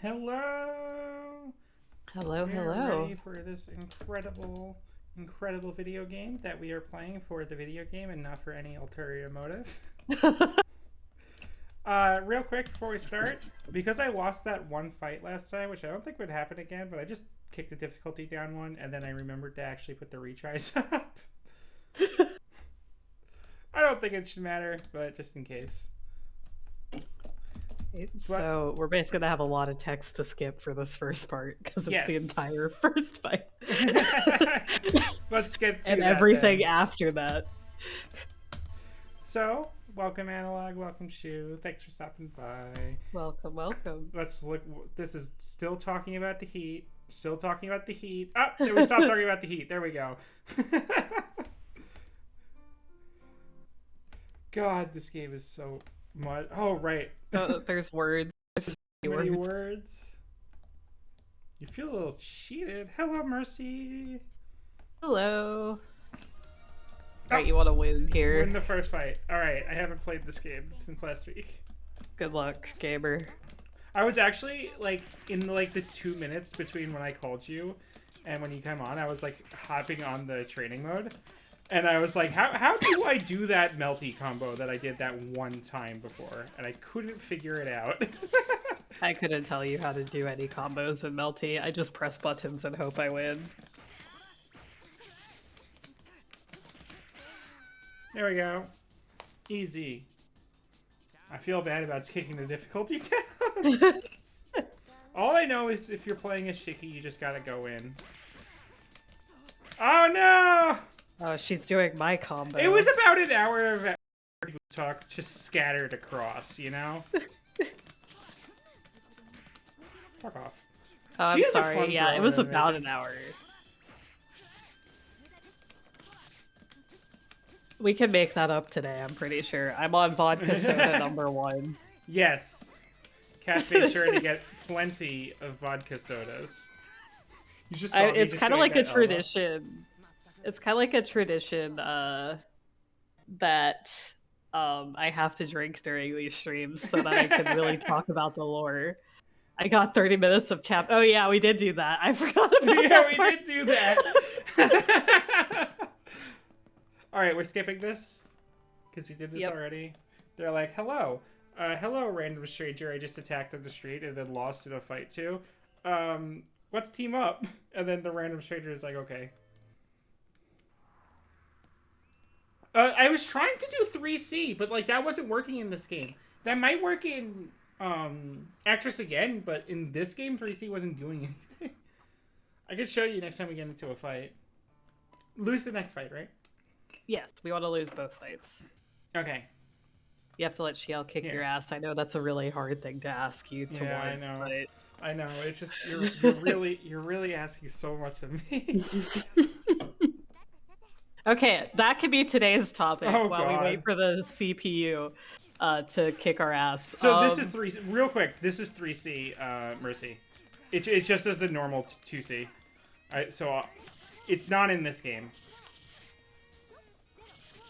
Hello! Hello, We're hello. ready for this incredible video game that we are playing for the video game and not for any ulterior motive. Real quick before we start, because I lost that one fight last time, which I don't think would happen again, but I just kicked the difficulty down one, and then I remembered to actually put the retries up. I don't think it should matter, but just in case. So we're basically gonna have a lot of text to skip for this first part because it's the Yes. entire first fight. Let's skip to and that everything then. after that. So, welcome Analog, welcome Shu. Thanks for stopping by. Welcome, welcome. Let's look. This is still talking about the heat. Still talking about the heat. Oh, we stopped talking about the heat. There we go. God, this game is so much. Oh, right. There's words. There's Many words. You feel a little cheated. Hello, Mercy. Hello. Alright, you want to win here? Win the first fight. Alright, I haven't played this game since last week. Good luck, gamer. I was actually, like, in, like, the 2 minutes between when I called you and when you come on, I was, like, hopping on the training mode. And I was like, how do I do that Melty combo that I did that one time before? And I couldn't figure it out. I couldn't tell you how to do any combos in Melty. I just press buttons and hope I win. There we go. Easy. I feel bad about kicking the difficulty down. All I know is if you're playing a Shiki, you just gotta go in. Oh no! Oh, she's doing my combo. It was about an hour of talk just scattered across, you know? Fuck off. Oh, I'm sorry. Yeah, it was about an hour. We can make that up today, I'm pretty sure. I'm on vodka soda #1. Yes. Cath made sure to get plenty of vodka sodas. You just saw It's kind of like a tradition. It's kind of like a tradition that I have to drink during these streams so that I can really talk about the lore. I got 30 minutes of chap. Oh yeah, we did do that. I forgot about that. Yeah, we did do that. All right, we're skipping this because we did this already. They're like, hello. Hello, random stranger I just attacked on the street and then lost in a fight too. Let's team up. And then the random stranger is like, okay. I was trying to do 3C, but like that wasn't working in this game. That might work in Actress again, but in this game 3C wasn't doing anything. I could show you next time we get into a fight. Lose the next fight, right? Yes, we want to lose both fights. Okay. You have to let Shiel kick your ass. I know that's a really hard thing to ask you to yeah, win, I know. But... I know. It's just you're really asking so much of me. Okay, that could be today's topic while God. we wait for the CPU to kick our ass. So this is 3. Real quick, this is 3C, Mercy. It just does the normal 2C. So it's not in this game.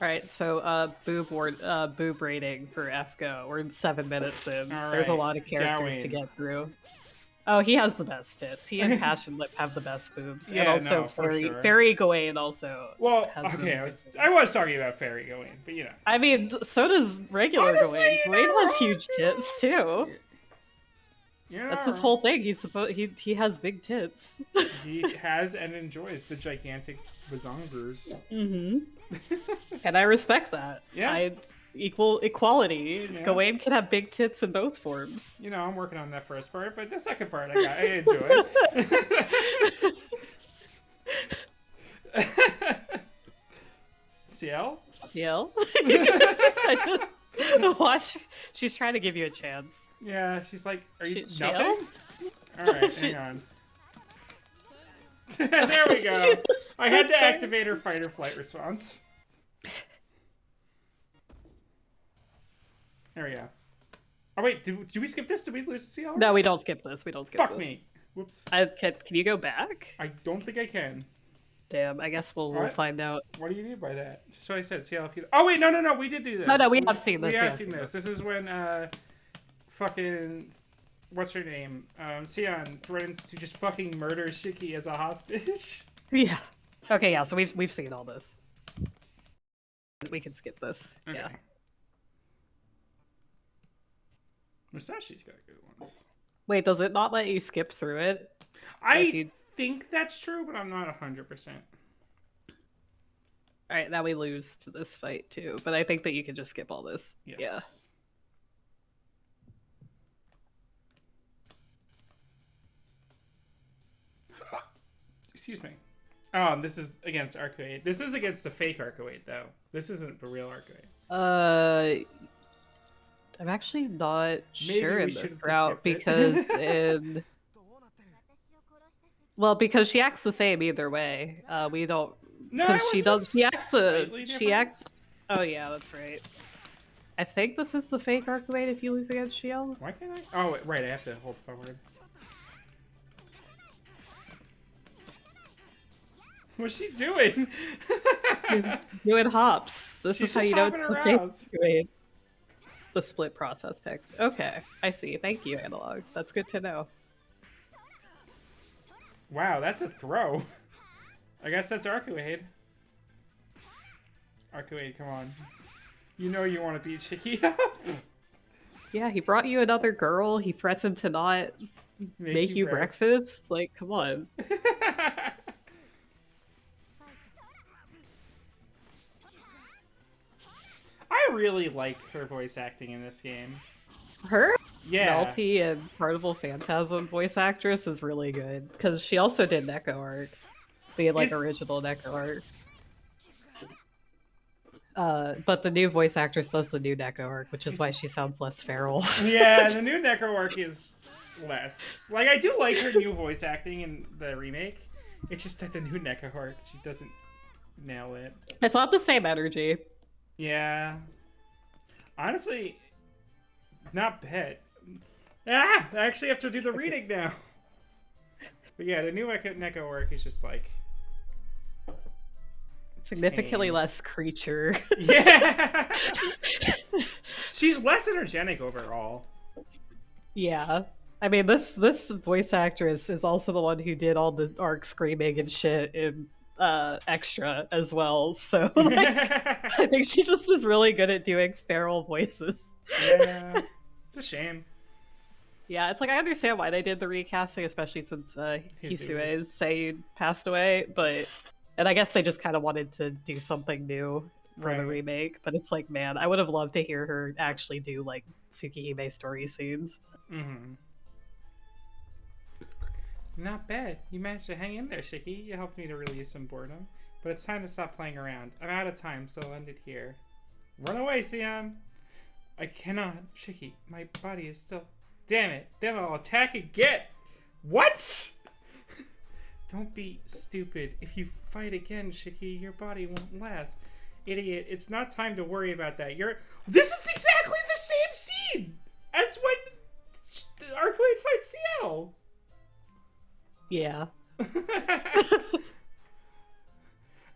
Alright, so boob rating for FGO. We're 7 minutes in. There's a lot of characters to get through. Oh, he has the best tits. He and Passion Lip have the best boobs. Yeah, and also Fairy Gawain also. Well, okay, I was talking about Fairy Gawain, but you know. I mean, so does regular Gawain. Gawain has huge tits too. That's his whole thing. He has big tits. He has and enjoys the gigantic bazongers. And I respect that. Yeah. Equality. Yeah. Gawain can have big tits in both forms. You know, I'm working on that first part, but the second part I enjoy. CL? CL? I just watch. She's trying to give you a chance. Yeah, she's like, are you nothing? Alright, hang on. There we go. I had to activate her fight or flight response. There we go. Oh wait, do we skip this? Did we lose CL? No, we don't skip this. We don't skip this. Fuck me. Whoops. Can you go back? I don't think I can. Damn, I guess we'll find out. What do you mean by that? Just what I said. CL if you... Oh wait, no, we did do this. No, we have seen this. We have seen this. This is when fucking what's her name? Sion threatens to just fucking murder Shiki as a hostage. Yeah. Okay, yeah, so we've seen all this. We can skip this. Okay. Yeah. Musashi's got good ones. Wait, does it not let you skip through it? I think that's true, but I'm not 100%. Alright, now we lose to this fight too, but I think that you can just skip all this. Yes. Yeah. Excuse me. Oh, this is against Arcuate. This is against the fake Arcuate, though. This isn't the real Arcuate. I'm actually not sure in this route because in... Well, because she acts the same either way. We don't... No, she acts... Oh yeah, that's right. I think this is the fake Arcuate if you lose against Shield. Why can't I? Oh, right, I have to hold forward. What's she doing? She's doing hops. This is how you know it's the fake Arcuate. The split process text. Okay, I see. Thank you, Analog. That's good to know. Wow, that's a throw. I guess that's Arcuade. Arcuade, come on. You know you want to beat Shiki up. Yeah, he brought you another girl. He threatened to not make you breakfast. Like, come on. I really like her voice acting in this game. Her? Yeah. Melty and Carnival Phantasm voice actress is really good. Because she also did Neko Arc. The original Neko Arc. But the new voice actress does the new Neko Arc, which is why she sounds less feral. Yeah, the new Neko Arc is less. Like, I do like her new voice acting in the remake. It's just that the new Neko Arc, she doesn't nail it. It's not the same energy. Yeah. Honestly, not bad. Ah! I actually have to do the reading now. But yeah, the new Neko Arc is just like... significantly less creature. Yeah! She's less energetic overall. Yeah. I mean, this voice actress is also the one who did all the arc screaming and shit in Extra as well. So like, I think she just is really good at doing feral voices. Yeah. It's a shame. Yeah, it's like I understand why they did the recasting, especially since Hisue's Sayun passed away, but... And I guess they just kind of wanted to do something new for the remake, but it's like, man, I would have loved to hear her actually do, like, Tsukihime story scenes. Mm-hmm. Not bad. You managed to hang in there, Shiki. You helped me to relieve some boredom. But it's time to stop playing around. I'm out of time, so I'll end it here. Run away, Sion! I cannot. Shiki, my body is still... Damn it. Then I'll attack again! What?! Don't be stupid. If you fight again, Shiki, your body won't last. Idiot, it's not time to worry about that. This is exactly the same scene as when Arcuate fights Ciel. Yeah.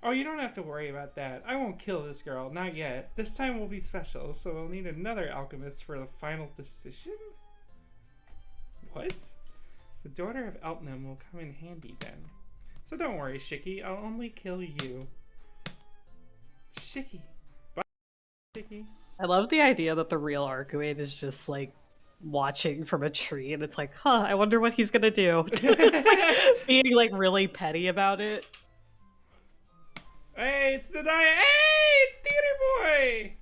Oh, you don't have to worry about that. I won't kill this girl. Not yet. This time will be special, so we'll need another alchemist for the final decision? What? The daughter of Eltnam will come in handy then. So don't worry, Shiki. I'll only kill you. Shiki. Bye, Shiki. I love the idea that the real Arcuate is just, like, watching from a tree, and it's like, huh, I wonder what he's gonna do. Like, being, like, really petty about it. Hey, it's the Hey, it's Theater Boy!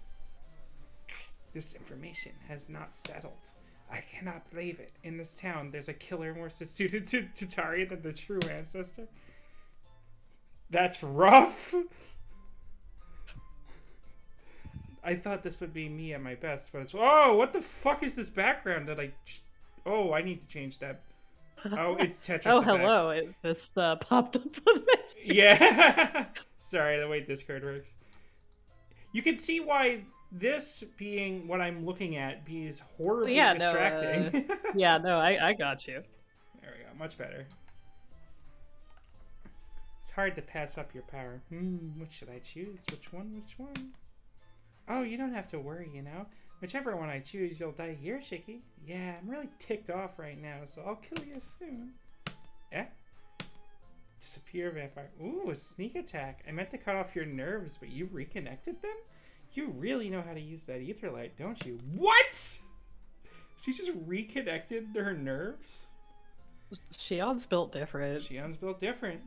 This information has not settled. I cannot believe it. In this town, there's a killer more suited to Tari than the true ancestor. That's rough. I thought this would be me at my best, but it's... Oh, what the fuck is this background that I just... Oh, I need to change that. Oh, it's Tetris Oh, effects. hello. It just popped up on my screen. Yeah. Sorry, the way Discord works. You can see why... This being what I'm looking at is horribly distracting. Yeah, no, I got you. There we go. Much better. It's hard to pass up your power. What should I choose? Which one? Oh, you don't have to worry, you know? Whichever one I choose, you'll die here, Shiki. Yeah, I'm really ticked off right now, so I'll kill you soon. Eh? Disappear, vampire. Ooh, a sneak attack. I meant to cut off your nerves, but you reconnected them? You really know how to use that ether light, don't you? What? She just reconnected her nerves? Shion's built different. Shion's built different.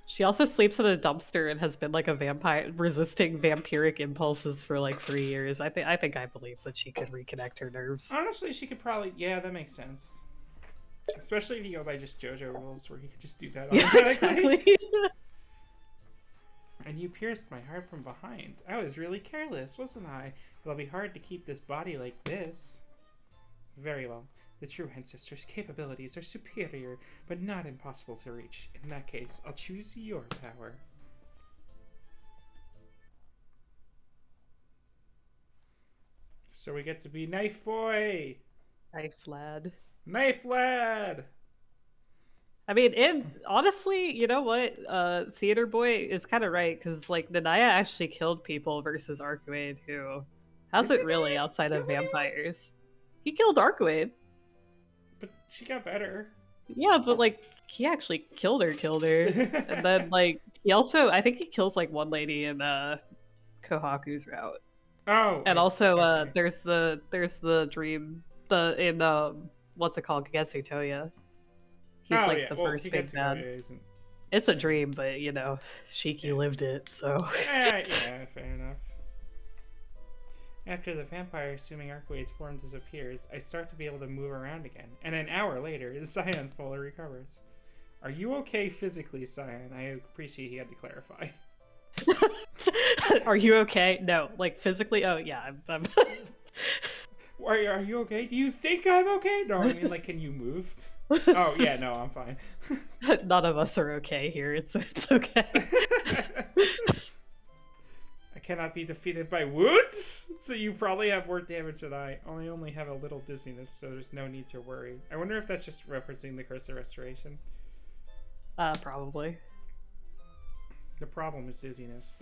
She also sleeps in a dumpster and has been like a vampire, resisting vampiric impulses for like 3 years. I think I believe that she could reconnect her nerves. Honestly, she could probably. Yeah, that makes sense. Especially if you go by just JoJo rules, where you could just do that automatically. Yeah, exactly. And you pierced my heart from behind. I was really careless, wasn't I? It'll be hard to keep this body like this. Very well. The true ancestor's capabilities are superior, but not impossible to reach. In that case, I'll choose your power. So we get to be Knife Boy! Knife Lad. Knife Lad! I mean, honestly, you know what? Theater Boy is kind of right, because, like, Nanaya actually killed people versus Arcuade, who hasn't really outside of vampires. He killed Arcuade. But she got better. Yeah, but, like, he actually killed her. And then, like, he also, I think he kills, like, one lady in Kohaku's route. Oh. And also, okay. there's the dream, what's it called? Kagetsu Toya. He's the first big bad. It's a dream, but, you know, Shiki lived it, so. Yeah, fair enough. After the vampire assuming Arcuade's form disappears, I start to be able to move around again. And an hour later, Scion fully recovers. Are you okay physically, Scion? I appreciate he had to clarify. Are you okay? No, like physically? Oh, yeah, I'm... Are you okay? Do you think I'm okay? No, I mean, like, can you move? Oh, yeah, no, I'm fine. None of us are okay here. It's okay. I cannot be defeated by wounds? So you probably have more damage than I. Only have a little dizziness, so there's no need to worry. I wonder if that's just referencing the Curse of Restoration. Probably. The problem is dizziness.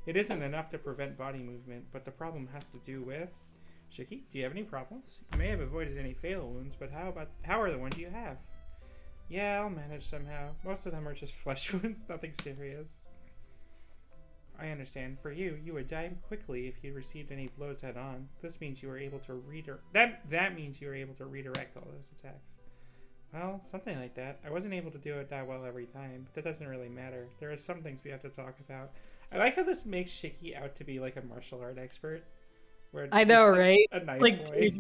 It isn't enough to prevent body movement, but the problem has to do with... Shiki, do you have any problems? You may have avoided any fatal wounds, but how are the ones you have? Yeah, I'll manage somehow. Most of them are just flesh wounds, nothing serious. I understand. For you, you would die quickly if you received any blows head on. This means you were able to that means you were able to redirect all those attacks. Well, something like that. I wasn't able to do it that well every time, but that doesn't really matter. There are some things we have to talk about. I like how this makes Shiki out to be like a martial art expert. I know, right? Like, dude,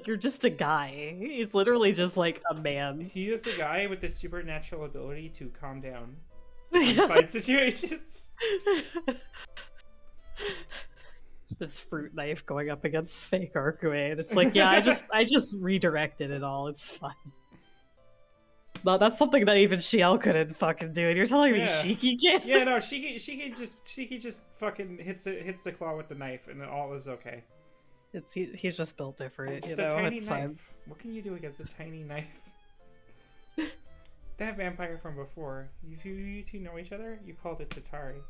you're just a guy. He's literally just like a man. He is a guy with the supernatural ability to calm down in fight situations. This fruit knife going up against fake Arcuade. It's like, yeah, I just redirected it all. It's fine. No, that's something that even Shiel couldn't fucking do. And you're telling me Shiki can't? Yeah, no, Shiki just fucking hits the claw with the knife, and all is okay. He's just built different. Just a tiny knife. Fine. What can you do against a tiny knife? That vampire from before. You two know each other? You called it Tatari.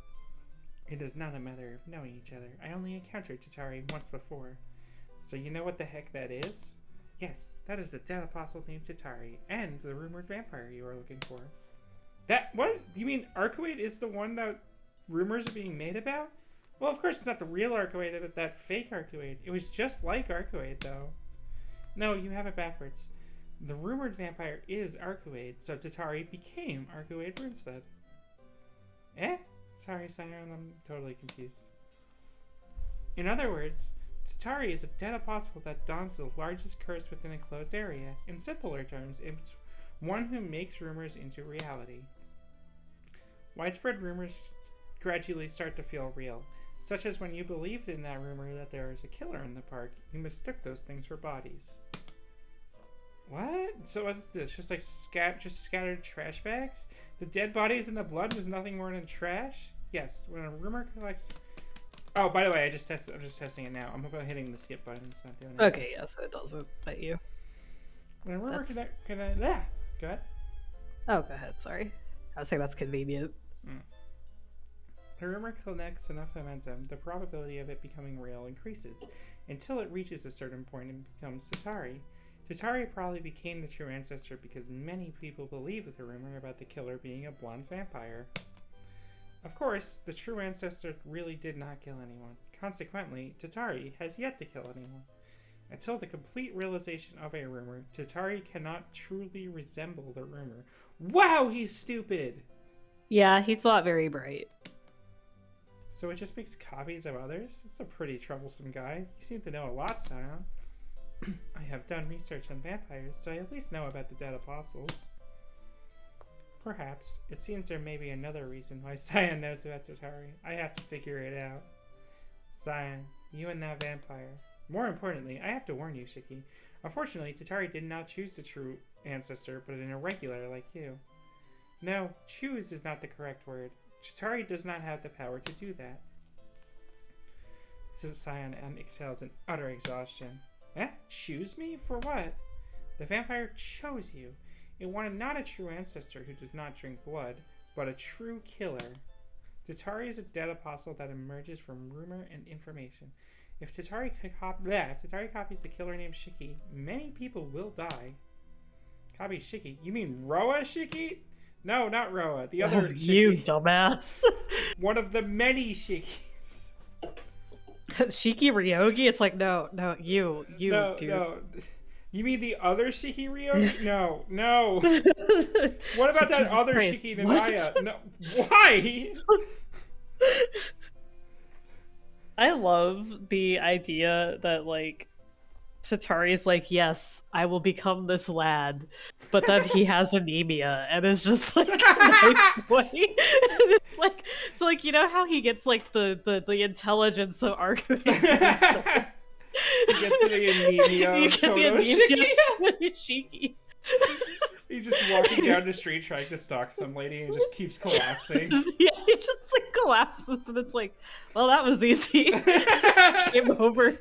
It is not a matter of knowing each other. I only encountered Tatari once before. So you know what the heck that is? Yes, that is the dead apostle named Tatari, and the rumored vampire you are looking for. What? You mean Arcuade is the one that rumors are being made about? Well, of course it's not the real Arcuade, but that fake Arcuade. It was just like Arcuade, though. No, you have it backwards. The rumored vampire is Arcuade, so Tatari became Arcuade Runestead. Eh? Sorry, Scion, I'm totally confused. In other words, Tatari is a dead apostle that dons the largest curse within a closed area. In simpler terms, it's one who makes rumors into reality. Widespread rumors gradually start to feel real, such as when you believed in that rumor that there is a killer in the park, you mistook those things for bodies. What? So what's this? Just like scattered trash bags? The dead bodies and the blood was nothing more than trash? Yes, when a rumor collects... Oh, by the way, I'm just testing it now. I'm about hitting the skip button. It's not doing it. Okay, yeah, so it doesn't bite you. When a rumor go ahead. Oh, go ahead, sorry. I was saying that's convenient. A rumor collects enough momentum, the probability of it becoming real increases, until it reaches a certain point and becomes Tatari. Tatari probably became the true ancestor because many people believe the rumor about the killer being a blonde vampire. Of course, the true ancestor really did not kill anyone. Consequently, Tatari has yet to kill anyone. Until the complete realization of a rumor, Tatari cannot truly resemble the rumor. Wow, he's stupid! Yeah, he's not very bright. So it just makes copies of others? It's a pretty troublesome guy. You seem to know a lot, Scion. I have done research on vampires, so I at least know about the dead apostles. Perhaps. It seems there may be another reason why Scion knows about Tatari. I have to figure it out. Scion, you and that vampire. More importantly, I have to warn you, Shiki. Unfortunately, Tatari did not choose the true ancestor, but an irregular like you. No, choose is not the correct word. Tatari does not have the power to do that. Says Scion and exhales in utter exhaustion. Eh? Choose me? For what? The vampire chose you. It wanted not a true ancestor who does not drink blood, but a true killer. Tatari is a dead apostle that emerges from rumor and information. If Tatari copies the killer named Shiki, many people will die. Copy Shiki? You mean Roa Shiki? No, not Roa. The other Shiki. You dumbass. One of the many Shikis. Shiki Ryogi? It's like, no, you, no, dude. No. You mean the other Shiki Ryogi? No. What about that other Christ. Shiki Nanaya? No. Why? I love the idea that, like, Tatari's like, yes, I will become this lad, but then he has anemia and is just like nice boy. Like, so, like, you know how he gets like the intelligence of arguing. He gets the anemia of Todo Shiki. He's just walking down the street trying to stalk some lady and just keeps collapsing. Yeah, he just like collapses and it's like, well, that was easy. Game over.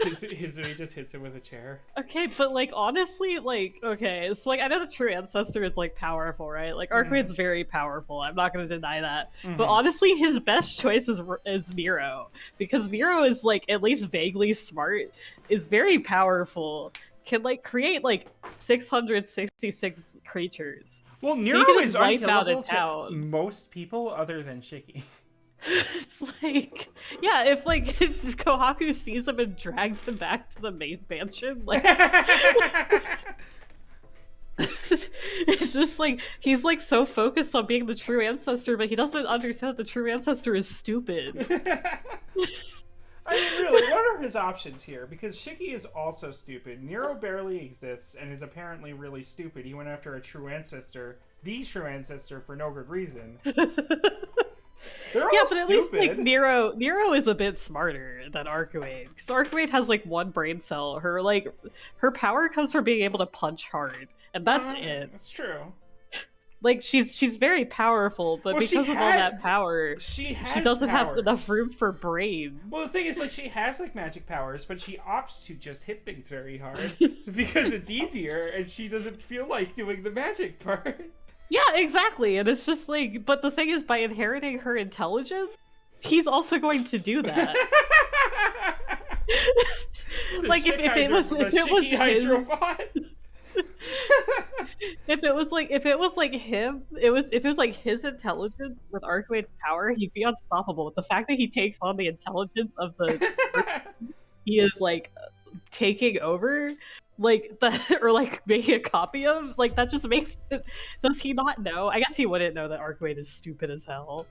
Hizuri just hits him with a chair. Okay, but like honestly, like, okay, so like I know the true ancestor is like powerful, right? Like Archwade's very powerful. I'm not gonna deny that. But honestly, his best choice is Nero. Because Nero is like at least vaguely smart, is very powerful, can like create like 666 creatures. Well, Nero is unkillable to most people other than Shiki. It's like, yeah, if Kohaku sees him and drags him back to the main mansion, like it's just like he's like so focused on being the true ancestor, but he doesn't understand that the true ancestor is stupid. I mean, really, what are his options here? Because Shiki is also stupid. Nero barely exists and is apparently really stupid. He went after a true ancestor, the true ancestor, for no good reason. They're all but at least like Nero is a bit smarter than Archwade. Because Archwade has like one brain cell. Her power comes from being able to punch hard, and that's it. That's true. Like she's very powerful, but because of all that power, she doesn't have enough room for brain. Well, the thing is, like, she has like magic powers, but she opts to just hit things very hard because it's easier, and she doesn't feel like doing the magic part. Yeah, exactly. And it's just like, but the thing is, by inheriting her intelligence, he's also going to do that. Like if it was his, if it was like his intelligence with Archwade's power, he'd be unstoppable. But the fact that he takes on the intelligence of the he is like taking over, like that, or like making a copy of, like that just makes it. Does he not know? I guess he wouldn't know that Archwade is stupid as hell.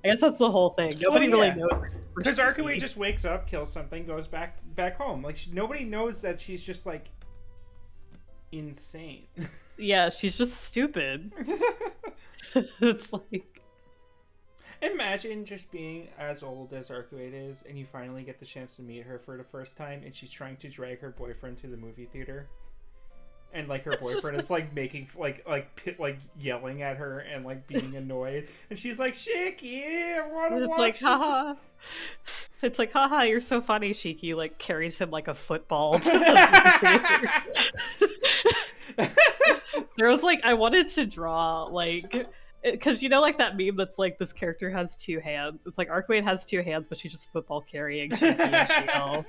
I guess that's the whole thing. Nobody really knows. Because Archwade just wakes up, kills something, goes back home. Like nobody knows that she's just like insane. Yeah, she's just stupid. It's like, imagine just being as old as Archwade is, and you finally get the chance to meet her for the first time, and she's trying to drag her boyfriend to the movie theater, and like her boyfriend is like making like yelling at her and like being annoyed, and she's like, "Shiki, I want to watch." Like, haha. It's like, haha, you're so funny, Shiki. Like carries him like a football to the movie theater. There was like, I wanted to draw like because you know, like that meme that's like this character has two hands. It's like Archwade has two hands, but she's just football carrying Shiki and Shiel.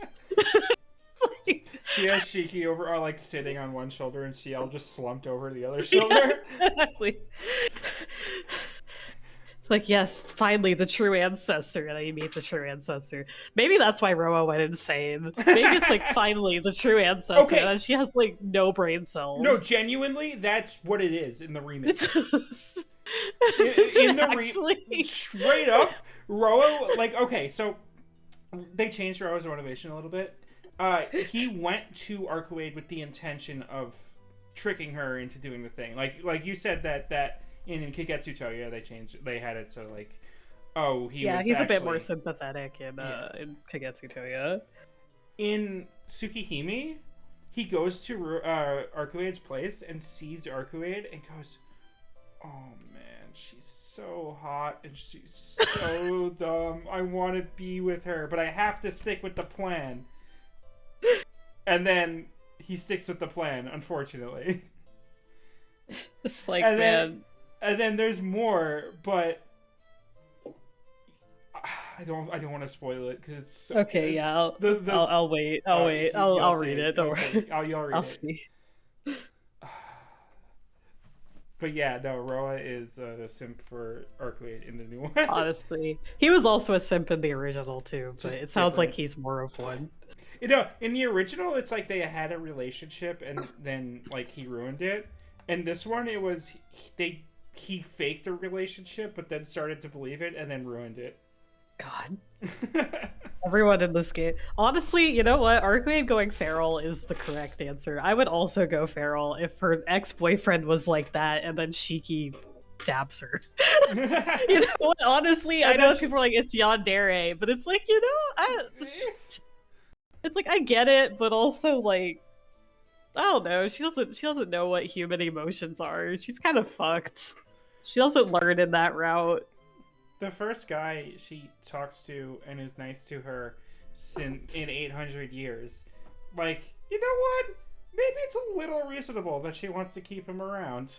She has Shiki over, or like sitting on one shoulder, and Shiel just slumped over the other shoulder. Yeah, exactly. It's like, yes, finally the true ancestor, and then you meet the true ancestor. Maybe that's why Roa went insane. Maybe it's like finally the true ancestor, okay. And she has like no brain cells. No, genuinely, that's what it is in the remake. Straight up, Roa, like, okay, so they changed Roa's motivation a little bit. He went to Archwade with the intention of tricking her into doing the thing. Like you said that in Kagetsu Toya they had it so like, oh, he's actually a bit more sympathetic in Kagetsu Toya. In Tsukihime, he goes to Archwade's place and sees Archwade and goes, oh man, she's so hot and she's so dumb. I want to be with her, but I have to stick with the plan. And then he sticks with the plan, unfortunately. It's like, man. And then there's more, but I don't want to spoil it because it's so okay. Good. Yeah, I'll wait. I'll wait. I'll read it. Don't worry. You'll read it. I'll see. But yeah, no, Roa is a simp for Archwade in the new one. Honestly, he was also a simp in the original too, but it sounds like he's more of one. You know, in the original, it's like they had a relationship and then like he ruined it. And this one, it was he faked a relationship, but then started to believe it and then ruined it. God. Everyone in this game. Honestly, you know what? Archwade going feral is the correct answer. I would also go feral if her ex-boyfriend was like that and then Shiki dabs her. You know what? Honestly, I know people are like, it's yandere, but it's like, you know, it's like, I get it, but also like, I don't know. She doesn't know what human emotions are. She's kind of fucked. She doesn't learn in that route. The first guy she talks to and is nice to her in 800 years. Like, you know what? Maybe it's a little reasonable that she wants to keep him around.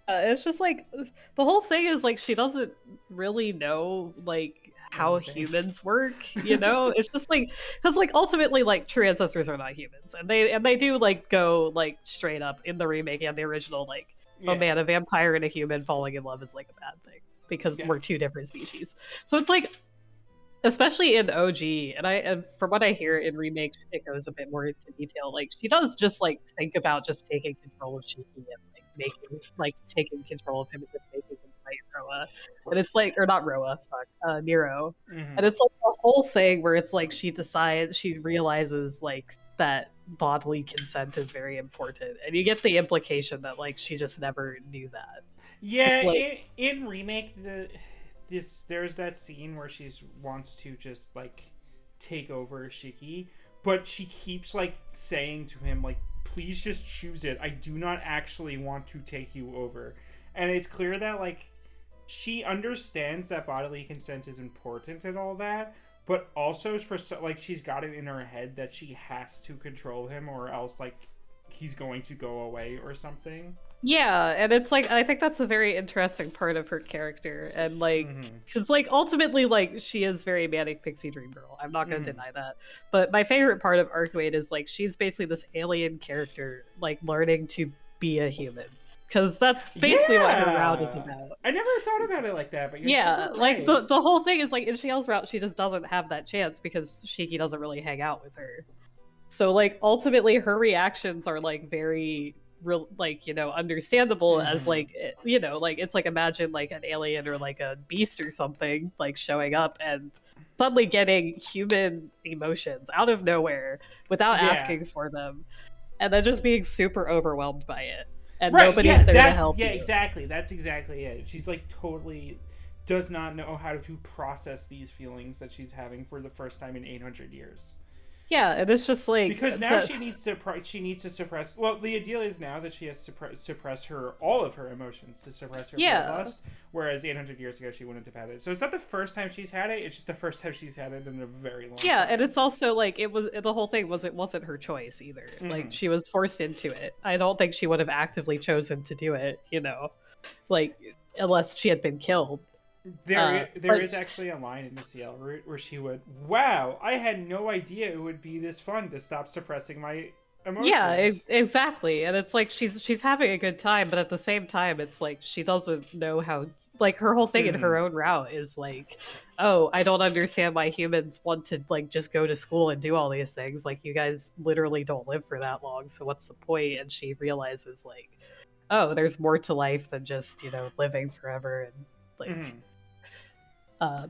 It's just like, the whole thing is like, she doesn't really know like how humans work, you know? It's just like, because like ultimately like true ancestors are not humans, and they do like go like straight up in the remake and the original, like, oh man, a vampire and a human falling in love is like a bad thing because we're two different species. So it's like, especially in OG, and from what I hear in remake, it goes a bit more into detail. Like she does just like think about just taking control of Shiki and taking control of him and just making him fight Roa. And it's like, or not Roa, Nero. Mm-hmm. And it's like the whole thing where it's like she realizes like that bodily consent is very important, and you get the implication that like she just never knew that. Yeah, like, in remake, there's that scene where she wants to just like take over Shiki, but she keeps like saying to him like, please just choose it. I do not actually want to take you over. And it's clear that like she understands that bodily consent is important and all that, but also like she's got it in her head that she has to control him or else like he's going to go away or something. Yeah, and it's like, I think that's a very interesting part of her character, and like, it's like ultimately like she is very manic pixie dream girl. I'm not gonna deny that, but my favorite part of Archwade is like she's basically this alien character like learning to be a human, because that's basically what her route is about. I never thought about it like that, but you're right. Like the whole thing is like in Shiel's route, she just doesn't have that chance because Shiki doesn't really hang out with her. So like ultimately her reactions are like very real, like, you know, understandable as like, you know, like it's like, imagine like an alien or like a beast or something like showing up and suddenly getting human emotions out of nowhere without asking for them, and then just being super overwhelmed by it, and nobody's there to help you. Exactly, that's exactly it. She's like totally does not know how to process these feelings that she's having for the first time in 800 years. Yeah, and it's just like, because now she needs to suppress. Well, the ideal is now that she has to suppress all of her emotions to suppress her bloodlust. Whereas 800 years ago she wouldn't have had it. So it's not the first time she's had it. It's just the first time she's had it in a very long time. Yeah, and it's also like it the whole thing wasn't her choice either. Like she was forced into it. I don't think she would have actively chosen to do it. You know, like unless she had been killed. There is actually a line in the CL route where she would, wow, I had no idea it would be this fun to stop suppressing my emotions. Yeah, exactly. And it's like she's having a good time, but at the same time, it's like she doesn't know how. Like her whole thing in her own route is like, oh, I don't understand why humans want to like just go to school and do all these things. Like you guys literally don't live for that long, so what's the point? And she realizes like, oh, there's more to life than just living forever and like.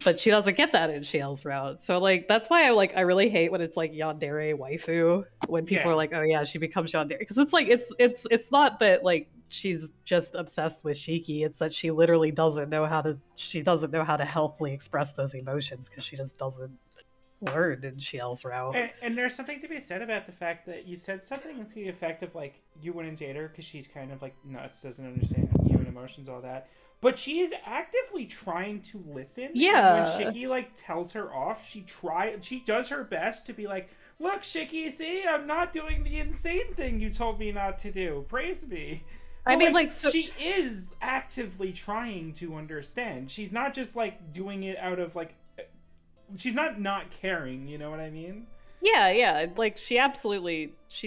But she doesn't get that in Shale's route. So like that's why I really hate when it's like yandere waifu, when people are like, oh yeah, she becomes yandere, because it's like it's not that like she's just obsessed with Shiki, it's that she literally doesn't know how to healthily express those emotions because she just doesn't learn in Shale's route. And there's something to be said about the fact that you said something to the effect of like you wouldn't date her because she's kind of like nuts, doesn't understand human emotions, all that. But she is actively trying to listen. Yeah. And when Shiki like tells her off, she does her best to be like, look, Shiki, see, I'm not doing the insane thing you told me not to do. Praise me. But, I mean, like so... she is actively trying to understand. She's not just like doing it out of like, she's not caring. You know what I mean? Yeah, like she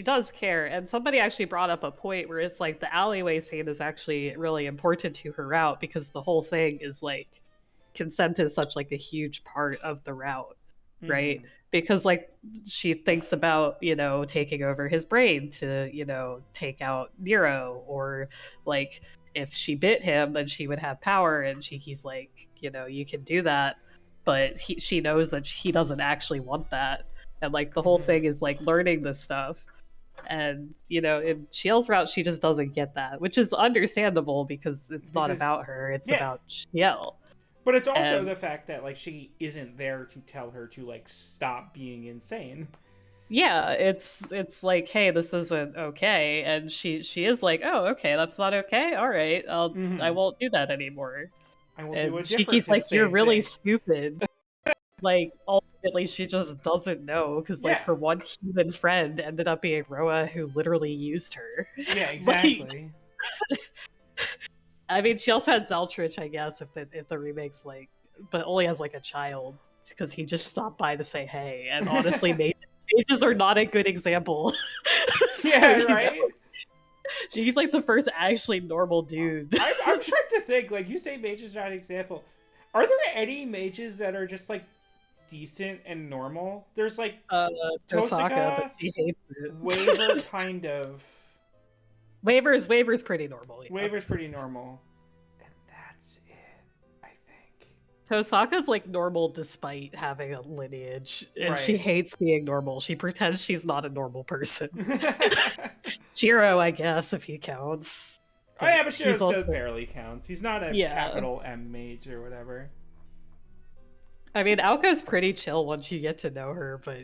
does care. And somebody actually brought up a point where it's like the alleyway scene is actually really important to her route, because the whole thing is like consent is such like a huge part of the route, right? Because like she thinks about taking over his brain to take out Nero, or like if she bit him then she would have power, and he's like you can do that, but she knows that he doesn't actually want that. And like the whole thing is like learning this stuff. And in Shiel's route she just doesn't get that, which is understandable because it's not about her, it's about Shiel. But it's also the fact that like she isn't there to tell her to like stop being insane. Yeah, it's like, hey, this isn't okay, and she is like, oh, okay, that's not okay, all right, I won't do that anymore. I will do a different she keeps like, you're really thing. Stupid. Like ultimately she just doesn't know, because like her one human friend ended up being Roa, who literally used her. Yeah, exactly. I mean, she also had Zeltrich, I guess, if the remake's like, but only as like a child, because he just stopped by to say hey. And honestly, mages are not a good example. Yeah, so, right. He's like the first actually normal dude. I'm trying to think. Like you say, mages are not an example. Are there any mages that are just like decent and normal? There's like Tosaka, but she hates it. Waver kind of. Waver's pretty normal. Yeah. Waver's pretty normal. And that's it, I think. Tosaka's like normal despite having a lineage, and she hates being normal. She pretends she's not a normal person. Jiro, I guess, if he counts. Oh yeah, but Shiro still barely counts. He's not a capital M mage or whatever. I mean, Aoka's pretty chill once you get to know her, but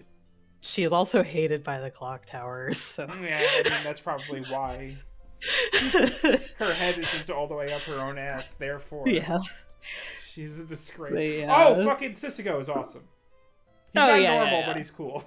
she's also hated by the clock towers. So. Yeah, I mean, that's probably why. Her head isn't all the way up her own ass, therefore. Yeah. She's a disgrace. Oh, fucking Sisigo is awesome. He's not normal, but he's cool.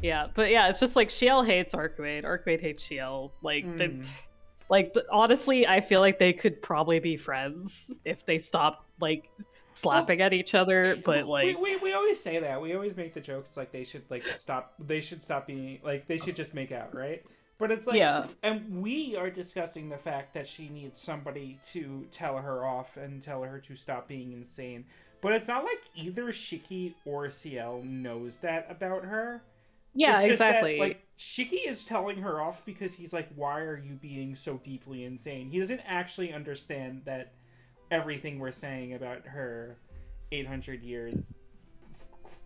Yeah, but yeah, it's just like Shiel hates Archwade. Archwade hates Shiel. Like, honestly, I feel like they could probably be friends if they stopped like slapping at each other. But like, we always say that. We always make the joke. It's like they should stop. They should stop being like, they should just make out, right? But it's like, and we are discussing the fact that she needs somebody to tell her off and tell her to stop being insane. But it's not like either Shiki or CL knows that about her. Yeah, it's just exactly. That, like, Shiki is telling her off because he's like, why are you being so deeply insane? He doesn't actually understand that everything we're saying about her 800 years.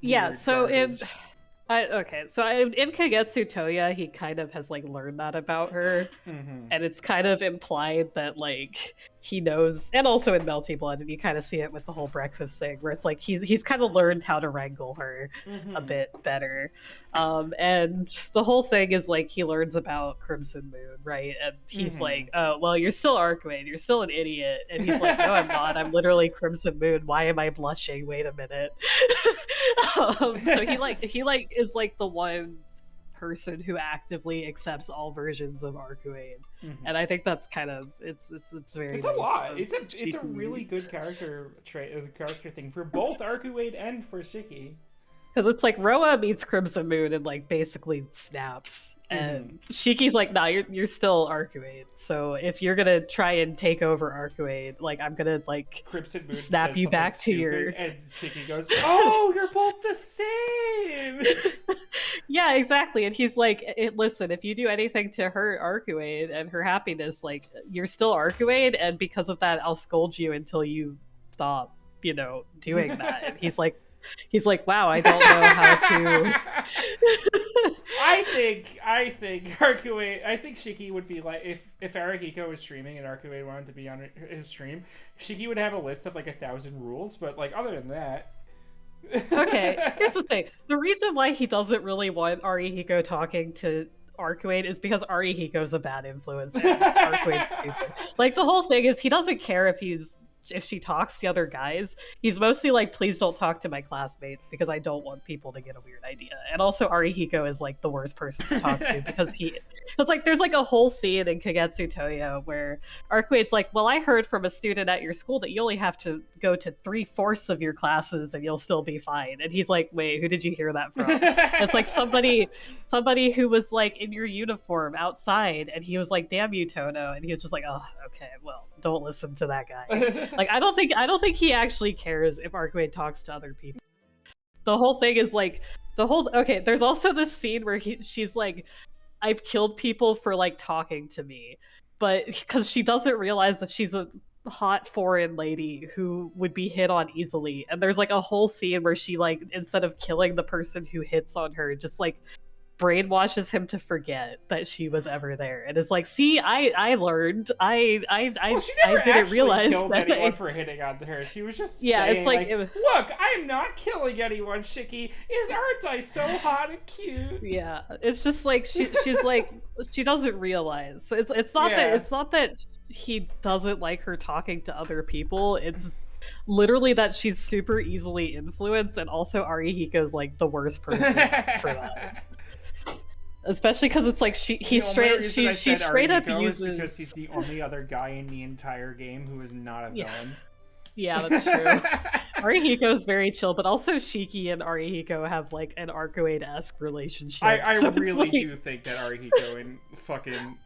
Yeah, so in Kagetsu Toya, he kind of has like learned that about her, and it's kind of implied that like he knows, and also in Melty Blood, and you kind of see it with the whole breakfast thing, where it's like he's kind of learned how to wrangle her a bit better, and the whole thing is like he learns about Crimson Moon, right? And he's like, oh well, you're still Archwade, you're still an idiot, and he's like, no, I'm not, I'm literally Crimson Moon. Why am I blushing? Wait a minute. So he is like the one person who actively accepts all versions of Arcuade. And I think that's kind of it's very it's nice a lot. It's a really good character thing for both Arcuade and for Shiki. Because it's like Roa meets Crimson Moon and like basically snaps, and Shiki's like, "Nah, you're still Arcuade. So if you're gonna try and take over Arcuade, like I'm gonna like Crimson Moon snap you back to your." And Shiki goes, "Oh, you're both the same." Yeah, exactly. And he's like, "Listen, if you do anything to hurt Arcuade and her happiness, like you're still Arcuade, and because of that, I'll scold you until you stop, doing that." And he's like, wow, I don't know how to. I think Arcuade. I think Shiki would be like if Arahiko was streaming and Arcuade wanted to be on his stream, Shiki would have a list of like 1,000 rules. But like other than that. Okay, here's the thing. The reason why he doesn't really want Arihiko talking to Arcuade is because Arihiko's a bad influence and Arcuade's stupid. Like the whole thing is he doesn't care if she talks to the other guys. He's mostly like, please don't talk to my classmates because I don't want people to get a weird idea. And also Arihiko is like the worst person to talk to because like there's like a whole scene in Kagetsu Toyo where Arcuade's like, well, I heard from a student at your school that you only have to go to 3/4 of your classes and you'll still be fine. And he's like, wait, who did you hear that from? It's like somebody who was like in your uniform outside, and he was like, damn you, Tono. And he was just like, oh, okay, well, don't listen to that guy. Like I don't think he actually cares if Arcuade talks to other people. The whole thing is like okay, there's also this scene where she's like, I've killed people for like talking to me, but because she doesn't realize that she's a hot foreign lady who would be hit on easily. And there's like a whole scene where she like, instead of killing the person who hits on her, just like brainwashes him to forget that she was ever there, and it's like, see, I learned. I didn't realize killed that anyone for hitting on her. She was just yeah, saying, it's like look, I'm not killing anyone, Shiki. Aren't I so hot and cute? Yeah, it's just like she's like she doesn't realize. So it's not that he doesn't like her talking to other people. It's literally that she's super easily influenced, and also Arihiko's like the worst person for that. Especially because it's like she straight up uses because he's the only other guy in the entire game who is not a villain. Yeah, that's true. Arihiko is very chill, but also Shiki and Arihiko have like an Arcuade-esque relationship. I really do think that Arihiko and fucking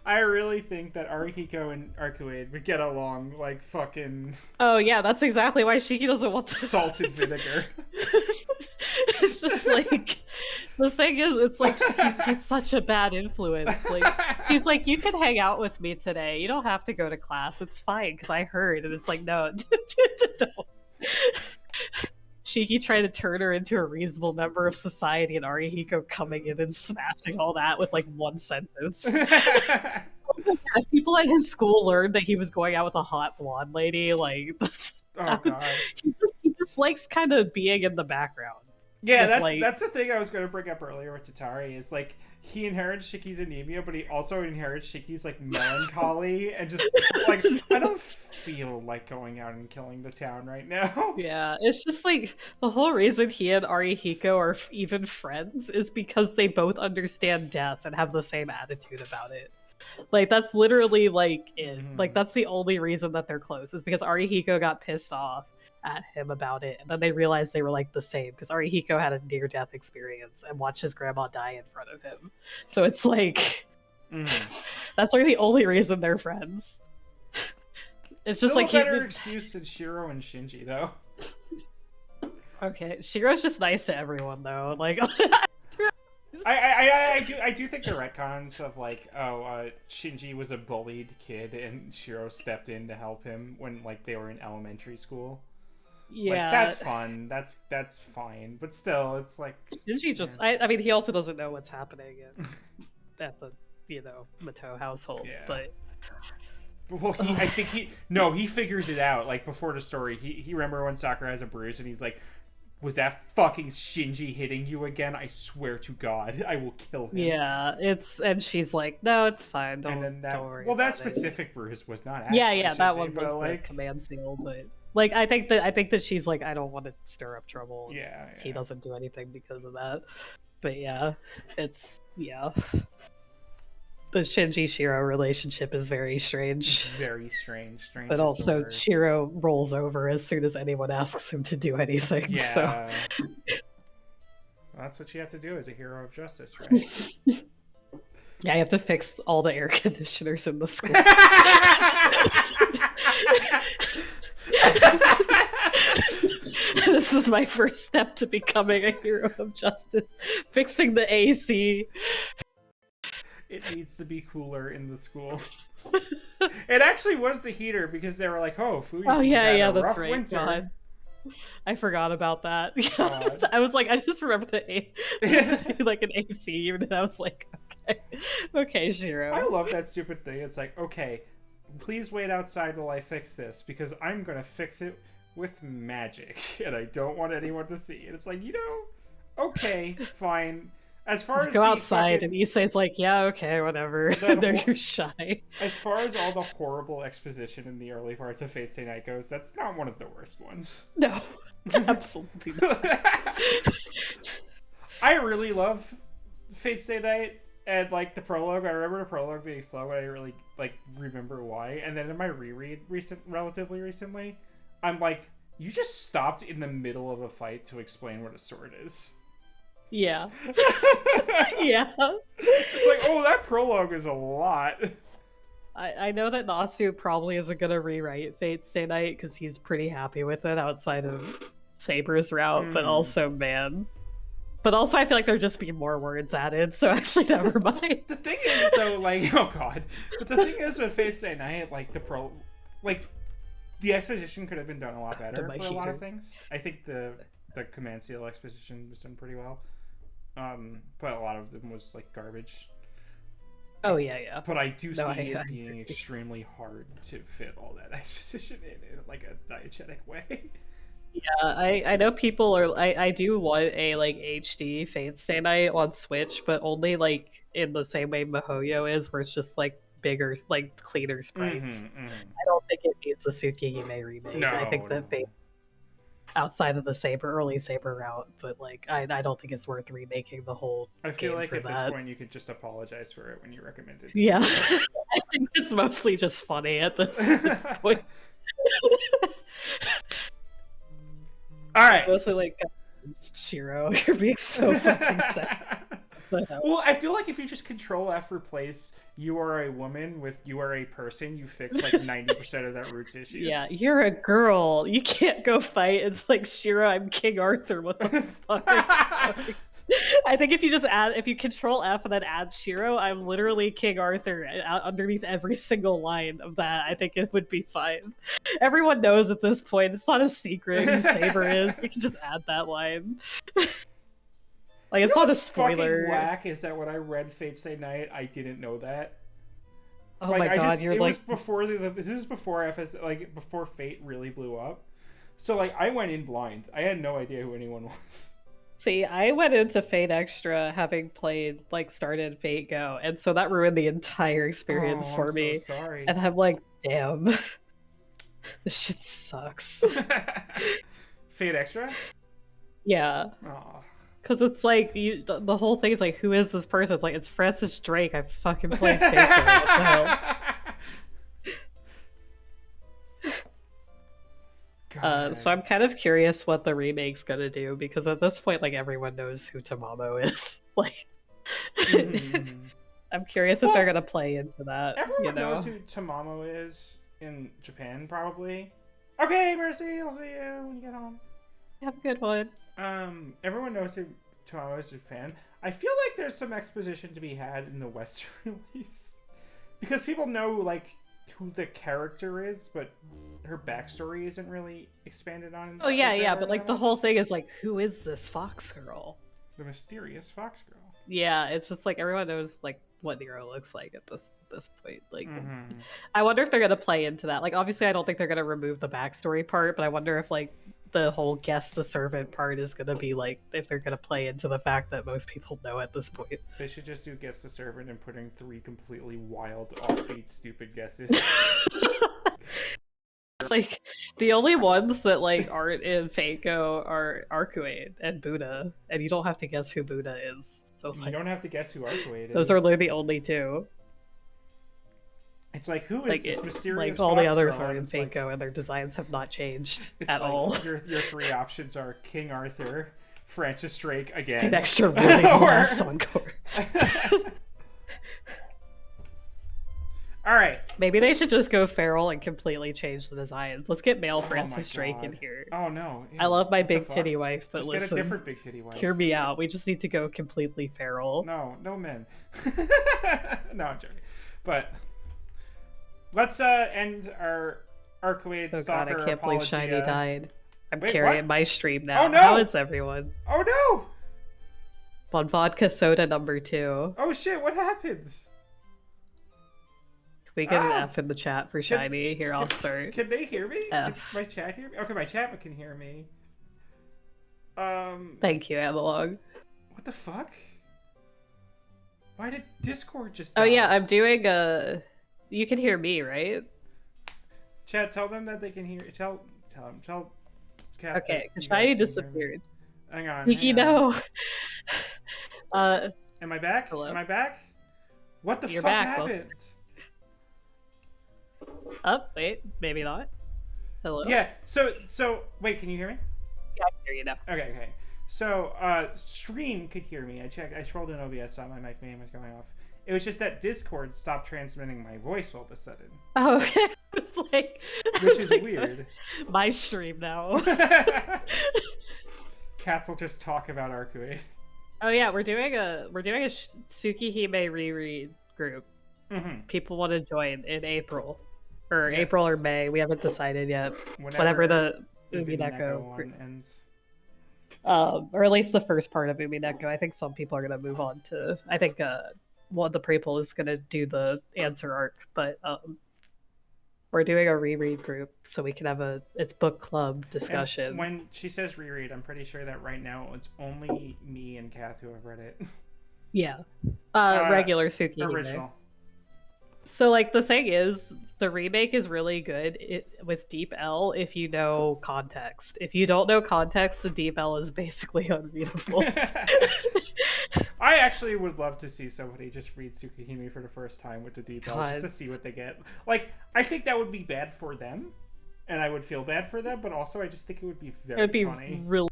I really think that Arihiko and Arcuade would get along like fucking. Oh yeah, that's exactly why Shiki doesn't want to. Salted vinegar. It's just like the thing is, it's like he's such a bad influence. Like she's like, you can hang out with me today. You don't have to go to class. It's fine because I heard. And it's like, no, don't. Shiki trying to turn her into a reasonable member of society, and Arihiko coming in and smashing all that with like one sentence. Also, people at his school learned that he was going out with a hot blonde lady. Like, oh god, he just likes kind of being in the background. Yeah, that's the thing I was going to bring up earlier with Tatari. Is like he inherits Shiki's anemia, but he also inherits Shiki's like melancholy and just like, I don't feel like going out and killing the town right now. Yeah, it's just like the whole reason he and Arihiko are even friends is because they both understand death and have the same attitude about it. Like that's literally like it. Like that's the only reason that they're close, is because Arihiko got pissed off at him about it, and then they realized they were like the same because Arihiko had a near-death experience and watched his grandma die in front of him. So it's like that's like the only reason they're friends. It's still just like a better excuse than Shiro and Shinji, though. Okay, Shiro's just nice to everyone, though. Like, I do think the retcons of like, Shinji was a bullied kid and Shiro stepped in to help him when like they were in elementary school. Yeah, like, that's fun. That's fine, but still, it's like Shinji just. Yeah. I mean, he also doesn't know what's happening at the Mato household, yeah. But. Well, he figures it out. Like before the story, he remember when Sakura has a bruise and he's like, "Was that fucking Shinji hitting you again? I swear to God, I will kill him." Yeah, and she's like, "No, it's fine. Don't worry." Well, that specific bruise was not. Actually Shinji, that one was like the command seal, but Like, I think that she's like, I don't want to stir up trouble. Yeah. He doesn't do anything because of that. But yeah, it's the Shinji Shiro relationship is very strange. Very strange. But also, Shiro rolls over as soon as anyone asks him to do anything. Yeah. So. Well, that's what you have to do as a hero of justice, right? Yeah, you have to fix all the air conditioners in the school. This is my first step to becoming a hero of justice. Fixing the AC. It needs to be cooler in the school. It actually was the heater because they were like, "Oh, Fuyuki's had a rough right. winter." God. I forgot about that. I was like, I just remember like an AC unit. I was like, okay, Shiro. I love that stupid thing. It's like, okay, please wait outside while I fix this because I'm gonna fix it with magic, and I don't want anyone to see. And it's like, okay, fine. As far as go outside, and Issei's like, yeah, okay, whatever. You're shy. As far as all the horrible exposition in the early parts of Fate Stay Night goes, that's not one of the worst ones. No, absolutely not. I really love Fate Stay Night, and like the prologue. I remember the prologue being slow, but I really remember why. And then in my reread relatively recently, I'm like, you just stopped in the middle of a fight to explain what a sword is. Yeah. Yeah. It's like, oh, that prologue is a lot. I know that Nasu probably isn't going to rewrite Fate Stay Night because he's pretty happy with it outside of Saber's route, but also, man. But also, I feel like there'd just be more words added, so actually, never mind. The thing is, though, like, oh god. But the thing is with Fate Stay Night, like, the exposition could have been done a lot better for a lot of things. I think the command seal exposition was done pretty well. But a lot of them was like garbage. Oh yeah. But I do see it being extremely hard to fit all that exposition in like a diegetic way. Yeah, I know people are. I do want a like HD Fate Stay Night on Switch, but only like in the same way Mihoyo is, where it's just like bigger, like cleaner sprites. I don't think it needs a Tsukihime remake. No, I think that Fate outside of the early Saber route, but like I don't think it's worth remaking the whole I feel game like for at that. this point you could just apologize for it when you recommend it. Yeah. I think it's mostly just funny at this point. Alright. Mostly like, Shiro, you're being so fucking sad. Well, I feel like if you just Control F replace "you are a woman" with "you are a person," you fix like 90% of that root's issues. Yeah, you're a girl. You can't go fight. It's like, Shiro, I'm King Arthur. What the fuck? I think if you Control F and then add Shiro, I'm literally King Arthur underneath every single line of that. I think it would be fine. Everyone knows at this point. It's not a secret who Saber is. We can just add that line. Like, it's not a spoiler. Fucking whack is that when I read Fate Stay Night, I didn't know that. Oh my god, it was before this was before before Fate really blew up. So like I went in blind. I had no idea who anyone was. See, I went into Fate Extra having started Fate Go, and so that ruined the entire experience for me. So sorry. And I'm like, damn. This shit sucks. Fate Extra? Yeah. Aw. Because it's like, the whole thing is like, who is this person? It's like, it's Francis Drake. I fucking played Fate Go. What the hell? So I'm kind of curious what the remake's gonna do, because at this point, like, everyone knows who Tamamo is. Like, I'm curious if they're gonna play into that. Everyone knows who Tamamo is in Japan, probably. Okay, Mercy, I'll see you when you get home. Have a good one. Everyone knows who Tamamo is in Japan. I feel like there's some exposition to be had in the Western release, because people know like who the character is, but her backstory isn't really expanded on. Oh yeah, but like the whole thing is like, who is this Fox girl? The mysterious Fox girl. Yeah, it's just like everyone knows like what Nero looks like at this point. Like, I wonder if they're gonna play into that. Like, obviously, I don't think they're gonna remove the backstory part, but I wonder if like the whole guess the servant part is gonna be like, if they're gonna play into the fact that most people know at this point. They should just do guess the servant and putting 3 completely wild, offbeat, stupid guesses. like the only ones that like aren't in Fako are Arcuate and Buddha, and you don't have to guess who Buddha is. So you don't have to guess who Arcuate is. Those are the only two. It's like, who is this mysterious like all the others girl? are in Fako, and their designs have not changed at like all. Your three options are King Arthur, Francis Drake again, an extra really last encore. All right. Maybe they should just go feral and completely change the designs. Let's get male Francis Drake in here. Oh no! Ew, I love my big titty wife, but just listen, get a different big titty wife. Hear me out. We just need to go completely feral. No men. No, I'm joking. But let's end our Arcuate Stalker. God, I can't believe Shiny died. I'm Wait, carrying my stream now. Oh no! How is everyone? Oh no! On vodka soda number 2. Oh shit! What happened? We get an F in the chat for Shiny. Here, I'll start. Can they hear me? F. Can my chat hear me? Okay, my chat can hear me. Thank you, Analog. What the fuck? Why did Discord just die? Oh yeah, I'm doing you can hear me, right? Chat, tell them that they can hear. Tell Cath. Okay, Shiny disappeared. Hang on. Kiki, no. Am I back? Hello? Am I back? What the You're fuck back, happened? Wait, maybe not. Hello? Yeah, so wait, can you hear me? Yeah, I can hear you now. Okay. So, Stream could hear me. I scrolled in OBS, saw my mic name was going off. It was just that Discord stopped transmitting my voice all of a sudden. Oh, okay. It's like... Which is like weird. My stream now. Cats will just talk about Arcuate. Oh yeah, we're doing a Tsukihime reread group. Mm-hmm. People want to join in April. Or yes. April or May, we haven't decided yet. Whenever the Umineko one ends. Or at least the first part of Umineko. I think some people are going to move on to... I think one of the prequel is going to do the answer arc, but we're doing a reread group so we can have it's book club discussion. And when she says reread, I'm pretty sure that right now it's only me and Cath who have read it. Yeah. Regular Tsukihime. Original. So, like, the thing is, the remake is really good with Deep L if you know context. If you don't know context, the Deep L is basically unreadable. I actually would love to see somebody just read Tsukihime for the first time with the Deep L, just to see what they get. Like, I think that would be bad for them, and I would feel bad for them, but also I just think it would be very funny. It would be really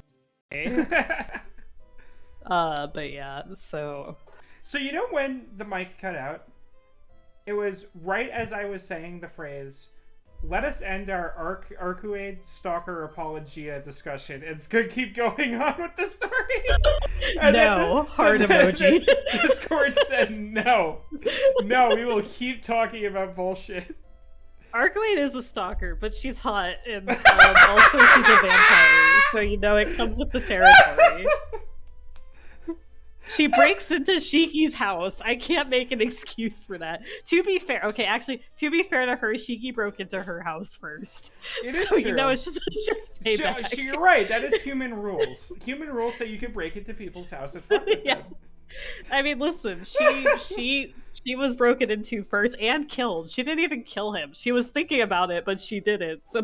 but yeah, so... So you know when the mic cut out? It was right as I was saying the phrase, let us end our Arcuate Stalker Apologia discussion. It's good to keep going on with the story. No, heart emoji. Discord said no. No, we will keep talking about bullshit. Arcuate is a stalker, but she's hot, and also she's a vampire, so you know it comes with the territory. She breaks into Shiki's house. I can't make an excuse for that. To be fair, to be fair to her, Shiki broke into her house first. It is so true. You know, it's just payback. You're right. That is human rules. Human rules say you can break into people's house and fuck with them. I mean, listen, she was broken into first and killed. She didn't even kill him. She was thinking about it, but she didn't. So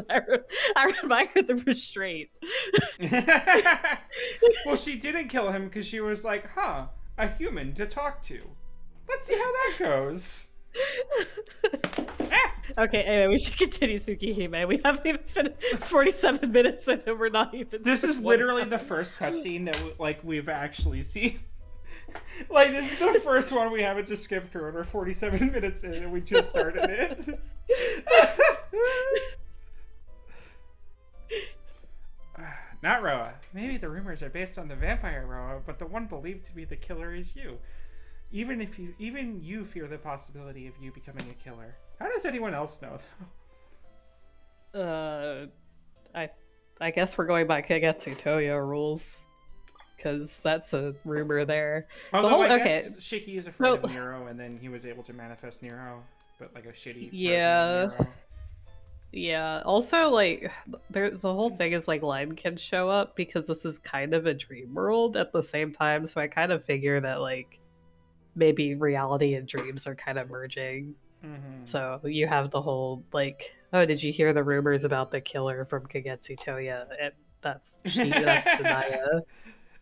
I admire the restraint. Well, she didn't kill him because she was like, a human to talk to. Let's see how that goes. Okay, anyway, we should continue Tsukihime. We haven't even finished 47 minutes in and we're not even... This is literally the first cutscene that we've actually seen. Like, this is the first one we haven't just skipped through, and we're 47 minutes in, and we just started it. Not Roa. Maybe the rumors are based on the vampire Roa, but the one believed to be the killer is you. Even you fear the possibility of you becoming a killer. How does anyone else know, though? I guess we're going by Kagetsu Toyo rules. Because that's a rumor there. Although I guess Shiki is afraid of Nero, and then he was able to manifest Nero, but like a shitty version of Nero. Yeah. Also, like, the whole thing is like Len can show up because this is kind of a dream world at the same time. So I kind of figure that like maybe reality and dreams are kind of merging. Mm-hmm. So you have the whole, like, oh, did you hear the rumors about the killer from Kagetsu Toya? And that's the Naya.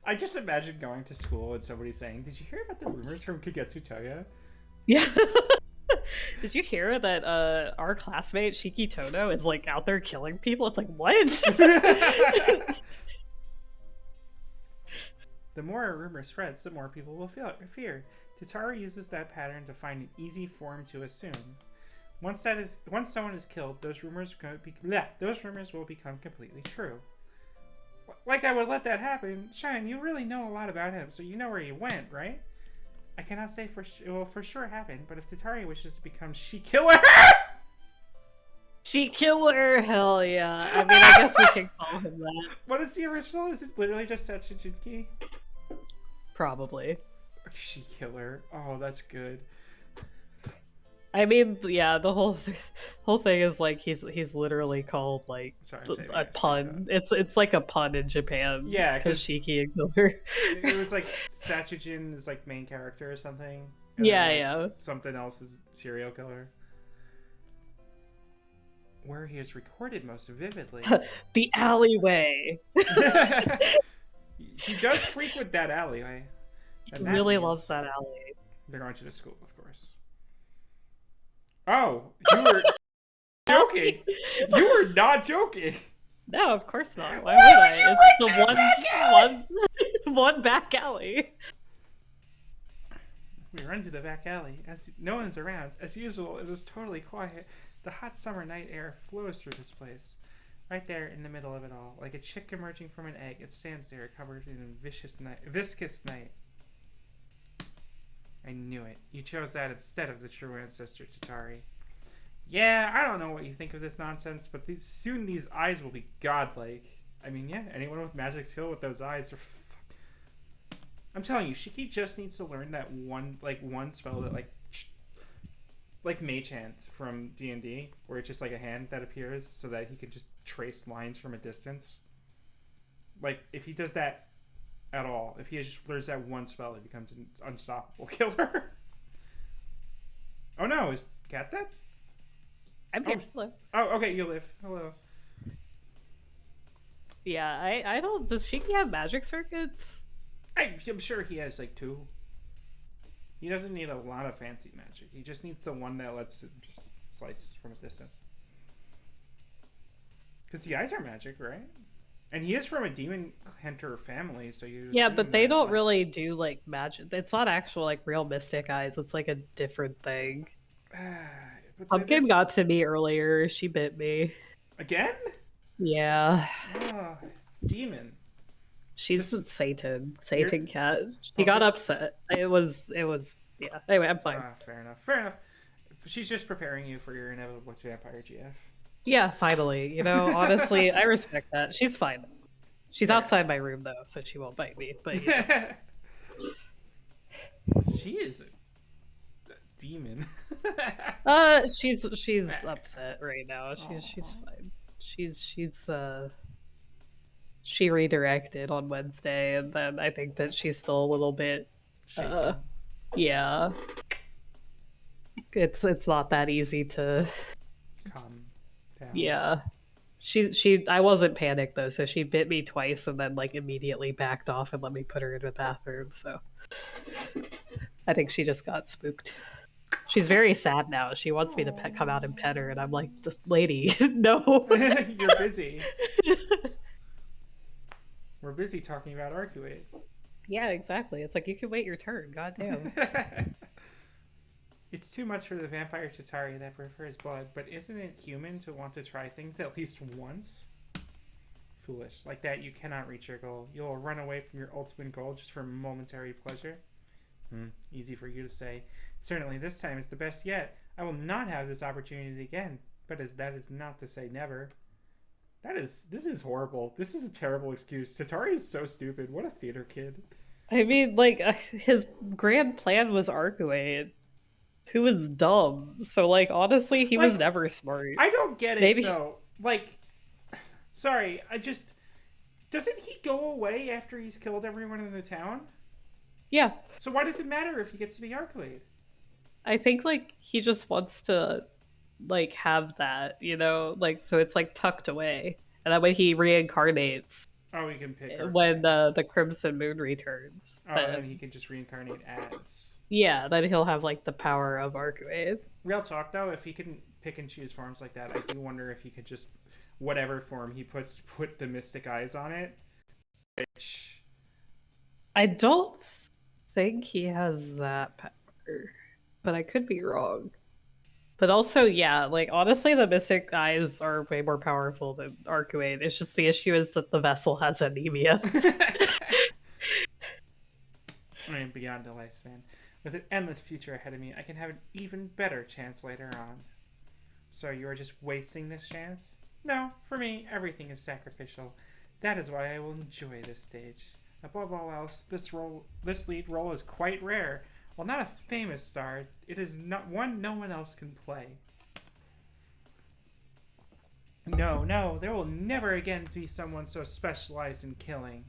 I just imagine going to school and somebody saying, "Did you hear about the rumors from Kagetsu Toya?" Yeah. Did you hear that our classmate Shiki Tono is like out there killing people? It's like, what? The more a rumor spreads, the more people will fear. Tatara uses that pattern to find an easy form to assume. Once someone is killed, those rumors will become completely true. Like I would let that happen. Shine, you really know a lot about him, so you know where he went, right? I cannot say for sure happened, but if Tatari wishes to become She-Killer... She-Killer! Hell yeah. I mean, I guess we can call him that. What is the original? Is it literally just Sachijinki? Probably. She-Killer. Oh, that's good. I mean, yeah, the whole thing is like he's literally called like a pun. It's like a pun in Japan. Yeah, because Shiki and Killer. It was like Sachijin is like main character or something. Yeah, then, like, something else is serial killer. Where he is recorded most vividly. The alleyway. He does frequent that alleyway. He really loves that alley. They're going to the school, of course. Oh, you were joking. You were not joking. No, of course not. Why would I? It's the one back alley. We run to the back alley. As no one's around, as usual, it is totally quiet. The hot summer night air flows through this place. Right there in the middle of it all, like a chick emerging from an egg, it stands there covered in viscous night. I knew it. You chose that instead of the true ancestor, Tatari. Yeah, I don't know what you think of this nonsense, but soon these eyes will be godlike. I mean, yeah, anyone with magic skill with those eyes are... I'm telling you, Shiki just needs to learn that one spell that, like Mage Hand from D&D, where it's just like a hand that appears so that he can just trace lines from a distance. Like, if he does that at all, if he just learns that one spell, he becomes an unstoppable killer. Oh no, is Cat dead? I'm here. Hello. Oh, okay, you live. Hello. Yeah, I don't... Does Shiki have magic circuits? I'm sure he has, like, 2. He doesn't need a lot of fancy magic. He just needs the one that lets him just slice from a distance. Because the eyes are magic, right? And he is from a demon hunter family, so you... Yeah, but they don't really do, like, magic. It's not actual, like, real mystic eyes. It's, like, a different thing. Pumpkin got to me earlier. She bit me. Again? Yeah. Oh, demon. She's Satan cat. She got upset. It was yeah. Anyway, I'm fine. Fair enough. She's just preparing you for your inevitable vampire GF. Yeah, finally. You know, honestly, I respect that. She's fine. She's outside my room though, so she won't bite me. But yeah. She is a demon. She's upset right now. She's fine. She redirected on Wednesday, and then I think that she's still a little bit yeah. It's not that easy to calm down. Yeah. I wasn't panicked though, so she bit me twice and then like immediately backed off and let me put her in the bathroom, so I think she just got spooked. She's very sad now. She wants me to come out and pet her, and I'm like, just lady, no. You're busy. We're busy talking about Arcuate. Yeah, exactly. It's like, you can wait your turn. Goddamn. It's too much for the vampire Tatari that prefers blood, but isn't it human to want to try things at least once? Foolish. Like that, you cannot reach your goal. You'll run away from your ultimate goal just for momentary pleasure. Easy for you to say. Certainly this time it's the best yet. I will not have this opportunity again, but that is not to say never. This is horrible. This is a terrible excuse. Tatari is so stupid. What a theater kid. I mean, like, his grand plan was Arcuate, who was dumb. So, like, honestly, he was never smart. I don't get it, though. Like, sorry, doesn't he go away after he's killed everyone in the town? Yeah. So why does it matter if he gets to be Arcuate? I think like he just wants to like have that, you know, like so it's like tucked away, and that way he reincarnates. Oh, he can pick her when the Crimson Moon returns. Oh, then he can just reincarnate as. Yeah, then he'll have like the power of Arcuate. Real talk though, if he can pick and choose forms like that, I do wonder if he could just whatever form he puts put the mystic eyes on it. Which I don't think he has that power, but I could be wrong. But also, yeah, like honestly, the mystic eyes are way more powerful than Arcuate. It's just the issue is that the vessel has anemia. I mean, beyond a lifespan. With an endless future ahead of me, I can have an even better chance later on. So you are just wasting this chance? No, for me, everything is sacrificial. That is why I will enjoy this stage. Above all else, this lead role is quite rare. While not a famous star, it is not one no one else can play. No, there will never again be someone so specialized in killing.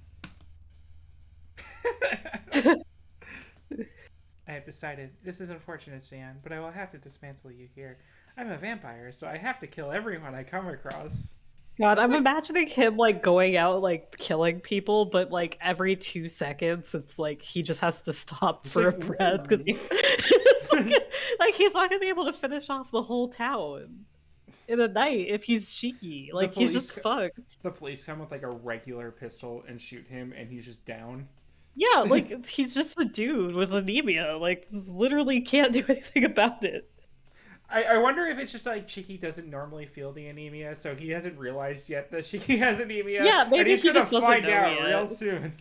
I have decided, this is unfortunate, Sian, but I will have to dismantle you here. I'm a vampire, so I have to kill everyone I come across. God, I'm imagining him like going out like killing people, but like every 2 seconds, it's like he just has to stop for a breath because like he's not gonna be able to finish off the whole town in a night if he's cheeky. Like he's just fucked. The police come with like a regular pistol and shoot him, and he's just down. Yeah, like he's just a dude with anemia. Like literally can't do anything about it. I wonder if it's just like Shiki doesn't normally feel the anemia, so he hasn't realized yet that Shiki has anemia. Yeah, maybe and he's he gonna just doesn't find know out yet. real soon.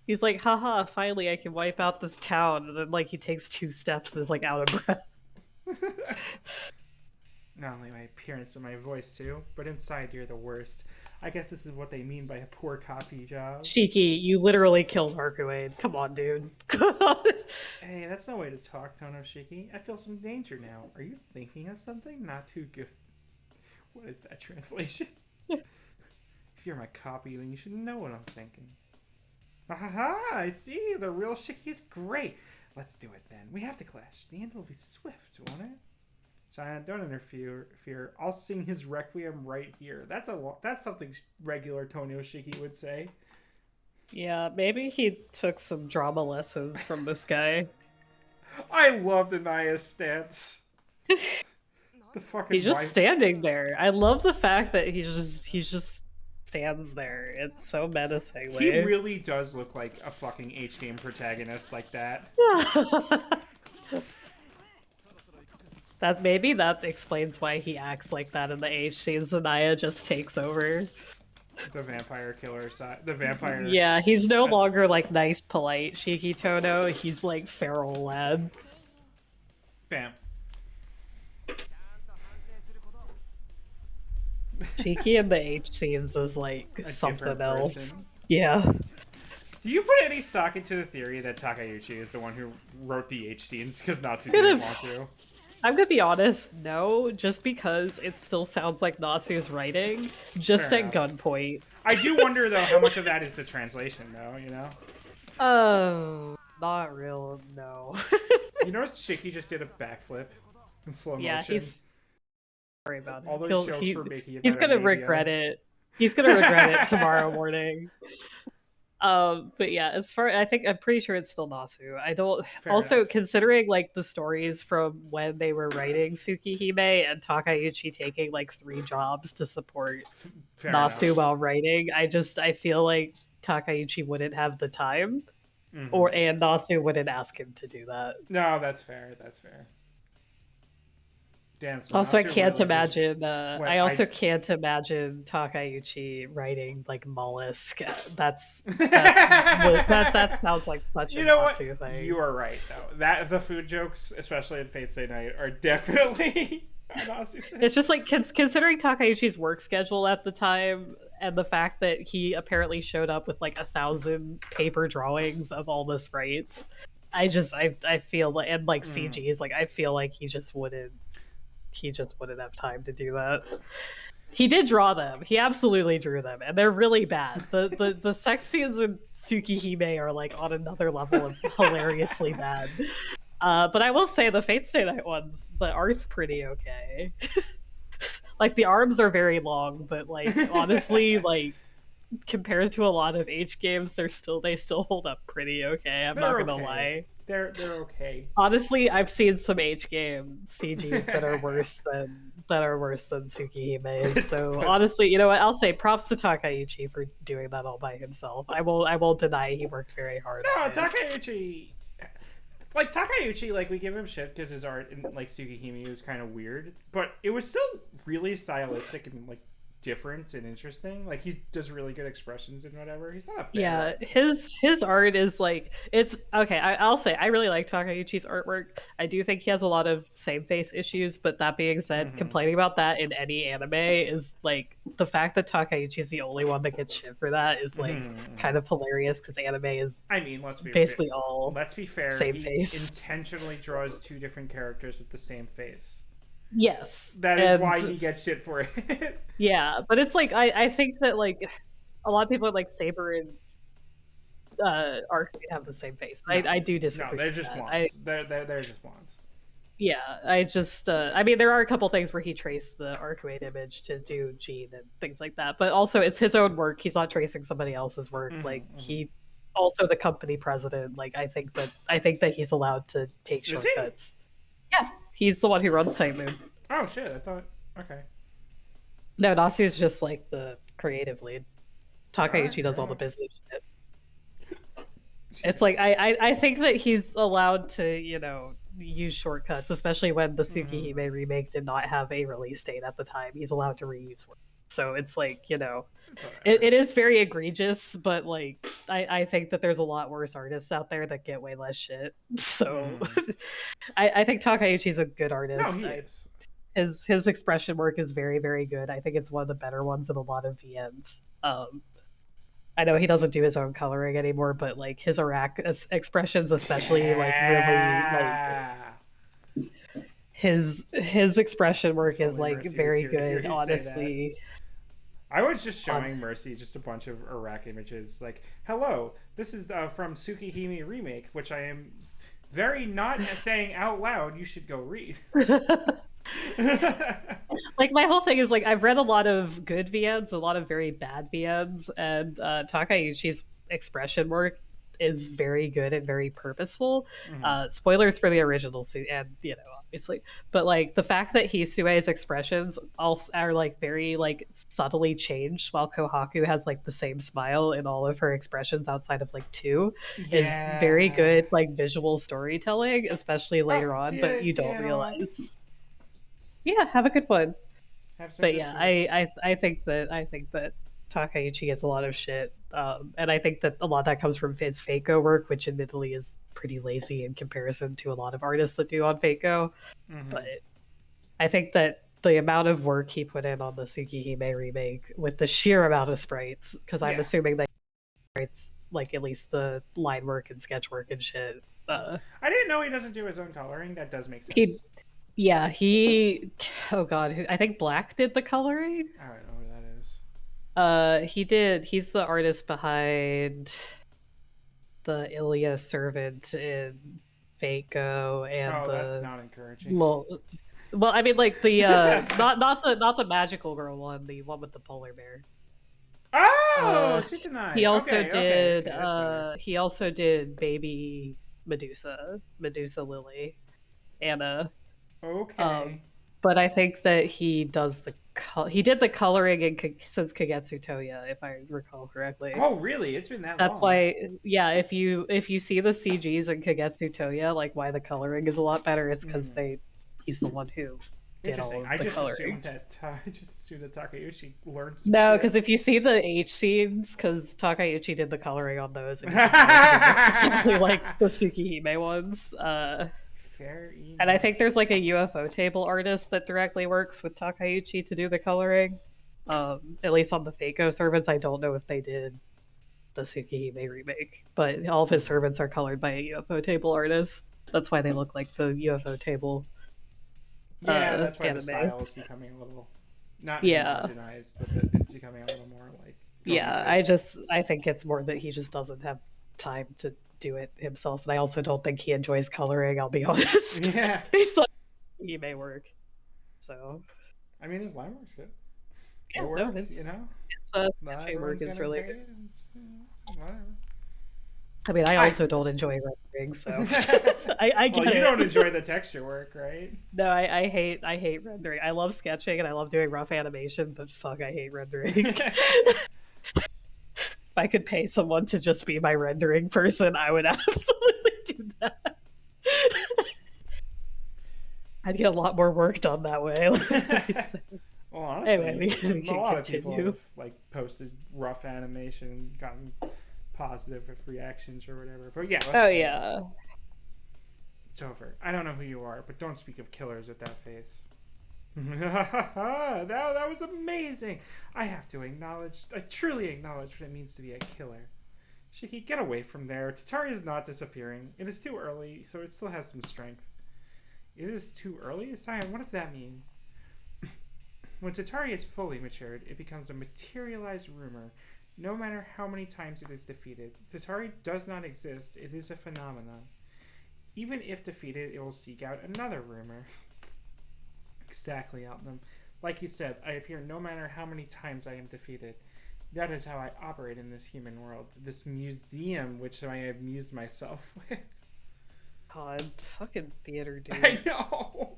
He's like, haha, finally I can wipe out this town. And then like he takes 2 steps and is like out of breath. Not only my appearance, but my voice too. But inside you're the worst. I guess this is what they mean by a poor copy job. Shiki, you literally killed Arcuate. Come on, dude. Hey, that's no way to talk, Tono Shiki. I feel some danger now. Are you thinking of something? Not too good. What is that translation? If you're my copy, then you should know what I'm thinking. Aha! I see. The real Shiki is great. Let's do it then. We have to clash. The end will be swift, won't it? Giant, don't interfere. I'll sing his requiem right here. That's something regular Tonio Shiki would say. Yeah, maybe he took some drama lessons from this guy. I love Anaya's stance. The fucking he's just standing there. I love the fact that he's just stands there. It's so menacing. He really does look like a fucking H game protagonist like that. Maybe that explains why he acts like that in the H scenes. Anaya just takes over. The vampire killer side. The vampire. Yeah, he's no longer like nice, polite Shiki Tono. He's like feral lad. Bam. Shiki in the H scenes is like something else. Yeah. Do you put any stock into the theory that Takeuchi is the one who wrote the H scenes because Natsu didn't want to? I'm gonna be honest, no, just because it still sounds like Natsu's writing, just at gunpoint. I do wonder, though, how much of that is the translation, though, you know? Not real, no. You notice Shiki just did a backflip in slow motion? Yeah, he's... Sorry about it. All those jokes were making it. He's gonna regret it. He's gonna regret it tomorrow morning. But yeah, I'm pretty sure it's still Nasu. I don't. Fair also, enough. Considering like the stories from when they were writing Tsukihime and Takeuchi taking like 3 jobs to support Nasu while writing, I feel like Takeuchi wouldn't have the time, and Nasu wouldn't ask him to do that. No, that's fair. That's fair. Damn, so also, I can't really imagine. I can't imagine Takeuchi writing like mollusk. That sounds like such a Natsu thing. You are right, though. The food jokes, especially in Fate Stay Night, are definitely a Natsu thing. It's just like considering Takeuchi's work schedule at the time and the fact that he apparently showed up with like 1,000 paper drawings of all the sprites. I feel like, and like CGs, like I feel like he just wouldn't have time to do that. He did draw them. He absolutely drew them, and they're really bad. The sex scenes in Tsukihime are like on another level of hilariously bad. But I will say the Fate Stay Night ones, the art's pretty okay. Like the arms are very long, but like honestly, like compared to a lot of H games, they still hold up pretty okay. I'm not gonna lie. They're okay. Honestly, I've seen some H game CGs that are worse than Tsukihime's. So honestly, you know what? I'll say props to Takeuchi for doing that all by himself. I won't deny he works very hard. No, Takeuchi. Like Takeuchi, like we give him shit because his art in like Tsukihime was kind of weird, but it was still really stylistic and like different and interesting. Like he does really good expressions and whatever. He's not a bad his art is like it's okay. I'll say I really like Takeuchi's artwork. I do think he has a lot of same face issues, but that being said, complaining about that in any anime is like the fact that Takeuchi's the only one that gets shit for that is like kind of hilarious because anime is let's be basically fair. all let's be fair same he face. Intentionally draws two different characters with the same face. Yes, that is why he gets shit for it. Yeah, but it's like I think that like a lot of people are like Saber and Arc have the same face. No, I do disagree. No, they're just wands. They're just wands. Yeah, I just I mean there are a couple things where he traced the Arcuate image to do Gene and things like that, but also it's his own work. He's not tracing somebody else's work. Like he also the company president. Like I think that he's allowed to take shortcuts. Yeah, he's the one who runs Tight Moon. Oh shit! I thought okay. No, Nasu's just like the creative lead. Takeuchi does all the business shit. It's like I think that he's allowed to, you know, use shortcuts, especially when the Tsukihime remake did not have a release date at the time. He's allowed to reuse work. So it's like, you know, it is very egregious, but like I think that there's a lot worse artists out there that get way less shit. So I think Takeuchi's a good artist. No, he is. His expression work is very, very good. I think it's one of the better ones in a lot of VNs. I know he doesn't do his own coloring anymore, but like his Iraq expressions, especially like really like his expression work is like very good. Honestly, I was just showing Mercy just a bunch of Iraq images. Like, hello, this is from Tsukihime remake, which I am very not saying out loud. You should go read. Like my whole thing is like I've read a lot of good VNs, a lot of very bad VNs, and Takeuchi's expression work is very good and very purposeful. Spoilers for the original suit, and you know, obviously, but like the fact that Hisue's expressions also are like very like subtly changed, while Kohaku has like the same smile in all of her expressions outside of like 2, is very good like visual storytelling, especially later on. But you don't realize. Yeah, have a good one. But yeah, I think that Takeuchi gets a lot of shit, and I think that a lot of that comes from his Faco work, which admittedly is pretty lazy in comparison to a lot of artists that do on Faco. But I think that the amount of work he put in on the Tsukihime remake with the sheer amount of sprites, because I'm assuming that sprites like at least the line work and sketch work and shit. I didn't know he doesn't do his own coloring. That does make sense. Yeah, oh god, I think Black did the coloring. I don't know who that is. He did. He's the artist behind the Ilya Servant in Faco and that's not encouraging. Well, I mean, like the not the magical girl one, the one with the polar bear. Oh, he also did. He also did Baby Medusa Lily, Anna. Okay. But I think that he does he did the coloring since Kagetsu Toya, if I recall correctly. Oh, really? It's been that long. That's why, yeah. If you see the CGs in Kagetsu Toya, like why the coloring is a lot better, it's because he's the one who did all of the coloring. I just assumed that Takeuchi learned. No, because if you see the H scenes, because Takeuchi did the coloring on those, and it looks exactly like the Tsukihime ones. And I think there's like a UFO table artist that directly works with Takeuchi to do the coloring. At least on the Faco servants, I don't know if they did the Tsukihime remake, but all of his servants are colored by a UFO table artist. That's why they look like the UFO table. Yeah, that's why the style is becoming a little not homogenized, but it's becoming a little more like. Yeah, I think it's more that he just doesn't have time to do it himself, and I also don't think he enjoys coloring. I'll be honest. Yeah. Based on he may work. So. I mean, his line works good. Yeah, it works, you know. It's sketching work is really good. Whatever. I mean, I also don't enjoy rendering, so I get well, you don't enjoy the texture work, right? No, I hate rendering. I love sketching and I love doing rough animation, but fuck, I hate rendering. If I could pay someone to just be my rendering person, I would absolutely do that. I'd get a lot more work done that way. Well, honestly, anyway, we a lot of people have like posted rough animation, gotten positive reactions or whatever. But yeah. Yeah. It's over. I don't know who you are, but don't speak of killers with that face. that was amazing. I have to acknowledge, I truly acknowledge what it means to be a killer. Shiki, get away from there. Tatari is not disappearing. It is too early, so it still has some strength. It is too early? Sion, what does that mean? When Tatari is fully matured, it becomes a materialized rumor. No matter how many times it is defeated, Tatari does not exist. It is a phenomenon. Even if defeated, it will seek out another rumor. Exactly, Outnum. Like you said, I appear no matter how many times I am defeated. That is how I operate in this human world. This museum which I have amused myself with. God, fucking theater, dude. I know!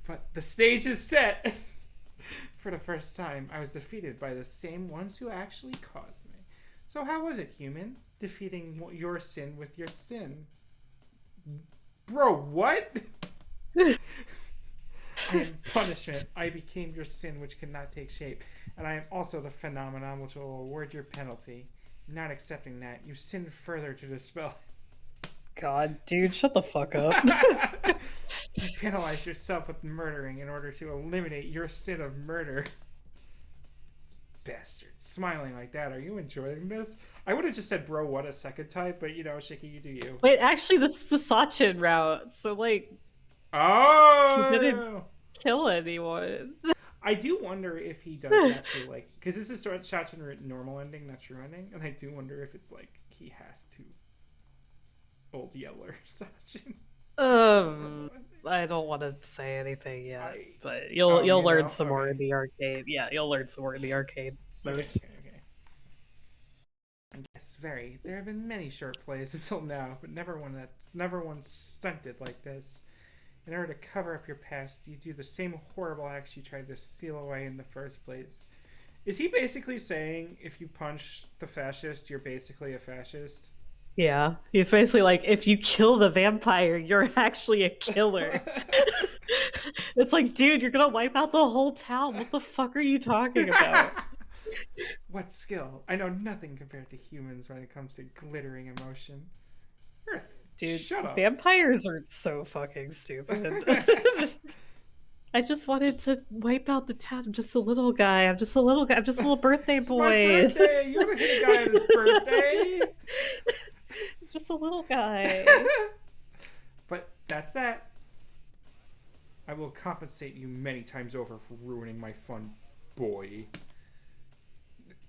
But the stage is set! For the first time, I was defeated by the same ones who actually caused me. So how was it, human? Defeating your sin with your sin. Bro, what? I am punishment. I became your sin which could not take shape. And I am also the phenomenon which will award your penalty. Not accepting that, you sin further to dispel it. God, dude, shut the fuck up. You penalize yourself with murdering in order to eliminate your sin of murder. Bastard. Smiling like that. Are you enjoying this? I would have just said bro what a second time, but you know, Shiki, you do you. Wait, actually this is the Sachin route, so like oh, he didn't kill anyone. I do wonder if he does that to like, because this is sort of Sachin normal ending, not true ending, and I do wonder if it's like he has to old Yeller Sachin. I don't want to say anything yet, but you'll learn some more in the arcade. Yeah, you'll learn some more in the arcade modes. Okay. Yes, very. There have been many short plays until now, but never one stunted like this. In order to cover up your past, you do the same horrible acts you tried to seal away in the first place. Is he basically saying if you punch the fascist, you're basically a fascist? Yeah, he's basically like, if you kill the vampire, you're actually a killer. It's like, dude, you're gonna wipe out the whole town. What the fuck are you talking about? What skill? I know nothing compared to humans when it comes to glittering emotion. Earth, dude, shut up. Vampires are so fucking stupid. I just wanted to wipe out the town. I'm just a little guy. I'm just a little birthday boy. My birthday. You want to hit a guy on his birthday? Just a little guy. But that's that. I will compensate you many times over for ruining my fun, boy.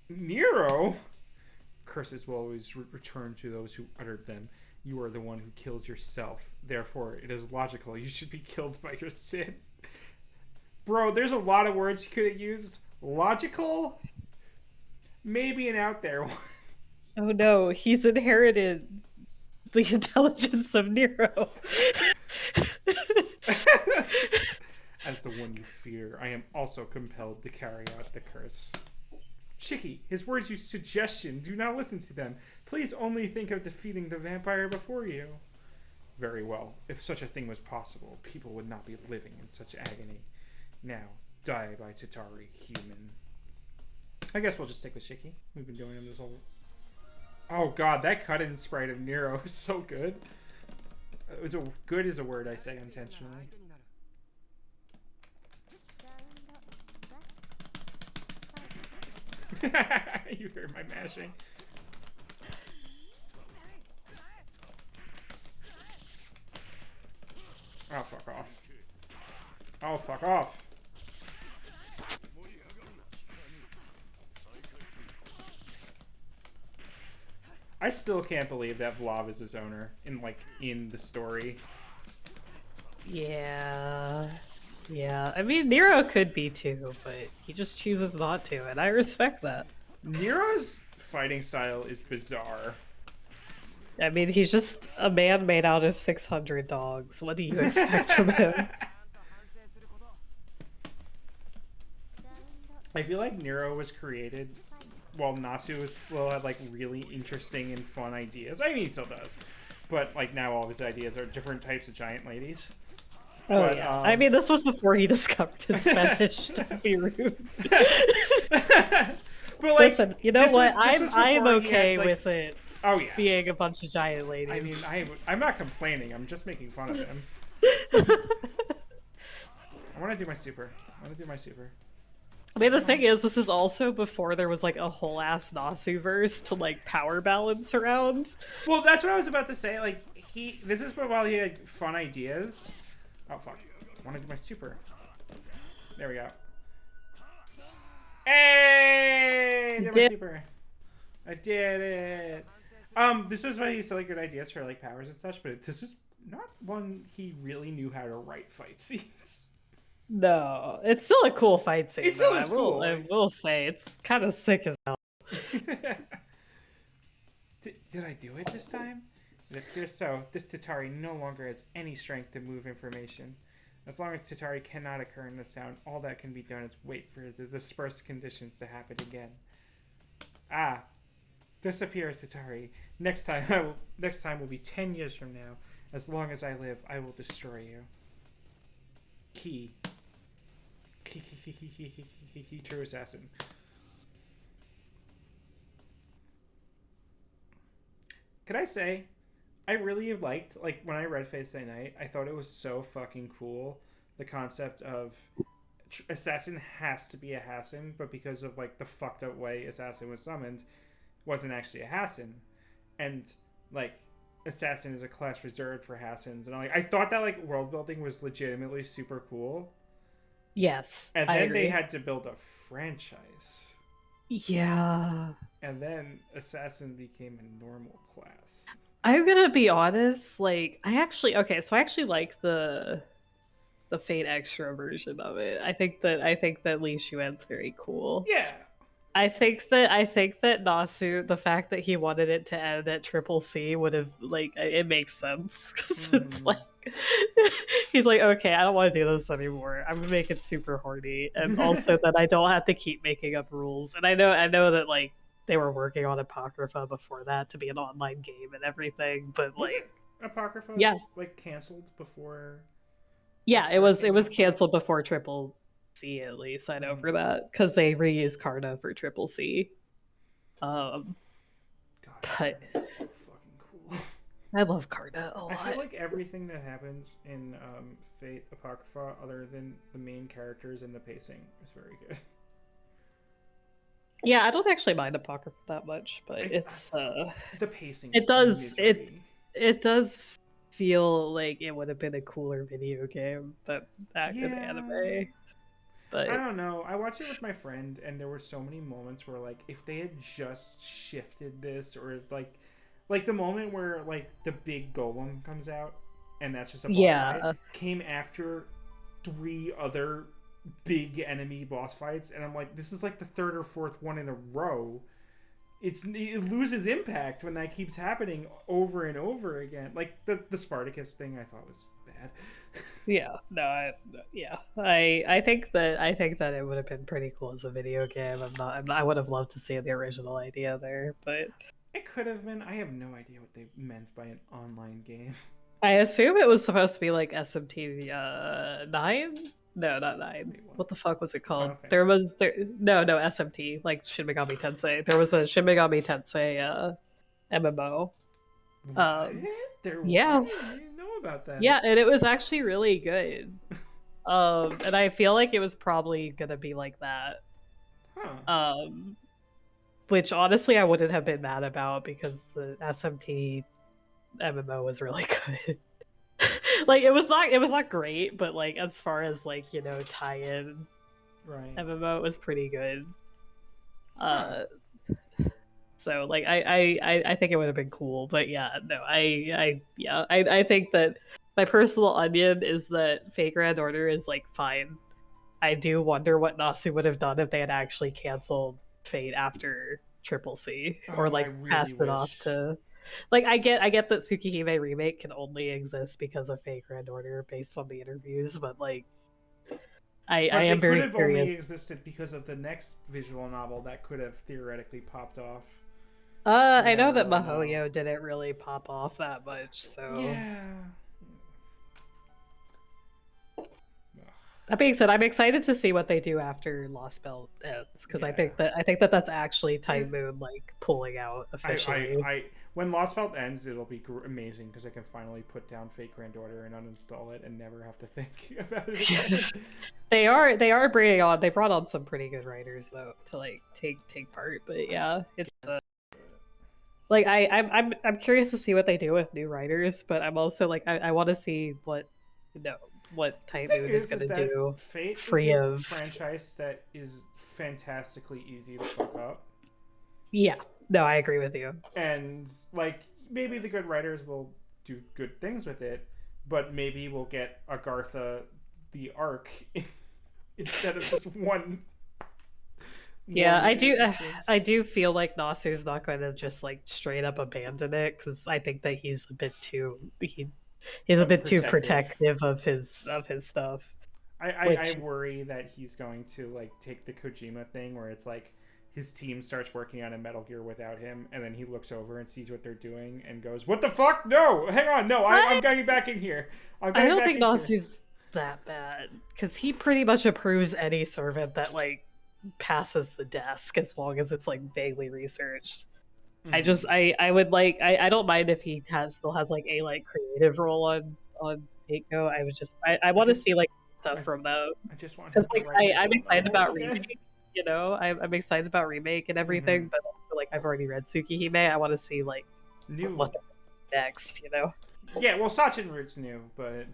Nero? Curses will always return to those who uttered them. You are the one who killed yourself. Therefore, it is logical you should be killed by your sin. Bro, there's a lot of words you could have used. Logical? Maybe an out there one. Oh no, he's inherited the intelligence of Nero. As the one you fear, I am also compelled to carry out the curse. Shiki, his words use suggestion. Do not listen to them. Please only think of defeating the vampire before you. Very well. If such a thing was possible, people would not be living in such agony. Now, die by Tatari, human. I guess we'll just stick with Shiki. We've been doing him this whole... Oh god, that cut-in sprite of Nero is so good. It was good is a word I say intentionally. You heard my mashing. Oh, fuck off. Oh, fuck off. I still can't believe that Vlav is his owner in the story. Yeah. Yeah. I mean, Nero could be too, but he just chooses not to, and I respect that. Nero's fighting style is bizarre. I mean, he's just a man made out of 600 dogs. What do you expect from him? I feel like Nero was created while Nasu still had like really interesting and fun ideas. I mean, he still does, but like now all of his ideas are different types of giant ladies. Oh but, yeah, I mean, this was before he discovered his fetish. Don't be rude. But like, listen, you know what? I'm okay with it. Oh yeah, being a bunch of giant ladies. I mean, I'm not complaining. I'm just making fun of him. I want to do my super. I mean, the thing is, this is also before there was like a whole ass Nasu-verse to like power balance around. Well, that's what I was about to say. Like this is while he had fun ideas. Oh fuck! I want to do my super. There we go. Hey! Did my super. I did it. This is why he used to like good ideas for like powers and such, but this is not one he really knew how to write fight scenes. No, it's still a cool fight scene. It still is cool. I will say it's kind of sick as hell. Did I do it this time? It appears so. This Tatari no longer has any strength to move information. As long as Tatari cannot occur in the sound, all that can be done is wait for the dispersed conditions to happen again. Ah. Disappear, Tatari. Next time will be 10 years from now. As long as I live, I will destroy you. Key. True assassin. Could I say, I really liked, like, when I read Fate Stay Night, I thought it was so fucking cool, the concept of assassin has to be a Hassan, but because of, like, the fucked up way assassin was summoned, wasn't actually a Hassan. And, like, assassin is a class reserved for Hassans. And I thought that, like, world building was legitimately super cool. Yes, and then they had to build a franchise. Yeah. And then assassin became a normal class. I'm gonna be honest, like, I actually like the Fate Extra version of it. I think that Li Xuan's very cool. Yeah. I think that Nasu, the fact that he wanted it to end at Triple C would have, like, it makes sense. It's like, he's like, okay, I don't want to do this anymore. I'm gonna make it super horny, and also that I don't have to keep making up rules. And I know that like they were working on Apocrypha before that to be an online game and everything, but like Apocrypha, like canceled before. Yeah, it was canceled before Triple C, at least I know for that, because they reused Karna for Triple C. God, but so fucking cool. I love Karna a lot. I feel like everything that happens in Fate Apocrypha, other than the main characters and the pacing, is very good. Yeah, I don't actually mind Apocrypha that much, but it's the pacing. It does feel like it would have been a cooler video game back in the anime. But I don't know. I watched it with my friend, and there were so many moments where, like, if they had just shifted this, or if, like the moment where like the big golem comes out, and that's just a boss fight, came after 3 other big enemy boss fights, and I'm like, this is like the 3rd or 4th one in a row. It loses impact when that keeps happening over and over again. Like the Spartacus thing, I thought was bad. I think that it would have been pretty cool as a video game. I would have loved to see the original idea there, but it could have been. I have no idea what they meant by an online game. I assume it was supposed to be like SMT 9. No, not 9. What the fuck was it called? No, SMT, like Shin Megami Tensei. There was a Shin Megami Tensei MMO. Yeah. I didn't know about that. Yeah, and it was actually really good. And I feel like it was probably gonna be like that. Huh. Which honestly I wouldn't have been mad about, because the SMT MMO was really good. Like it was not great, but like as far as like, you know, tie-in MMO, it was pretty good. So like I think it would have been cool, but yeah, no, I think that my personal onion is that Fate Grand Order is like fine. I do wonder what Nasu would have done if they had actually canceled Fate after Triple C, or like really passed it off to. Like I get that Tsukihime remake can only exist because of Fate Grand Order based on the interviews, but like I am very curious. It could have only existed because of the next visual novel that could have theoretically popped off. I know that Mihoyo didn't really pop off that much, so yeah. That being said, I'm excited to see what they do after Lost Belt ends, because I think that that's actually Time Moon like pulling out officially. When Lost Belt ends, it'll be amazing because I can finally put down Fate Grand Order and uninstall it and never have to think about it again. They are bringing on. They brought on some pretty good writers though to like take part, but yeah, it's like I'm curious to see what they do with new writers, but I'm also like I want to see what Time Moon is going to do. Fate free is of a franchise that is fantastically easy to fuck up. Yeah, no, I agree with you. And like maybe the good writers will do good things with it, but maybe we'll get Agartha the arc instead of just one. Yeah, I do feel like Nasu's not going to just like straight up abandon it, because I think that he's a bit too protective of his stuff. I worry that he's going to like take the Kojima thing where it's like his team starts working on a Metal Gear without him, and then he looks over and sees what they're doing and goes, "What the fuck? No, hang on, no, I'm going back in here." I don't think Nasu's that bad, because he pretty much approves any servant that like passes the desk as long as it's like vaguely researched. I would like I don't mind if he still has like a like creative role on Keiko. I want to see like stuff from them. I just want because like I'm excited about remake. You know, I'm excited about remake and everything, but also, like I've already read Tsukihime. I want to see like what next. You know. Yeah, well, Sachin Root's new, but.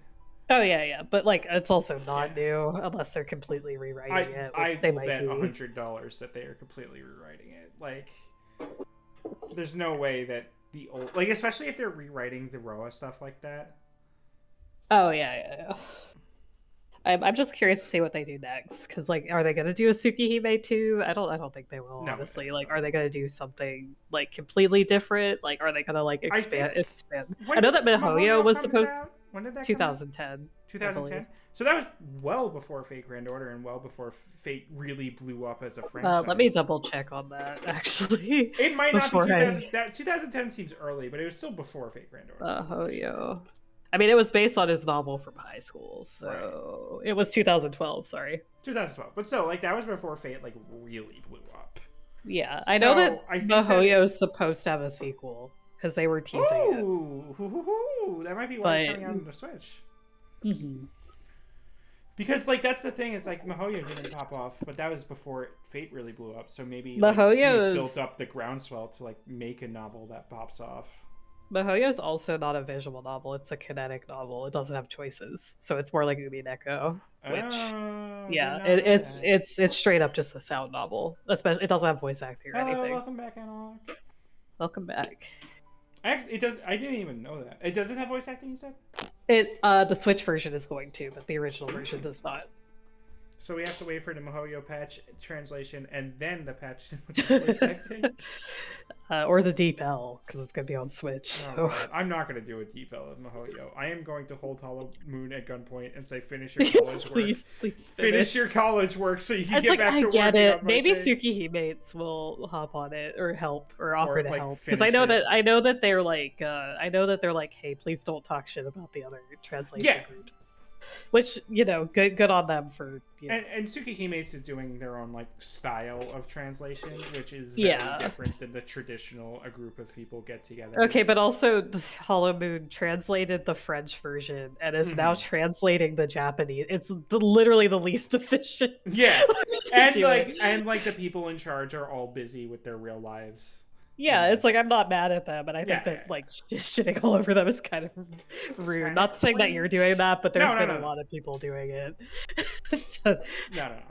Oh yeah, but like it's also not new unless they're completely rewriting it. I bet $100 that they are completely rewriting it. Like, there's no way that the old, like, especially if they're rewriting the Roa stuff like that. Oh yeah. I'm just curious to see what they do next, because like, are they gonna do a Tsukihime too? I don't think they will. Honestly, like, are they gonna do something like completely different? Like, are they gonna like expand? I know that Mihoyo was supposed to. When did that 2010. 2010. So that was well before Fate Grand Order and well before Fate really blew up as a franchise. Let me double check on that. Actually, it might not be 2000. 2010 seems early, but it was still before Fate Grand Order. Mihoyo. I mean, it was based on his novel from high school, so it was 2012. Sorry, 2012. But still, like that was before Fate like really blew up. Yeah, I know that Mihoyo is supposed to have a sequel because they were teasing it. That might be why it's coming out on the Switch. Mm-hmm. Because like that's the thing, it's like Mihoyo didn't pop off, but that was before Fate really blew up. So maybe Mihoyo he's built up the groundswell to like make a novel that pops off. Mihoyo is also not a visual novel; it's a kinetic novel. It doesn't have choices, so it's more like Umineko. Which, it's straight up just a sound novel. Especially, it doesn't have voice acting or anything. Welcome back, Analog. Welcome back. It does. I didn't even know that it doesn't have voice acting. You said the Switch version is going to, but the original version does not. So we have to wait for the Mihoyo patch translation and then the patch with the voice acting. Or the Deep L, because it's going to be on Switch. So. I'm not going to do a Deep L of Mihoyo. I am going to hold Hollow Moon at gunpoint and say, finish your college work. Please finish your college work so you can get back to work. I get it. Maybe Tsukihimates will hop on it or help or offer to help. Because I know that they're like, hey, please don't talk shit about the other translation groups. Which, you know, good on them for... You know. And Tsukihimates is doing their own, like, style of translation, which is very different than the traditional, a group of people get together. Okay, but also Hollow Moon translated the French version and is now translating the Japanese. It's literally the least efficient. Yeah, and the people in charge are all busy with their real lives. Yeah, it's like I'm not mad at them, but I think that like shitting all over them is kind of rude. Not saying that you're doing that, but there's been a lot of people doing it.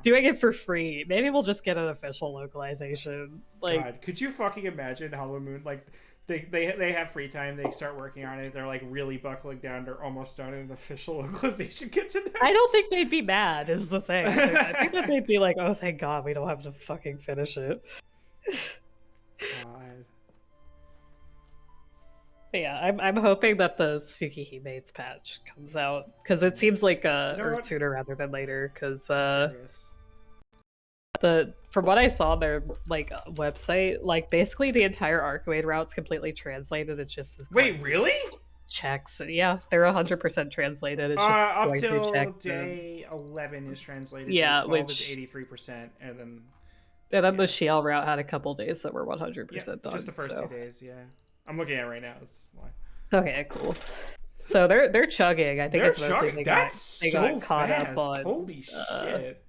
doing it for free. Maybe we'll just get an official localization. Like, God, could you fucking imagine Hollow Moon? Like, they have free time. They start working on it. They're like really buckling down. They're almost done, and the official localization gets announced. I don't think they'd be mad. Is the thing. I think that they'd be like, "Oh, thank God, we don't have to fucking finish it." God. Yeah, I'm hoping that the Tsukihime's patch comes out because it seems like or sooner rather than later. Because from what I saw on their like website, like basically the entire Arcade route's completely translated. It's just this. Wait, really? Checks. Yeah, they're 100% translated. It's just up till day 11 is translated. Yeah, day 12 is 83%, and then the Shiel route had a couple days that were 100% done. Just the first 2 days. Yeah. I'm looking at it right now. That's why. Okay, cool. So they're chugging. I think it's mostly they got caught up on. Holy shit!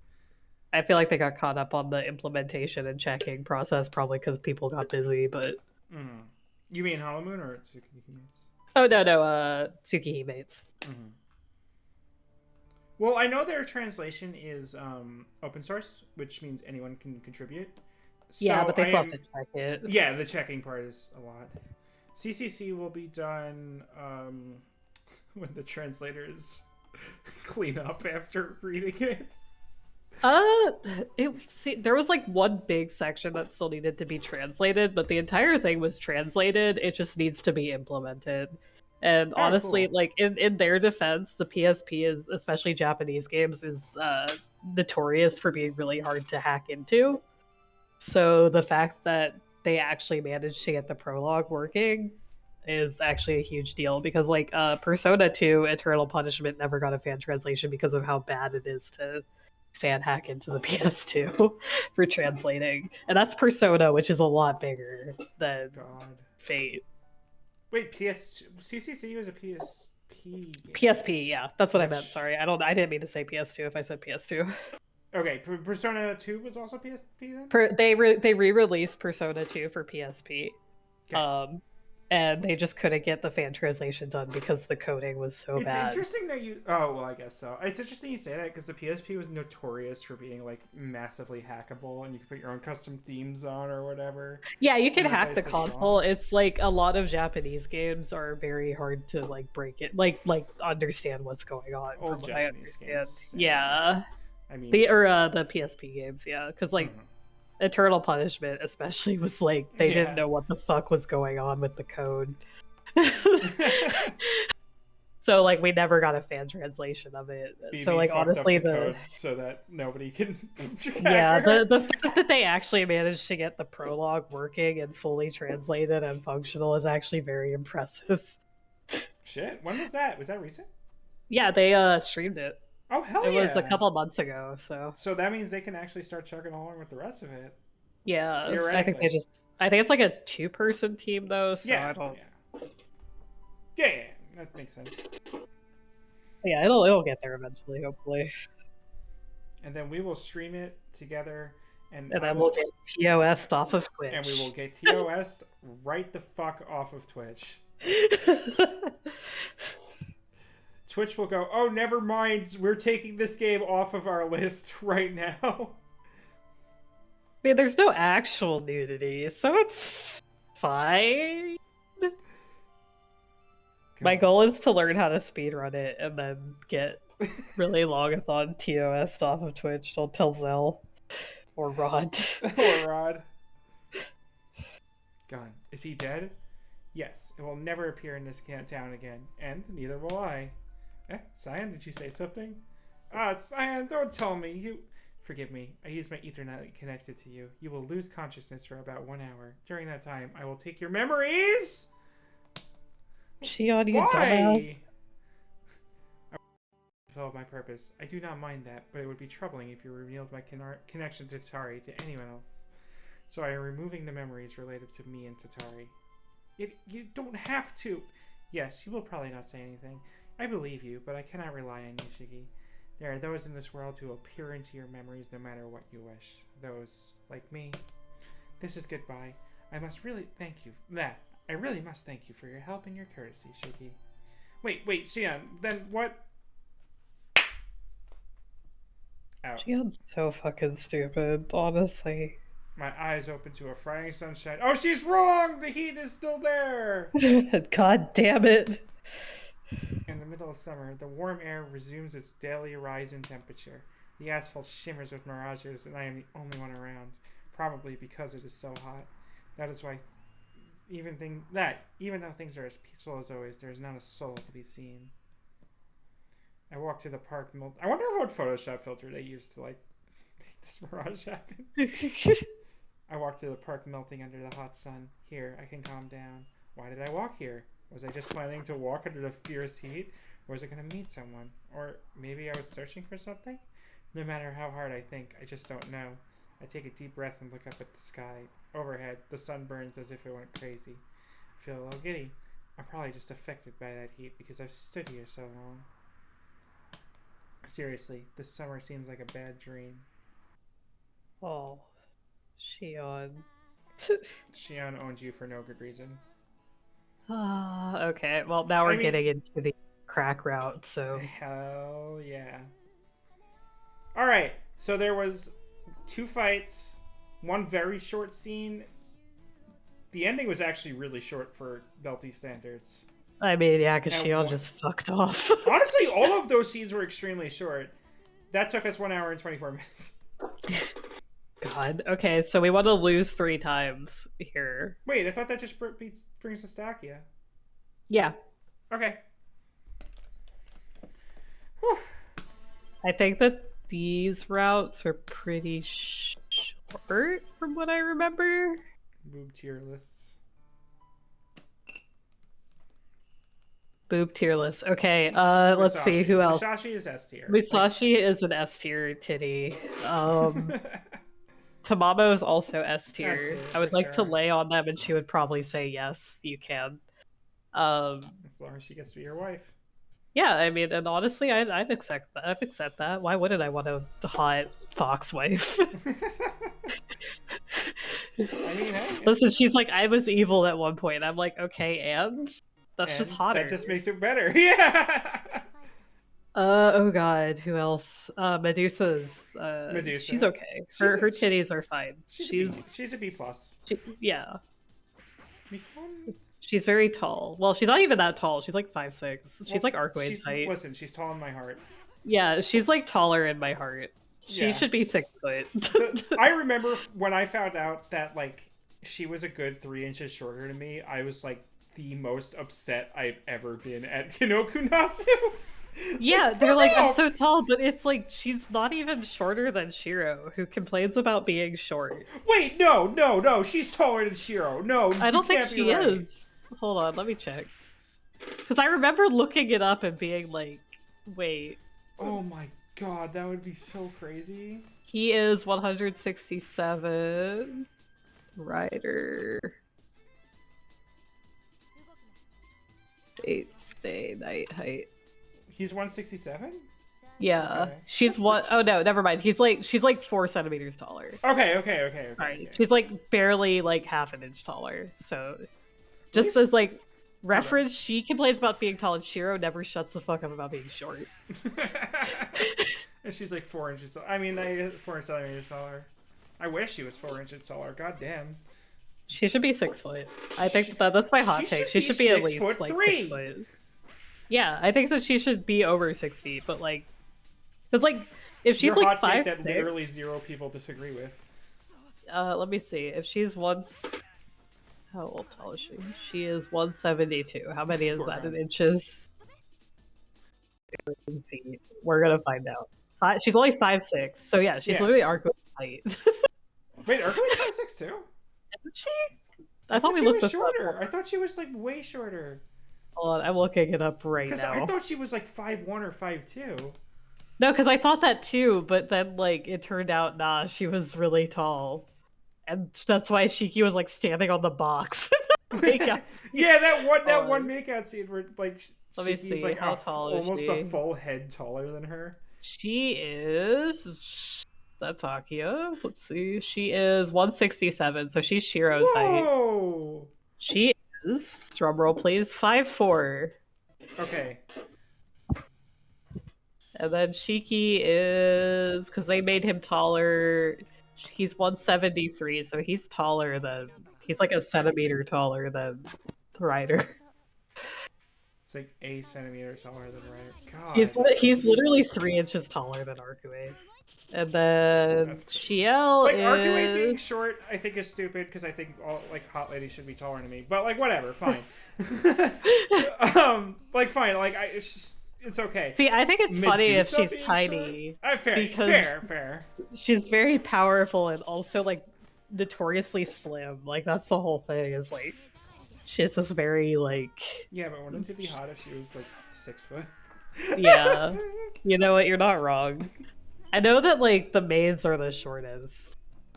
I feel like they got caught up on the implementation and checking process, probably because people got busy. But you mean Hollow Moon or Tsukihime's? Oh no, Tsukihime's. Well, I know their translation is open source, which means anyone can contribute. Yeah, but they still have to check it. Yeah, the checking part is a lot. CCC will be done when the translators clean up after reading it. There was like one big section that still needed to be translated, but the entire thing was translated. It just needs to be implemented. And honestly, cool. Like in their defense, the PSP is, especially Japanese games, is notorious for being really hard to hack into. So the fact that they actually managed to get the prologue working is actually a huge deal, because like Persona 2 Eternal Punishment never got a fan translation because of how bad it is to fan hack into the PS2 for translating. And that's Persona, which is a lot bigger than Fate. Wait, CCC was a PSP game. PSP, yeah. That's what I meant. Sorry. I didn't mean to say PS2 if I said PS2. Okay, Persona 2 was also PSP then? They re-released Persona 2 for PSP. Okay. And they just couldn't get the fan translation done because the coding was so bad. It's interesting that you... Oh, well, I guess so. It's interesting you say that, because the PSP was notorious for being, like, massively hackable, and you could put your own custom themes on or whatever. Yeah, you can hack the console. It's, like, a lot of Japanese games are very hard to, like, break it. Like understand what's going on. Old from Japanese what I understand. Games. Yeah. I mean... The PSP games, yeah. Because, like... Eternal Punishment especially was like they didn't know what the fuck was going on with the code. So like we never got a fan translation of it. So like honestly the code so that nobody can the fact that they actually managed to get the prologue working and fully translated and functional is actually very impressive. Shit, when was that? Was that recent? Yeah, they streamed it. Oh, hell yeah. It was a couple of months ago, so... So that means they can actually start chugging along with the rest of it. Yeah, I think it's like a 2-person team, though, so I don't... Yeah, that makes sense. Yeah, it'll get there eventually, hopefully. And then we will stream it together, and then we'll get TOS'd off of Twitch. And we will get TOS'd right the fuck off of Twitch. Twitch will go, oh, never mind, we're taking this game off of our list right now. I mean, there's no actual nudity, so it's fine. My goal is to learn how to speedrun it and then get really long-a-thon TOS off of Twitch. Don't tell Zell. Or Rod. Or Rod. Gone. Is he dead? Yes, it will never appear in this town again, and neither will I. Cyan, did you say something? Cyan, don't tell me. You... Forgive me. I used my Ethernet connected to you. You will lose consciousness for about 1 hour. During that time, I will take your memories! Shion, you dumbass. I fulfilled my purpose. I do not mind that, but it would be troubling if you revealed my connection to Tatari to anyone else. So I am removing the memories related to me and Tatari. You don't have to. Yes, you will probably not say anything. I believe you, but I cannot rely on you, Shiggy. There are those in this world who will peer into your memories no matter what you wish. Those, like me. This is goodbye. I really must thank you for your help and your courtesy, Shiggy. Wait, Shion, then what? Out. Shion's so fucking stupid, honestly. My eyes open to a Friday sunshine. Oh, she's wrong! The heat is still there! God damn it. In the middle of summer, the warm air resumes its daily rise in temperature. The asphalt shimmers with mirages, and I am the only one around. Probably because it is so hot. That is why, even though things are as peaceful as always, there is not a soul to be seen. I walk to the park. I wonder what Photoshop filter they used to like make this mirage happen. I walk to the park, melting under the hot sun. Here, I can calm down. Why did I walk here? Was I just planning to walk under the fierce heat? Or was I going to meet someone? Or maybe I was searching for something? No matter how hard I think, I just don't know. I take a deep breath and look up at the sky. Overhead, the sun burns as if it went crazy. I feel a little giddy. I'm probably just affected by that heat because I've stood here so long. Seriously, this summer seems like a bad dream. Oh, Shion. Shion owns you for no good reason. Okay, well now we're getting into the crack route, so... Hell yeah. Alright, so there was 2 fights, 1 very short scene. The ending was actually really short for Melty standards. I mean, yeah, because Shion just fucked off. Honestly, all of those scenes were extremely short. That took us 1 hour and 24 minutes. God. Okay, so we want to lose 3 times here. Wait, I thought that just brings us to Stakia. Yeah. Okay. Whew. I think that these routes are pretty short from what I remember. Boob tier lists. Boob tier list. Okay, let's see who else. Musashi is S tier. Musashi is an S tier titty. Tamamo is also S tier. I would like to lay on them, and she would probably say yes, you can. As long as she gets to be your wife. Yeah, I mean, and honestly, I'd accept that. I'd accept that. Why wouldn't I want a hot fox wife? I mean, hey, listen, she's like, I was evil at one point. I'm like, okay, and that's just hotter. That just makes it better. Yeah. Oh god, who else? Medusa's. Medusa. She's okay. Her titties are fine. She's a B+. Yeah. She's very tall. Well, she's not even that tall. She's like 5'6". She's like Arcwade's height. Listen, she's tall in my heart. Yeah, she's like taller in my heart. She should be 6 foot. I remember when I found out that like she was a good 3 inches shorter than me. I was like the most upset I've ever been at Kinokunasu. Yeah, they're like, I'm so tall, but it's like she's not even shorter than Shiro, who complains about being short. Wait, no, she's taller than Shiro. No, I don't think she is. Hold on, let me check. Because I remember looking it up and being like, wait. Oh my god, that would be so crazy. He is 167. Rider. Date, stay, night, height. He's 167? Yeah. Okay. She's what? Oh no, never mind. She's like 4 centimeters taller. Okay. Right. She's like barely like half an inch taller. So just as like reference, she complains about being tall and Shiro never shuts the fuck up about being short. And she's like 4 inches taller. I mean, 4 centimeters taller. I wish she was 4 inches taller. God damn. She should be 6 foot. I think that's my hot take. She should be at least like 6 foot. Yeah, I think that she should be over 6 feet, but like, because like, if she's like 5'6", that literally 0 people disagree with. Let me see. If she's how tall is she? She is 172. How many is that in inches? We're gonna find out. She's only 5'6", so yeah, she's literally Arco's height. Wait, Arco's 5'6" too? Isn't she? I thought we looked this shorter. I thought she was like way shorter. Hold on, I'm looking it up right now. Because I thought she was like 5'1" or 5'2". No, because I thought that too, but then like it turned out nah, she was really tall, and that's why Shiki was like standing on the box. Yeah, that one makeout scene where like let me see like how tall is almost she? a full head taller than her. She is. That's Akia. Let's see. She is 167, so she's Shiro's height. She is, drumroll please, 5'4". Okay. And then Shiki is, because they made him taller, he's 173, so he's taller than, he's like a centimeter taller than Ryder. It's like a centimeter taller than Ryder. God. He's literally 3 inches taller than Arcuate. And then Shiel like, is... Arcuate being short, I think is stupid, because I think all, like, hot ladies should be taller than me. But, like, whatever, fine. Like, fine, like, it's okay. See, I think it's funny if she's tiny. Fair. She's very powerful and also, like, notoriously slim. Like, that's the whole thing, is, like, she's this very, like... Yeah, but wouldn't it be hot if she was, like, 6 foot? Yeah. You know what? You're not wrong. I know that, like, the maids are the shortest.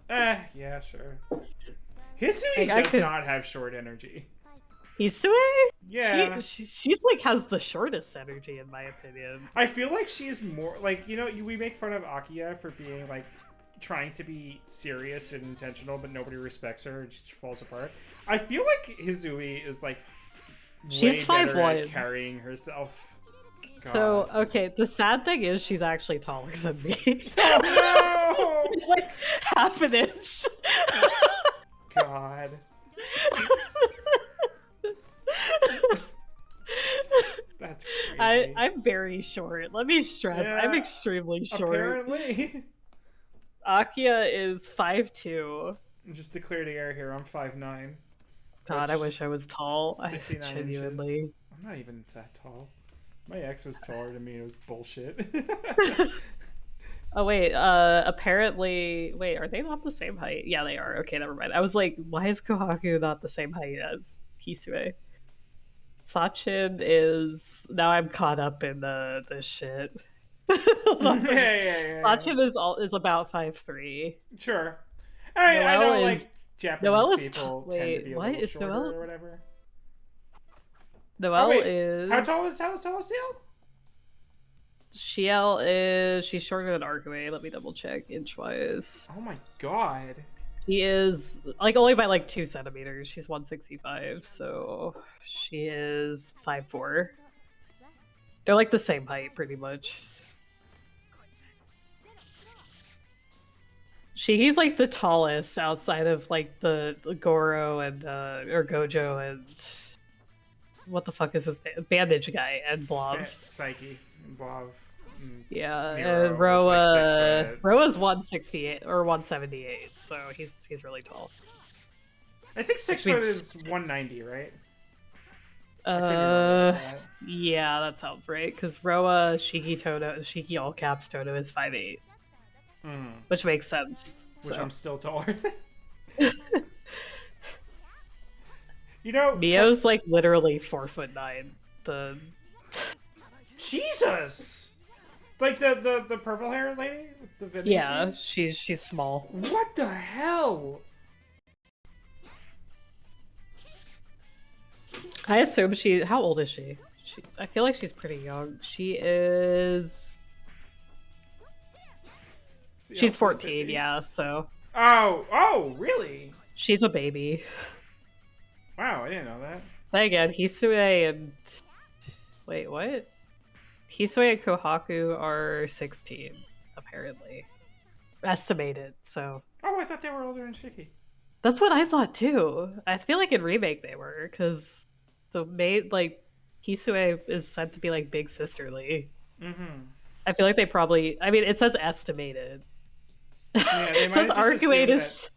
Yeah, sure. Hisui does not have short energy. Hisui? Yeah. She's, like, has the shortest energy, in my opinion. I feel like she's more, like, you know, we make fun of Akiya for being, like, trying to be serious and intentional, but nobody respects her and she falls apart. I feel like Hisui is, like, she's 5'1" at carrying herself. God. So, okay, the sad thing is she's actually taller than me. Oh, no! Like, half an inch. God. That's crazy. I'm very short. Let me stress, I'm extremely short. Apparently. Akiya is 5'2". Just to clear the air here, I'm 5'9". God, I wish I was tall. 69 genuinely. inches. I'm not even that tall. My ex was taller than me. It was bullshit. Oh, wait. Apparently... Wait, are they not the same height? Yeah, they are. Okay, never mind. I was like, why is Kohaku not the same height as Hisue? Sachin is... Now I'm caught up in the shit. Yeah. Sachin is about 5'3". Sure. I know, like, Japanese people tend to be a little shorter or whatever. Noelle is... How tall is Ciel? Shiel is... She's shorter than Arcuate. Let me double check inch-wise. Oh my god. She is, like, only by, like, 2 centimeters. She's 165, so she is 5'4". They're, like, the same height, pretty much. He's, like, the tallest outside of, like, the Goro and, or Gojo and... What the fuck is his name? Bandage guy and Blob. Psyche and Blob. Yeah, and Roa's 168 or 178, so he's really tall. I think 6 foot is 190, right? Yeah, that sounds right. Because Roa, Shiki all caps Toto is 5'8", which makes sense. Which I'm still taller than. You know, Mio's like literally 4'9". Jesus, like the purple hair lady. Yeah, she's small. What the hell? I assume how old is she? I feel like she's pretty young. She's 14. Yeah, so. Oh, really? She's a baby. Wow, I didn't know that. Again, Hisue and... Wait, what? Hisue and Kohaku are 16, apparently. Estimated, so... Oh, I thought they were older than Shiki. That's what I thought, too. I feel like in Remake they were, because the maid, like, Hisue is said to be, like, big sisterly. I feel like they probably... I mean, it says estimated. Yeah, it says Arcuate is...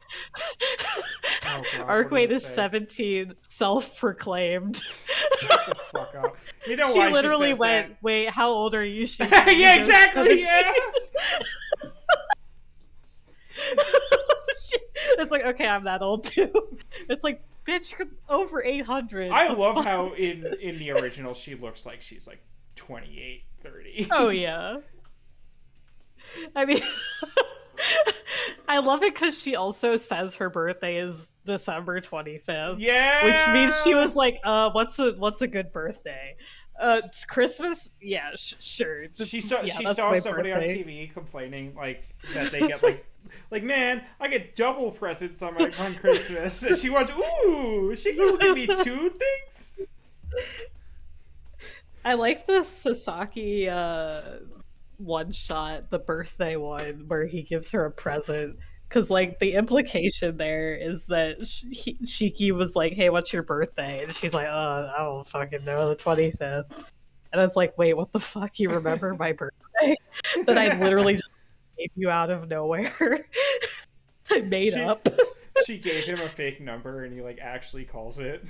Oh, Arcuate is 17, self-proclaimed. Shut the fuck up. You know she why literally she went, wait, how old are you? Yeah, exactly, yeah! It's like, okay, I'm that old too. It's like, bitch, you're over 800. I love how in the original she looks like she's like 28, 30. Oh, yeah. I mean... I love it because she also says her birthday is December 25th. Yeah, which means she was like, what's a good birthday? It's Christmas? Yeah, sure. She saw somebody on TV complaining like that they get like man, I get double presents on Christmas. And she was, ooh, she can give me 2 things. I like the Sasaki one shot, the birthday one, where he gives her a present. Because, like, the implication there is that Shiki was like, hey, what's your birthday? And she's like, I don't fucking know, the 25th. And it's like, wait, what the fuck? You remember my birthday? That I literally just gave you out of nowhere. I made up. She gave him a fake number and he, like, actually calls it.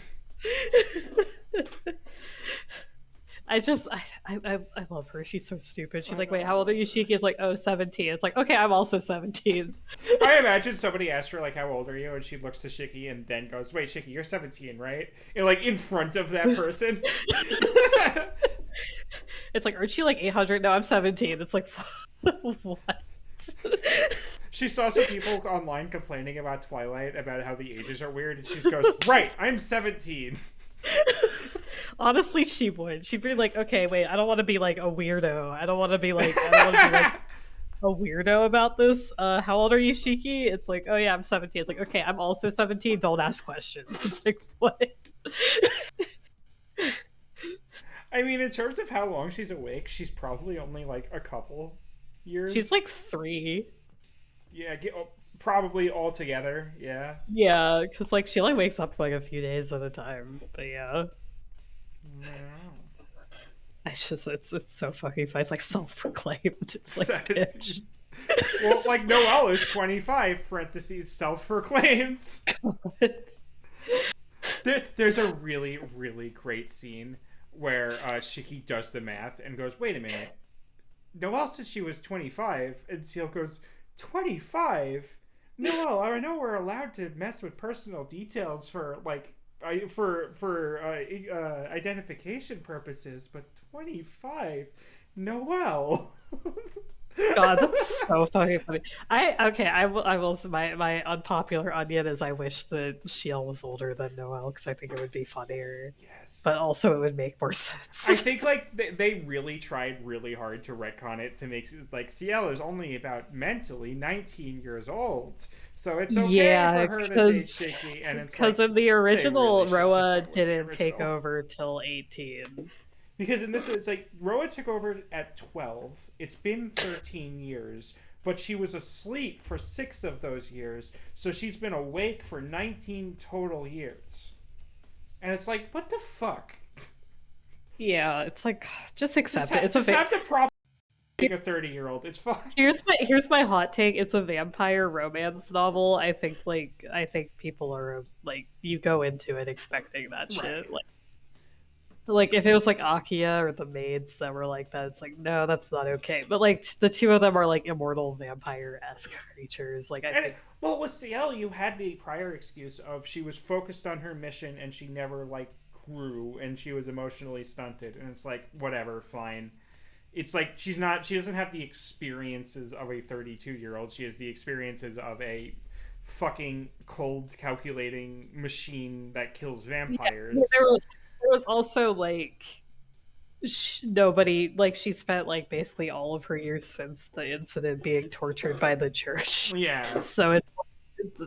I love her. She's so stupid. She's like, wait, how old are you, Shiki? It's like, 17. It's like, okay, I'm also 17. I imagine somebody asked her, like, how old are you? And she looks to Shiki and then goes, wait, Shiki, you're 17, right? And, like, in front of that person. It's like, aren't you like 800? No, I'm 17. It's like, what? She saw some people online complaining about Twilight, about how the ages are weird, and she goes, right, I'm 17. Honestly, she would. She'd be like, okay, wait, I don't want to be like a weirdo. I don't want to be like a weirdo about this. How old are you, Shiki? It's like, oh yeah, I'm 17. It's like, okay, I'm also 17. Don't ask questions. It's like, what? I mean, in terms of how long she's awake, she's probably only like a couple years. She's like 3. Yeah, probably all together. Yeah. Yeah, because like she only wakes up for like a few days at a time. But yeah. It's just it's so fucking fun. It's like self-proclaimed. It's like bitch. Well, like Noelle is 25 parentheses self-proclaimed. There's a really, really great scene where Shiki does the math and goes, wait a minute, Noelle said she was 25, and Seal goes, 25? Noelle, I know we're allowed to mess with personal details for like identification purposes, but 25? Noelle. God, that's so fucking funny. I will. My unpopular onion is I wish that Shiel was older than Noelle because I think it would be funnier. Yes, but also it would make more sense. I think like they really tried really hard to retcon it to make like Ciel is only about mentally 19 years old, so it's okay for her to date Shiki, and it's because in the original really Roa didn't take over till 18. Because in this, it's like, Roa took over at 12. It's been 13 years. But she was asleep for 6 of those years. So she's been awake for 19 total years. And it's like, what the fuck? Yeah, it's like, just accept it. Just have the problem being a 30-year-old. It's fine. Here's my hot take. It's a vampire romance novel. I think people are, like, you go into it expecting that shit. Like if it was like Akia or the maids that were like that, it's like, no, that's not okay. But like the two of them are like immortal vampire-esque creatures. Like well, with Ciel, you had the prior excuse of she was focused on her mission and she never like grew and she was emotionally stunted, and it's like, whatever, fine. It's like she doesn't have the experiences of a 32-year-old. She has the experiences of a fucking cold calculating machine that kills vampires. Yeah, there was also like nobody, like she spent like basically all of her years since the incident being tortured by the church. Yeah. So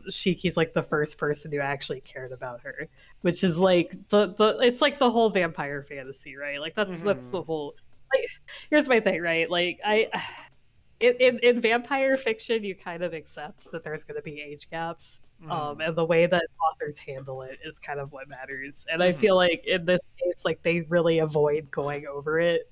Shiki's like the first person who actually cared about her, which is like it's like the whole vampire fantasy, right? Like that's the whole. Like, here's my thing, right? Like in vampire fiction, you kind of accept that there's going to be age gaps, and the way that authors handle it is kind of what matters. And I feel like in this case, like they really avoid going over it.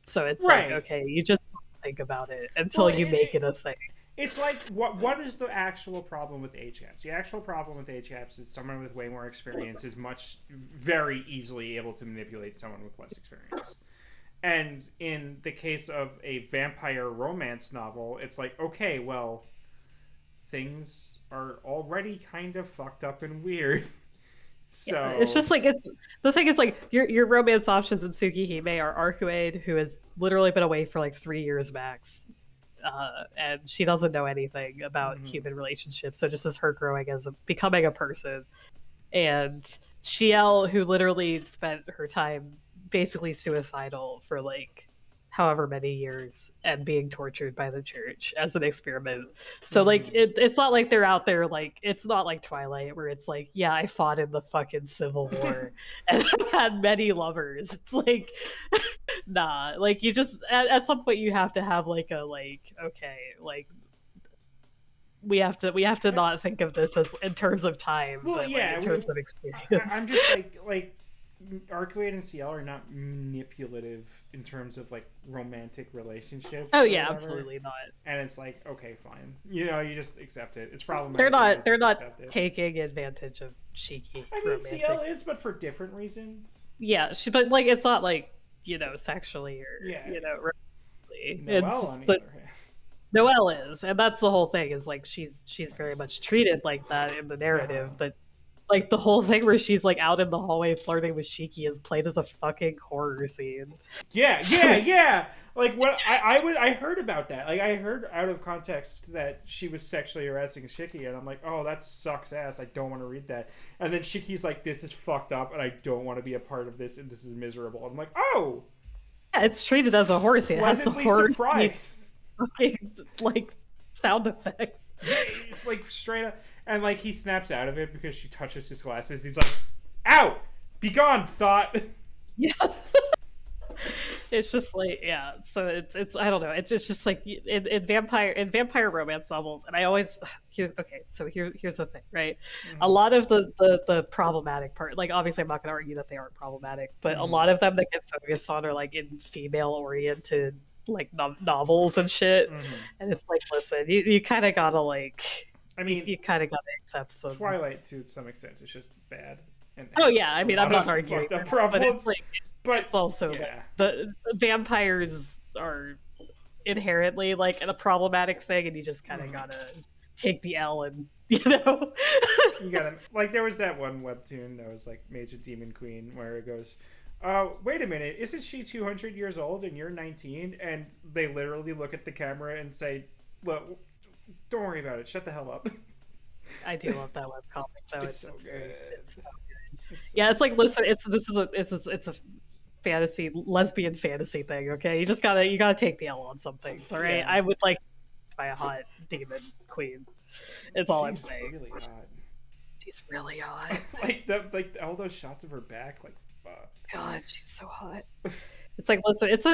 So it's like, okay, you just think about it until you make it a thing. It's like, what is the actual problem with age gaps? The actual problem with age gaps is someone with way more experience is very easily able to manipulate someone with less experience. And in the case of a vampire romance novel, it's like, okay, well, things are already kind of fucked up and weird. So yeah, it's just like, it's the thing is like your romance options in Tsukihime are Arcuade, who has literally been away for like 3 years max, and she doesn't know anything about human relationships, so just as her growing as becoming a person, and Shiel, who literally spent her time basically suicidal for like however many years and being tortured by the church as an experiment. So like it's not like they're out there, like it's not like Twilight where it's like, yeah, I fought in the fucking Civil War and I've had many lovers. It's like Nah, like you just at some point you have to have like a okay, like we have to not think of this as in terms of time, but like in terms of experience. I'm just like Arcuate and CL are not manipulative in terms of like romantic relationships. Oh yeah, absolutely not. And it's like, okay, fine. You know, you just accept it. It's problematic. They're not taking advantage of Shiki. I mean, CL is, but for different reasons. Yeah, but like it's not like, you know, sexually or Noelle, on the other hand. Noelle is, and that's the whole thing, is like she's very much treated like that in the narrative, but like the whole thing where she's like out in the hallway flirting with Shiki is played as a fucking horror scene. Yeah. Like what I heard about that. Like I heard out of context that she was sexually harassing Shiki, and I'm like, oh, that sucks ass. I don't want to read that. And then Shiki's like, this is fucked up, and I don't want to be a part of this, and this is miserable. I'm like, oh, yeah, it's treated as a horror scene. It has the horror like sound effects. It's like straight up, and like he snaps out of it because she touches his glasses. He's like, "Ow, be gone, thought." Yeah. It's just like, yeah. So it's I don't know. It's just like in vampire romance novels, and I always here's the thing, right? Mm-hmm. A lot of the problematic part, like obviously I'm not going to argue that they aren't problematic, but a lot of them that get focused on are like in female oriented like novels and shit, and it's like, listen, you kind of gotta like, I mean, you kind of gotta accept some Twilight to some extent. It's just bad. And oh yeah, I mean, I'm not arguing, but it's like. But it's also like, the vampires are inherently like a problematic thing, and you just kind of gotta take the L, and you know. You gotta, like, there was that one webtoon that was like Major Demon Queen where it goes, wait a minute, isn't she 200 years old and you're 19? And they literally look at the camera and say, look, don't worry about it, shut the hell up. I do love that webcomic though. It's so good. It's so good. It's yeah, it's like, listen, it's a fantasy, lesbian fantasy thing, okay? You gotta take the L on some things, all right? Yeah. I would like by a hot demon queen. It's all I'm saying. Really hot. She's really hot. like all those shots of her back, like fuck. God, she's so hot. It's like, listen, it's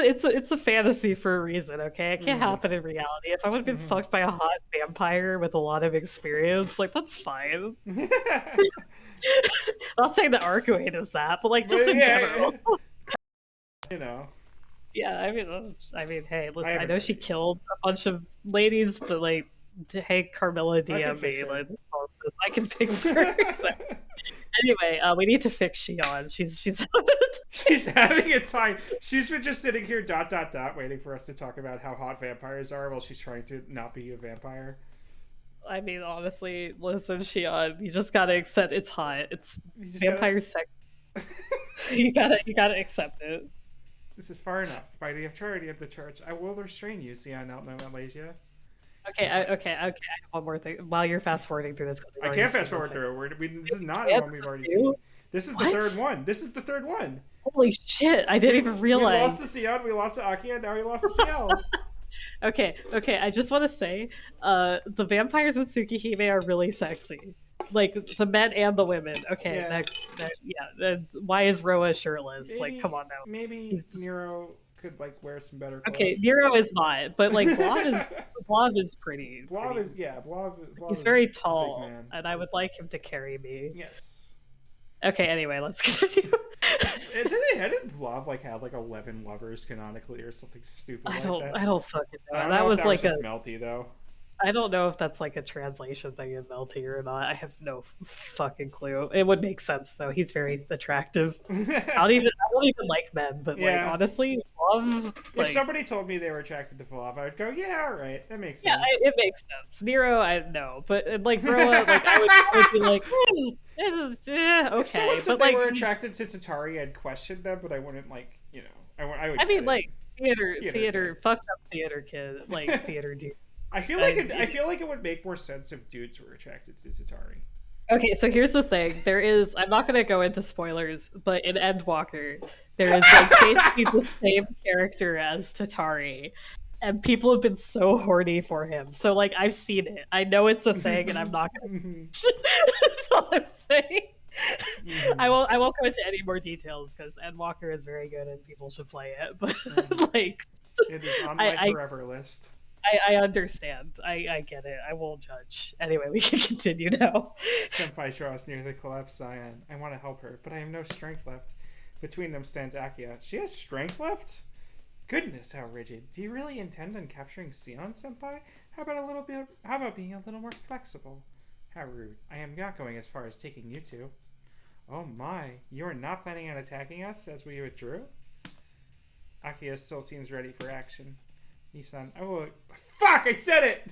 a fantasy for a reason, okay? It can't happen in reality. If I would have been fucked by a hot vampire with a lot of experience, like that's fine. Not saying that Arcuate is that, but like just in general. You know. Yeah, I mean, hey, listen, I know she killed a bunch of ladies, but like, hey, Carmilla, DM me. Like, I can fix her. So, anyway, we need to fix Shion. She's having a time. She's been just sitting here, ... waiting for us to talk about how hot vampires are while she's trying to not be a vampire. I mean, honestly, listen, Shion, you just gotta accept it's hot. It's vampire sex. You gotta accept it. This is far enough. By the authority of the church, I will restrain you, Sion Outno Malaysia. Okay. I have one more thing. While you're fast forwarding through this, I can't fast forward through. This is not one we've already seen. This is the third one. This is the third one. Holy shit! I didn't even realize. We lost to Sion, we lost to Akia, now we lost to Ciel. Okay. I just want to say, the vampires in Tsukihime are really sexy. Like the men and the women. Okay, yeah. Next. Why is Roa shirtless? Maybe, like, come on now. Maybe Nero could like wear some better clothes. Okay, Nero is not, but like Blob is pretty. Blob is he's very tall, and I would like him to carry me. Yes. Okay. Anyway, let's continue. Didn't Blob like have like 11 lovers canonically or something stupid? I don't fucking know. That was like just Melty though. I don't know if that's like a translation thing in Melty or not. I have no fucking clue. It would make sense though. He's very attractive. I don't even like men, but like honestly, love. If somebody told me they were attracted to Vlav, I would go, yeah, all right, that makes sense. Yeah, it makes sense. Nero, I know, but like Roa, like I would be like, okay. If someone said but they like were attracted to Tatari, I'd question them, but I wouldn't like, you know, I would. I mean, like theater, fucked up theater kid, like theater dude. I feel like it would make more sense if dudes were attracted to Tatari. Okay, so here's the thing. I'm not going to go into spoilers, but in Endwalker, there is like basically the same character as Tatari, and people have been so horny for him. So like, I've seen it. I know it's a thing, and I'm not going to. That's all I'm saying. I won't go into any more details because Endwalker is very good and people should play it. But like, it is on my forever list. I understand. I get it. I won't judge. Anyway, we can continue now. Senpai draws near the collapsed Cyan. I want to help her, but I have no strength left. Between them stands Akia. She has strength left? Goodness, how rigid. Do you really intend on capturing Sion, Senpai? How about being a little more flexible? How rude. I am not going as far as taking you two. Oh my, you are not planning on attacking us as we withdrew? Akia still seems ready for action. Nissan, I will... Fuck, I said it!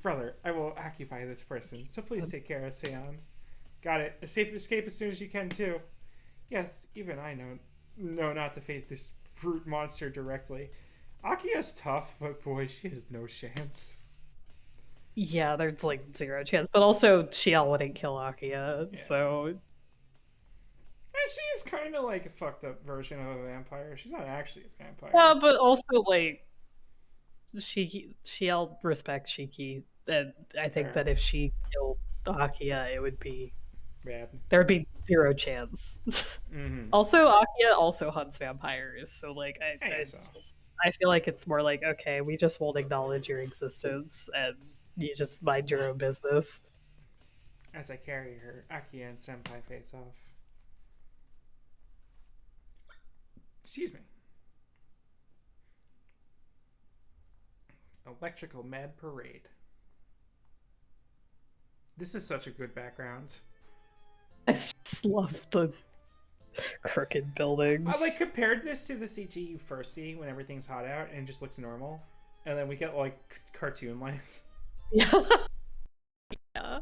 Brother, I will occupy this person, so please take care of Sion. Got it. A safe escape as soon as you can, too. Yes, even I know not to face this brute monster directly. Akia's tough, but boy, she has no chance. Yeah, there's like 0 chance. But also, Shiel wouldn't kill Akia, so... And she's kind of like a fucked up version of a vampire. She's not actually a vampire. Yeah, but also, like, Shiel respects Shiki, and I think that if she killed Akia, it would be... bad. There would be 0 chance. Also, Akia also hunts vampires, so, like, I feel like it's more like, okay, we just won't acknowledge your existence, and you just mind your own business. As I carry her, Akia and Senpai face off. Excuse me. Electrical Mad Parade. This is such a good background. I just love the crooked buildings. I like compared this to the CG you first see when everything's hot out and it just looks normal. And then we get like cartoon land. Yeah. Yeah.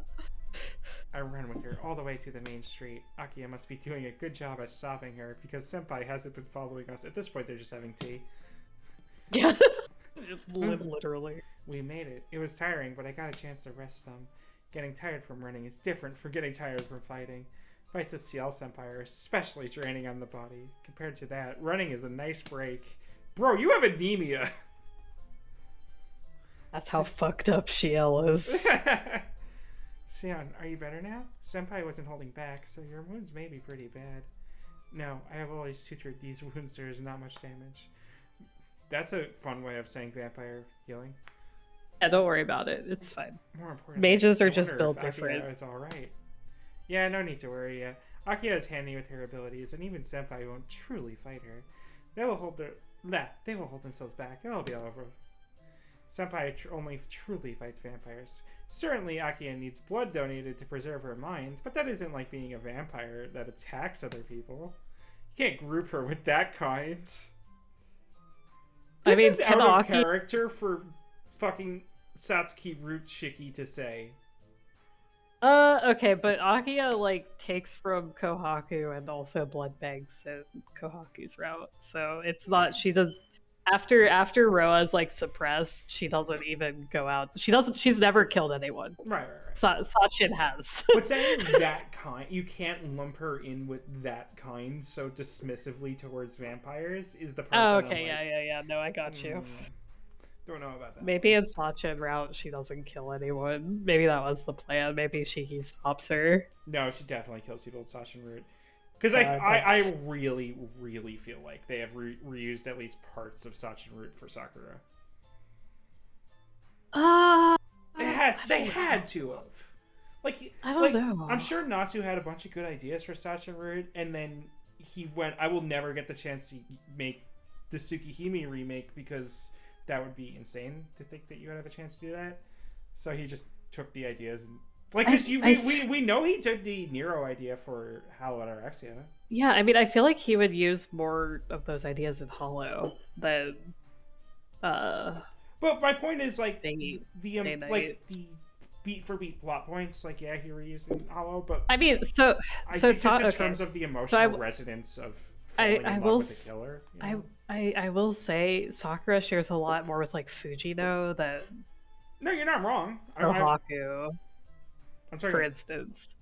I run with her all the way to the main street. Akia must be doing a good job at stopping her because Senpai hasn't been following us. At this point, they're just having tea. Yeah. Literally. We made it. It was tiring, but I got a chance to rest some. Getting tired from running is different from getting tired from fighting. Fights with CL Senpai are especially draining on the body. Compared to that, running is a nice break. Bro, you have anemia! That's how fucked up Shiel is. Sion, are you better now? Senpai wasn't holding back, so your wounds may be pretty bad. No, I have always sutured these wounds. There is not much damage. That's a fun way of saying vampire healing. Yeah, don't worry about it. It's fine. More importantly, mages are just built different. It's all right. Yeah, no need to worry yet. Akia is handy with her abilities, and even Senpai won't truly fight her. They will hold themselves back, and it'll be all over. Senpai only truly fights vampires. Certainly, Akia needs blood donated to preserve her mind, but that isn't like being a vampire that attacks other people. You can't group her with that kind. This is out of character for fucking Satsuki Root Shiki to say. Okay, but Akia, like, takes from Kohaku and also blood banks in Kohaku's route, so it's not, she does, after Roa's, like, suppressed, she doesn't even go out, she's never killed anyone. Right. Sachin has. But saying that kind, you can't lump her in with that kind so dismissively towards vampires is the part. Oh, okay, yeah, no, I got you. Don't know about that. Maybe in Sachin route she doesn't kill anyone. Maybe that was the plan. Maybe Shiki stops her. No, she definitely kills people with Sachin route. Because I really, really feel like they have reused at least parts of Sachin route for Sakura. They had to have. Like, I don't know. I'm sure Natsu had a bunch of good ideas for Sachin route, and then he went, I will never get the chance to make the Tsukihime remake because that would be insane to think that you would have a chance to do that. So he just took the ideas and because we know he took the Nero idea for Halo Anorexia. Yeah, I mean, I feel like he would use more of those ideas in Hollow than. But my point is like the beat for beat plot points. Like he reused in Hollow, but I mean, so just in terms of the emotional resonance of falling in love with the killer. You know? I will say Sakura shares a lot more with like Fujino than. No, you're not wrong. Kohaku. I'm sorry. For instance,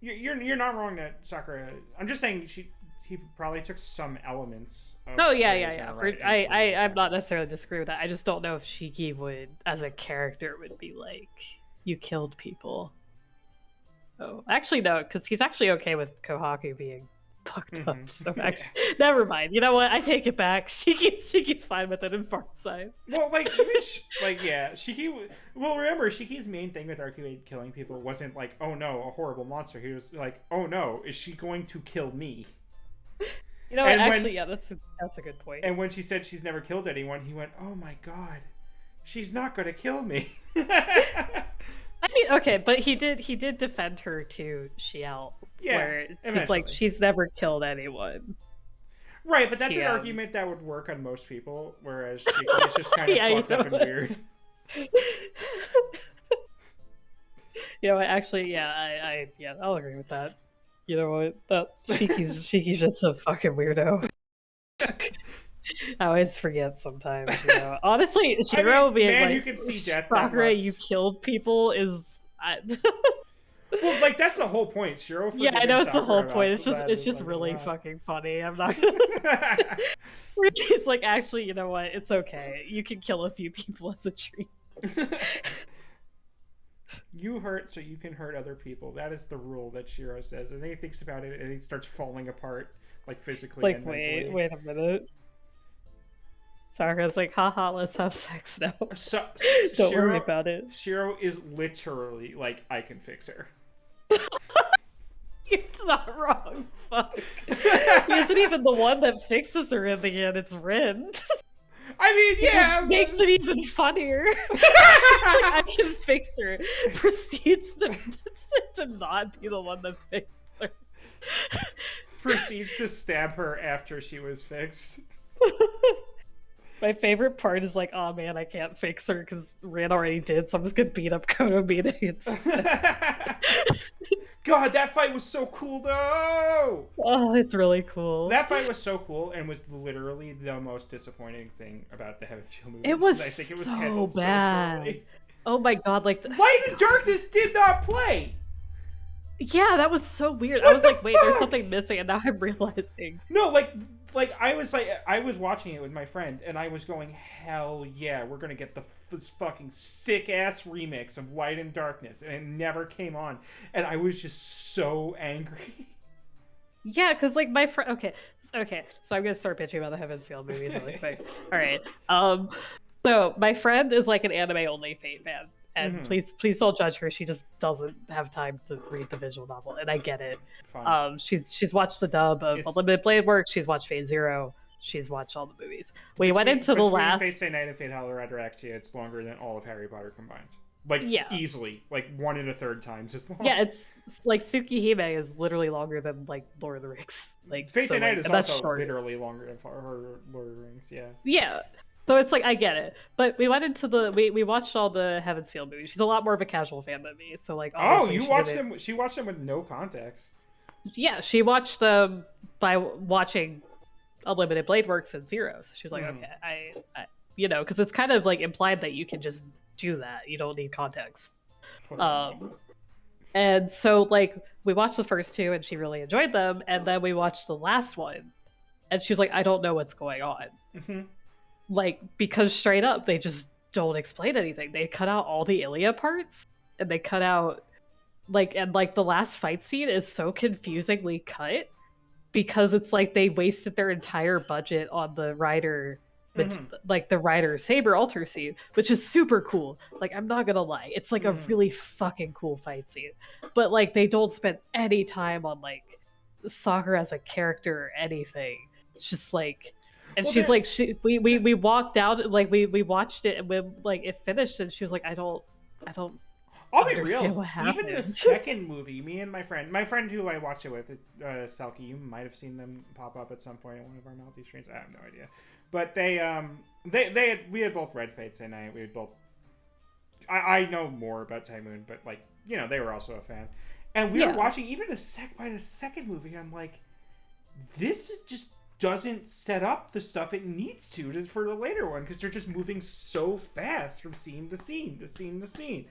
you're not wrong that Sakura. I'm just saying he probably took some elements. Of yeah. I'm not necessarily disagreeing with that. I just don't know if Shiki would, as a character, would be like, you killed people. Oh, actually, no, because he's actually okay with Kohaku being fucked up. So actually, never mind. You know what? I take it back. Shiki's fine with it in Farsight. Well, like, yeah, Shiki. Well, remember, Shiki's main thing with Arcuate killing people wasn't like, oh no, a horrible monster. He was like, oh no, is she going to kill me? You know what? Actually, yeah, that's a good point. And when she said she's never killed anyone, he went, oh my god, she's not going to kill me. I mean, okay, but he did defend her to Xiao, where it's like she's never killed anyone. Right, but that's an argument that would work on most people, whereas Shiki is just kind of fucked up and weird. You know what? Actually, yeah, I'll agree with that. You know what? That Shiki's just a fucking weirdo. I always forget sometimes, you know. Honestly, Shiro being man, like, you can see death Sakura, you killed people is... Well, like, that's the whole point. Shiro yeah, I know it's the whole point. It's just really fucking funny. I'm not gonna... He's like, actually, you know what? It's okay. You can kill a few people as a treat. You hurt so you can hurt other people. That is the rule that Shiro says. And then he thinks about it and he starts falling apart, like, physically and mentally. Wait a minute. Sakura's like, haha, let's have sex now. Don't worry about it. Shiro is literally like, I can fix her. You're not wrong. Fuck. He isn't even the one that fixes her in the end. It's Rin. I mean, yeah. It makes it even funnier. Like, I can fix her. Proceeds to not be the one that fixes her. Proceeds to stab her after she was fixed. My favorite part is like, oh man, I can't fix her because Rin already did, so I'm just gonna beat up Konomine instead. God, that fight was so cool though! Oh, it's really cool. That fight was so cool and was literally the most disappointing thing about the Heaven's Feel movie. It was so bad. So oh my god, like... Light and Darkness did not play! Yeah, that was so weird. I was like, wait, there's something missing, and now I'm realizing. No, like I was watching it with my friend, and I was going, hell yeah, we're gonna get this fucking sick ass remix of Light and Darkness, and it never came on, and I was just so angry. Yeah, because like my friend. Okay, so I'm gonna start pitching about the Heaven's Feel movies really quick. All right. So my friend is like an anime only Fate fan. And please don't judge her. She just doesn't have time to read the visual novel, and I get it. Fine. She's watched the dub of Unlimited Blade Works. She's watched Fate Zero. She's watched all the movies. We went into the last Fate Stay Night and Fate Howler Ataraxia. It's longer than all of Harry Potter combined. Like easily, like 1 1/3 times as long. Yeah, it's like Tsukihime is literally longer than like Lord of the Rings. Like Fate Stay Night is also literally longer than Lord of the Rings. Yeah. Yeah. So it's like, I get it. But we went into we watched all the Heaven's Feel movies. She's a lot more of a casual fan than me. So like, you watched them. She watched them with no context. Yeah, she watched them by watching Unlimited Blade Works and Zero. So she was like, okay, I you know, because it's kind of like implied that you can just do that. You don't need context. And so like we watched the first two and she really enjoyed them, and then we watched the last one and she was like, I don't know what's going on. Like, because straight up they just don't explain anything. They cut out all the Ilya parts, and they cut out like, and like the last fight scene is so confusingly cut because it's like they wasted their entire budget on the rider, like the rider saber altar scene, which is super cool. Like, I'm not gonna lie, it's like a really fucking cool fight scene, but like they don't spend any time on like Sakura as a character or anything. It's just like, and she's like, we walked out, like we watched it, and when like it finished, and she was like, I don't I'll be real. Even the second movie, me and my friend who I watched it with, Selkie, you might have seen them pop up at some point in one of our Melty streams. I have no idea, but we had both read Fate Stay Night. We had both. I know more about Tymoon, but like, you know, they were also a fan, and we were watching even by the second movie. I'm like, this is just doesn't set up the stuff it needs to for the later one, because they're just moving so fast from scene to scene to scene to scene.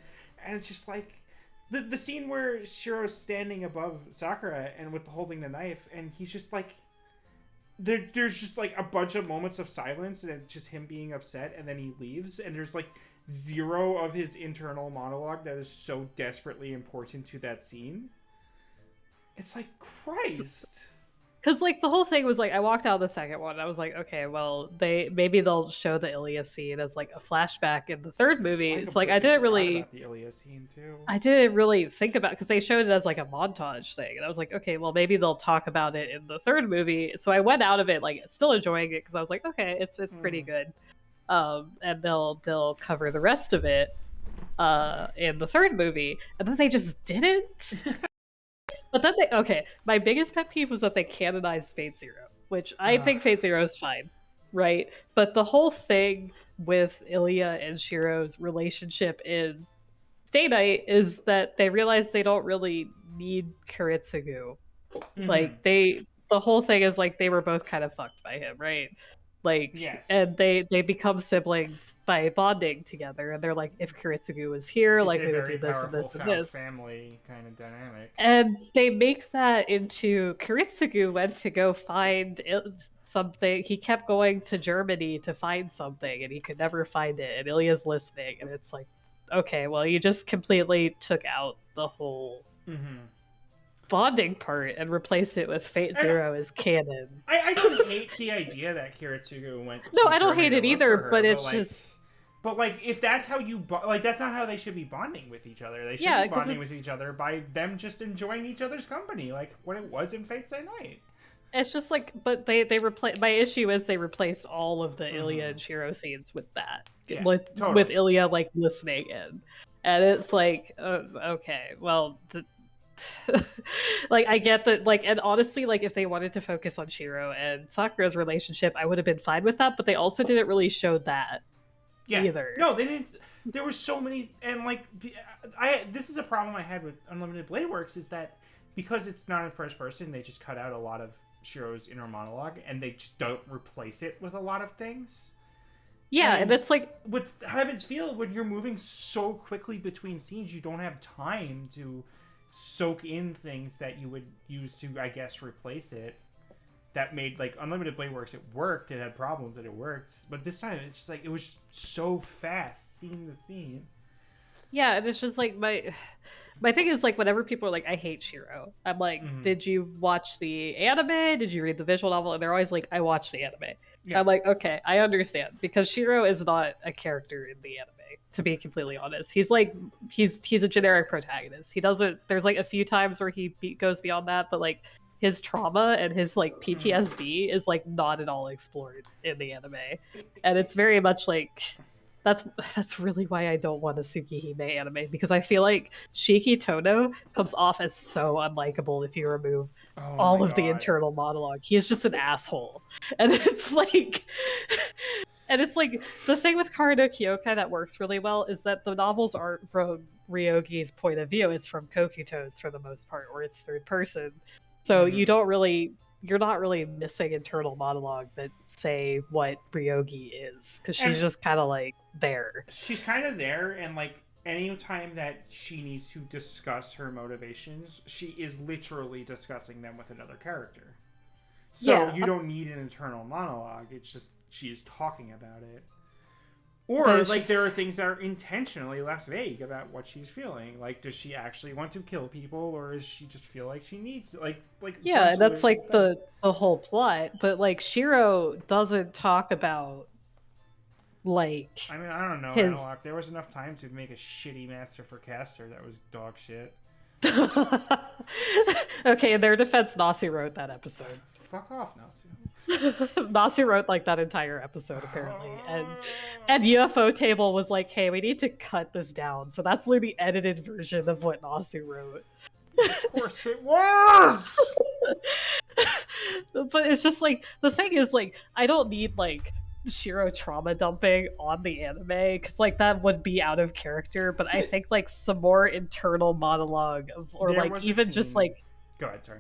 And it's just like the scene where Shiro's standing above Sakura and with holding the knife, and he's just like, there's just like a bunch of moments of silence, and it's just him being upset, and then he leaves, and there's like zero of his internal monologue that is so desperately important to that scene. It's like, Christ. Because, like, the whole thing was, like, I walked out of the second one, and I was like, okay, well, maybe they'll show the Ilya scene as, like, a flashback in the third movie. So, like, I didn't really... about the Ilya scene, too. I didn't really think about... Because they showed it as, like, a montage thing. And I was like, okay, well, maybe they'll talk about it in the third movie. So I went out of it, like, still enjoying it, because I was like, okay, it's pretty good. And they'll cover the rest of it in the third movie. And then they just didn't... But then my biggest pet peeve was that they canonized Fate Zero, which I think Fate Zero is fine, right? But the whole thing with Ilya and Shiro's relationship in Stay Night is that they realize they don't really need Kuritsugu. Mm-hmm. Like, the whole thing is, like, they were both kind of fucked by him, right? Like, yes. And they become siblings by bonding together, and they're like, if Kuritsugu was here, like, we would do this and this and this. Family kind of dynamic. And they make that into Kuritsugu went to go find something. He kept going to Germany to find something, and he could never find it. And Ilya's listening, and it's like, okay, well, you just completely took out the whole bonding part and replaced it with Fate Zero as canon. I don't hate the idea that Kuritsugu went to I don't hate it either, but it's just... But, like, if that's how you... Like, that's not how they should be bonding with each other. They should be bonding with each other by them just enjoying each other's company, like what it was in Fate Stay Night. It's just, like... But they replaced... My issue is they replaced all of the Ilya and Shiro scenes with that. Yeah, with Ilya, like, listening in. And it's like, okay, well... Like, I get that, like, and honestly, like, if they wanted to focus on Shiro and Sakura's relationship, I would have been fine with that, but they also didn't really show that either. No, they didn't. There were so many, and, like, this is a problem I had with Unlimited Blade Works, is that because it's not in first person, they just cut out a lot of Shiro's inner monologue, and they just don't replace it with a lot of things. Yeah, and it's like... With Heaven's Feel, when you're moving so quickly between scenes, you don't have time to soak in things that you would use to, I guess, replace it. That made, like, Unlimited Blade Works, it worked, it had problems, and it worked. But this time, it's just like, it was just so fast, scene to scene. Yeah, and it's just like, my thing is, like, whenever people are like, I hate Shiro, I'm like, did you watch the anime? Did you read the visual novel? And they're always like, I watched the anime. Yeah. I'm like, okay, I understand, because Shiro is not a character in the anime, to be completely honest. He's like, he's a generic protagonist. He doesn't, there's like a few times where he goes beyond that, but like his trauma and his like PTSD is like not at all explored in the anime. And it's very much like, that's really why I don't want a Tsukihime anime, because I feel like Shiki Tono comes off as so unlikable if you remove all of the internal monologue. He is just an asshole. And it's like... And it's like, the thing with Karano Kyokai that works really well is that the novels aren't from Ryogi's point of view, it's from Kokuto's for the most part, or it's third person. So you're not really missing internal monologue that say what Ryogi is, because she's just kind of like there. She's kind of there, and like any time that she needs to discuss her motivations, she is literally discussing them with another character. So you don't need an internal monologue. It's just she's talking about it. Or like there are things that are intentionally left vague about what she's feeling. Like, does she actually want to kill people, or does she just feel like she needs to? Like yeah, that's like the whole plot. But like Shiro doesn't talk about like. I mean, I don't know. Analog. There was enough time to make a shitty master for Caster that was dog shit. Okay, in their defense, Nasu wrote that episode. Fuck off, Nasu. Nasu wrote like that entire episode apparently, and UFO Table was like, "Hey, we need to cut this down." So that's like the edited version of what Nasu wrote. Of course it was. But it's just like, the thing is, like, I don't need like Shiro trauma dumping on the anime, because like that would be out of character. But I think like some more internal monologue or there like even just like. Go ahead, sorry.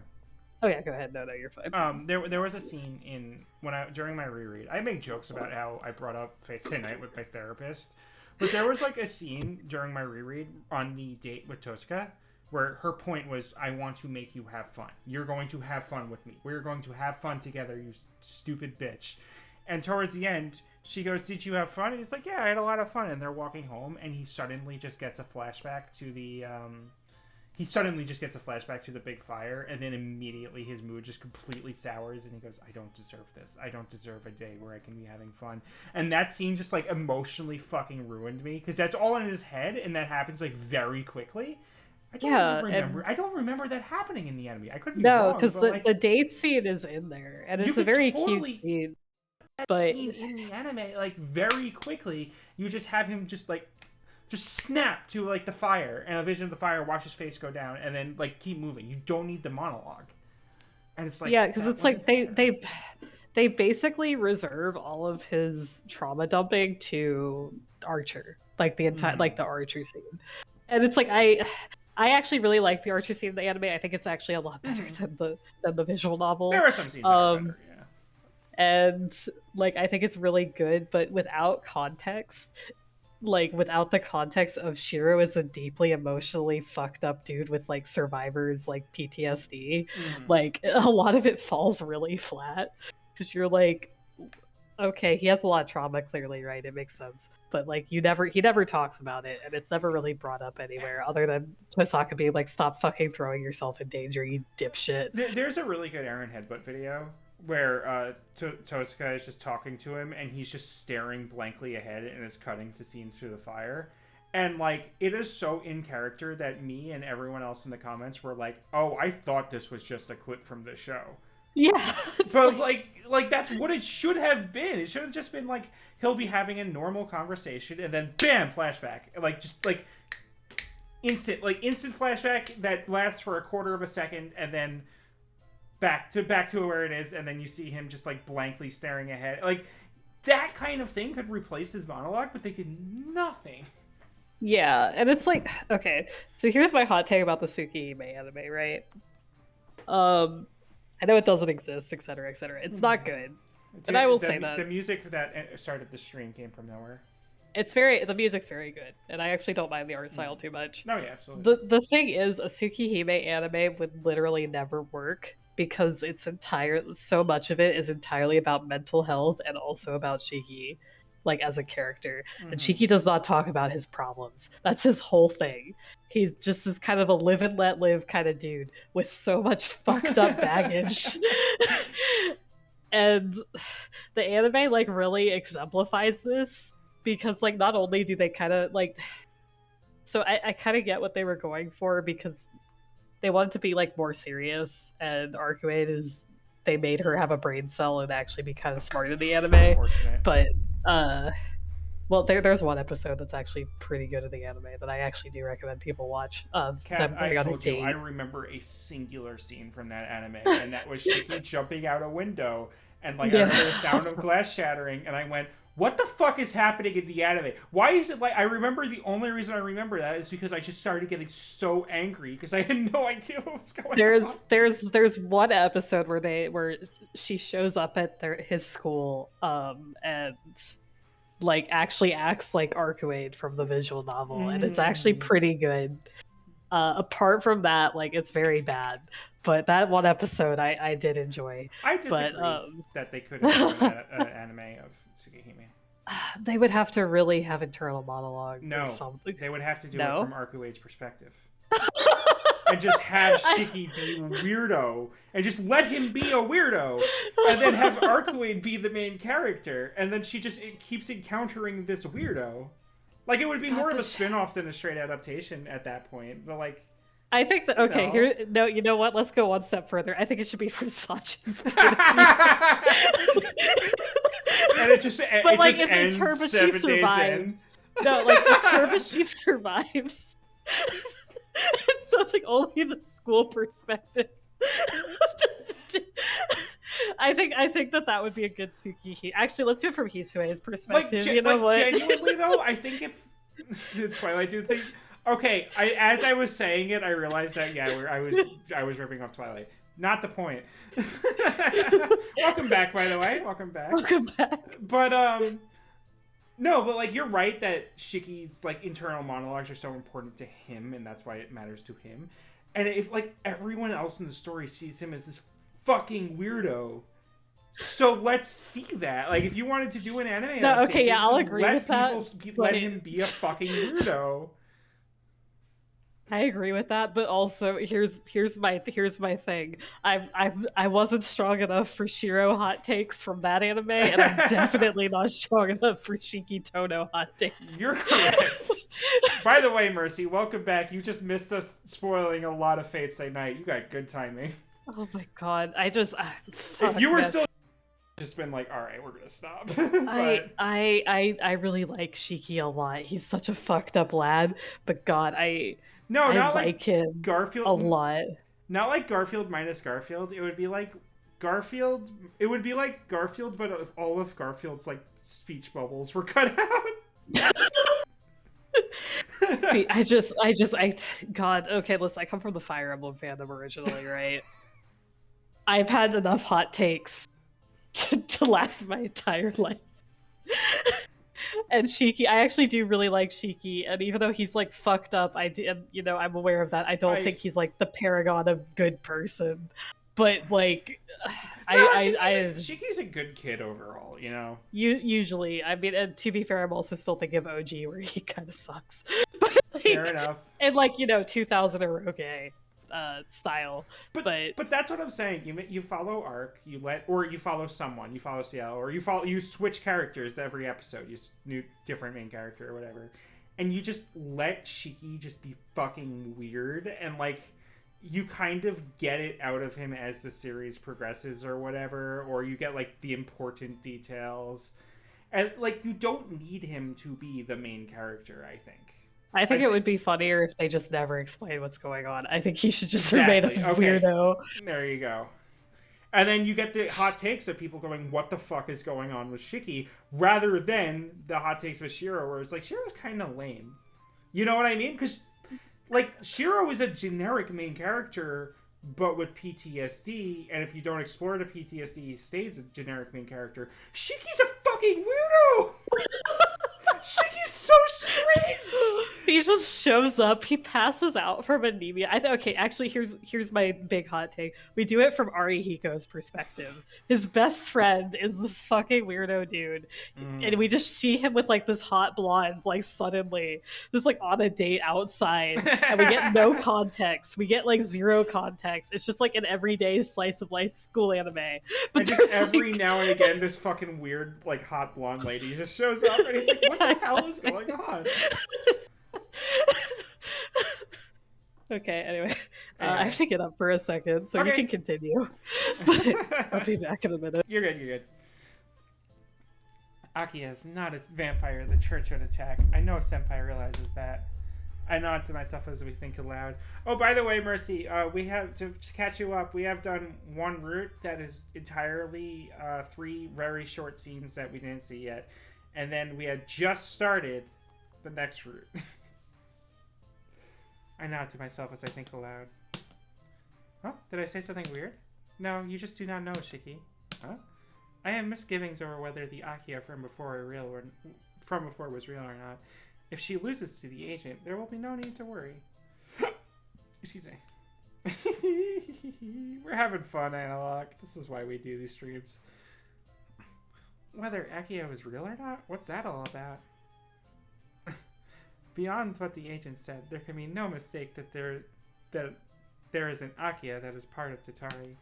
Oh yeah, go ahead. No, you're fine. There was a scene during my reread. I make jokes about how I brought up Fate Stay Night with my therapist, but there was like a scene during my reread on the date with Tosca where her point was, I want to make you have fun. You're going to have fun with me. We're going to have fun together, you stupid bitch. And towards the end, she goes, did you have fun? And he's like, yeah, I had a lot of fun. And they're walking home, and he suddenly just gets a flashback to the he suddenly just gets a flashback to the big fire, and then immediately his mood just completely sours, and he goes, I don't deserve this. I don't deserve a day where I can be having fun. And that scene just, like, emotionally fucking ruined me, because that's all in his head, and that happens, like, very quickly. I don't remember that happening in the anime. I could be wrong. No, because the date scene is in there, and it's a very cute scene. But scene in the anime, like, very quickly, you just have him just snap to, like, the fire, and a vision of the fire, watch his face go down, and then, like, keep moving. You don't need the monologue. And it's like, yeah, because it's like they basically reserve all of his trauma dumping to Archer, like the entire like the Archer scene. And it's like I actually really like the Archer scene in the anime. I think it's actually a lot better than the visual novel. There are some scenes that are better, yeah. And like I think it's really good, but without context, like without the context of Shiro as a deeply emotionally fucked up dude with like survivors like PTSD, like a lot of it falls really flat because you're like, okay, he has a lot of trauma, clearly, right? It makes sense, but like he never talks about it, and it's never really brought up anywhere other than Tosaka being like, stop fucking throwing yourself in danger, you dipshit. There's a really good Aaron Headbutt video where Tosaka is just talking to him, and he's just staring blankly ahead, and it's cutting to scenes through the fire. And, like, it is so in character that me and everyone else in the comments were like, oh, I thought this was just a clip from the show. Yeah. But, like that's what it should have been. It should have just been, like, he'll be having a normal conversation, and then, bam, flashback. Like, just, like, instant flashback that lasts for a quarter of a second, and then back to where it is, and then you see him just like blankly staring ahead. Like that kind of thing could replace his monologue, but they did nothing. Yeah, and it's like, okay, so here's my hot take about the Tsukihime anime, right? I know it doesn't exist, etc., etc. It's not good, and I will say that the music that started the stream came from nowhere. The music's very good, and I actually don't mind the art style too much. No, yeah, absolutely. The thing is, a Tsukihime anime would literally never work because so much of it is entirely about mental health and also about Shiki, like as a character. And Shiki does not talk about his problems. That's his whole thing. He's just this kind of a live and let live kind of dude with so much fucked up baggage. And the anime like really exemplifies this because like not only do they kind of like, so I kind of get what they were going for because they wanted to be like more serious, and Arcuate they made her have a brain cell and actually be kind of smart in the anime. But well, there's one episode that's actually pretty good in the anime that I actually do recommend people watch. Cath, I told you, I remember a singular scene from that anime, and that was Shiki jumping out a window, and like I heard the sound of glass shattering, and I went, what the fuck is happening in the anime? Why is it like... I remember the only reason I remember that is because I just started getting so angry because I had no idea what was going on. There's one episode where she shows up at his school and like actually acts like Arcuate from the visual novel, and it's actually pretty good. Apart from that, like it's very bad. But that one episode I did enjoy. I disagree that they could have done an anime of Tsukihime. They would have to really have internal monologue. No, or something. They would have to do it from Arcuate's perspective. And just have Shiki be a weirdo, and just let him be a weirdo, and then have Arcuate be the main character, and then she just keeps encountering this weirdo. Like, it would be more of a spin-off than a straight adaptation at that point, but like... I think that, you know what? Let's go one step further. I think it should be from Sachin's point of view. And it just ends 7 days in. No, like, it's her, but she survives. So it's like only the school perspective. I think that would be a good Tsukihime. Actually, let's do it from Hisue's perspective. You know what? Genuinely though, I think if the Twilight Dude thing. Okay, as I was saying it, I realized that I was ripping off Twilight. Not the point. Welcome back, by the way. Welcome back. But no, but like you're right that Shiki's like internal monologues are so important to him, and that's why it matters to him. And if like everyone else in the story sees him as this fucking weirdo, so let's see that. Like if you wanted to do an anime, I'll agree with that. Let him be a fucking weirdo. I agree with that, but also here's my thing. I wasn't strong enough for Shiro hot takes from that anime, and I'm definitely not strong enough for Shiki Tono hot takes. You're correct. By the way, Mercy, welcome back. You just missed us spoiling a lot of Fate Stay Night. You got good timing. Oh my god, I just if you were still just been like, all right, we're gonna stop. But... I really like Shiki a lot. He's such a fucked up lad, but God, I not like him Garfield a lot. Not like Garfield minus Garfield. It would be like Garfield. It would be like Garfield, but if all of Garfield's like speech bubbles were cut out. See, God, okay, listen, I come from the Fire Emblem fandom originally, right? I've had enough hot takes to last my entire life. And Shiki, I actually do really like Shiki, and even though he's like fucked up, I'm aware of that. I don't think he's like the paragon of good person, but like, Shiki's a good kid overall, you know. Usually, I mean, and to be fair, I'm also still thinking of OG where he kind of sucks. But, like, fair enough. And 2000 Eroge style, but that's what I'm saying. You follow Arc, you follow someone, you follow Ciel, or you switch characters every episode. You new different main character or whatever, and you just let Shiki just be fucking weird, and like you kind of get it out of him as the series progresses or whatever, or you get like the important details, and like you don't need him to be the main character. I think it would be funnier if they just never explain what's going on. I think he should just remain a weirdo. There you go. And then you get the hot takes of people going, what the fuck is going on with Shiki? Rather than the hot takes with Shiro, where it's like, Shiro's kind of lame. You know what I mean? Because, like, Shiro is a generic main character, but with PTSD, and if you don't explore the PTSD, he stays a generic main character. Shiki's a fucking weirdo! Shiki's so strange! He just shows up. He passes out from anemia. Okay, actually, here's my big hot take. We do it from Arihiko's perspective. His best friend is this fucking weirdo dude, and we just see him with like this hot blonde, like suddenly, just like on a date outside, and we get no context. We get like zero context. It's just like an everyday slice of life school anime. But just every now and again, this fucking weird, like hot blonde lady just shows up, and he's like, "What the hell is going on?" Okay, anyway. I have to get up for a second, so you can continue. But I'll be back in a minute. You're good. Akiya is not a vampire the church would attack. I know Senpai realizes that. I nod to myself as we think aloud. Oh, by the way, Mercy, we have to catch you up. We have done one route that is entirely 3 very short scenes that we didn't see yet. And then we had just started the next route. I nod to myself as I think aloud. Oh, did I say something weird? No, you just do not know, Shiki. Huh? I have misgivings over whether the Akiya from before was real or not. If she loses to the agent, there will be no need to worry. Excuse me. We're having fun, Analog. This is why we do these streams. Whether Akiya was real or not? What's that all about? Beyond what the agent said, there can be no mistake that there is an Akiya that is part of Tatari.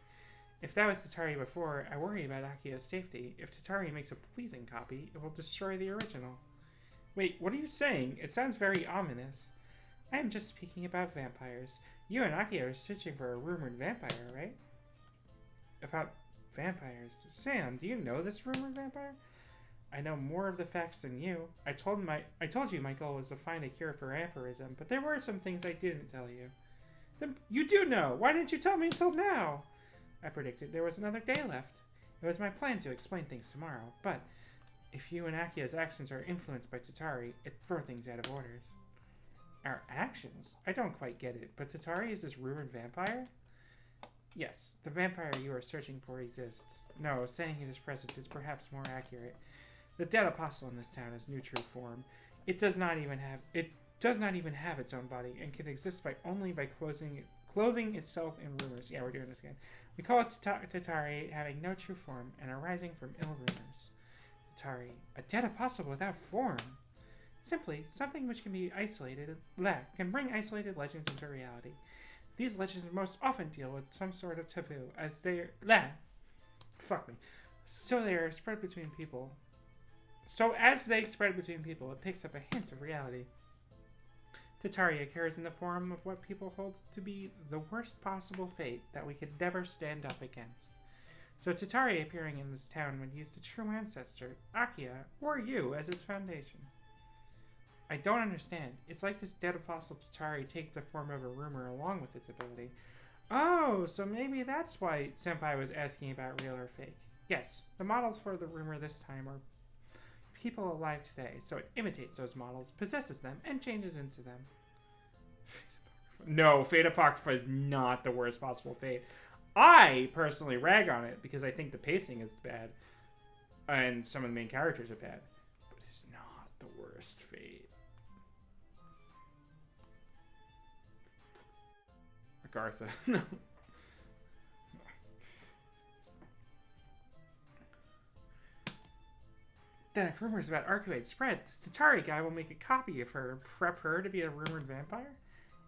If that was Tatari before, I worry about Akiya's safety. If Tatari makes a pleasing copy, it will destroy the original. Wait, what are you saying? It sounds very ominous. I am just speaking about vampires. You and Akiya are searching for a rumored vampire, right? About vampires? Sam, do you know this rumored vampire? I know more of the facts than you. I told you my goal was to find a cure for vampirism, but there were some things I didn't tell you. Then you do know! Why didn't you tell me until now? I predicted there was another day left. It was my plan to explain things tomorrow, but if you and Akiya's actions are influenced by Tatari, it throws things out of orders. Our actions? I don't quite get it, but Tatari is this rumored vampire? Yes, the vampire you are searching for exists. No, saying it is present is perhaps more accurate. The dead apostle in this town is new true form. It does not even have its own body and can exist only by clothing itself in rumors. Yeah, we're doing this again. We call it Tatari, having no true form and arising from ill rumors. Tatari, a dead apostle without form. Simply, something which can be isolated, can bring isolated legends into reality. These legends most often deal with some sort of taboo, as they So they are spread between people. So as they spread between people, it picks up a hint of reality. Tataria occurs in the form of what people hold to be the worst possible fate that we could never stand up against. So Tataria appearing in this town would use the true ancestor, Akia, or you, as its foundation. I don't understand. It's like this dead apostle Tatari takes the form of a rumor along with its ability. Oh, so maybe that's why Senpai was asking about real or fake. Yes, the models for the rumor this time are people alive today, so it imitates those models, possesses them, and changes into them. No, Fate Apocrypha is not the worst possible fate. I personally rag on it because I think the pacing is bad, and some of the main characters are bad, but it's not the worst fate. Agartha. No. Then if rumors about Arcuate spread, this Tatari guy will make a copy of her and prep her to be a rumored vampire?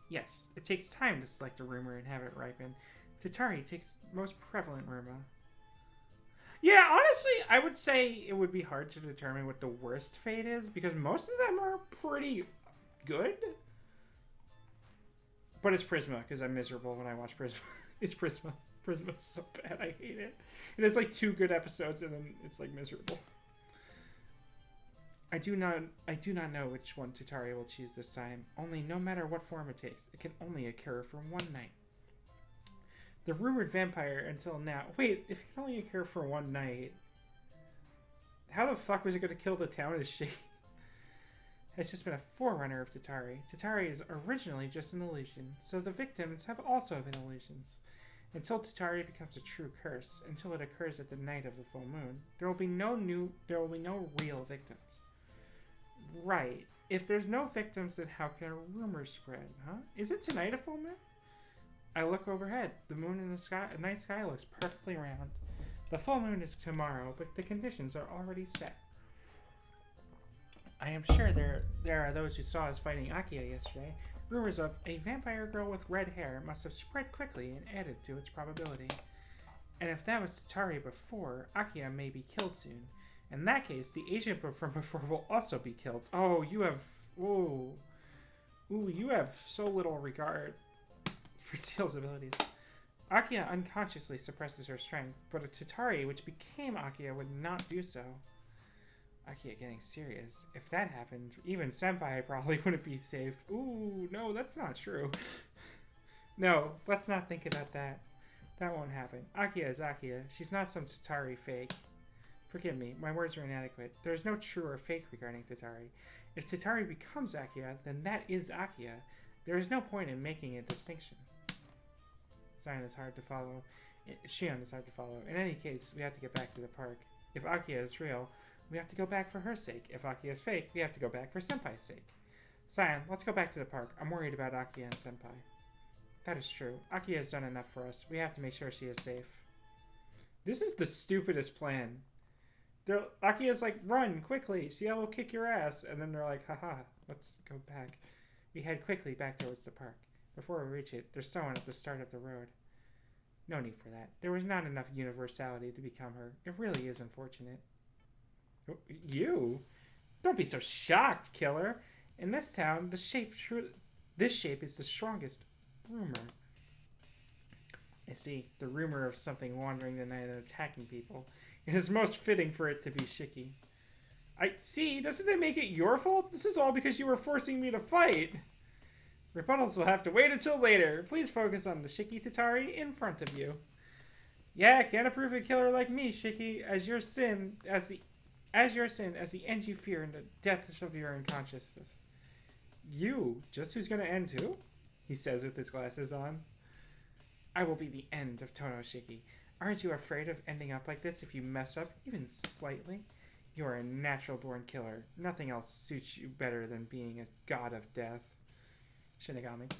Yes, it takes time to select a rumor and have it ripen. Tatari takes most prevalent rumor. Yeah, honestly, I would say it would be hard to determine what the worst fate is, because most of them are pretty good. But it's Prisma, because I'm miserable when I watch Prisma. It's Prisma. Prisma's so bad, I hate it. And it's like 2 good episodes, and then it's like miserable. I do not know which one Tatari will choose this time. Only no matter what form it takes, it can only occur for one night. The rumored vampire until now... Wait, if it can only occur for one night... How the fuck was it going to kill the town of She? It's just been a forerunner of Tatari. Tatari is originally just an illusion, so the victims have also been illusions. Until Tatari becomes a true curse, until it occurs at the night of the full moon, there will be no real victims. Right. If there's no victims, then how can a rumor spread, huh? Is it tonight a full moon? I look overhead. The moon in the sky, night sky looks perfectly round. The full moon is tomorrow, but the conditions are already set. I am sure there are those who saw us fighting Akia yesterday. Rumors of a vampire girl with red hair must have spread quickly and added to its probability. And if that was Tatari before, Akia may be killed soon. In that case, the agent from before will also be killed. Oh, you have... Ooh, you have so little regard for Seal's abilities. Akia unconsciously suppresses her strength, but a Tatari which became Akia would not do so. Akia getting serious. If that happened, even Senpai probably wouldn't be safe. Ooh, no, that's not true. No, let's not think about that. That won't happen. Akia is Akia. She's not some Tatari fake. Forgive me, my words are inadequate. There is no true or fake regarding Tatari. If Tatari becomes Akia, then that is Akia. There is no point in making a distinction. Shion is hard to follow. In any case, we have to get back to the park. If Akia is real, we have to go back for her sake. If Akia is fake, we have to go back for Senpai's sake. Shion, let's go back to the park. I'm worried about Akia and Senpai. That is true. Akia has done enough for us. We have to make sure she is safe. This is the stupidest plan. Akia's like, run, quickly, Ciel will kick your ass. And then they're like, haha, let's go back. We head quickly back towards the park. Before we reach it, there's someone at the start of the road. No need for that. There was not enough universality to become her. It really is unfortunate. You? Don't be so shocked, killer. In this town, this shape is the strongest rumor. I see. The rumor of something wandering the night and attacking people. It is most fitting for it to be Shiki. I see. Doesn't that make it your fault? This is all because you were forcing me to fight. Rebuttals will have to wait until later. Please focus on the Shiki Tatari in front of you. Yeah, can't approve a killer like me, Shiki, as the end you fear and the death of your unconsciousness. You? Just who's gonna end who? He says with his glasses on. I will be the end of Tono Shiki. Aren't you afraid of ending up like this if you mess up, even slightly? You are a natural-born killer. Nothing else suits you better than being a god of death. Shinigami.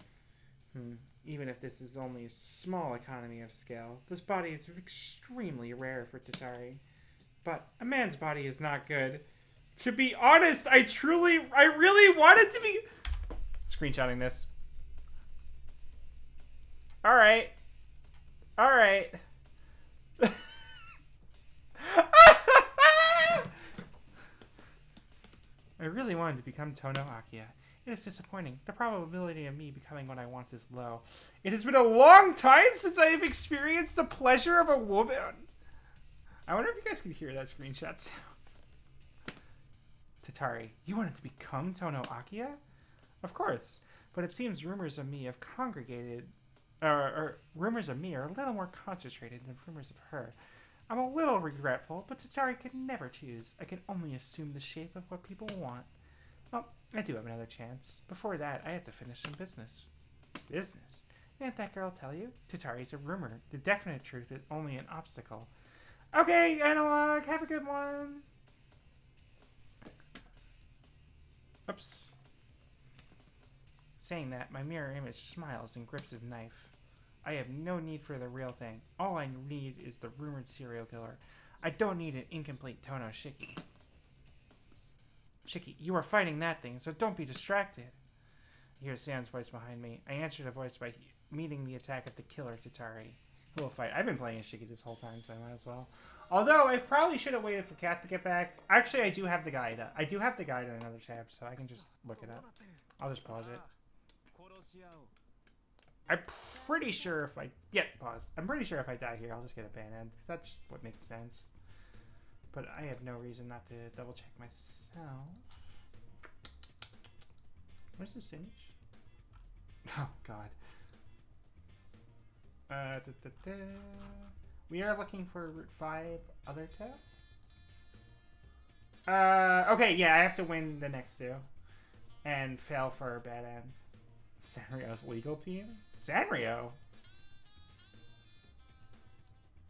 Even if this is only a small economy of scale, this body is extremely rare for Tatari. But a man's body is not good. To be honest, I really wanted to be... Screenshotting this. Alright. Alright. I really wanted to become Tono Akia. It is disappointing. The probability of me becoming what I want is low. It has been a long time since I have experienced the pleasure of a woman. I wonder if you guys can hear that screenshot sound. Tatari, you wanted to become Tono Akia? Of course, but it seems rumors of me have congregated, or rumors of me are a little more concentrated than rumors of her. I'm a little regretful, but Tatari could never choose. I can only assume the shape of what people want. Well, I do have another chance. Before that, I have to finish some business. Business? Didn't that girl tell you? Tatari's a rumor. The definite truth is only an obstacle. Okay, Analog, have a good one. Oops. Saying that, my mirror image smiles and grips his knife. I have no need for the real thing. All I need is the rumored serial killer. I don't need an incomplete Tono Shiki. Shiki, you are fighting that thing, so don't be distracted. I hear Sam's voice behind me. I answer the voice by meeting the attack of the killer, Tatari. Who will fight? I've been playing as Shiki this whole time, so I might as well. Although, I probably should have waited for Cath to get back. Actually, I do have the guide. I do have the guide in another tab, so I can just look it up. I'll just pause it. I'm pretty sure if I... Yeah, pause. I'm pretty sure if I die here, I'll just get a ban end, because that's just what makes sense. But I have no reason not to double check myself. Where's this image? Oh, God. We are looking for Route 5 other tab. Okay, yeah, I have to win the next two. And fail for a bad end. Sanrio's legal team? Sanrio?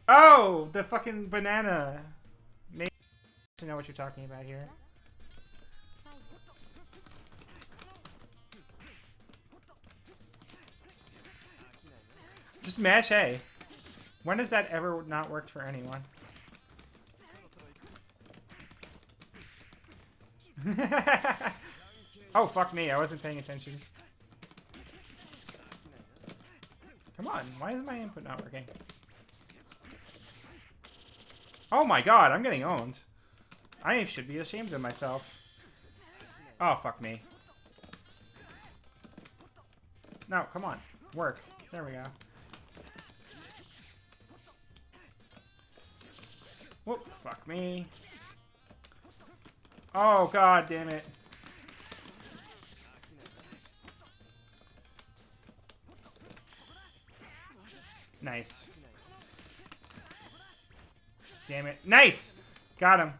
Oh, the fucking banana. Maybe I know what you're talking about here. Just mash A. When has that ever not worked for anyone? Oh, fuck me. I wasn't paying attention. Come on. Why is my input not working? Oh my god. I'm getting owned. I should be ashamed of myself. Oh, fuck me. No, come on. Work. There we go. Whoop, fuck me. Oh, god damn it. Nice. Damn it. Nice! Got him.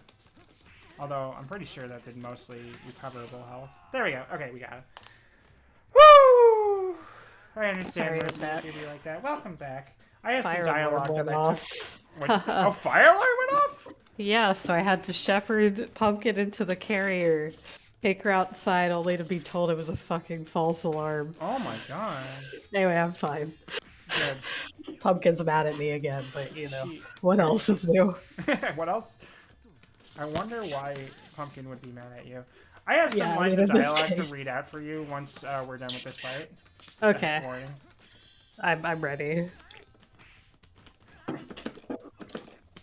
Although, I'm pretty sure that did mostly recoverable health. There we go. Okay, we got it. Woo! I understand there's going to be like that. Welcome back. I have some dialogue that I took. What'd you say? Oh, fire alarm went off? Yeah, so I had to shepherd Pumpkin into the carrier, take her outside, only to be told it was a fucking false alarm. Oh my god. Anyway, I'm fine. Good. Pumpkin's mad at me again, but you know, what else is new? What else? I wonder why Pumpkin would be mad at you. I have some lines of dialogue to read out for you once we're done with this fight. Just okay. I'm ready.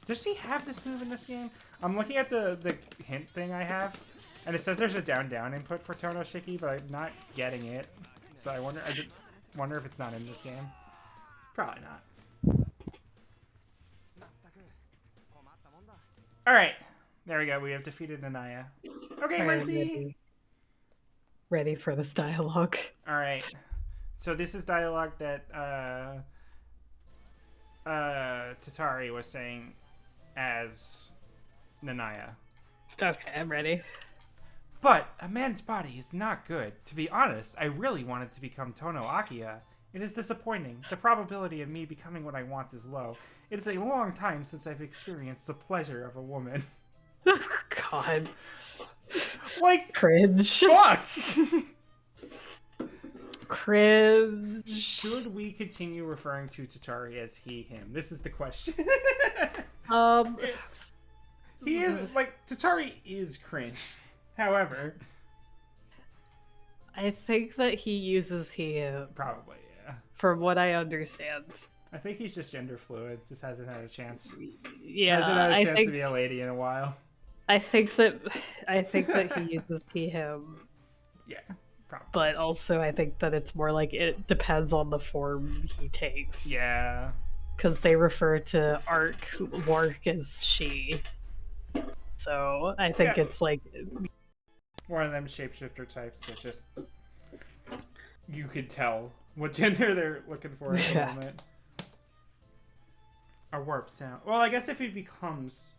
Does he have this move in this game? I'm looking at the hint thing I have, and it says there's a down-down input for Tono Shiki, but I'm not getting it. So I just wonder if it's not in this game. Probably not. Alright. There we go. We have defeated Nanaya. Okay, Mercy! Ready for this dialogue. Alright. So this is dialogue that Tatari was saying as Nanaya. Okay, I'm ready. But a man's body is not good. To be honest, I really wanted to become Tono Akia. It is disappointing. The probability of me becoming what I want is low. It is a long time since I've experienced the pleasure of a woman. God. Like, cringe. Fuck! Cringe. Should we continue referring to Tatari as he, him? This is the question. He is, like, Tatari is cringe. However, I think that he uses he. Probably, yeah. From what I understand. I think he's just gender fluid. Just hasn't had a chance. Yeah, hasn't had a chance to be a lady in a while. I think that he uses he him. Yeah, probably. But also, I think that it's more like it depends on the form he takes. Yeah. Because they refer to Wark as she. So I think it's like one of them shapeshifter types that just you could tell what gender they're looking for at the moment. A warp sound. Well, I guess if he becomes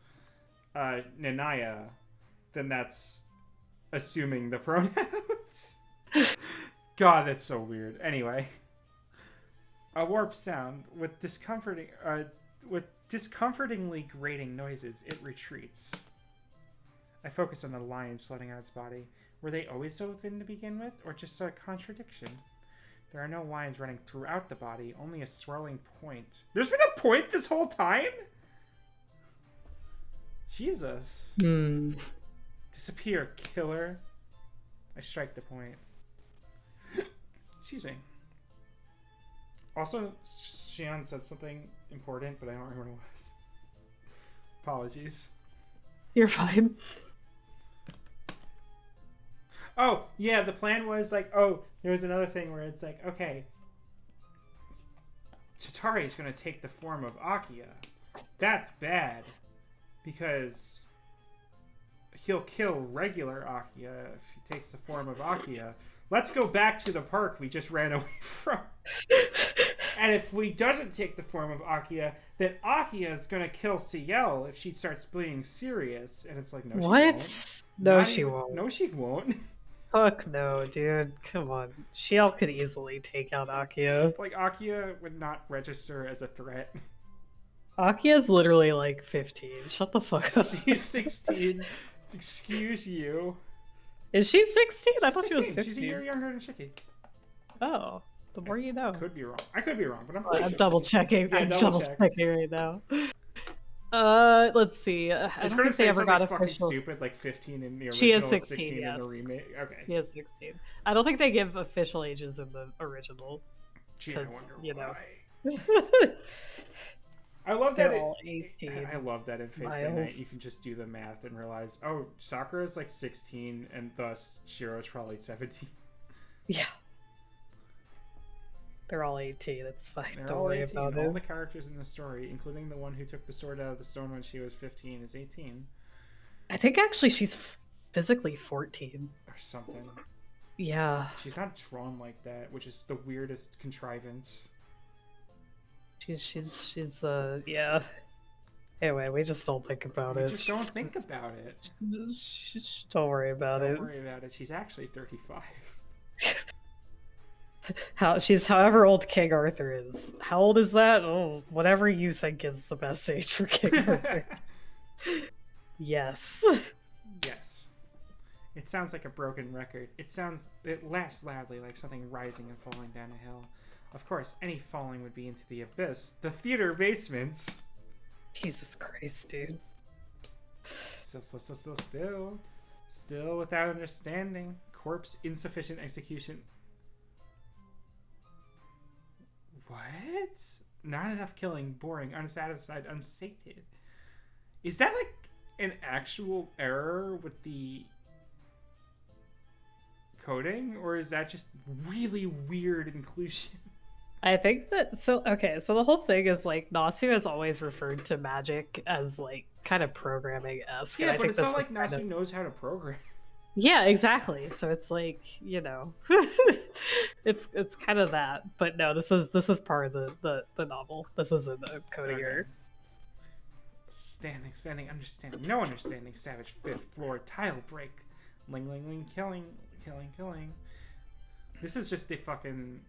Nanaya, then that's assuming the pronouns. God, that's so weird. Anyway, a warp sound with discomfortingly grating noises. It retreats. I focus on the lines floating out its body. Were they always so thin to begin with, or just a contradiction? There are no lines running throughout the body, only a swirling point. There's been a point this whole time? Jesus. Disappear, killer. I strike the point. Excuse me. Also, Xian said something important, but I don't remember what it was. Apologies. You're fine. Oh, yeah, the plan was like, there was another thing where it's like, okay, Tatari is going to take the form of Akia. That's bad, because he'll kill regular Akia if he takes the form of Akia. Let's go back to the park we just ran away from. And if we doesn't take the form of Akia, then Akia is going to kill Ciel if she starts being serious. And it's like, no, what? She won't. No, she won't. No, she won't. Fuck no, dude. Come on. Ciel could easily take out Akia. Like, Akia would not register as a threat. Akia's literally like 15. Shut the fuck up. She's 16. Excuse you. Is she 16? I thought 16. she was 15. She's a year younger than Shiki. Oh, the more you know. Could be wrong. I could be wrong, but I'm pretty I'm sure double checking. I'm double checking right now. Let's see. I don't think they ever got official. Stupid, like 15 in the original. She is 16, yes. In the remake. Okay. She is 16. I don't think they give official ages in the original. Gee, I wonder why. You know. I love They're that. All 18 I love that in Fate Stay Night you can just do the math and realize, oh, Sakura's like 16, and thus Shiro's probably 17. Yeah. They're all 18. It's fine. They're Don't all worry 18. about it. All the characters in the story, including the one who took the sword out of the stone when she was 15, is 18. I think actually she's physically 14. Or something. Yeah. She's not drawn like that, which is the weirdest contrivance. She's yeah. Anyway, we just don't think about it. We just don't think about it. Just don't worry about it. Don't worry about it. She's actually 35. She's however old King Arthur is. How old is that? Oh, whatever you think is the best age for King Arthur. Yes. Yes. It sounds like a broken record. It laughs loudly like something rising and falling down a hill. Of course, any falling would be into the abyss. The theater basements. Jesus Christ, dude. Still without understanding. Corpse, insufficient execution. What? Not enough killing, boring, unsatisfied, unsated. Is that like an actual error with the coding, or is that just really weird inclusion? I think that so the whole thing is like Nasu has always referred to magic as like kind of programming-esque. Yeah, but it's not like Nasu knows how to program. Yeah, exactly. So it's like, you know, it's kind of that. But no, this is part of the novel. This isn't a coding error. Standing, understanding, no understanding, savage, fifth floor, tile break, ling, killing. This is just the fucking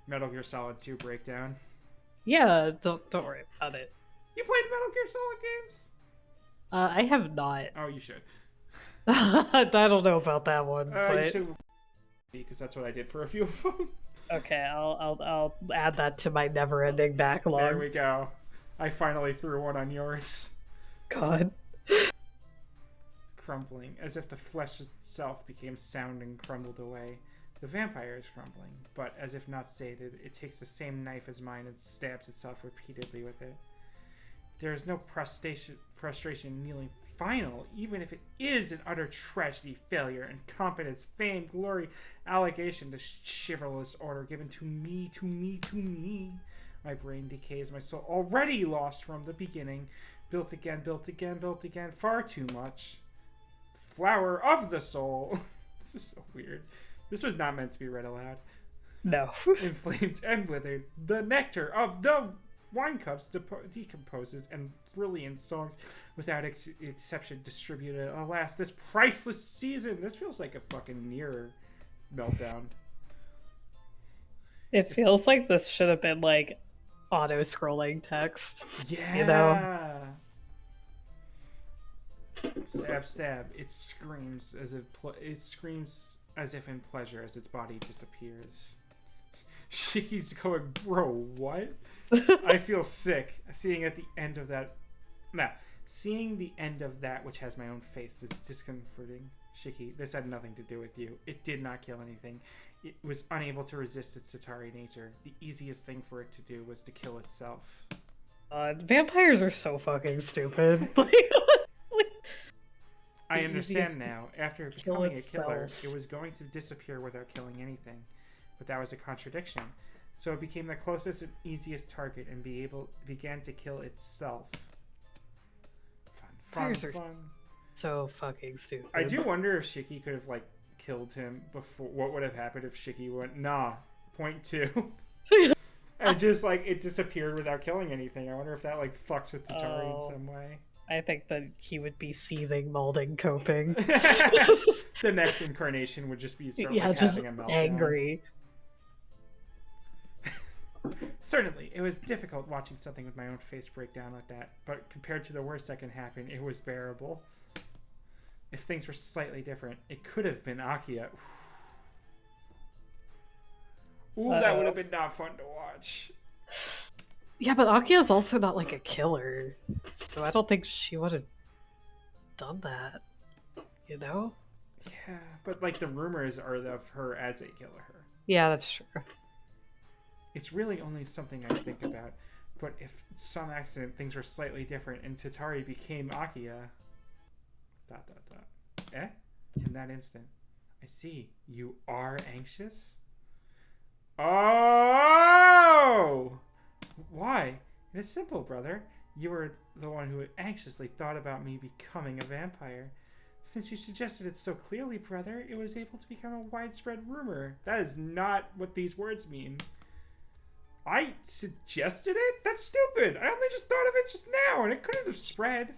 Metal Gear Solid 2 breakdown. Yeah, don't worry about it. You played Metal Gear Solid games? I have not. Oh, you should. I don't know about that one, but you should, because that's what I did for a few of them. Okay, I'll add that to my never-ending backlog. There we go. I finally threw one on yours. God. crumbling, as if the flesh itself became sound and crumbled away. The vampire is crumbling, but as if not sated, it takes the same knife as mine and stabs itself repeatedly with it. There is no frustration kneeling final, even if it is an utter tragedy, failure, incompetence, fame, glory, allegation, the chivalrous order given to me, to me, to me. My brain decays, my soul already lost from the beginning. Built again, built again, built again, far too much. Flower of the soul. This is so weird. This was not meant to be read aloud. No. Inflamed and withered, the nectar of the wine cups decomposes, and brilliant songs without exception distributed. Alas, this priceless season. This feels like a fucking near meltdown. It feels like this should have been like auto-scrolling text. Yeah. You know? Stab, stab. It screams as if in pleasure as its body disappears. Shiki's going, bro, what? I feel sick. Seeing the end of that which has my own face is discomforting. Shiki, this had nothing to do with you. It did not kill anything. It was unable to resist its Satari nature. The easiest thing for it to do was to kill itself. Vampires are so fucking stupid. I understand now. After becoming a killer, it was going to disappear without killing anything. But that was a contradiction. So it became the closest and easiest target and began to kill itself. Fun. So fucking stupid. I do wonder if Shiki could have killed him before. What would have happened if Shiki went, nah, point two, and just it disappeared without killing anything? I wonder if that fucks with Tatari in some way. I think that he would be seething, molding, coping. The next incarnation would just be just having a meltdown. Angry. Certainly, it was difficult watching something with my own face break down like that, but compared to the worst that can happen, it was bearable. If things were slightly different, it could have been Akia. Ooh, that would have been not fun to watch. Yeah, but Akia's also not a killer, so I don't think she would have done that, you know? Yeah, but the rumors are of her as a killer. Yeah, that's true. It's really only something I think about, but if some accident things were slightly different and Tatari became Akia... ... Eh? In that instant, I see. You are anxious? Oh! Why? It's simple, brother. You were the one who anxiously thought about me becoming a vampire. Since you suggested it so clearly, brother, it was able to become a widespread rumor. That is not what these words mean. I suggested it? That's stupid. I only just thought of it just now, and it couldn't have spread.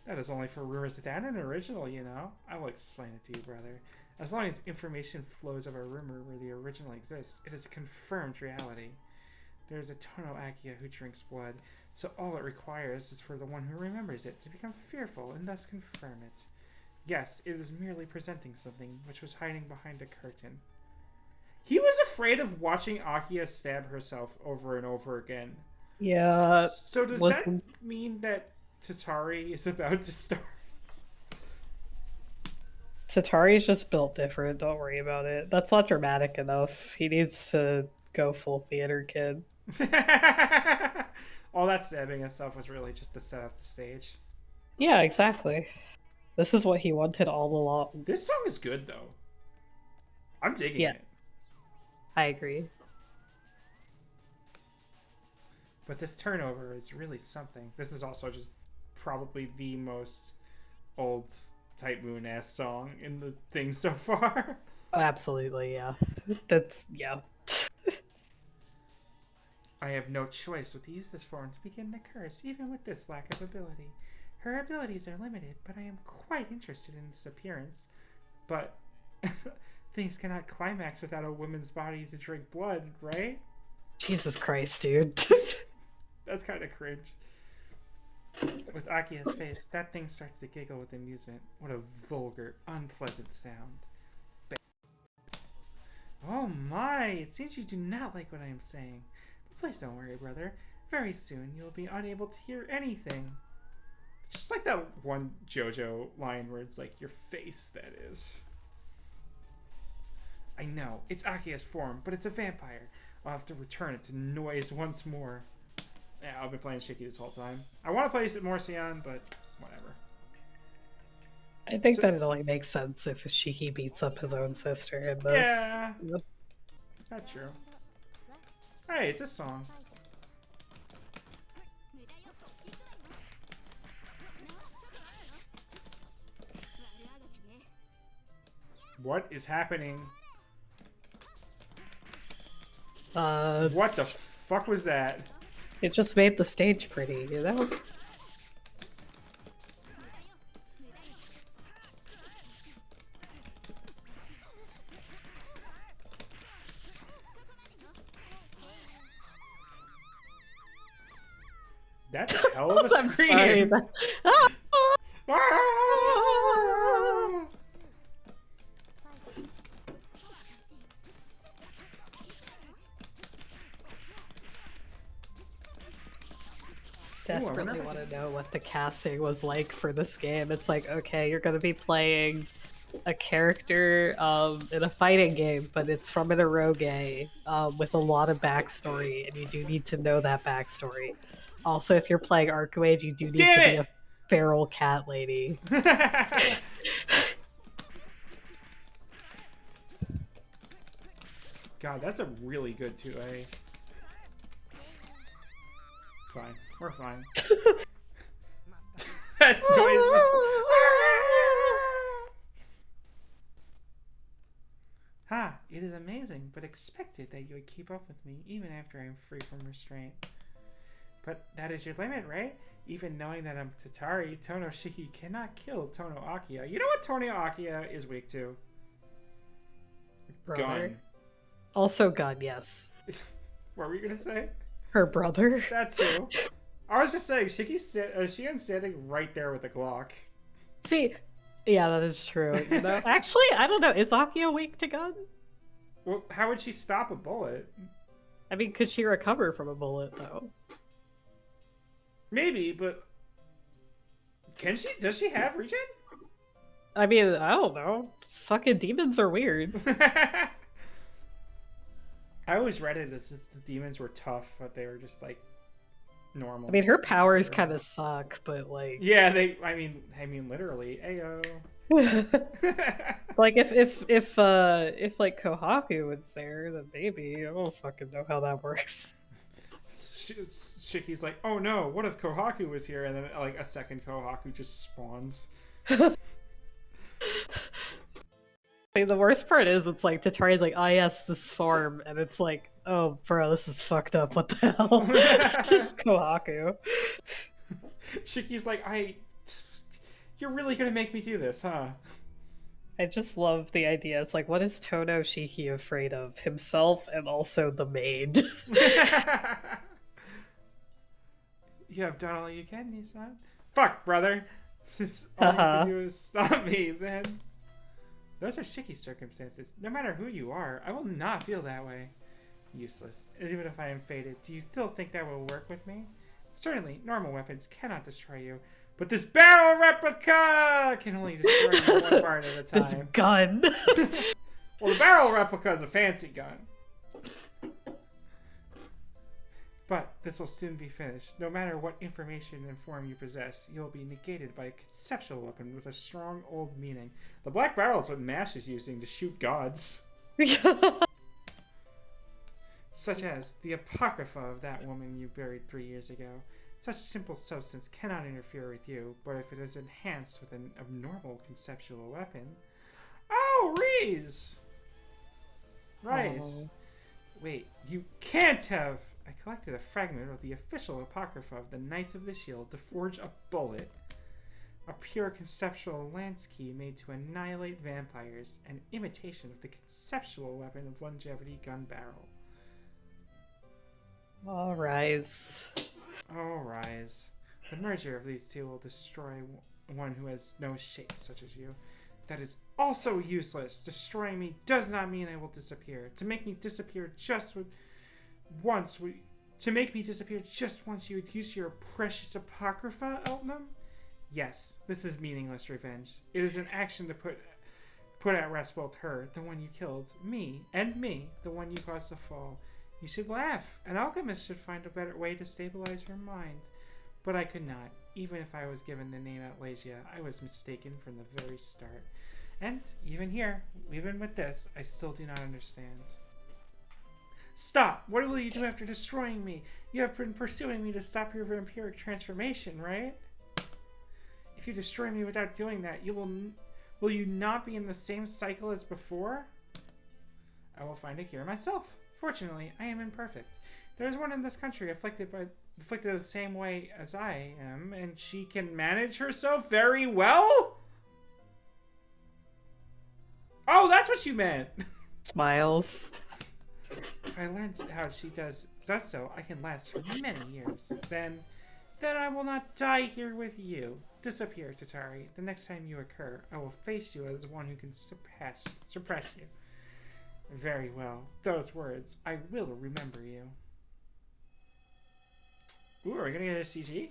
That is only for rumors that aren't an original, you know. I will explain it to you, brother. As long as information flows of a rumor where the original exists, it is a confirmed reality. There is a Tono Akia who drinks blood, so all it requires is for the one who remembers it to become fearful and thus confirm it. Yes, it is merely presenting something which was hiding behind a curtain. He was afraid of watching Akia stab herself over and over again. Yeah. So does that mean that Tatari is about to start? Tatari's just built different, don't worry about it. That's not dramatic enough. He needs to go full theater kid. All that stabbing and stuff was really just to set up the stage. Yeah, exactly. This is what he wanted all along. This song is good, though. I'm digging it. I agree. But this turnover is really something. This is also just probably the most old Type Moon ass song in the thing so far. Absolutely, yeah. Yeah. I have no choice but to use this form to begin the curse, even with this lack of ability. Her abilities are limited, but I am quite interested in this appearance. But things cannot climax without a woman's body to drink blood, right? Jesus Christ, dude. That's kind of cringe. With Akia's face, that thing starts to giggle with amusement. What a vulgar, unpleasant sound. Oh my, it seems you do not like what I am saying. But please don't worry, brother. Very soon you will be unable to hear anything. Just like that one JoJo line where it's like, your face, that is. I know, it's Akia's form, but it's a vampire. I'll have to return its noise once more. Yeah, I've been playing Shiki this whole time. I want to play more Sion, but whatever. I think that it only makes sense if Shiki beats up his own sister in this. Yeah, that's true. Hey, it's a song. What is happening? What the fuck was that? It just made the stage pretty, you know? That's a hell of a scream! Desperately want to know what the casting was like for this game. It's like, okay, you're going to be playing a character in a fighting game, but it's from an eroge with a lot of backstory, and you do need to know that backstory. Also, if you're playing Arcuage, you do need to be a feral cat lady. God, that's a really good 2A. Fine. We're fine. That noise is... Ha! It is amazing, but expected that you would keep up with me, even after I am free from restraint. But that is your limit, right? Even knowing that I'm Tatari, Tono Shiki cannot kill Tono Akiya. You know what Tono Akiya is weak to? Brother. Gun. Also gun, yes. What were you gonna say? Her brother. That's who. I was just saying, Shien's standing right there with the Glock. See, yeah, that is true. You know? Actually, I don't know. Is Akiya weak to gun? Well, how would she stop a bullet? I mean, could she recover from a bullet, though? Maybe, but... Can she? Does she have regen? I mean, I don't know. Fucking demons are weird. I always read it as just the demons were tough, but they were just, like, normal. I mean, her powers kind of suck, but, like... Yeah, I mean, literally, ayo. Like, if like, Kohaku was there, then maybe. I don't fucking know how that works. Shiki's like, oh no, what if Kohaku was here? And then, like, a second Kohaku just spawns. The worst part is, it's like, Tatari's like, oh yes, this farm, and it's like, oh bro, this is fucked up, what the hell? Just Kohaku. Shiki's like, you're really gonna make me do this, huh? I just love the idea. It's like, what is Tono Shiki afraid of? Himself and also the maid. You have done all you can, Nissan. Fuck, brother. Since all you can do is stop me, then... Those are Shiki's circumstances. No matter who you are, I will not feel that way. Useless. Even if I am fated, do you still think that will work with me? Certainly, normal weapons cannot destroy you, but this barrel replica can only destroy you one part at a time. This gun. Well, the barrel replica is a fancy gun. But this will soon be finished. No matter what information and form you possess, you will be negated by a conceptual weapon with a strong old meaning. The black barrel is what MASH is using to shoot gods. Such as the apocrypha of that woman you buried 3 years ago. Such simple substance cannot interfere with you, but if it is enhanced with an abnormal conceptual weapon... Oh, Reese! Rice. Oh. Wait, you can't have... I collected a fragment of the official apocrypha of the Knights of the Shield to forge a bullet. A pure conceptual lance key made to annihilate vampires, an imitation of the conceptual weapon of longevity gun barrel. All rise. All rise. The merger of these two will destroy one who has no shape such as you. That is also useless. Destroying me does not mean I will disappear. To make me disappear just once you would use your precious apocrypha, Eltnum? Yes, this is meaningless revenge. It is an action to put at rest both her, the one you killed, me, the one you caused to fall. You should laugh. An alchemist should find a better way to stabilize her mind. But I could not. Even if I was given the name Atlasia, I was mistaken from the very start. And even here, even with this, I still do not understand. Stop! What will you do after destroying me? You have been pursuing me to stop your vampiric transformation, right? If you destroy me without doing that, will you not be in the same cycle as before? I will find a cure myself. Fortunately, I am imperfect. There is one in this country afflicted the same way as I am, and she can manage herself very well? Oh, that's what you meant! Smiles. If I learn how she does so, I can last for many years. Then I will not die here with you. Disappear, Tatari. The next time you occur, I will face you as one who can suppress you. Very well. Those words, I will remember you. Ooh, are we gonna get a CG?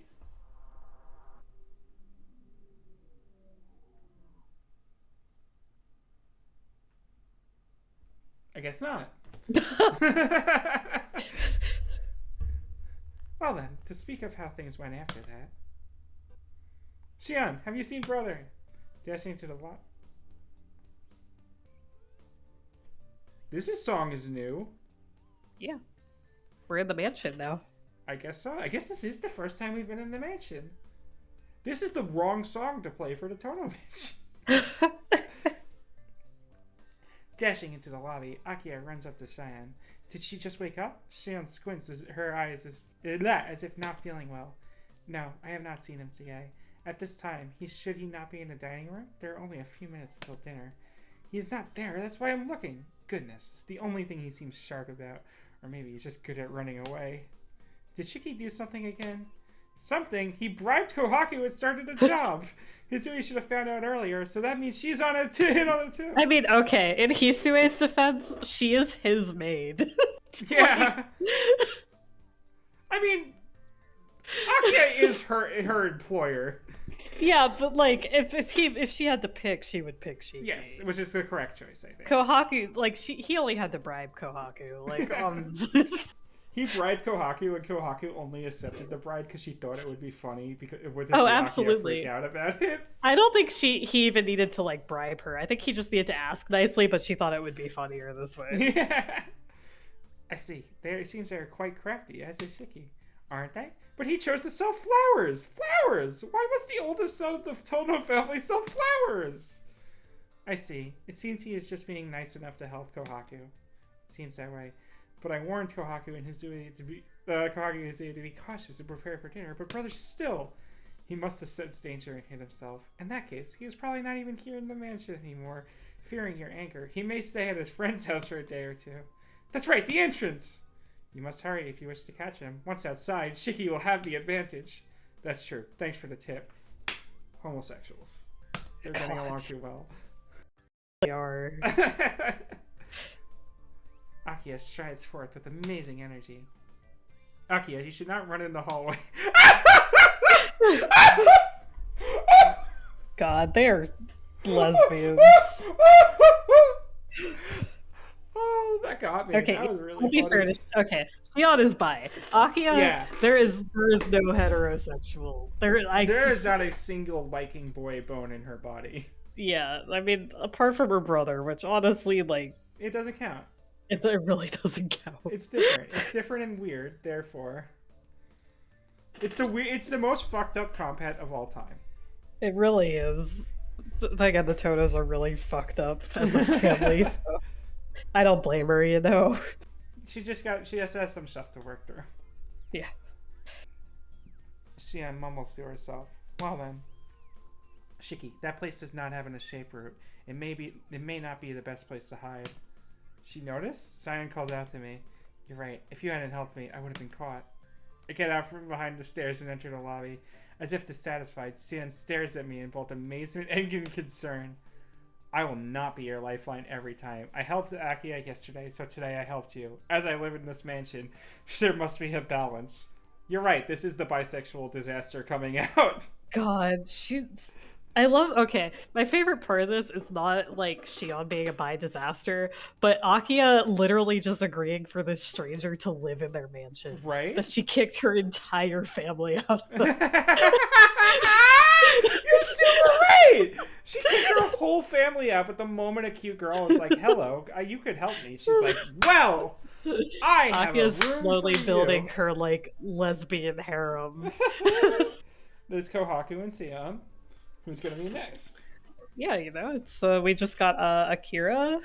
I guess not. Well then, to speak of how things went after that. Xian, have you seen Brother? Dashing to the lot. This song is new. Yeah. We're in the mansion now. I guess so. I guess this is the first time we've been in the mansion. This is the wrong song to play for the Tono Mansion. Dashing into the lobby, Akia runs up to Xian. Did she just wake up? Xian squints her eyes as if not feeling well. No, I have not seen him today. At this time, should he not be in the dining room? There are only a few minutes until dinner. He is not there, that's why I'm looking. Goodness, it's the only thing he seems sharp about. Or maybe he's just good at running away. Did Shiki do something again? Something? He bribed Kohaku and started a job. Hisui should have found out earlier, so that means she's on it in on it too. I mean, okay, in Hisue's defense, she is his maid. Yeah. I mean, Akia is her employer. Yeah, but like, if she had to pick, she would pick Shiki. Yes, which is the correct choice, I think. Kohaku, like, he only had to bribe Kohaku. Like, he bribed Kohaku, and Kohaku only accepted the bribe because she thought it would be funny because with absolutely freak out about it. I don't think he even needed to like bribe her. I think he just needed to ask nicely, but she thought it would be funnier this way. Yeah. I see. It seems they're quite crafty, as is Shiki, aren't they? But he chose to sell flowers! Flowers! Why must the oldest son of the Tono family sell flowers? I see. It seems he is just being nice enough to help Kohaku. It seems that way. But I warned Kohaku and Hisui to be cautious and prepare for dinner, but brother still... He must have sensed danger and hid himself. In that case, he is probably not even here in the mansion anymore. Fearing your anger, he may stay at his friend's house for a day or two. That's right, the entrance! You must hurry if you wish to catch him. Once outside, Shiki will have the advantage. That's true. Thanks for the tip. Homosexuals. They're getting along too well. They are. Akia strides forth with amazing energy. Akia, you should not run in the hallway. God, they're lesbians. Oh, that got me. Okay, that was really I'll be fair. Okay, Shion is bi. Akia, yeah. there is no heterosexual. There is not a single liking boy bone in her body. Yeah, I mean, apart from her brother, which honestly, like, it doesn't count. It really doesn't count. It's different. It's different and weird. Therefore, it's the most fucked up compet of all time. It really is. Again, the Tonos are really fucked up as a family. So. I don't blame her, you know. She has to have some stuff to work through. Yeah. She mumbles to herself. Well then, Shiki, that place does not have an escape route. It may not be the best place to hide. She noticed? Sion calls out to me. You're right. If you hadn't helped me, I would have been caught. I get out from behind the stairs and enter the lobby. As if dissatisfied, Sion stares at me in both amazement and concern. I will not be your lifeline every time. I helped Akia yesterday, so today I helped you. As I live in this mansion, there must be a balance. You're right, this is the bisexual disaster coming out. God, I love. Okay, my favorite part of this is not like Shion being a bi disaster, but Akiya literally just agreeing for this stranger to live in their mansion. Right? That she kicked her entire family out of. You're super right! She kicked her whole family out, but the moment a cute girl is like, hello, you could help me, she's like, well, I have Akiya's a room slowly for building you. her, like, lesbian harem. There's Kohaku and Sion. Who's gonna be next? Yeah, it's we just got Akira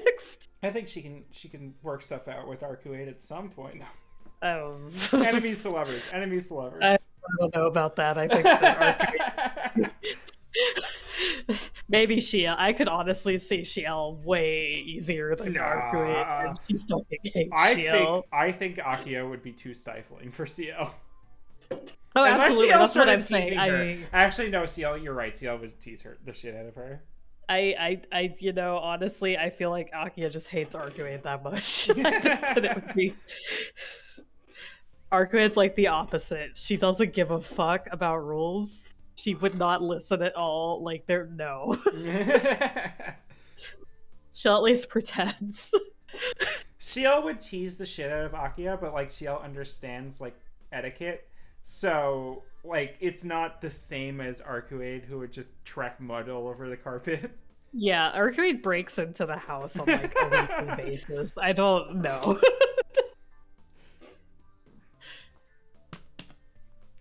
next. I think she can work stuff out with Arcuate at some point. Oh. Enemies to lovers. Enemies to lovers. I don't know about that. I think that maybe Shia. I could honestly see Shiel way easier than Arcuate, and she fucking hates Shiel. I think Akio would be too stifling for CL. Oh, unless absolutely. That's what I'm saying. Actually, no, CL, you're right. CL would tease the shit out of her. Honestly, I feel like Akiya just hates Arcuate that much. I think that it would be... Arcuate's like the opposite. She doesn't give a fuck about rules. She would not listen at all. Like, no. She'll at least pretends. CL would tease the shit out of Akiya, but, like, CL understands, like, etiquette. So, like, it's not the same as Arcuate, who would just track mud all over the carpet. Yeah, Arcuate breaks into the house on, like, a weekly basis. I don't know.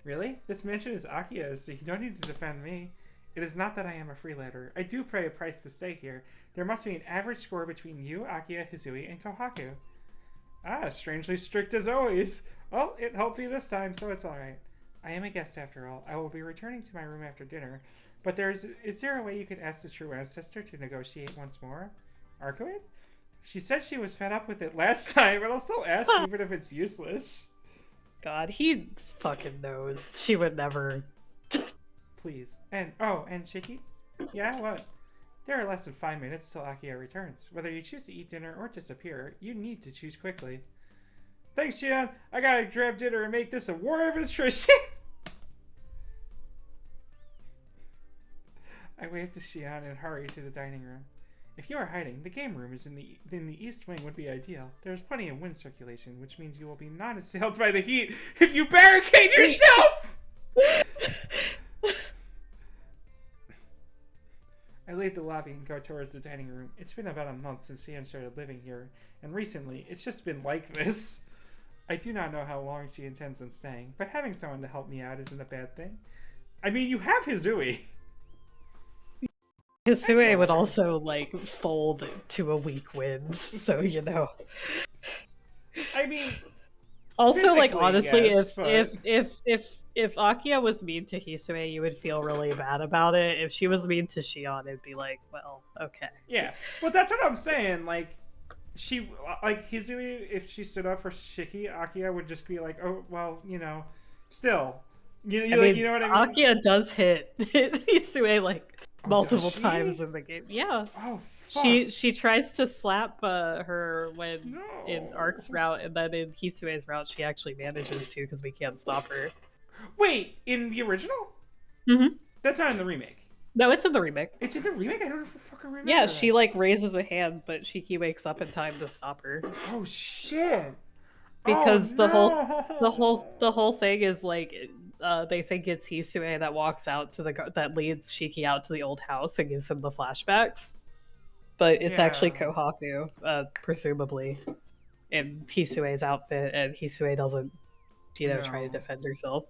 Really? This mansion is Akiya's, so you don't need to defend me. It is not that I am a freelancer. I do pay a price to stay here. There must be an average score between you, Akiya, Hisui, and Kohaku. Ah, strangely strict as always. Well, it helped me this time, so it's alright. I am a guest after all. I will be returning to my room after dinner. But is there a way you could ask the true ancestor to negotiate once more? Arcuate? She said she was fed up with it last time, but I'll still ask even if it's useless. God, he fucking knows. She would never. Please. And Shiki? Yeah, what? There are less than 5 minutes till Akiya returns. Whether you choose to eat dinner or disappear, you need to choose quickly. Thanks, Shion. I gotta grab dinner and make this a war of attrition. I waved to Shion and hurried to the dining room. If you are hiding, the game room is in the east wing would be ideal. There's plenty of wind circulation, which means you will be not assailed by the heat if you barricade yourself! I leave the lobby and go towards the dining room. It's been about a month since Shion started living here, and recently, it's just been like this. I do not know how long she intends on staying, but having someone to help me out isn't a bad thing. I mean, you have Hisui. Hisui would also, like, fold to a weak wind, so, I mean... Also, like, honestly, yes, if Akiya was mean to Hisui, you would feel really bad about it. If she was mean to Shion, it'd be like, well, okay. Yeah, but that's what I'm saying, like, Hisui, if she stood up for Shiki, Akiya would just be like, oh, well, still. You know what I mean? Akiya does hit Hisui, like, multiple times in the game. Yeah. Oh, fuck. She tries to slap her when in Ark's route, and then in Hisue's route she actually manages to because we can't stop her. Wait, in the original? Mm-hmm. That's not in the remake. No, it's in the remake. It's in the remake? I don't fucking remember. Yeah, she like raises a hand, but Shiki wakes up in time to stop her. Oh shit! Because the whole thing is like they think it's Hisue that walks out to that leads Shiki out to the old house and gives him the flashbacks, but it's actually Kohaku, presumably, in Hisue's outfit, and Hisue doesn't, try to defend herself.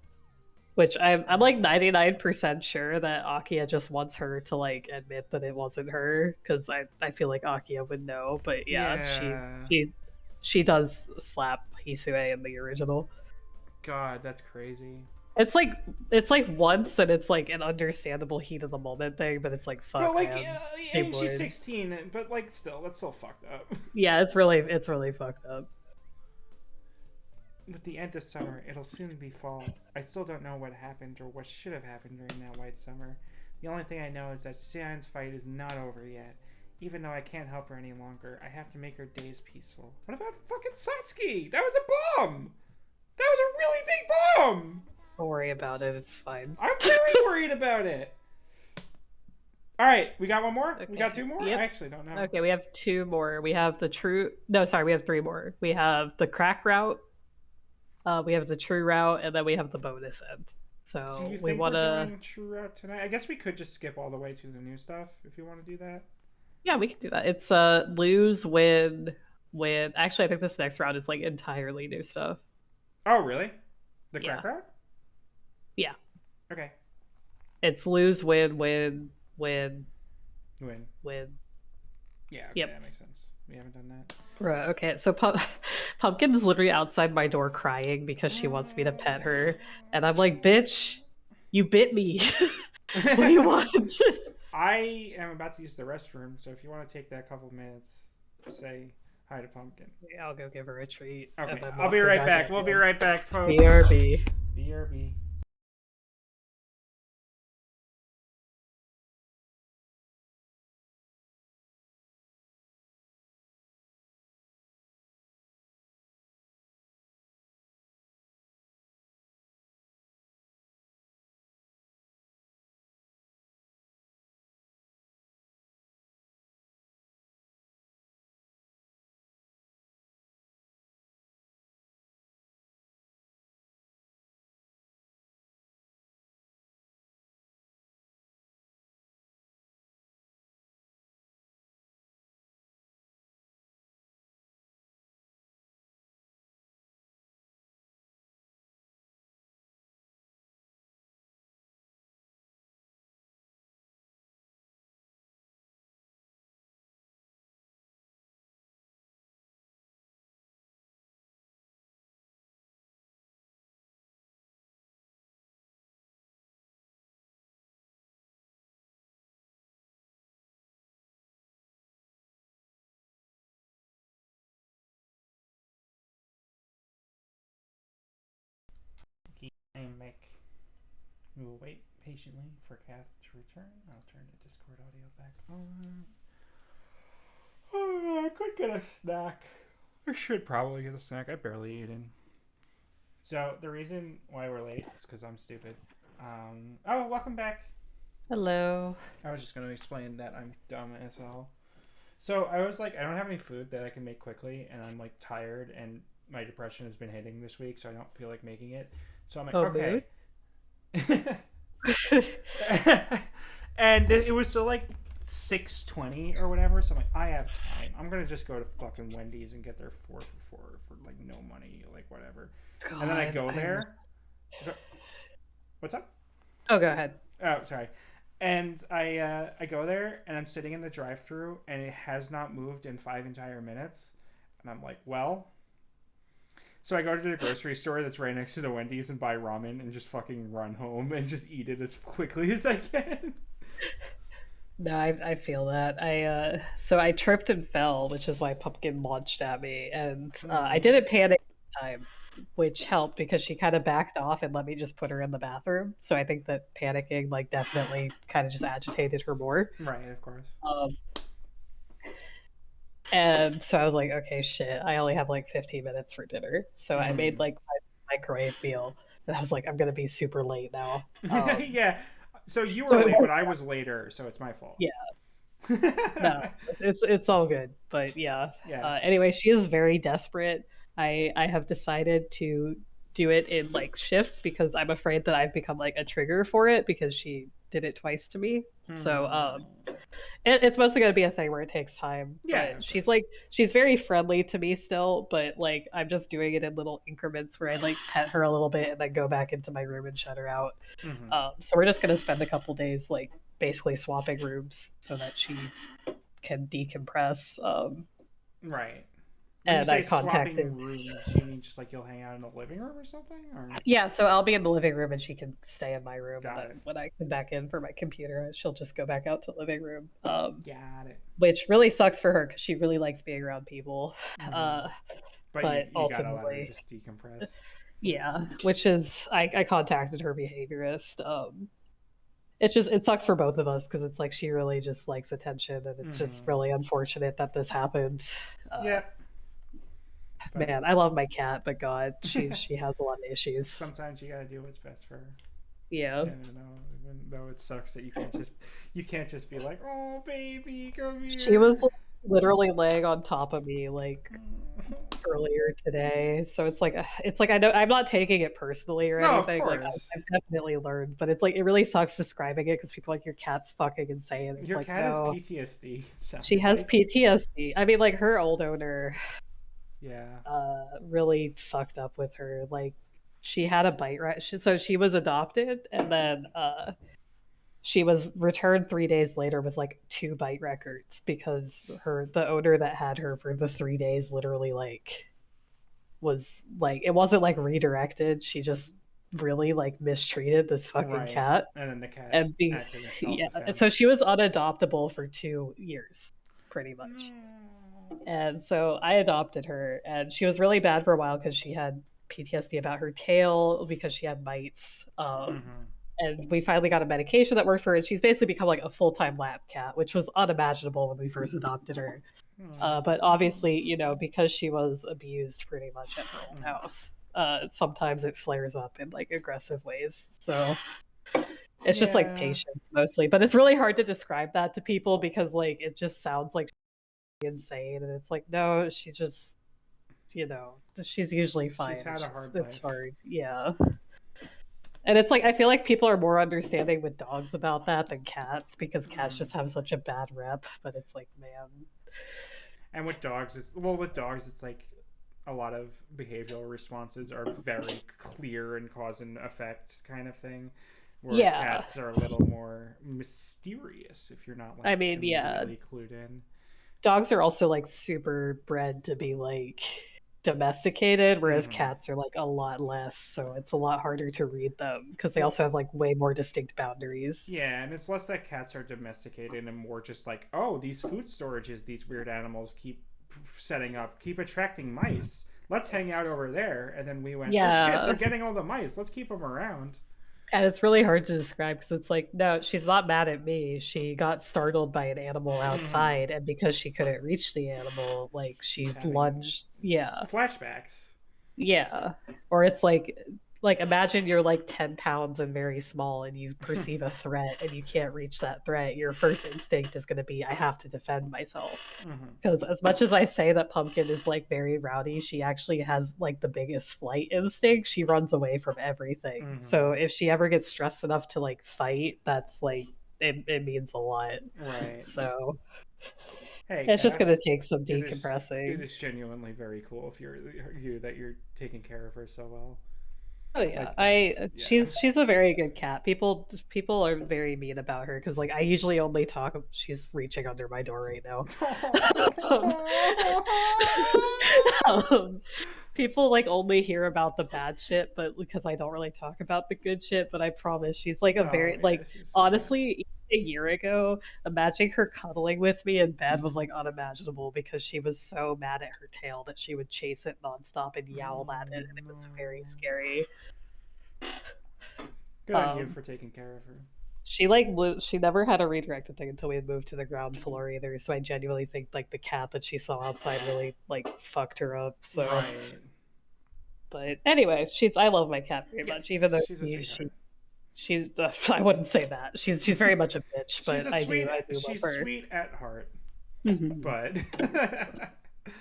Which I'm like 99% sure that Akiya just wants her to like admit that it wasn't her, because I feel like Akiya would know, but she does slap Hisue in the original. God, that's crazy. It's like once, and it's like an understandable heat of the moment thing, but it's like fuck. But like, and she's 16, but like still, that's still fucked up. Yeah, it's really fucked up. With the end of summer, it'll soon be fall. I still don't know what happened or what should have happened during that white summer. The only thing I know is that Sion's fight is not over yet. Even though I can't help her any longer, I have to make her days peaceful. What about fucking Satsuki? That was a bomb! That was a really big bomb! Don't worry about it. It's fine. I'm very worried about it. All right, we got one more? Okay. We got two more? Yep. I actually don't know. Okay, we have two more. We have the true... No, sorry, we have three more. We have the crack route, we have the true route, and then we have the bonus end. So you think we're doing true route tonight? I guess we could just skip all the way to the new stuff if you want to do that. Yeah, we can do that. It's lose, win. Actually, I think this next round is like entirely new stuff. Oh, really? The crack route? Yeah. Okay. It's lose, win. Yeah, okay, that makes sense. We haven't done that. Right, okay. So Pumpkin is literally outside my door crying because she wants me to pet her. And I'm like, bitch, you bit me. What do you want? I am about to use the restroom, so if you want to take that couple minutes to say hi to Pumpkin. Yeah, I'll go give her a treat. Okay, I'll be right back. We'll be right back, folks. BRB. BRB. Make. We will wait patiently for Cath to return. I'll turn the Discord audio back on. Oh, I could get a snack. I should probably get a snack. I barely ate in. So the reason why we're late is because I'm stupid. Oh, welcome back. Hello. I was just going to explain that I'm dumb as hell. So I was like, I don't have any food that I can make quickly, and I'm like tired, and my depression has been hitting this week, so I don't feel like making it. So I'm like, okay. And it was still like 6:20 or whatever, so I'm like, I have time. I'm gonna just go to fucking Wendy's and get their 4 for $4 for like no money, like whatever. God, and then I go there. What's up? Oh, go ahead. Oh, sorry. And I go there and I'm sitting in the drive-thru and it has not moved in 5 entire minutes, and I'm like, well. So I go to the grocery store that's right next to the Wendy's and buy ramen and just fucking run home and just eat it as quickly as I can. No, I feel that. So I tripped and fell, which is why Pumpkin launched at me, and I didn't panic at the time, which helped because she kind of backed off and let me just put her in the bathroom. So I think that panicking like definitely kind of just agitated her more. Right, of course. And so I was like, okay, shit, I only have like 15 minutes for dinner. So I made like my microwave meal. And I was like, I'm going to be super late now. Yeah. So you were late, but I was later, so it's my fault. Yeah. No, it's all good. But yeah. Anyway, she is very desperate. I have decided to do it in like shifts because I'm afraid that I've become like a trigger for it because she did it twice to me. So it's mostly going to be a thing where it takes time. Yeah, but she's very friendly to me still, but like I'm just doing it in little increments where I like pet her a little bit and then go back into my room and shut her out. So we're just going to spend a couple days like basically swapping rooms so that she can decompress. Right. And I contacted rooms. You mean just like you'll hang out in the living room or something? Or? Yeah, so I'll be in the living room and she can stay in my room. Got and then when I come back in for my computer, she'll just go back out to the living room. Got it. Which really sucks for her because she really likes being around people. But you ultimately, gotta let her just decompress. Yeah, which is I contacted her behaviorist. It sucks for both of us because it's like she really just likes attention, and it's just really unfortunate that this happened. Yeah. But man, I love my cat, but God, she has a lot of issues. sometimes you gotta do what's best for her. Yeah. You know, even though it sucks that you can't just be like, oh baby, come She here. was like, literally laying on top of me like earlier today, so it's like I know I'm not taking it personally or No, of anything. Like course. I've definitely learned, but it's like it really sucks describing it because people are like your cat's fucking insane. It's Your like cat has no, PTSD. It sounds she has like. PTSD. I mean, like her old owner, Yeah. really fucked up with her. Like she had a bite right. So she was adopted, and then she was returned 3 days later with like 2 bite records because the owner that had her for the 3 days literally like was like it wasn't like redirected. She just really like mistreated this fucking Right. cat. And then the cat And acted in self yeah, and so defense. she was unadoptable for 2 years, pretty much. No. And so I adopted her, and she was really bad for a while because she had PTSD about her tail because she had mites. Mm-hmm. And we finally got a medication that worked for her, and she's basically become like a full-time lap cat, which was unimaginable when we first adopted her. But obviously, you know, because she was abused pretty much at her old house, sometimes it flares up in like aggressive ways. So it's just like Yeah. patience mostly. But it's really hard to describe that to people because like it just sounds like insane, and it's like no, she just, you know, she's usually She's fine. had a hard It's life. hard, yeah. And it's like I feel like people are more understanding with dogs about that than cats because cats Mm-hmm. just have such a bad rep. But it's like, man, And with dogs, it's like a lot of behavioral responses are very clear and cause and effect kind of thing. Where yeah. cats are a little more mysterious if you're not like I mean, yeah, immediately clued in. dogs are also like super bred to be like domesticated, whereas Mm-hmm. cats are like a lot less. So it's a lot harder to read them because they Well, also have like way more distinct boundaries. yeah, and it's less that cats are domesticated and more just like, oh, these food storages these weird animals keep setting up, keep attracting mice. Let's hang out over there. And then we went, oh shit, they're Yeah. getting all the mice. Let's keep them around. And it's really hard to describe because it's like, no, she's not mad at me. She got startled by an animal Mm-hmm. outside, and because she couldn't reach the animal, like She's she having lunged. Yeah, flashbacks. yeah. Or it's like imagine you're like 10 pounds and very small, and you perceive a threat, and you can't reach that threat. Your first instinct is going to be, I have to defend myself. Mm-hmm. Because as much as I say that Pumpkin is like very rowdy, she actually has like the biggest flight instinct. She runs away from everything. Mm-hmm. So if she ever gets stressed enough to like fight, that's like it means a lot. Right. So Hey, it's just Kath, gonna take some it decompressing. is genuinely very cool if you that you're taking care of her so well. Oh yeah, Like that's I yeah. she's a very good cat. People are very mean about her because like I usually only talk. She's reaching under my door right now. um, um, people like only hear about the bad shit, but because I don't really talk about the good shit. But I promise, she's like a Oh very yeah, like she's sweet. honestly. A year ago, imagining her cuddling with me in bed was like unimaginable because she was so mad at her tail that she would chase it nonstop and yowl Oh at it, and it no. was very scary. Good on you Um, for taking care of her. she never had a redirected thing until we had moved to the ground floor either. So I genuinely think like the cat that she saw outside really like fucked her up. So, Right. but anyway, I love my cat very much, Yes, even though she's a sweetheart. she's I wouldn't say that she's very much a bitch, but I do love She's her. sweet at heart, Mhm. but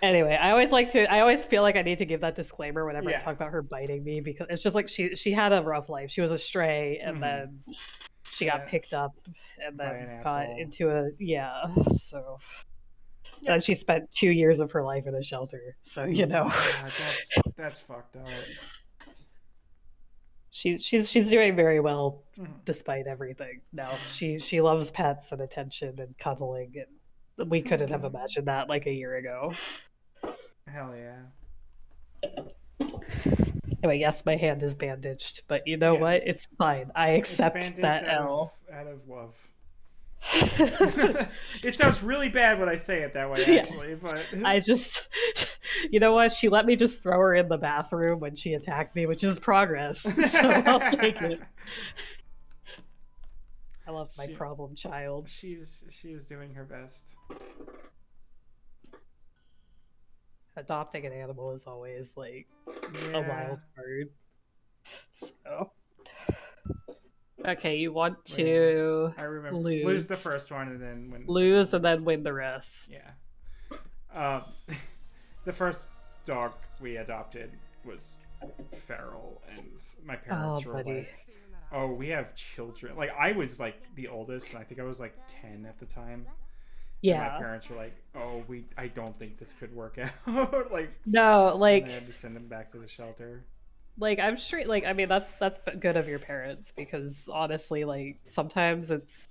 Anyway, I always feel like I need to give that disclaimer whenever I yeah. talk about her biting me because it's just like she had a rough life. She was a stray, and Mm-hmm. then she got Yeah. picked up and By an then got asshole. into a yeah. So Yep. then she spent 2 years of her life in a shelter. So you know, God, that's fucked up. she's doing very well Mm-hmm. despite everything. No, she loves pets and attention and cuddling, and we couldn't have imagined that like a year ago. Hell yeah. Anyway, yes, my hand is bandaged, but you know what? Yes. It's fine. I It's accept bandaged that L. out of love. It sounds really bad when I say it that way, Yeah, actually, but I just, you know what? She let me just throw her in the bathroom when she attacked me, which is progress. So I'll take it. I love my she problem child. she is doing her best. adopting an animal is always like a wild card. So okay, you want to lose the first one and then win. Lose and then win the rest. Yeah. The first dog we adopted was feral, and my parents were like, "Oh, we have children." Like I was like the oldest, and I think I was like 10 at the time. Yeah. And my parents were like, "Oh, I don't think this could work out." Like no, like I had to send them back to the shelter. Like I'm straight. Like I mean, that's good of your parents, because honestly, like sometimes it's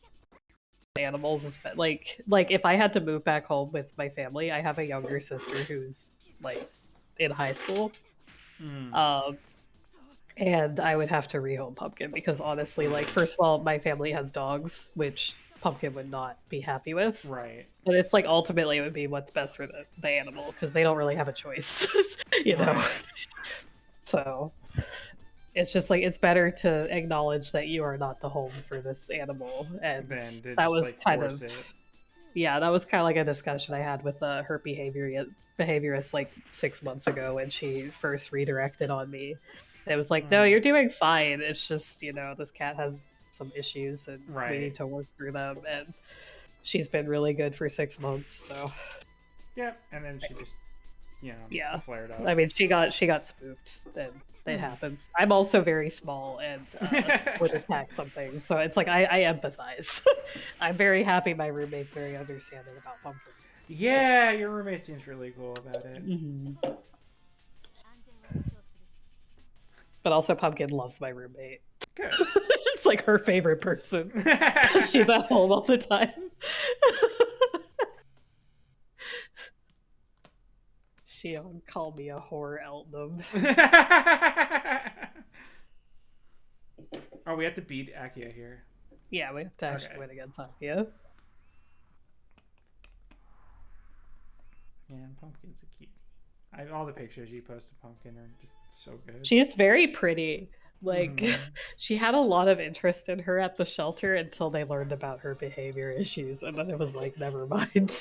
animals is like if I had to move back home with my family, I have a younger sister who's like in high school, and I would have to rehome Pumpkin because honestly, like first of all, my family has dogs, which Pumpkin would not be happy with. Right. But it's like ultimately it would be what's best for the animal because they don't really have a choice, you know. Right. So it's just like it's better to acknowledge that you are not the home for this animal, and that was like kind of that was kind of like a discussion I had with her behaviorist like 6 months ago when she first redirected on me. It was like, no, you're doing fine. It's just, you know, this cat has some issues and we need to work through them. And she's been really good for 6 months. So yeah, and then she just flared up. I mean, she got spooked, and it happens. I'm also very small and would attack something, so it's like I empathize. I'm very happy my roommate's very understanding about Pumpkin. Yeah, your roommate seems really cool about it. Mm-hmm. But also, Pumpkin loves my roommate. Good. It's like her favorite person. She's at home all the time. She called me a whore Eltnum. Oh, we have to beat Akia here. Yeah, we have to actually win against Akia. Man, Pumpkin's a cutie. All the pictures you post of Pumpkin are just so good. She's very pretty. Like, she had a lot of interest in her at the shelter until they learned about her behavior issues, and then it was like, never mind.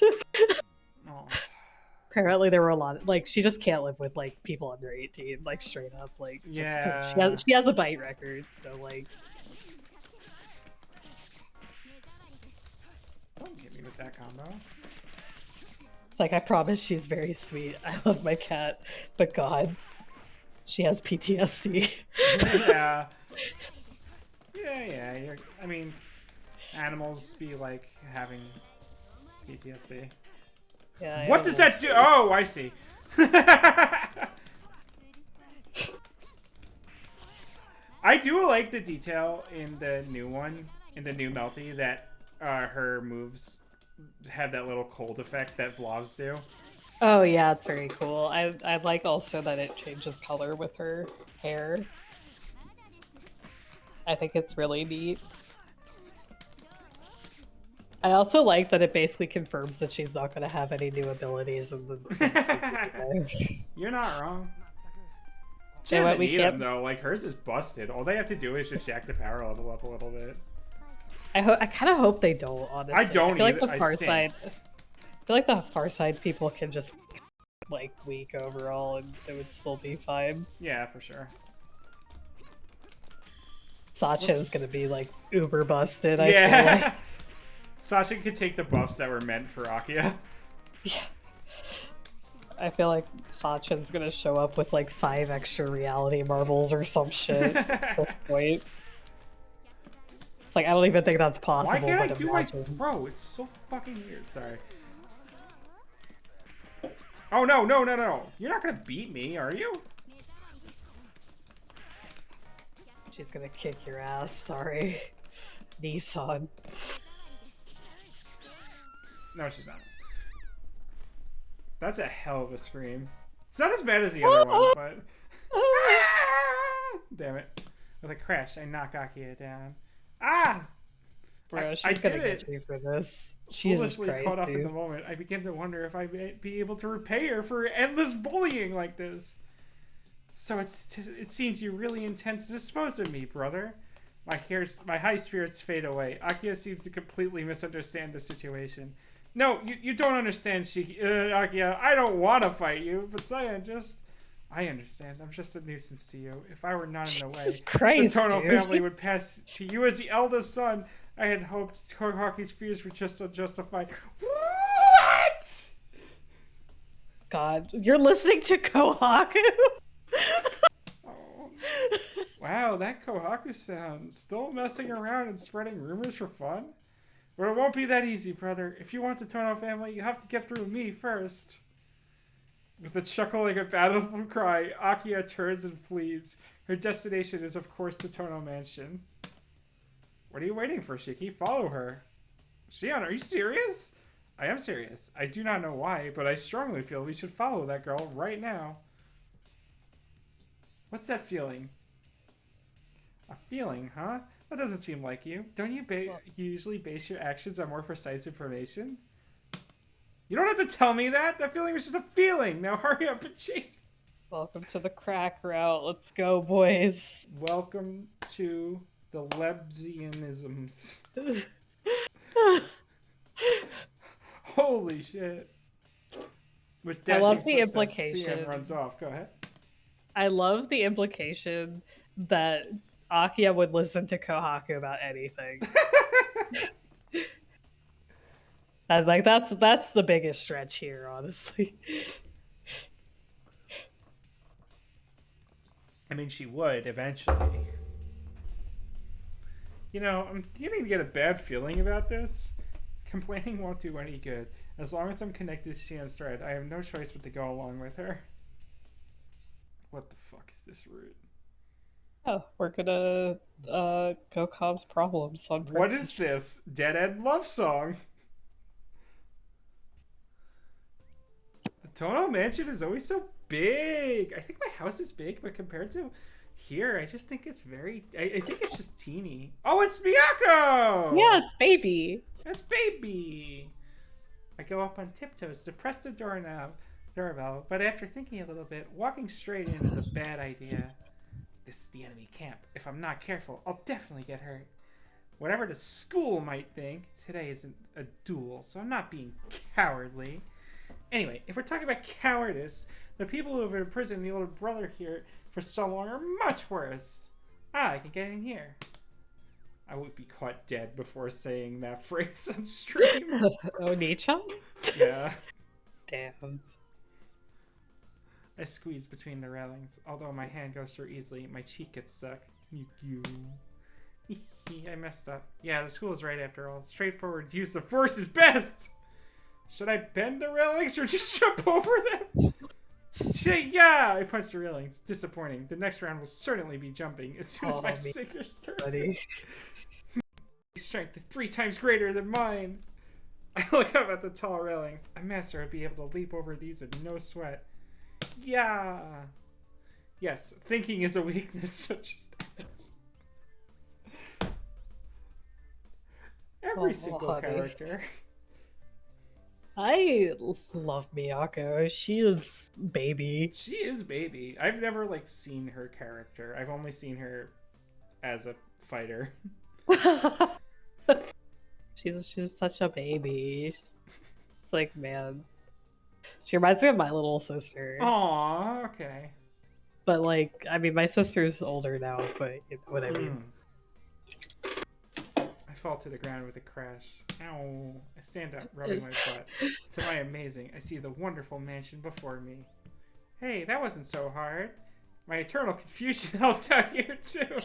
Apparently there were a lot of, like, she just can't live with like people under 18, like straight up, like just because she has a bite record, so like don't hit me with that combo. It's like, I promise she's very sweet. I love my cat, but God, she has PTSD. Yeah. I mean, animals be like having PTSD. Yeah. What does that do? Oh, I see. I do like the detail in the new one, in the new Melty, that her moves have that little cold effect that Vlovs do. Oh yeah, it's very cool. I like also that it changes color with her hair. I think it's really neat. I also like that it basically confirms that she's not going to have any new abilities in the You're not wrong. She doesn't need them though. Like, hers is busted. All they have to do is just jack the power level up a little bit. I kind of hope they don't, honestly. I don't. I feel like the far side. I feel like the far side people can just like weak overall, and it would still be fine. Yeah, for sure. Sasha is gonna be like uber busted. I feel like. Sasha could take the buffs that were meant for Akia. Yeah. I feel like Sachin's gonna show up with like 5 extra reality marbles or some shit at this point. It's like, I don't even think that's possible. Why can't I do my throw? It's so fucking weird. Sorry. Oh, no. You're not gonna beat me, are you? She's gonna kick your ass, sorry. Nissan. No, she's not. That's a hell of a scream. It's not as bad as the other one, but... Damn it. With a crash, I knock Akia down. Ah! Bro, she's gonna get you for this. Jesus Christ, caught up in the moment. I began to wonder if I'd be able to repay her for endless bullying like this. So it seems you really intend to dispose of me, brother. My high spirits fade away. Akia seems to completely misunderstand the situation. No, you don't understand, Akia. I don't want to fight you, but Cyan, I understand. I'm just a nuisance to you. If I were not in the way, Jesus Christ, the Tono dude. family would pass to you as the eldest son. I had hoped Kohaku's fears were just unjustified. What? God, you're listening to Kohaku? Oh. Wow, that Kohaku sound. Still messing around and spreading rumors for fun? But it won't be that easy, brother. If you want the Tono family, you have to get through me first. With a chuckle like a battleful cry, Akia turns and flees. Her destination is, of course, the Tono Mansion. What are you waiting for, Shiki? Follow her. Shion, are you serious? I am serious. I do not know why, but I strongly feel we should follow that girl right now. What's that feeling? A feeling, huh? That doesn't seem like you. Don't you usually base your actions on more precise information? You don't have to tell me that. That feeling was just a feeling. Now hurry up and chase. Welcome to the crack route. Let's go, boys. Welcome to the Lebsianisms. Holy shit. With I love the implication. CM runs off. Go ahead. I love the implication that Akia would listen to Kohaku about anything. I was like, that's the biggest stretch here, honestly. I mean, she would eventually. You know, I'm beginning to get a bad feeling about this. Complaining won't do any good. As long as I'm connected to Shion's thread, I have no choice but to go along with her. What the fuck is this route? Oh, we're gonna go cause problems on purpose. What is this? Dead End love song? The Tono Mansion is always so big. I think my house is big, but compared to here, I just think it's very... I think it's just teeny. Oh, it's Miyako! Yeah, it's Baby. It's Baby. I go up on tiptoes to press the doorbell, but after thinking a little bit, walking straight in is a bad idea. This is the enemy camp. If I'm not careful, I'll definitely get hurt. Whatever the school might think, today isn't a duel, so I'm not being cowardly. Anyway, if we're talking about cowardice, the people who have imprisoned the older brother here for so long are much worse. I can get in here. I would be caught dead before saying that phrase on stream. Oni-chan? Yeah. Damn. I squeeze between the railings. Although my hand goes through easily, my cheek gets stuck. I messed up. Yeah, the school is right after all. Straightforward use of force is best! Should I bend the railings or just jump over them? Shit, yeah! I punched the railings. Disappointing. The next round will certainly be jumping as soon as my fingers start. Strength is 3 times greater than mine. I look up at the tall railings. A master would be able to leap over these with no sweat. Yeah. Yes, thinking is a weakness such as that. Every single character. I love Miyako. She is Baby. She is Baby. I've never seen her character. I've only seen her as a fighter. She's such a baby. It's like, man. She reminds me of my little sister. Aww, okay. But I mean, my sister's older now, but you know what I mean. I fall to the ground with a crash. Ow. I stand up, rubbing my butt. To my amazing, I see the wonderful mansion before me. Hey, that wasn't so hard. My eternal confusion helped out here, too.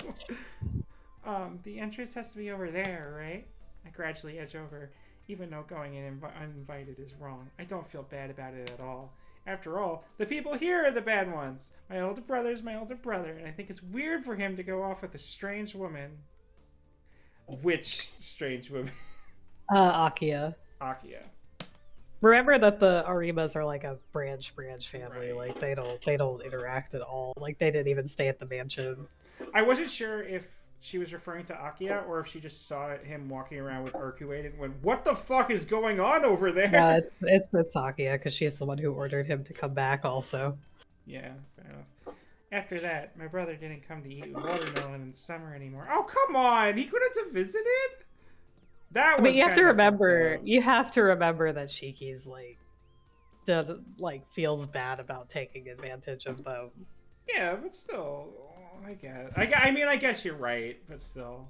The entrance has to be over there, right? I gradually edge over. Even though going in uninvited is wrong, I don't feel bad about it at all. After all, the people here are the bad ones. My older brother's my older brother, and I think it's weird for him to go off with a strange woman. Which strange woman? Akia. Akia. Remember that the Arimas are like a branch family. Right. They don't interact at all. They didn't even stay at the mansion. I wasn't sure if she was referring to Akia, or if she just saw him walking around with Urkuade and went, "What the fuck is going on over there?" Yeah, it's Akia, because she's the one who ordered him to come back also. Yeah, fair enough. After that, my brother didn't come to eat watermelon in summer anymore. Oh, come on! He couldn't have visited? That I mean, you have to remember that Shiki's feels bad about taking advantage of them. Yeah, but still, I guess. I guess you're right, but still,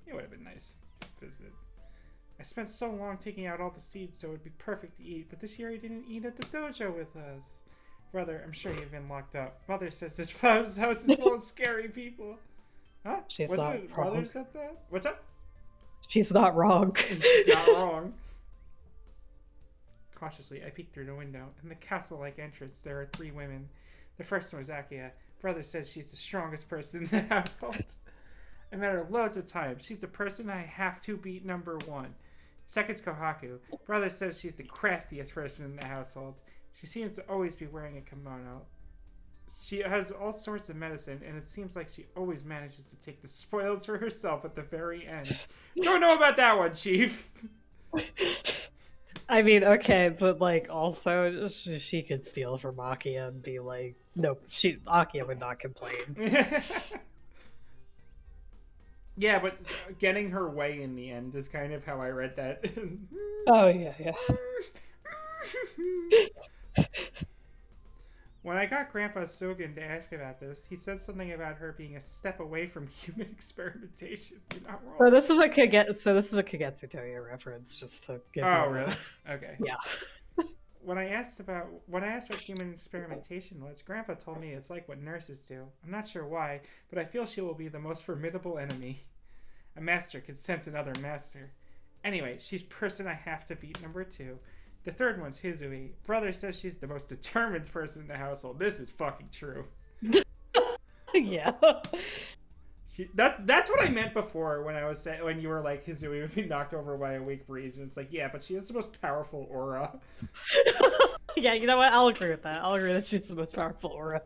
it would have been nice to visit. I spent so long taking out all the seeds, so it would be perfect to eat. But this year, he didn't eat at the dojo with us. Brother, I'm sure you've been locked up. Mother says this house is full of scary people. Huh? She's not wrong. Mother said that? What's up? She's not wrong. She's not wrong. Cautiously, I peeked through the window. In the castle-like entrance, there are 3 women. The first one was Akiya. Brother says she's the strongest person in the household. I met her loads of times. She's the person I have to beat number 1. Second's Kohaku. Brother says she's the craftiest person in the household. She seems to always be wearing a kimono. She has all sorts of medicine, and it seems like she always manages to take the spoils for herself at the very end. Don't know about that one, Chief. I mean, okay, but also she could steal from Akiya and be like, nope, Akiya would not complain. Yeah, but getting her way in the end is kind of how I read that. Oh yeah. When I got Grandpa Sogen to ask about this, he said something about her being a step away from human experimentation. You're not wrong. So this is a Kagetsu Toya reference, just to give. Oh, really? Okay. Yeah. When I asked what human experimentation was, Grandpa told me it's like what nurses do. I'm not sure why, but I feel she will be the most formidable enemy. A master could sense another master. Anyway, she's person I have to beat number 2. The third one's Hizui. Brother says she's the most determined person in the household. This is fucking true. Yeah. That's what I meant before when I was saying, when you were like, Hizui would be knocked over by a weak breeze, and it's like, yeah, but she has the most powerful aura. Yeah, you know what? I'll agree with that. I'll agree that she's the most powerful aura.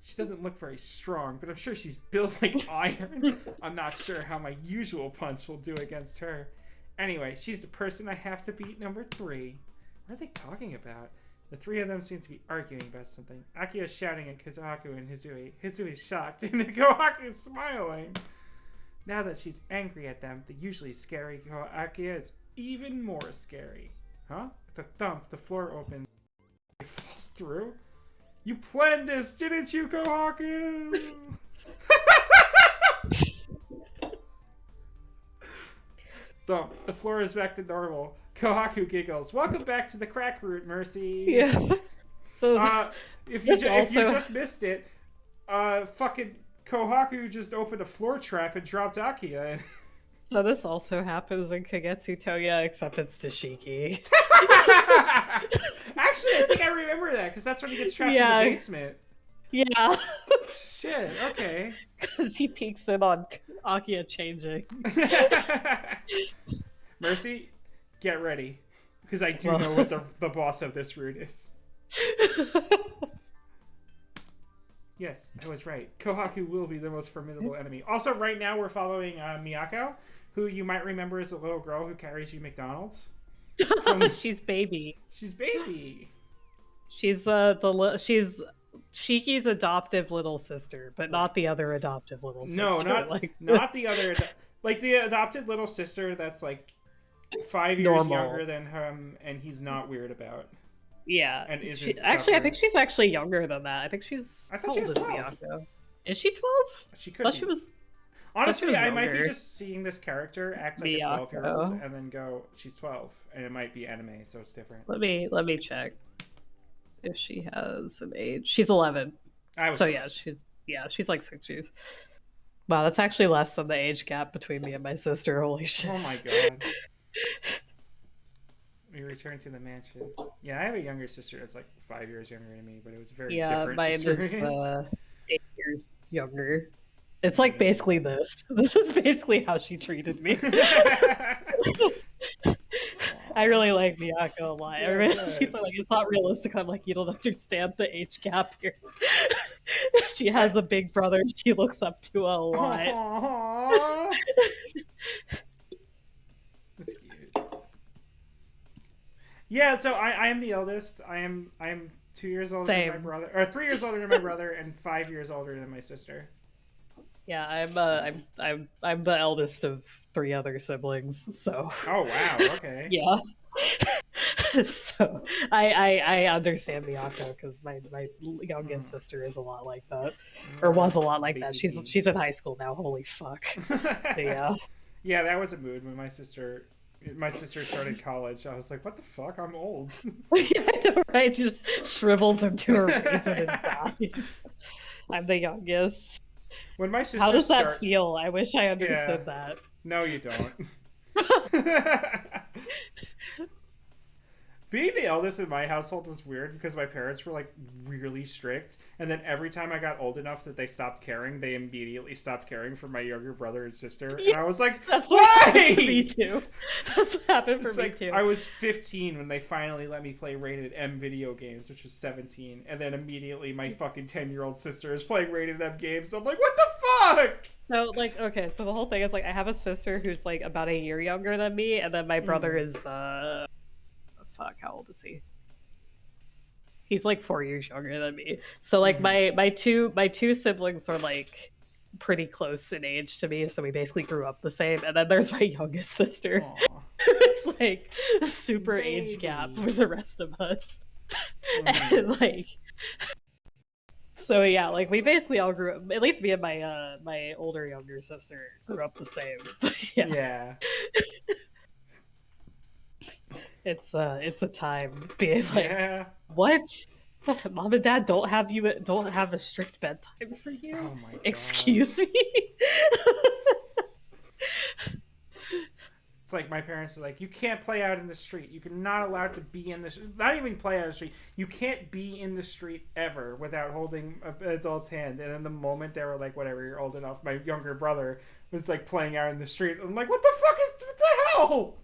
She doesn't look very strong, but I'm sure she's built like iron. I'm not sure how my usual punch will do against her. Anyway, she's the person I have to beat number 3. What are they talking about? The 3 of them seem to be arguing about something. Akiya's shouting at Kohaku and Hizui. Hizui's shocked, and Kohaku's smiling. Now that she's angry at them, the usually scary Akiya is even more scary. Huh? With a thump, the floor opens. It falls through. You planned this, didn't you, Kohaku? Thump. The floor is back to normal. Kohaku giggles. Welcome back to the crack route, Mercy. Yeah. So if you just missed it, fucking Kohaku just opened a floor trap and dropped Akiya. So this also happens in Kagetsu Toya, except it's Tashiki. Actually, I think I remember that because that's when he gets trapped in the basement. Yeah. Shit. Okay. Because he peeks in on Akiya changing. Mercy, get ready, because I do know what the boss of this route is. Yes, I was right. Kohaku will be the most formidable enemy. Also, right now we're following Miyako, who you might remember is a little girl who carries you McDonald's. She's baby. She's baby. She's she's Shiki's adoptive little sister, but not the other adoptive little sister. No, not the other. Like the adopted little sister that's like 5 years younger than him, and he's not weird about. Yeah, and isn't actually, I think she's actually younger than that. I think she's. I thought she was 12. Miyako? Is she 12? She could. Be. She was. Honestly, I might be just seeing this character act like Miyako. A 12-year-old and then go, she's 12, and it might be anime, so it's different. Let me check if she has an age. She's 11. She's like 6 years. Wow, that's actually less than the age gap between me and my sister. Holy shit! Oh my god. We return to the mansion. Yeah, I have a younger sister that's like 5 years younger than me, but it was a very different experience. Mine is 8 years younger. It's like basically this. This is basically how she treated me. I really like Miyako a lot. Yeah, Everybody's like, it's not realistic. I'm like, you don't understand the age gap here. She has a big brother she looks up to a lot. That's cute. Yeah, so I am the eldest. I am 2 years older than my brother, or 3 years older than my brother, and 5 years older than my sister. Yeah, I'm the eldest of 3 other siblings, so. Oh wow, okay. Yeah. So I understand Miyako because my youngest sister is a lot like that, or was a lot like that. She's in high school now. Holy fuck. Yeah. Yeah, that was a mood when my sister started college. I was like, what the fuck? I'm old. Yeah, I know, right? She just shrivels into her raisin and dies. I'm the youngest. When my sister How does that feel? I wish I understood that. No, you don't. Being the eldest in my household was weird because my parents were like really strict, and then every time I got old enough that they stopped caring, they immediately stopped caring for my younger brother and sister. Yeah, and I was like, that's what happened to me too. That's what happened for me too. I was 15 when they finally let me play rated M video games, which was 17, and then immediately my fucking 10-year-old sister is playing rated M games. So I'm like, what the fuck? So like, okay, so the whole thing is like I have a sister who's like about a year younger than me, and then my brother is fuck, how old is he? He's like 4 years younger than me. So like my two siblings are like pretty close in age to me, so we basically grew up the same. And then there's my youngest sister. It's like a super age gap for the rest of us. And like, so yeah, like we basically all grew up, at least me and my my older younger sister grew up the same. Yeah. It's a time being like, what? Mom and Dad don't have a strict bedtime for you? Oh my God. Excuse me? It's like my parents were like, you can't play out in the street. You're not allowed to be in the not even play out in the street. You can't be in the street ever without holding an adult's hand. And then the moment they were like, whatever, you're old enough, my younger brother was like playing out in the street. I'm like, what the hell?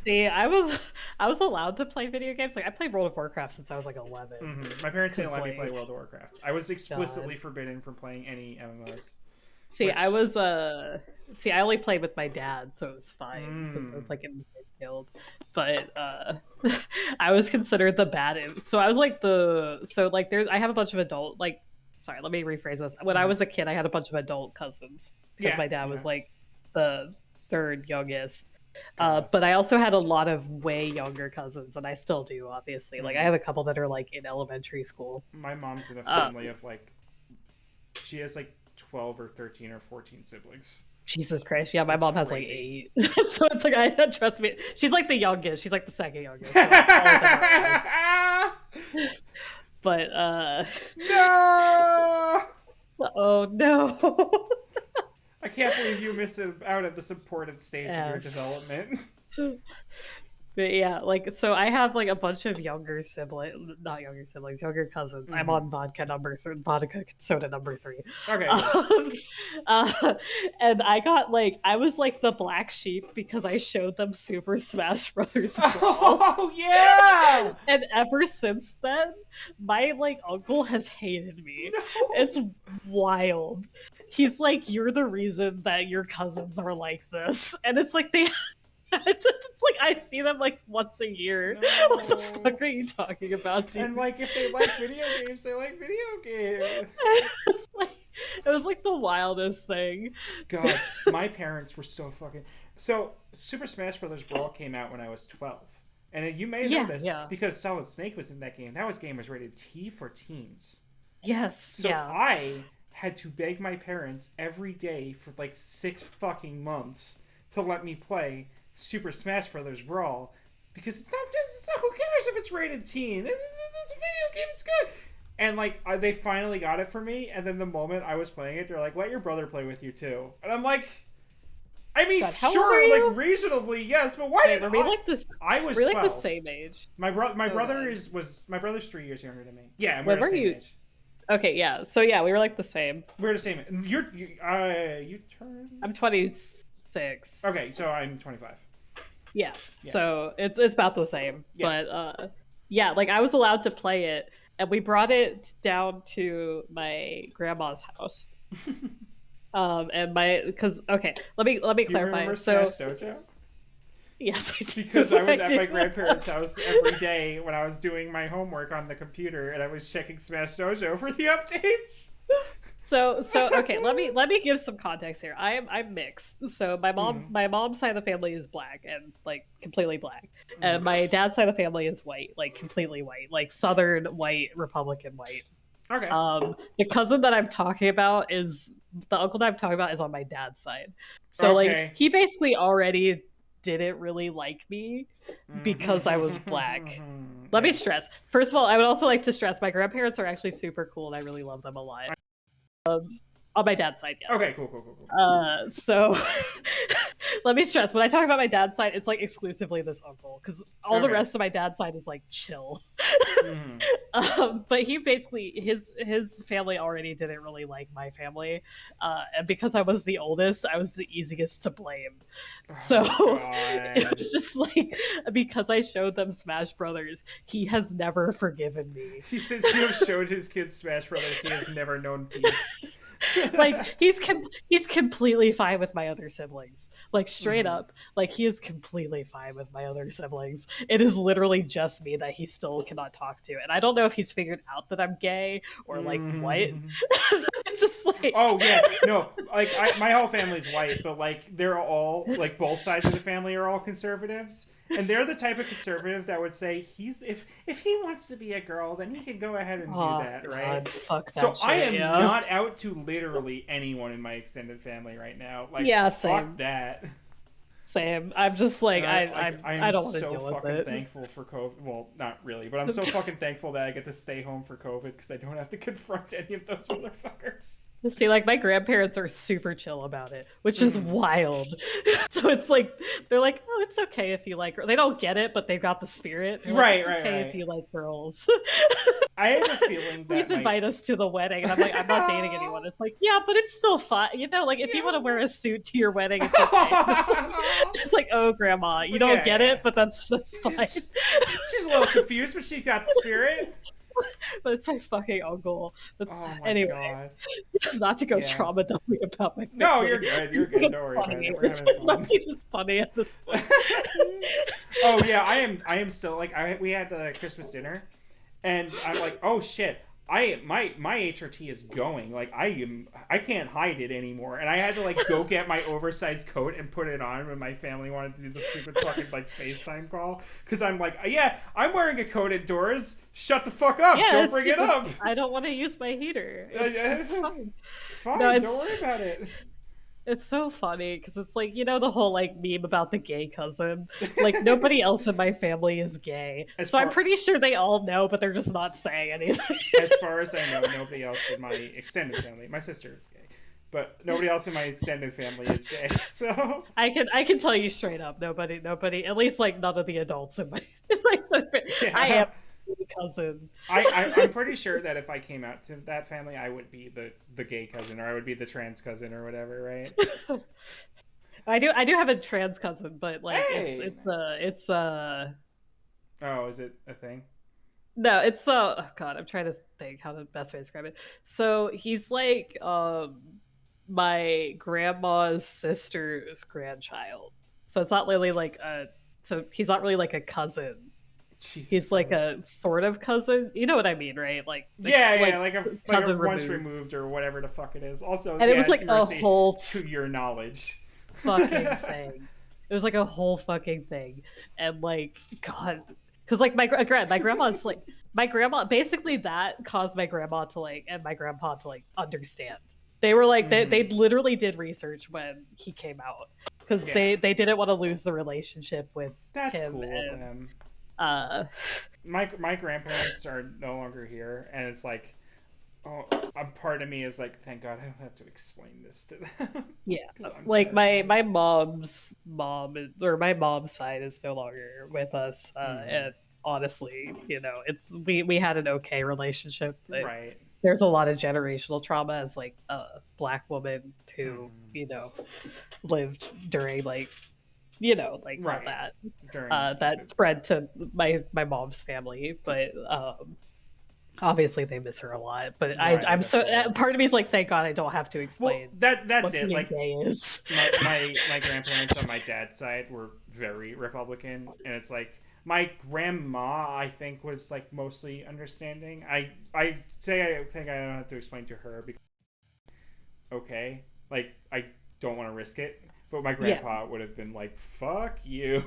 See, I was allowed to play video games. Like I played World of Warcraft since I was like 11. Mm-hmm. My parents didn't let me play World of Warcraft. I was explicitly forbidden from playing any MMOs. See, I was I only played with my dad, so it was fine because I was like in the same guild. But I was considered the bad. So I was like I have a bunch of adult Sorry, let me rephrase this. When I was a kid, I had a bunch of adult cousins because my dad was like the third youngest. But I also had a lot of way younger cousins, and I still do, obviously. Like I have a couple that are like in elementary school. My mom's in a family of like, she has like 12 or 13 or 14 siblings. Jesus Christ. Yeah, my mom has like 8. So it's like, trust me, she's like the youngest. She's like the second youngest. So but no. Oh no. I can't believe you missed out at this important stage of your development. But yeah, like, so I have like a bunch of younger cousins. I'm on vodka soda number 3. Okay. And I was like the black sheep because I showed them Super Smash Brothers. Oh yeah! And ever since then, my like uncle has hated me. No. It's wild. He's like, you're the reason that your cousins are like this. And it's like it's like I see them like once a year. No. What the fuck are you talking about, dude? And like if they like video games, they like video games. It was like the wildest thing. God, my parents were so fucking. So Super Smash Brothers Brawl came out when I was 12, and you may know this because Solid Snake was in that game. That game was rated T for teens. Yes. So I had to beg my parents every day for like 6 fucking months to let me play Super Smash Brothers Brawl, because it's not who cares if it's rated teen. It's a video game. It's good. And like they finally got it for me, and then the moment I was playing it, they're like, "Let your brother play with you too." And I'm like, I mean, God, sure, like reasonably, yes, but why did we like this? I was 12. Like the same age. My brother's 3 years younger than me. Yeah, we're the same age. Okay, yeah. So yeah, we were like the same. We're the same. You turned. I'm 26. Okay, so I'm 25. Yeah. So it's about the same. Yeah. But like I was allowed to play it, and we brought it down to my grandma's house. Let me clarify. Smash Dojo? Yes, I do. Because I was at my grandparents' house every day when I was doing my homework on the computer, and I was checking Smash Dojo for the updates. So okay, let me give some context here. I'm mixed. So my mom's side of the family is black and like completely black, and my dad's side of the family is white, like completely white, like Southern white, Republican white. Okay. The cousin that I'm talking about is the uncle that I'm talking about is on my dad's side. So like he basically already didn't really like me because I was black. Let me stress. First of all, I would also like to stress my grandparents are actually super cool and I really love them a lot. On my dad's side, yes. Okay, cool. So let me stress. When I talk about my dad's side, it's like exclusively this uncle, because all the rest of my dad's side is like chill. But he basically his family already didn't really like my family, and because I was the oldest, I was the easiest to blame. So it was just like because I showed them Smash Brothers, he has never forgiven me. He says you have showed his kids Smash Brothers, he has never known peace. Like he's completely fine with my other siblings, like straight up, like he is completely fine with my other siblings. It is literally just me that he still cannot talk to, and I don't know if he's figured out that I'm gay or like what. It's just like, oh yeah, no, like my whole family's white, but like they're all like both sides of the family are all conservatives. And they're the type of conservative that would say if he wants to be a girl, then he can go ahead and do that, right? God, fuck that shit, I am not out to literally anyone in my extended family right now. Like, fuck that. Same. I'm just like I don't want to deal with it. I'm so fucking thankful for COVID. Well, not really, but I'm so fucking thankful that I get to stay home for COVID because I don't have to confront any of those motherfuckers. See, like my grandparents are super chill about it, which is wild. So it's like they're like, "Oh, it's okay if you like girls." They don't get it, but they've got the spirit. Like, it's okay if you like girls. I have a feeling that please invite us to the wedding, and I'm like, I'm not dating anyone. It's like, yeah, but it's still fun, you know. Like if you want to wear a suit to your wedding, it's okay. It's like, oh, grandma, you don't get it, but that's fine. She's a little confused, but she got the spirit. But it's my fucking uncle. Anyway, God. Not to go trauma dumping about my family. No, you're good. You're good. Don't worry about it. It's mostly just funny at this point. Oh yeah, I am still like we had the Christmas dinner, and I'm like, oh shit. My HRT is going. Like I can't hide it anymore. And I had to like go get my oversized coat and put it on when my family wanted to do the stupid fucking like FaceTime call. Because I'm like, yeah, I'm wearing a coat indoors. Shut the fuck up. Don't bring it up. I don't want to use my heater. It's fine. Fine, no, don't worry about it. It's so funny because it's like, you know, the whole like meme about the gay cousin. Like nobody else in my family is gay, so I'm pretty sure they all know, but they're just not saying anything. As far as I know, nobody else in my extended family. My sister is gay, but nobody else in my extended family is gay. So I can tell you straight up, nobody. At least like none of the adults in my extended family. Yeah. I am cousin. I'm pretty sure that if I came out to that family, I would be the gay cousin, or I would be the trans cousin, or whatever, right? I do have a trans cousin, but like it's oh, is it a thing? No, it's oh god, I'm trying to think how the best way to describe it. So he's like my grandma's sister's grandchild. So it's not really like so he's not really like a cousin. Jesus he's like a sort of cousin, you know what I mean, right? Like like a cousin once removed or whatever the fuck it is. Also, and it was like a whole to your knowledge fucking thing. It was like a whole fucking thing, and like God, because like my grandma's like my grandma. Basically, that caused my grandma to like and my grandpa to like understand. They were like they literally did research when he came out because they didn't want to lose the relationship with him. Cool and, them. My grandparents are no longer here, and it's like, oh, a part of me is like, thank God I don't have to explain this to them. Yeah, like my mom's mom or my mom's side is no longer with us, and honestly, you know, it's we had an okay relationship, but right. There's a lot of generational trauma as like a Black woman who you know lived during like. You know, like all that that spread to my mom's family, but obviously they miss her a lot. But I'm so part of me is like, thank God I don't have to explain. Well, that's it. Like gay is. my grandparents on my dad's side were very Republican, and it's like my grandma I think was like mostly understanding. I think I don't have to explain to her because okay. Like, I don't want to risk it. But my grandpa would have been like, fuck you.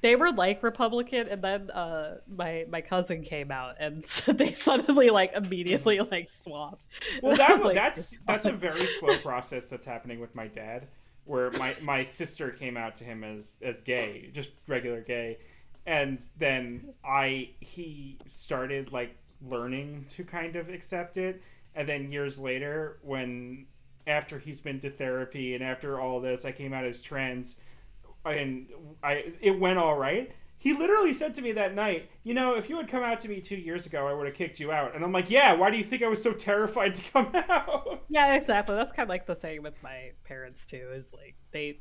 They were like Republican, and then my cousin came out, and so they suddenly like immediately like swapped. Well, that's a very slow process that's happening with my dad, where my sister came out to him as gay, just regular gay, and then he started like learning to kind of accept it, and then years later, after he's been to therapy and after all this, I came out as trans. And it went all right. He literally said to me that night, if you had come out to me 2 years ago, I would have kicked you out. And I'm like, yeah, why do you think I was so terrified to come out? Yeah, exactly. That's kind of like the thing with my parents too, is like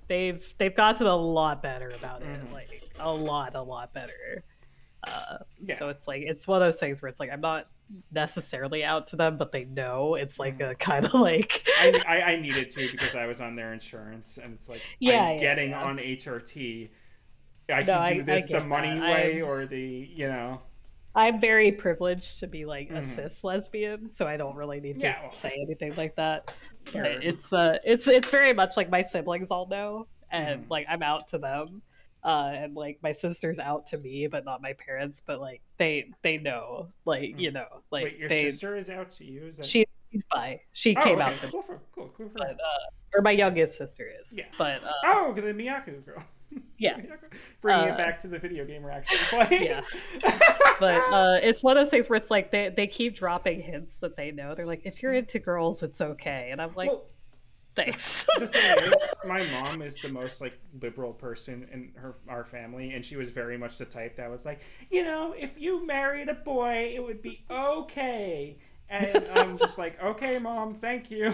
they've gotten a lot better about it, like a lot better. So it's like, it's one of those things where it's like, I'm not necessarily out to them, but they know. It's like a kind of like I needed to, because I was on their insurance, and it's like, getting on HRT, I can do this the money way or the I'm very privileged to be like a cis lesbian, so I don't really need to say anything like that. But it's very much like my siblings all know, and like I'm out to them. And like my sister's out to me, but not my parents. But like they know, like like. Wait, your sister is out to you? Is that... She's bi. She came out to me. Cool. But, or my youngest sister is. Yeah. But the Miyaku girl. Yeah. Bringing it back to the video game we're actually playing. Yeah. But it's one of those things where it's like they keep dropping hints that they know. They're like, if you're into girls, it's okay, and I'm like. Well, thanks. The thing is, my mom is the most like liberal person in our family, and she was very much the type that was like, if you married a boy, it would be okay. And I'm just like, okay, Mom, thank you.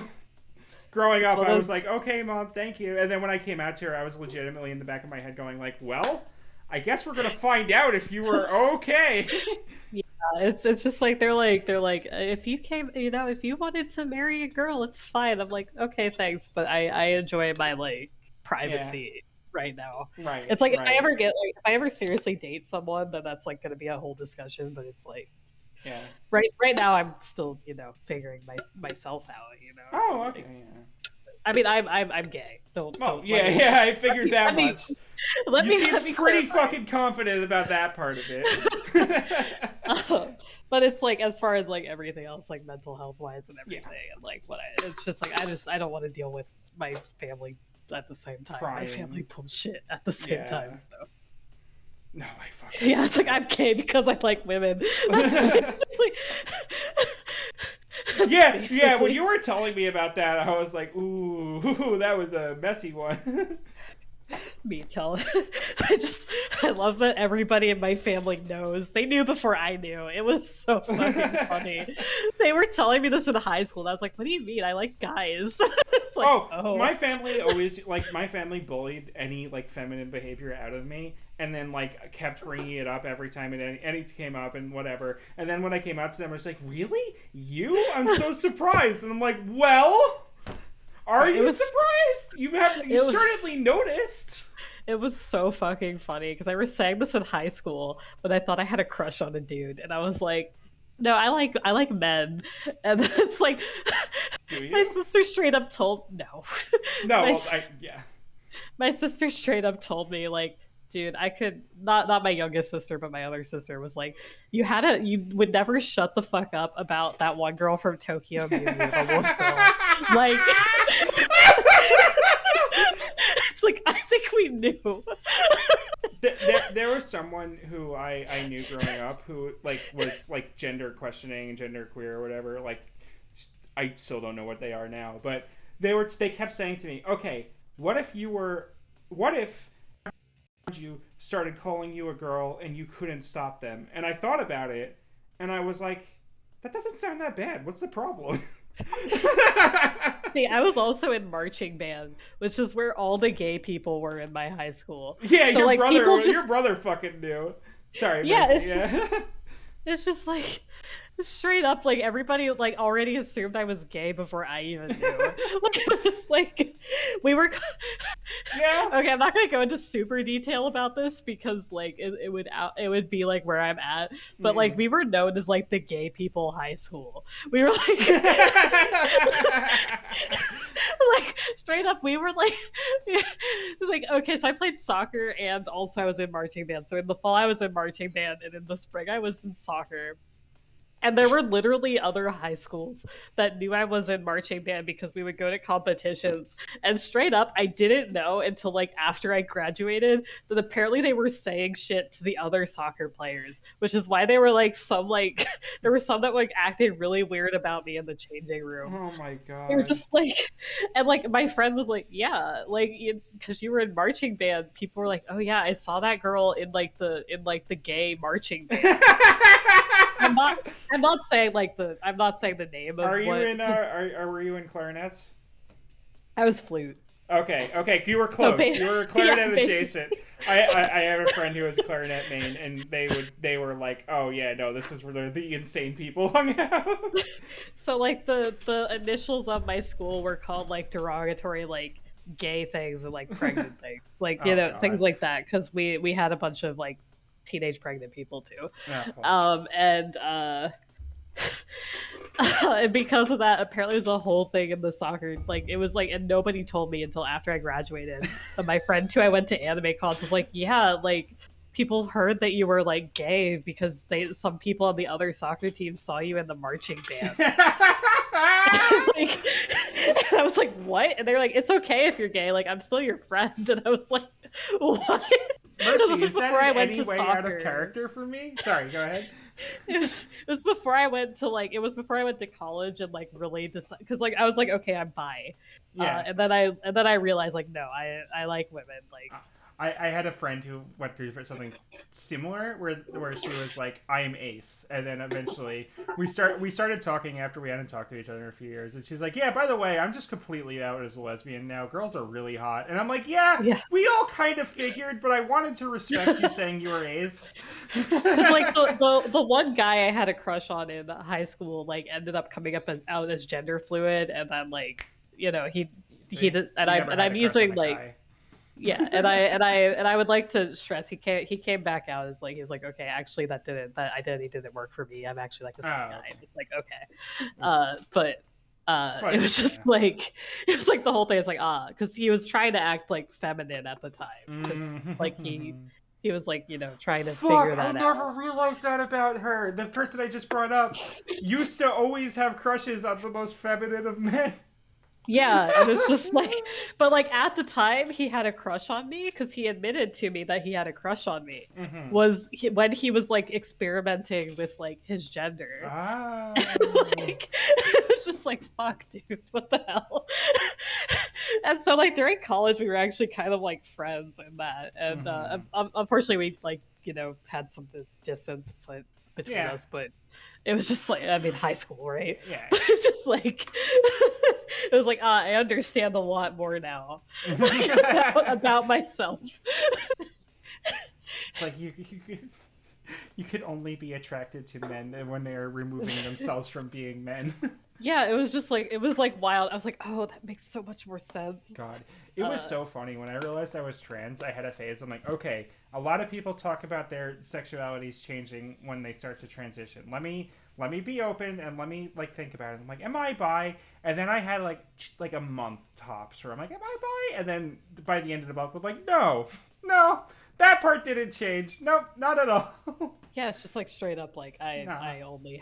Growing up, I was like, okay, Mom, thank you. And then when I came out to her, I was legitimately in the back of my head going like, well, I guess we're gonna find out if you were okay. It's just like they're like if you came, if you wanted to marry a girl, it's fine. I'm like, okay, thanks, but I enjoy my like privacy right now. Right. It's like if I ever seriously date someone, then that's like going to be a whole discussion. But it's like, right now I'm still figuring myself out. Oh, okay. Like, I mean, I'm gay. Don't. I figured that much. You seem pretty fucking confident about that part of it. But it's like, as far as like everything else, like mental health wise and everything, and like it's just like I don't want to deal with my family at the same time. Crying. My family bullshit at the same time. So. No, I fucking. Yeah, it's like I'm gay because I like women. Basically. Yeah. When you were telling me about that, I was like, ooh, that was a messy one. Me telling. I love that everybody in my family knows. They knew before I knew. It was so fucking funny. They were telling me this in high school, and I was like, what do you mean? I like guys. It's like, my family always, like, my family bullied any, like, feminine behavior out of me, and then, like, kept bringing it up every time it came up and whatever. And then when I came out to them, I was like, really? You? I'm so surprised. And I'm like, well... Are you surprised? You certainly noticed. It was so fucking funny because I was saying this in high school, but I thought I had a crush on a dude, and I was like, "No, I like men." And then it's like, my sister straight up told my sister straight up told me like, dude, I could not my youngest sister, but my other sister was like, you would never shut the fuck up about that one girl from Tokyo Mew, the wolf girl. Like, it's like, I think we knew. There was someone who I knew growing up who like was like gender questioning, gender queer or whatever. Like, I still don't know what they are now, but they kept saying to me, okay, what if you started calling you a girl and you couldn't stop them? And I thought about it, and I was like, that doesn't sound that bad. What's the problem? See, I was also in marching band, which is where all the gay people were in my high school. Yeah, so, your brother fucking knew. Sorry. Yeah, It's just like straight up, like everybody like already assumed I was gay before I even knew. Like it was just like we were. Yeah. Okay, I'm not gonna go into super detail about this because like it would be like where I'm at. But like we were known as like the gay people high school. We were like. Like straight up we were like okay, so I played soccer and also I was in marching band. So in the fall I was in marching band and in the spring I was in soccer. And there were literally other high schools that knew I was in marching band because we would go to competitions. And straight up, I didn't know until like after I graduated that apparently they were saying shit to the other soccer players, which is why they were like some like there were some that like acted really weird about me in the changing room. Oh my god. They were just like, and like my friend was like, yeah, like because you were in marching band, people were like, oh yeah, I saw that girl in like the gay marching band. I'm not saying the name of. Are you in? Were you in clarinets? I was flute. Okay, you were close. You were clarinet adjacent. I have a friend who was a clarinet main, and they were like, oh yeah, no, this is where the insane people hung out. So like the initials of my school were called like derogatory like gay things and like pregnant things, like God. Things like that, because we had a bunch of like teenage pregnant people too. And because of that, apparently it was a whole thing in the soccer, like it was like, and nobody told me until after I graduated. But my friend who I went to anime cons was like, yeah, like people heard that you were like gay because some people on the other soccer team saw you in the marching band. And I was like, what? And they were like, it's okay if you're gay, like I'm still your friend. And I was like, what? Mercy, this is before I went to soccer. Out of character for me? Sorry, go ahead. It was before I went to college and like really decided, because like I was like, okay, I'm bi. Yeah. And then I realized like, no, I like women. Like I had a friend who went through something similar where she was like, I am ace, and then eventually we started talking after we hadn't talked to each other in a few years, and she's like, yeah, by the way, I'm just completely out as a lesbian now. Girls are really hot. And I'm like, yeah. We all kind of figured, but I wanted to respect you saying you were ace. It's like the one guy I had a crush on in high school like ended up coming out as gender fluid, and then like he did, and I'm using like guy. Yeah, and I would like to stress he came back out as like he was like, okay, actually that identity didn't work for me. I'm actually like a cis guy. And it's like, okay, but it was just like it was like the whole thing. It's like because he was trying to act like feminine at the time, because like he was like trying to figure that out. I never realized that about her. The person I just brought up used to always have crushes on the most feminine of men. Yeah, and it's just like, but like at the time he had a crush on me because he admitted to me that he had a crush on me when he was like experimenting with like his gender. Like, it was just like, fuck, dude, what the hell? And so like during college we were actually kind of like friends in that, and unfortunately we like had some distance between us, but it was just like, I mean, high school, right? Yeah. But it's just like, it was like, I understand a lot more now about myself. It's like you could only be attracted to men when they are removing themselves from being men. Yeah, it was just like, it was like wild. I was like, oh, that makes so much more sense. God, it was so funny. When I realized I was trans, I had a phase. I'm like, okay, a lot of people talk about their sexualities changing when they start to transition. Let me be open and let me like think about it. I'm like, am I bi? And then I had like a month tops where I'm like, am I bi? And then by the end of the month, I'm like, no, that part didn't change. Nope, not at all. Yeah, it's just like straight up like I only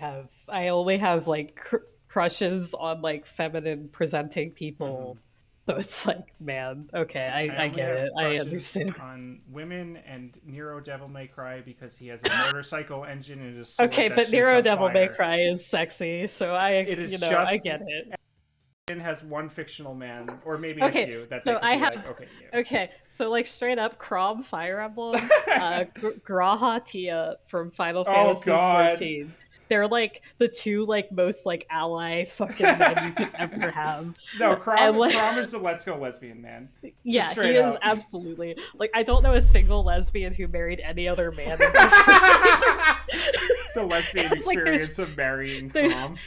have like crushes on like feminine presenting people. So it's like, man, okay, I get it. I understand. On women and Nero Devil May Cry because he has a motorcycle engine and is okay, but Nero Devil May Cry is sexy, so I get it. It has one fictional man, or maybe a few. That so I have. Like, okay, so like straight up, Crom Fire Emblem, Graha Tia from Final Fantasy XIV. They're like the two like most like ally fucking men you could ever have. No, Crom is the let's go lesbian man. Yeah, he is absolutely. Like I don't know a single lesbian who married any other man. The lesbian experience of marrying Crom.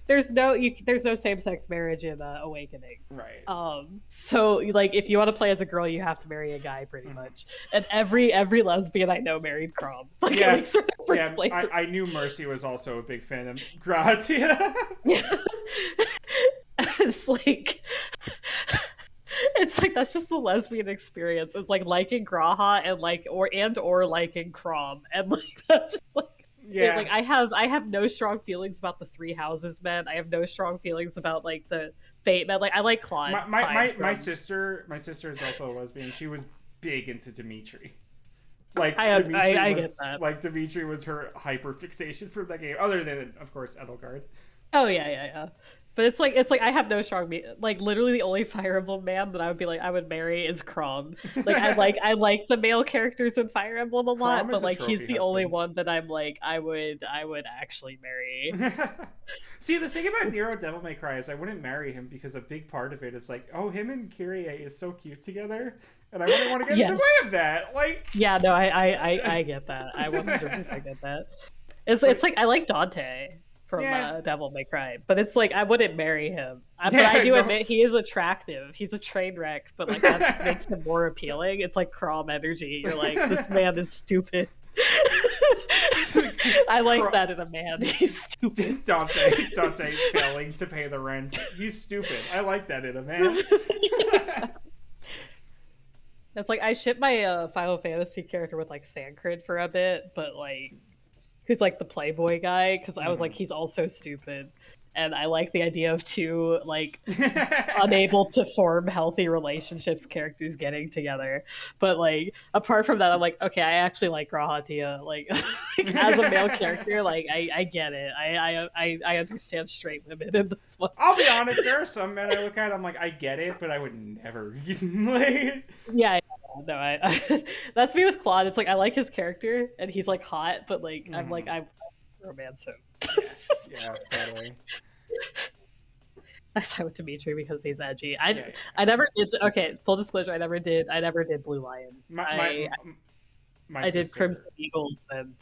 There's no same-sex marriage in Awakening. Right. So like if you want to play as a girl, you have to marry a guy pretty much. And every lesbian I know married Crom. Like yeah. At least first I knew Mercy was also a big fan of Gratia. Yeah. It's like that's just the lesbian experience. It's like liking Graha and or liking Crom. And like that's just like yeah. Like I have no strong feelings about the Three Houses men. I have no strong feelings about like the Fate men. Like I like Claude. My sister is also a lesbian. She was big into Dimitri. Like I get that. Like Dimitri was her hyper fixation for that game. Other than of course Edelgard. Oh yeah. But it's like I have no strong like literally the only Fire Emblem man that I would be like I would marry is Crom. Like I like the male characters in Fire Emblem a lot, but like he's the only one that I'm like I would actually marry. See, the thing about Nero Devil May Cry is I wouldn't marry him because a big part of it is like, oh, him and Kyrie is so cute together, and I wouldn't want to get in the way of that. Like, yeah, no, I get that. I 100% get that. It's like I like Dante from Devil May Cry, but it's like I wouldn't marry him. But I do admit he is attractive. He's a train wreck, but like that just makes him more appealing. It's like Crom energy. You're like, this man is stupid. I like that in a man. He's stupid. Dante failing to pay the rent. He's stupid. I like that in a man. It's like I ship my Final Fantasy character with like Thancred for a bit, but like who's like the playboy guy, because I was like, he's also stupid. And I like the idea of two like unable to form healthy relationships characters getting together. But like apart from that, I'm like, okay, I actually like Grahatia. Like as a male character, like I get it. I understand straight women in this one. I'll be honest, there are some men I look at, I'm like, I get it, but I would never. Like... Yeah. No, I that's me with Claude. It's like I like his character and he's like hot, but like I'm like I romance him. Yeah, totally. I side with Dimitri because he's edgy. I never did. Okay, full disclosure, I never did Blue Lions. I did Crimson Eagles and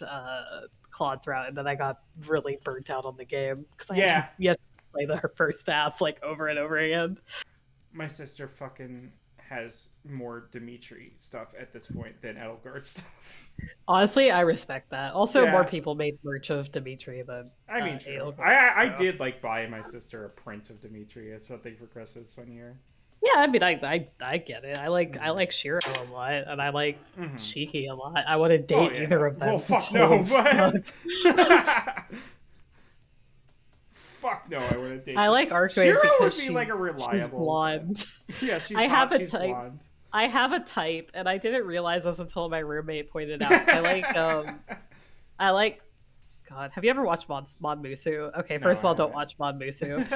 Claude's route, and then I got really burnt out on the game because you had to play the first half like over and over again. My sister fucking has more Dimitri stuff at this point than Edelgard stuff. Honestly, I respect that. Also, more people made merch of Dimitri than Edelgard. I did like buy my sister a print of Dimitri as something for Christmas one year. Yeah, I mean, I get it. I like Shiro a lot, and I like Shiki a lot. I want to date either of them. Well, fuck no, but... Fuck no, I wouldn't date. I like Archway Shiro because would be like a reliable. She's blonde. Yeah, she's I hot, have a she's type. Blonde. I have a type, and I didn't realize this until my roommate pointed out. I like. God, have you ever watched Mon Musu? Okay, first of all, don't watch Mon Musu.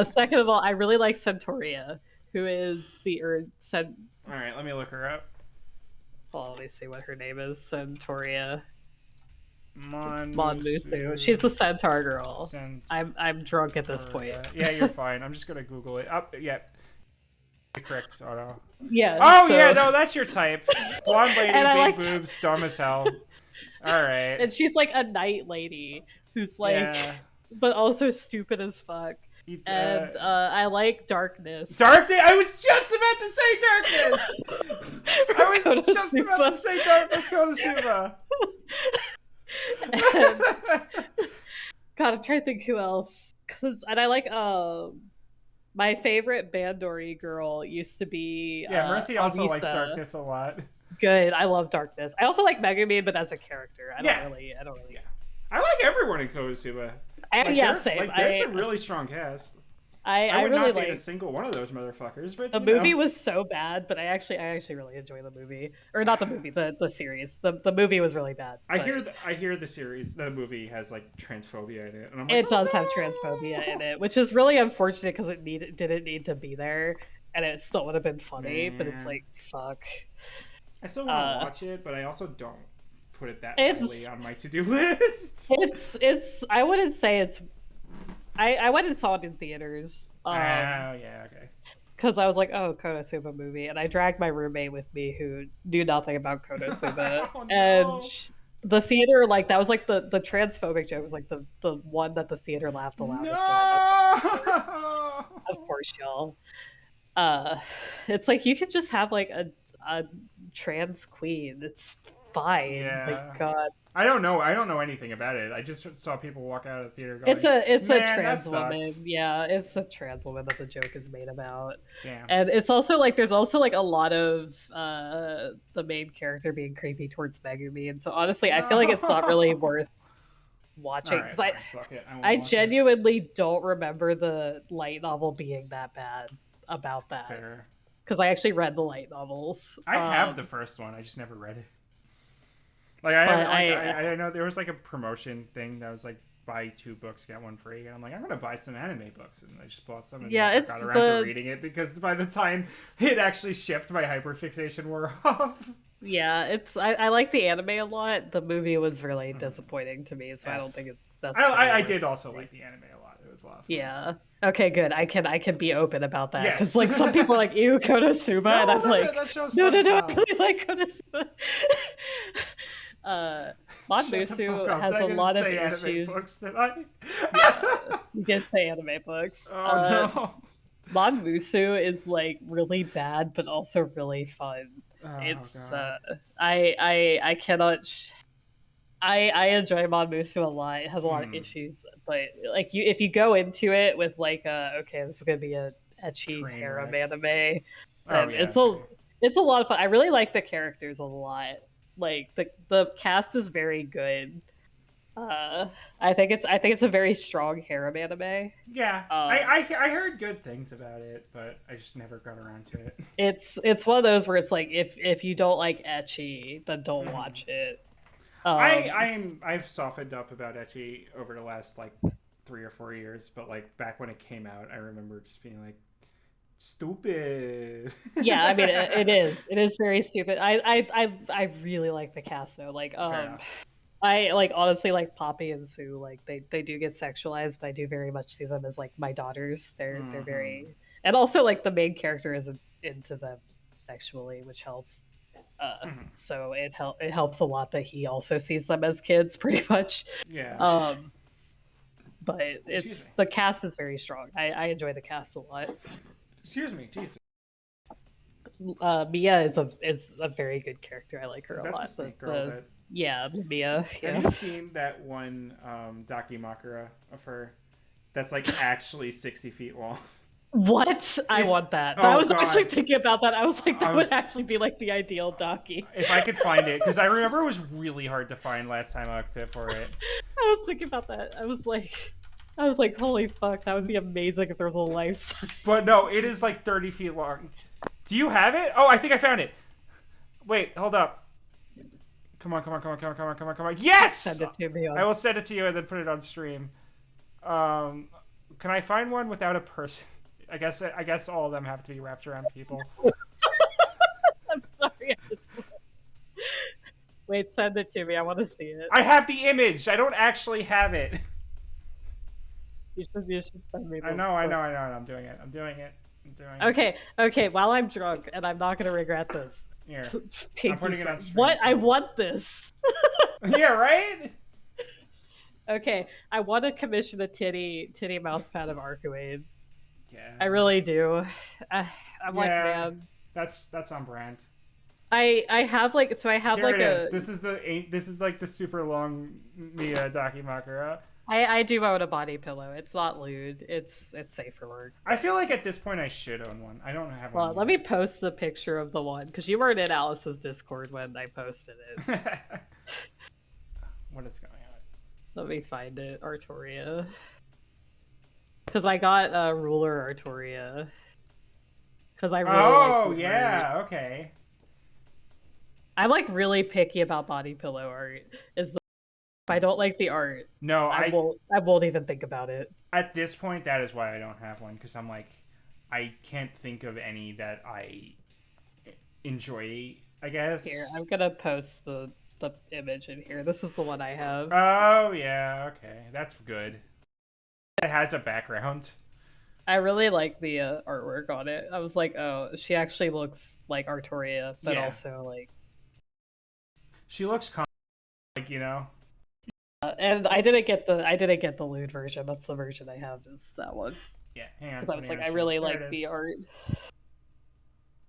Second of all, I really like Centauria, who is the All right, let me look her up. Well, let me see what her name is. Centauria. Mon Musu. She's a centaur girl. I'm drunk at this point. Yeah, you're fine. I'm just gonna Google it. Oh, yeah. Correct, Auto. Yeah. Oh yeah, no, that's your type. Blonde lady, big boobs, dumb as hell. All right. And she's like a night lady who's like, but also stupid as fuck. And I like Darkness. Darkness? I was just about to say Darkness. I was just about to say Darkness Konosuba. God, I'm trying to think who else. And I like my favorite Bandori girl used to be Mercy also Alisa. likes Darkness a lot. Good, I love Darkness. I also like Megumin, but as a character, I don't really. Yeah. I like everyone in Konosuba. Same. It's a really strong cast. I would really not date a single one of those motherfuckers. But the movie was so bad, but I actually really enjoy the movie, or not the movie, the series. The movie was really bad. I hear the series, the movie has like transphobia in it, and I'm like, it does have transphobia in it, which is really unfortunate because it didn't need to be there, and it still would have been funny. But it's like fuck. I still want to watch it, but I also don't put it that highly on my to-do list. It's I wouldn't say it's. I went and saw it in theaters. Okay. Because I was like, oh, Konosuba movie. And I dragged my roommate with me who knew nothing about Konosuba. Oh, no. The theater, like that was like the transphobic joke was like the one that the theater laughed the loudest No! at. Of course, y'all. Uh, it's like you could just have like a trans queen. It's fine. Yeah. Like God. I don't know. I don't know anything about it. I just saw people walk out of the theater going, It's a "Man, that trans sucked." woman. Yeah, it's a trans woman that the joke is made about. Damn. And it's also like there's also like a lot of the main character being creepy towards Megumi. And so honestly, I feel like it's not really worth watching because I genuinely don't remember the light novel being that bad about that. Fair. Because I actually read the light novels. I have the first one. I just never read it. Like I know there was like a promotion thing that was like buy 2 books get 1 free, and I'm like, I'm gonna buy some anime books, and I just bought some and yeah, got around to reading it because by the time it actually shipped, my hyperfixation wore off. Yeah, it's I like the anime a lot. The movie was really disappointing to me, so I don't think it's that's. I did also like the anime a lot. It was a lot of fun. Yeah. Okay, good. I can be open about that because like some people are like, "Ew, Konosuba," and I'm like, "No, I really like Konosuba." Monmusu has a lot of issues. Books, did I? Yeah, you did say anime books. Oh no. Monmusu is like really bad, but also really fun. Oh, it's God. I cannot. I enjoy Monmusu a lot. It has a lot of issues, but like if you go into it with like okay, this is gonna be a ecchi harem anime, it's a lot of fun. I really like the characters a lot. Like the cast is very good. I think it's a very strong harem anime. Yeah, I heard good things about it, but I just never got around to it. It's one of those where it's like if you don't like ecchi, then don't watch it. I've softened up about ecchi over the last like 3 or 4 years, but like back when it came out, I remember just being like, stupid. Yeah, I mean it is very stupid. I really like the cast though. Like I like honestly like Poppy and Sue, like they do get sexualized, but I do very much see them as like my daughters. They're very, and also like the main character isn't into them sexually, which helps. So it helps a lot that he also sees them as kids, pretty much. Yeah. But it's the cast is very strong. I enjoy the cast a lot. Excuse me, Jesus. Mia is a very good character. I like her a lot. Yeah, Mia. Yeah. Have you seen that one Dakimakura of her that's like actually 60 feet long? What? I want that. I was actually thinking about that. I was like, that would actually be like the ideal Daki. If I could find it, because I remember it was really hard to find last time I looked for it. I was thinking about that. I was like, holy fuck, that would be amazing if there was a life size. But no, it is like 30 feet long. Do you have it? Oh, I think I found it. Wait, hold up. Come on. Yes! Send it to me. I will send it to you and then put it on stream. Can I find one without a person? I guess all of them have to be wrapped around people. I'm sorry. Wait, send it to me. I want to see it. I have the image. I don't actually have it. You should send me. I know. I'm doing it. Okay. While I'm drunk, and I'm not gonna regret this. Here, I'm putting it on stream. What? I want this. Yeah, right. Okay, I want to commission a titty mouse pad of Arcuade. Yeah, I really do. I'm like, man, that's on brand. I have like Here like it is. This is like the super long Mia Dakimakura. I do own a body pillow. It's not lewd. It's safe for work. I feel like at this point I should own one. I don't have one. Well, let me post the picture of the one because you weren't in Alice's Discord when I posted it. What is going on? Let me find it, Artoria. Because I got a ruler Artoria. Because I really like yeah, art. Okay. I'm like really picky about body pillow art. If I don't like the art, no, I won't even think about it. At this point, that is why I don't have one, because I'm like, I can't think of any that I enjoy, I guess. Here, I'm gonna post the image in here. This is the one I have. Oh yeah, okay, that's good. It has a background. I really like the artwork on it. I was like, oh, she actually looks like Artoria, but also like she looks like you know. And I didn't get the lewd version. That's the version I have, is that one. Yeah, hang on. Because I was like, I really like the art.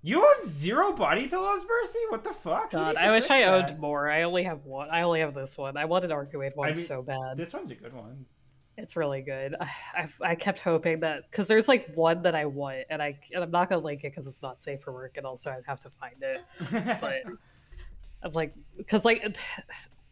You own 0 body pillows, Mercy? What the fuck? God, I wish I owned more. I only have one. I only have this one. I wanted Arcuate one so bad. This one's a good one. It's really good. I kept hoping that, because there's like one that I want, and I'm not gonna link it because it's not safe for work, and also I'd have to find it. But I'm like, because like,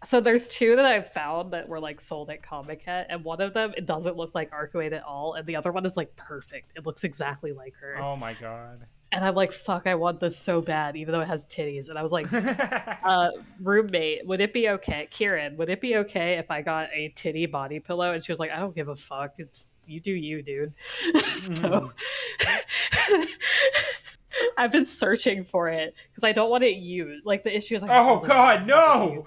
so there's 2 that I've found that were like sold at Comic Cat, and one of them, it doesn't look like Arcuate at all, and the other one is like perfect. It looks exactly like her. Oh my god. And I'm like, fuck, I want this so bad, even though it has titties. And I was like, roommate, would it be okay? Kieran, would it be okay if I got a titty body pillow? And she was like, I don't give a fuck. It's you do you, dude. So I've been searching for it because I don't want it used. Like, the issue is like, oh god, no!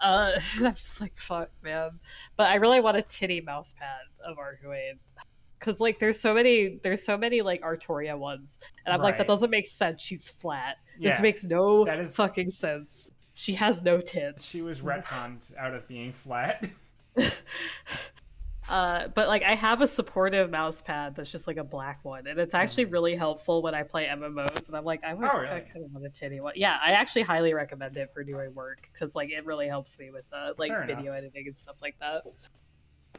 I'm just like, fuck, man. But I really want a titty mouse pad of Arcuate. Because like there's so many like Artoria ones, and I'm like, that doesn't make sense. She's flat. Yeah, this makes no fucking sense. She has no tits. She was retconned out of being flat. But like I have a supportive mouse pad that's just like a black one, and it's actually really helpful when I play MMOs. And I'm like, I kind of want a titty one. Yeah, I actually highly recommend it for doing work because like it really helps me with like video editing and stuff like that.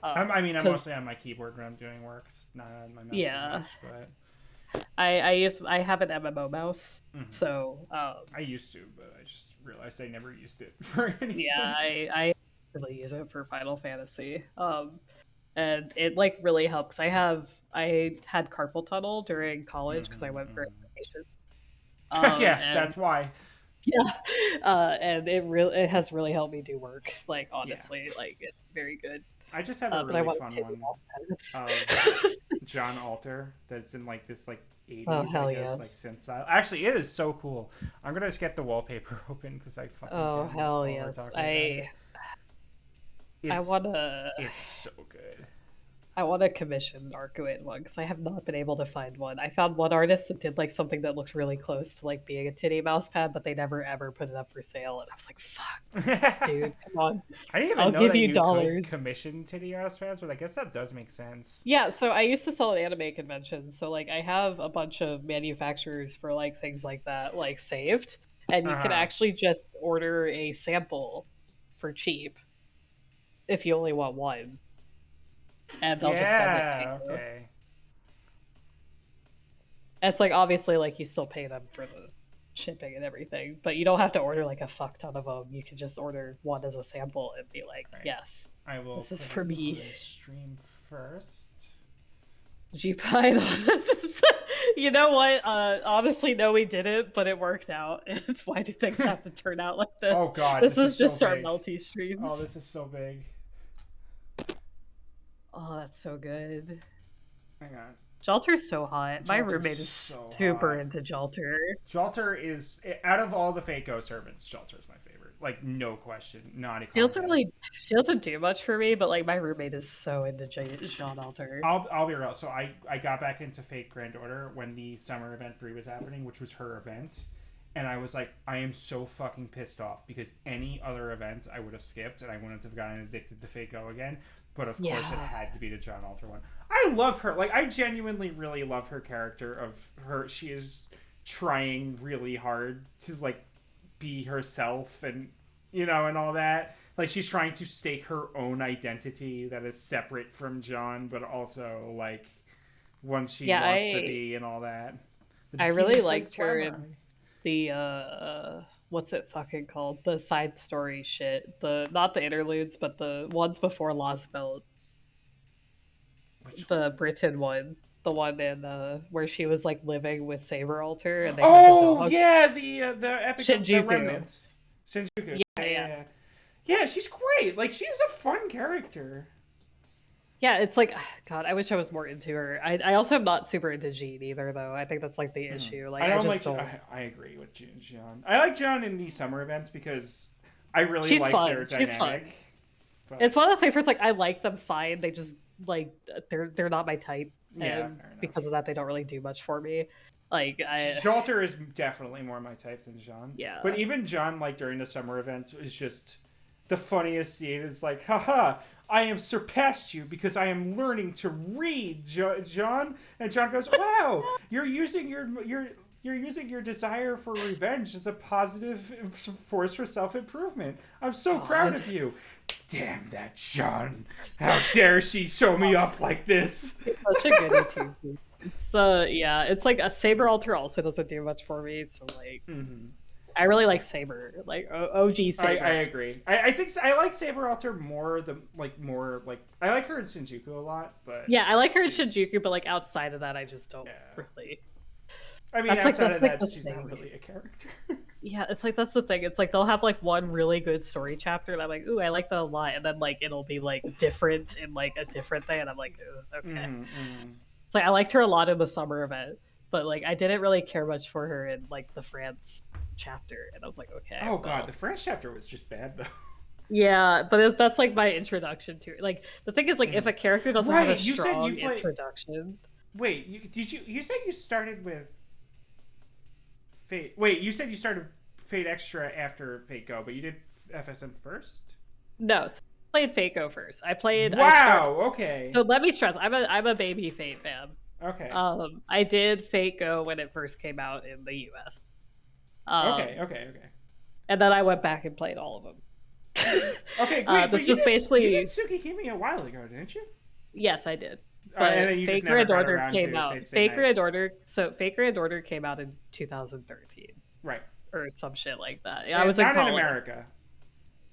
I'm mostly on my keyboard when I'm doing work. It's not on my mouse. Yeah, so much, but I have an MMO mouse, so I used to, but I just realized I never used it for anything. Yeah, I really use it for Final Fantasy, and it like really helps. I had carpal tunnel during college because I went for education. Yeah, that's why. Yeah, and it has really helped me do work. Like honestly, like it's very good. I just have a really fun one of John Alter that's in like this like 80s like synth style. Actually, it is so cool. I'm gonna just get the wallpaper open because I fucking hell yes. I wanna. It's so good. I want to commission Arcuate one because I have not been able to find one. I found one artist that did like something that looked really close to like being a titty mouse pad, but they never ever put it up for sale. And I was like, "Fuck, dude, come on! I didn't even I'll know give that you dollars." Commission titty mouse pads, but I guess that does make sense. Yeah, so I used to sell at anime conventions, so like I have a bunch of manufacturers for like things like that, like saved, and you can actually just order a sample for cheap if you only want one. And they'll just send it to you. Okay. It's like obviously like you still pay them for the shipping and everything, but you don't have to order like a fuck ton of them. You can just order one as a sample and be like, yes, I will. This is for me. Stream first. G-Pie, this is. You know what? Honestly, no, we didn't, but it worked out. It's why do things have to turn out like this? Oh god, this is just so our Melty streams. Oh, this is so big. Oh, that's so good. Hang on. Jalter's so hot. My roommate is super into Jalter. Jalter is, out of all the Fako servants, Jalter's my favorite. Like, no question. Not a contest. She doesn't do much for me, but like my roommate is so into Jean Alter. I'll be real. So I got back into Fate Grand Order when the Summer Event 3 was happening, which was her event. And I was like, I am so fucking pissed off because any other event I would have skipped and I wouldn't have gotten addicted to Fako again. But of course it had to be the John Alter one. I love her. Like, I genuinely really love her character of her. She is trying really hard to, like, be herself and, you know, and all that. Like, she's trying to stake her own identity that is separate from John, but also, like, one she wants to be and all that. I really liked her in the, what's it fucking called? The side story shit. Not the interludes, but the ones before Lost Belt. The Britain one. The one in where she was like living with Saber Alter and they had the dog. Yeah, the epic Shinjuku. The remnants. Shinjuku. Yeah, she's great. Like, she's a fun character. Yeah, it's like, God, I wish I was more into her. I also am not super into Jean either, though. I think that's like the issue. Like, I agree with Jean. I like John in the summer events because I really like their dynamic. She's fun. But... It's one of those things where it's like I like them fine. They just like they're not my type. And because of that, they don't really do much for me. Like Jalter is definitely more my type than Jean. Yeah. But even John, like during the summer events, is just the funniest scene. It's like, haha, I am surpassed you because I am learning to read, John. And John goes, wow, you're using your desire for revenge as a positive force for self-improvement. I'm so proud of you. Damn that John. How dare she show me up like this? It's such a goodie too. It's it's like a Saber Alter also doesn't do much for me, so like I really like Saber, like OG Saber. I agree. I think I like Saber Alter more I like her in Shinjuku a lot, but yeah, I like her in Shinjuku, but like outside of that, I just don't really. I mean, that's outside of that, she's not really a character. Yeah, it's like that's the thing. It's like they'll have like one really good story chapter, and I'm like, ooh, I like that a lot, and then like it'll be like different in like a different thing, and I'm like, ooh, okay. It's like I liked her a lot in the summer event, but like I didn't really care much for her in like the France chapter, and I was like, okay. Oh god, the France chapter was just bad though. Yeah, but that's like my introduction to it. Like the thing is, like if a character doesn't have a strong introduction. Wait, you said you started with Fate. Wait, you said you started Fate Extra after Fate Go, but you did FSM first? No, so I played Fate Go first. I played. Wow. Okay. So let me stress, I'm a baby Fate fan. Okay. I did Fate Go when it first came out in the U.S. Okay. And then I went back and played all of them. Okay, great. This was basically. You did Tsukihime a while ago, didn't you? Yes, I did. But and then you Fate just never Grand got Order around came to out. Fate Grand Order. So Fate Grand Order came out in 2013. Right. Or some shit like that. Yeah, I was in America.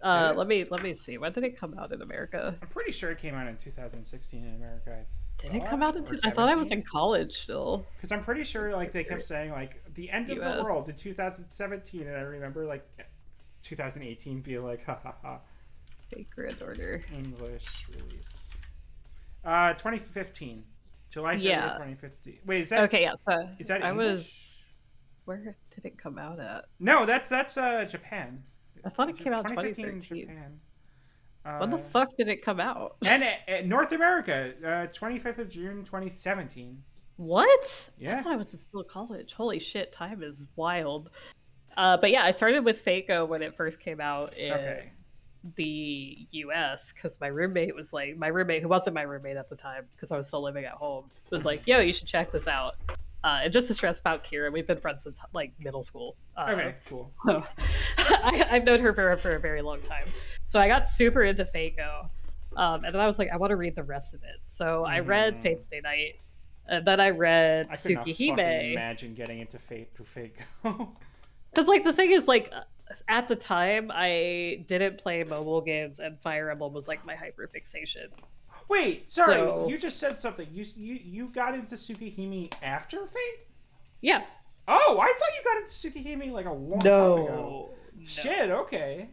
Let me see. When did it come out in America? I'm pretty sure it came out in 2016 in America. Did it come out in? I thought I was in college still. Because I'm pretty sure like they kept saying like the end of the world in 2017, and I remember like 2018 being like ha ha ha. Fate Grand Order. English release. 2015. July 30th, 2015. Wait, is that okay? Yeah. Is that English? Where did it come out at? No, that's Japan. I thought it came out 2013. Japan. When the fuck did it come out? And North America, 25th of June, 2017. What? Yeah. I thought I was still in college. Holy shit, time is wild. But yeah, I started with Faco when it first came out in the US because my roommate who wasn't my roommate at the time because I was still living at home was like, yo, you should check this out. And just to stress about Kira, we've been friends since like middle school. Okay, cool. So I've known her for a very long time. So I got super into Faco. And then I was like, I want to read the rest of it. So I read Fate's Day Night. And then I read Tsukihime. I could not imagine getting into Fate through Faco. Because like the thing is like at the time I didn't play mobile games and Fire Emblem was like my hyperfixation. Wait, sorry, you just said something. You got into Tsukihime after Fate? Yeah. Oh, I thought you got into Tsukihime like a long time ago. No. Shit, okay.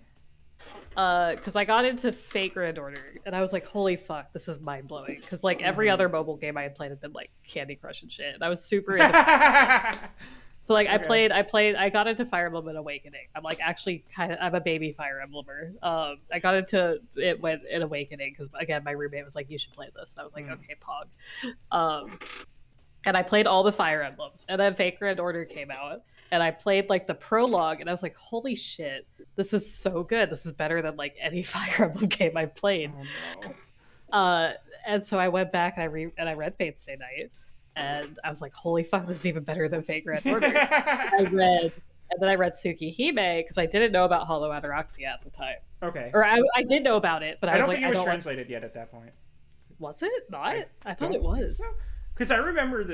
Because I got into Fate Grand Order and I was like, holy fuck, this is mind blowing. Because like every other mobile game I had played had been like Candy Crush and shit, and I was super into. So like I got into Fire Emblem and Awakening. I'm like actually I'm a baby Fire Emblemer. I got into it when in Awakening because again my roommate was like, you should play this, and I was like, okay, pog. And I played all the Fire Emblems, and then Fate Grand Order came out, and I played like the prologue, and I was like, holy shit, this is so good. This is better than like any Fire Emblem game I've played. Oh, no. And so I went back and I read Fate's Day Night. And I was like, holy fuck, this is even better than Fate Grand Order. And then I read Tsukihime because I didn't know about Hollow Ataraxia at the time. Okay. Or I did know about it, but I was like, I don't think it was translated yet at that point. Was it not? I thought it was. Because I remember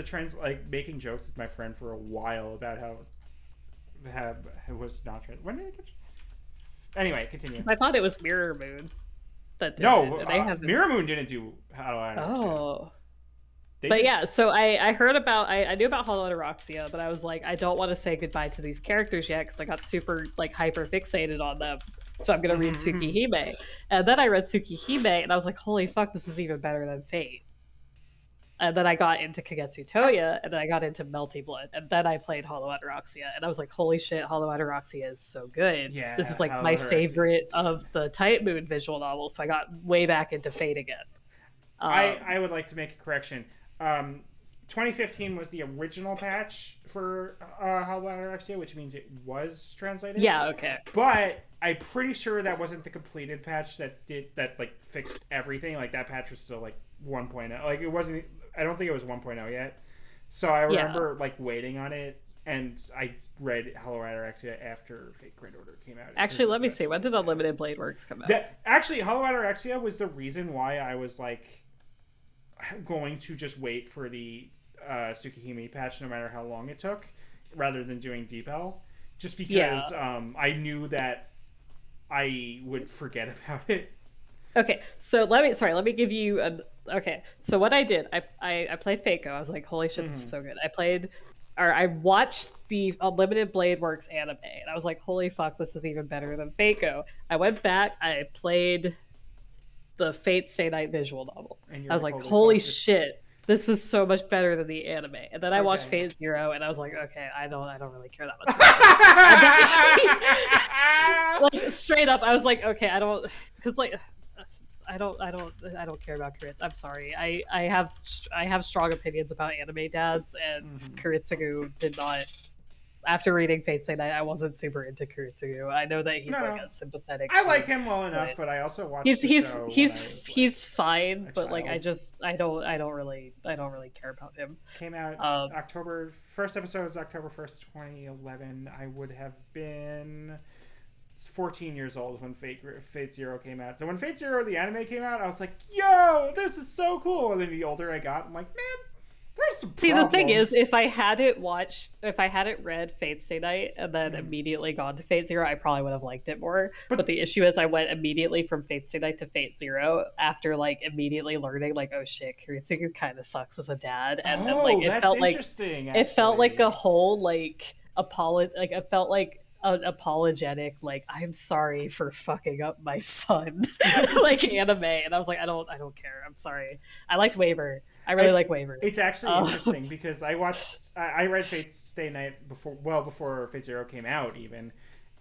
making jokes with my friend for a while about how it was not translated. When did it get? Anyway, continue. I thought it was Mirror Moon. Mirror Moon didn't do Hollow Ataraxia. Oh. But yeah, so I heard about I knew about Hollow Ataraxia, but I was like, I don't want to say goodbye to these characters yet because I got super like hyper fixated on them. So I'm gonna read Tsukihime, and then I read Tsukihime, and I was like, holy fuck, this is even better than Fate. And then I got into Kagetsu Toya, and then I got into Melty Blood, and then I played Hollow Ataraxia, and I was like, holy shit, Hollow Ataraxia is so good. Yeah, this is like my favorite of the Type Moon visual novels, so I got way back into Fate again. I would like to make a correction. 2015 was the original patch for Hollow Ataraxia, which means it was translated. Yeah, okay. But I'm pretty sure that wasn't the completed patch that like fixed everything. Like that patch was still like 1.0. Like it wasn't. I don't think it was 1.0 yet. So I remember like waiting on it, and I read Hollow Ataraxia after Fate Grand Order came out. Actually, let me see. When did Unlimited Blade Works come out? Actually, Hollow Ataraxia was the reason why I was like going to just wait for the Tsukihime patch, no matter how long it took, rather than doing DeepL. Just because I knew that I would forget about it. Okay, so let me give you a. Okay, so what I did, I played Fako. I was like, holy shit, this is so good. I watched the Unlimited Blade Works anime, and I was like, holy fuck, this is even better than Fako. I went back, I played the Fate Stay Night visual novel. I was like, holy shit, this is so much better than the anime. And then I watched Fate Zero, and I was like, okay, I don't really care that much. Like straight up, I was like, okay, I don't, because like. I don't care about Kuritsugu. I'm sorry. I have strong opinions about anime dads, and Kuritsugu did not. After reading Fate Stay Night, I wasn't super into Kuritsugu. I know that he's like a sympathetic. I like him well enough, but I also watched. He's fine, but like I don't really care about him. Came out October. First episode was October 1st, 2011. I would have been 14 years old when Fate Zero came out. So when Fate Zero, the anime, came out, I was like, yo, this is so cool. And then the older I got, I'm like, man, there's some problems. The thing is, if I hadn't read Fate Stay Night and then immediately gone to Fate Zero, I probably would have liked it more. But the issue is I went immediately from Fate Stay Night to Fate Zero after like immediately learning like, oh shit, Kuritsugu kind of sucks as a dad. And then like it felt like it felt like a whole like it felt like an apologetic, like, I'm sorry for fucking up my son, like anime. And I was like, I don't care. I'm sorry. I liked Waver. I really like Waver. It's actually interesting because I read Fate Stay Night before Fate Zero came out even.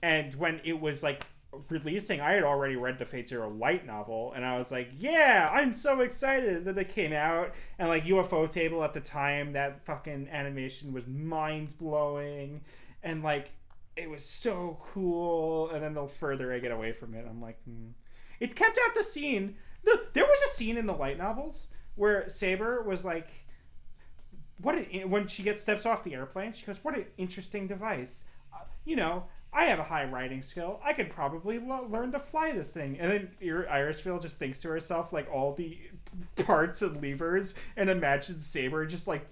And when it was like releasing, I had already read the Fate Zero light novel, and I was like, yeah, I'm so excited that it came out. And like UFO Table at the time, that fucking animation was mind-blowing. And like, it was so cool. And then the further I get away from it, I'm like, It kept out the scene. There was a scene in the light novels where Saber was like, when she steps off the airplane, she goes, what an interesting device. I have a high riding skill. I could probably learn to fly this thing. And then Irisville just thinks to herself, like, all the parts and levers, and imagines Saber just like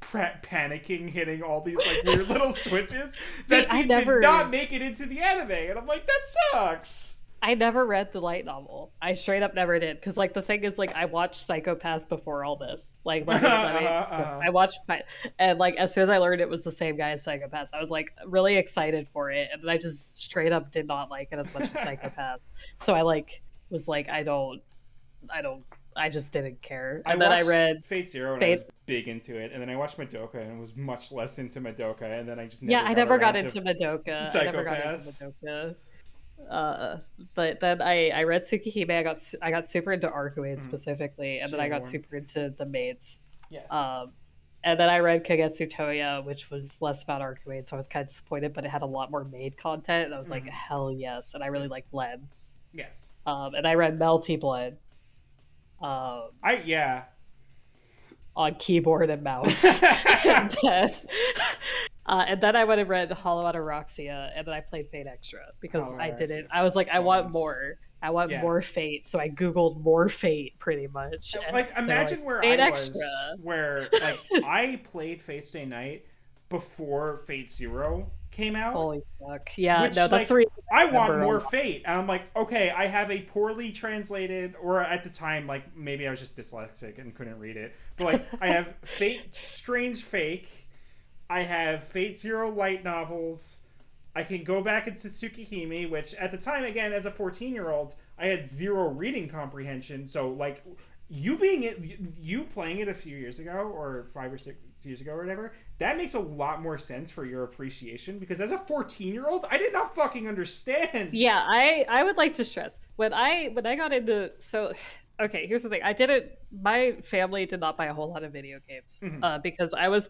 panicking, hitting all these like weird little switches. That scene did not make it into the anime, and I'm like, that sucks. I never read the light novel. I straight up never did, because like the thing is, like, I watched Psycho Pass before all this. Like, I watched, and like as soon as I learned it was the same guy as Psycho Pass, I was like really excited for it, and then I just straight up did not like it as much as Psycho Pass. So I like was like, I just didn't care. And then I read Fate Zero and I was big into it, and then I watched Madoka and was much less into Madoka, and then I just I never got into Madoka. But then I read Tsukihime. I got super into Arcuade specifically, and then I got super into the maids. Yes. And then I read Kagetsu Toya, which was less about Arcuade, so I was kind of disappointed, but it had a lot more maid content, and I was like, hell yes. And I really liked Len. Yes. And I read Melty Blood. On keyboard and mouse. And then I went and read Hollow Ataraxia, and then I played Fate Extra because I was like, I want more. I want more Fate, so I googled more Fate pretty much. Like, imagine where I was, where like I played Fate Stay Night before Fate Zero came out. Holy fuck! Yeah, that's the reason I want more Fate, and I'm like, okay, I have a poorly translated, or at the time, like maybe I was just dyslexic and couldn't read it, but like I have Fate Strange Fake. I have Fate Zero light novels. I can go back into Tsukihime, which at the time, again, as a 14-year-old, I had zero reading comprehension. So, like, you playing it a few years ago, or 5 or 6 years ago, or whatever, that makes a lot more sense for your appreciation. Because as a 14-year-old, I did not fucking understand. Yeah, I would like to stress when I got into okay, here's the thing. My family did not buy a whole lot of video games because I was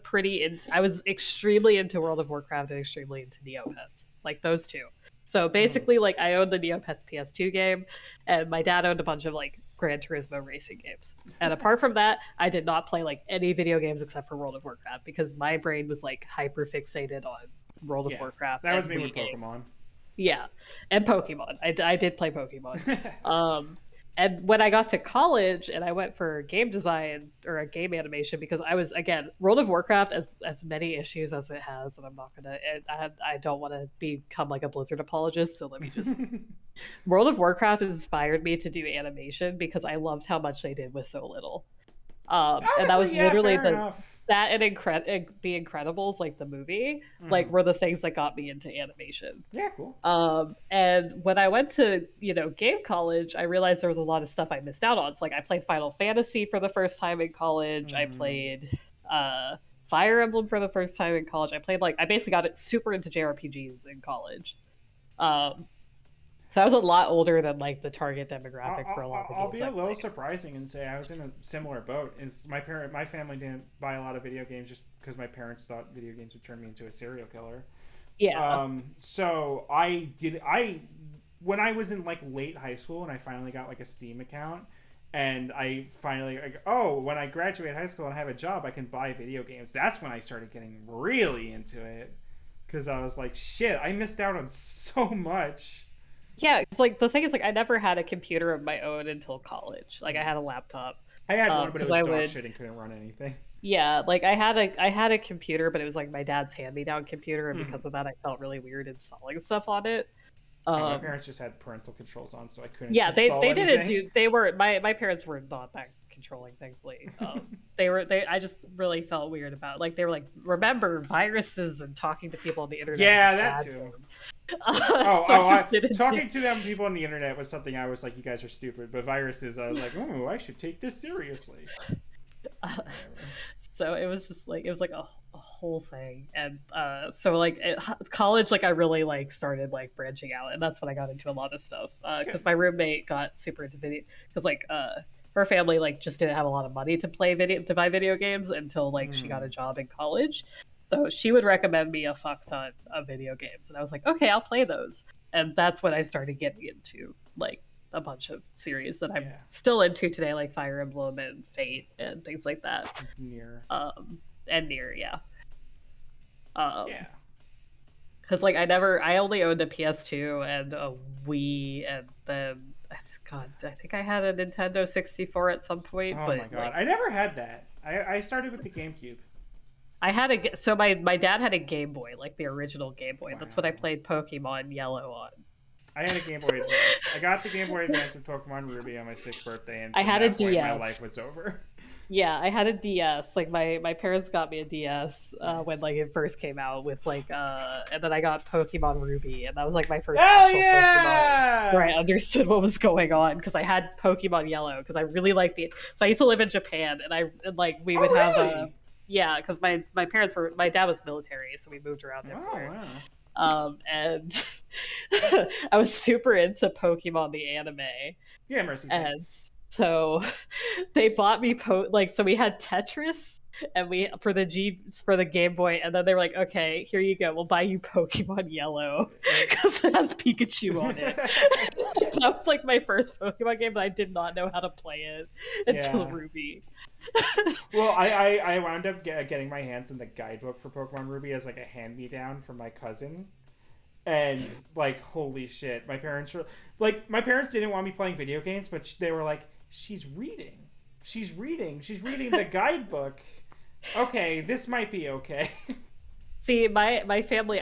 I was extremely into World of Warcraft and extremely into Neopets, like those two. So basically, like, I owned the Neopets PS2 game, and my dad owned a bunch of like Gran Turismo racing games. And apart from that, I did not play like any video games except for World of Warcraft because my brain was like hyper fixated on World of Warcraft. That was me with Pokemon. Yeah, and Pokemon. I did play Pokemon. And when I got to college and I went for game design or a game animation, because I was, again, World of Warcraft, as many issues as it has, and I'm not gonna, I don't want to become like a Blizzard apologist, so let me just. World of Warcraft inspired me to do animation because I loved how much they did with so little. And that was literally that and The Incredibles, like the movie, like were the things that got me into animation. Yeah, cool. And when I went to, game college, I realized there was a lot of stuff I missed out on. It's like I played Final Fantasy for the first time in college. I played Fire Emblem for the first time in college. I basically got it super into JRPGs in college. So I was a lot older than like the target demographic for a lot of I'll be a little surprising and say I was in a similar boat. My family didn't buy a lot of video games just because my parents thought video games would turn me into a serial killer. Yeah. So when I was in like late high school and I finally got like a Steam account and I finally when I graduate high school and have a job I can buy video games. That's when I started getting really into it because I was like, shit, I missed out on so much. Yeah, it's like the thing is like I never had a computer of my own until college. Like I had a laptop. I had one, but it was dog shit and couldn't run anything. Yeah, like I had a computer, but it was like my dad's hand-me-down computer, and because of that, I felt really weird installing stuff on it. My parents just had parental controls on, so I couldn't. Yeah, they didn't do. They were my parents were not that controlling, thankfully. I just really felt weird about they were like, remember viruses and talking to people on the internet. Yeah, that too. Talking to them people on the internet was something I was like, you guys are stupid. But viruses, I was like, oh, I should take this seriously. So it was just like a whole thing, and so like at college, like I really like started like branching out, and that's when I got into a lot of stuff because my roommate got super into video because like her family like just didn't have a lot of money to buy video games until like she got a job in college. So she would recommend me a fuck ton of video games, and I was like, okay, I'll play those. And that's when I started getting into like a bunch of series that I'm still into today, like Fire Emblem and Fate and things like that. Nier. And Nier, yeah. Because like I only owned a PS2 and a Wii, and then I think I had a Nintendo 64 at some point. Oh but my god, I never had that. I started with the GameCube. My dad had a Game Boy, like the original Game Boy. Wow. That's what I played Pokemon Yellow on. I had a Game Boy Advance. I got the Game Boy Advance with Pokemon Ruby on my 6th birthday, and I had a DS. My life was over. Yeah, I had a DS. Like my parents got me a DS when like it first came out with like and then I got Pokemon Ruby, and that was like my first Pokemon where I understood what was going on because I had Pokemon Yellow because I really liked so I used to live in Japan, and we would have because my dad was military, so we moved around everywhere. And I was super into Pokemon the anime. Yeah, Mercy. And so they bought me so we had Tetris and for the Game Boy, and then they were like, okay, here you go, we'll buy you Pokemon Yellow because it has Pikachu on it. That was like my first Pokemon game, but I did not know how to play it until Ruby. Well, I wound up getting my hands in the guidebook for Pokemon Ruby as like a hand-me-down from my cousin, and like, holy shit, my parents didn't want me playing video games, but they were like, she's reading the guidebook. Okay, this might be okay. See, my family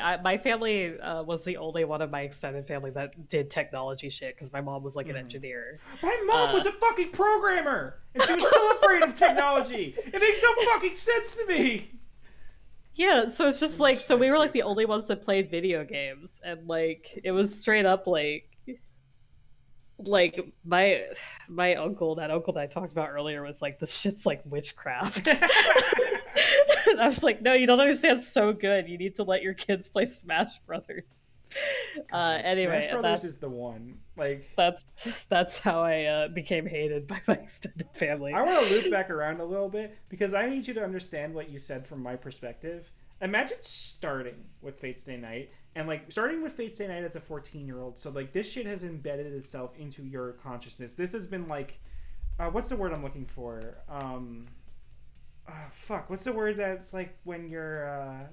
was the only one of my extended family that did technology shit because my mom was like an engineer. My mom was a fucking programmer, and she was so afraid of technology. It makes no fucking sense to me. Yeah, so it's just like, so we were like the only ones that played video games, and like it was straight up like my uncle, that I talked about earlier, was like, this shit's like witchcraft. And I was like, no, you don't understand. So good. You need to let your kids play Smash Brothers. Anyway, Smash Brothers is the one. Like, that's how I became hated by my extended family. I want to loop back around a little bit because I need you to understand what you said from my perspective. Imagine starting with Fate Stay Night and like starting with Fate Stay Night as a 14-year-old. So like this shit has embedded itself into your consciousness. This has been like, what's the word I'm looking for? Fuck. What's the word that's like when you're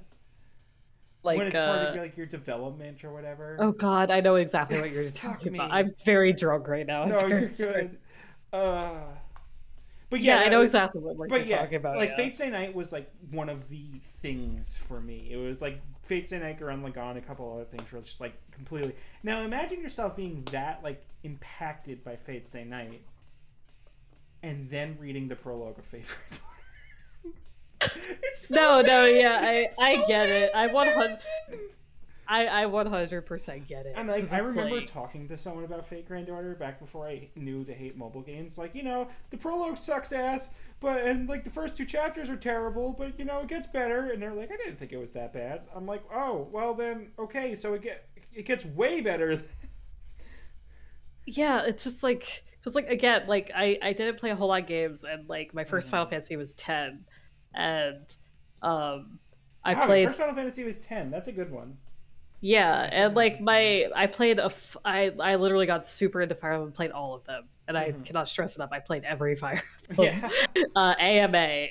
like when it's part of your, like your development or whatever? Oh God, I know exactly what you're talking about. I'm very drunk right now. No, you're good. But yeah, I know exactly what you're talking about. Like Fate Stay Night was like one of the things for me. It was like Fate Stay Night, Gurren Lagann, a couple other things were just like completely. Now imagine yourself being that like impacted by Fate Stay Night, and then reading the prologue of Fate. It's so I get it. I 100% get it. And like I remember talking to someone about Fate Granddaughter back before I knew to hate mobile games. Like, you know, the prologue sucks ass, and like the first 2 chapters are terrible, but you know it gets better. And they're like, I didn't think it was that bad. I'm like, oh well then okay, so it gets way better. Yeah, it's just like again, like I didn't play a whole lot of games, and like my first Final Fantasy was 10, and I played first Final Fantasy was 10. That's a good one. Yeah, and like I played I literally got super into Fire Emblem and played all of them, and I cannot stress enough. I played every Fire Emblem. AMA.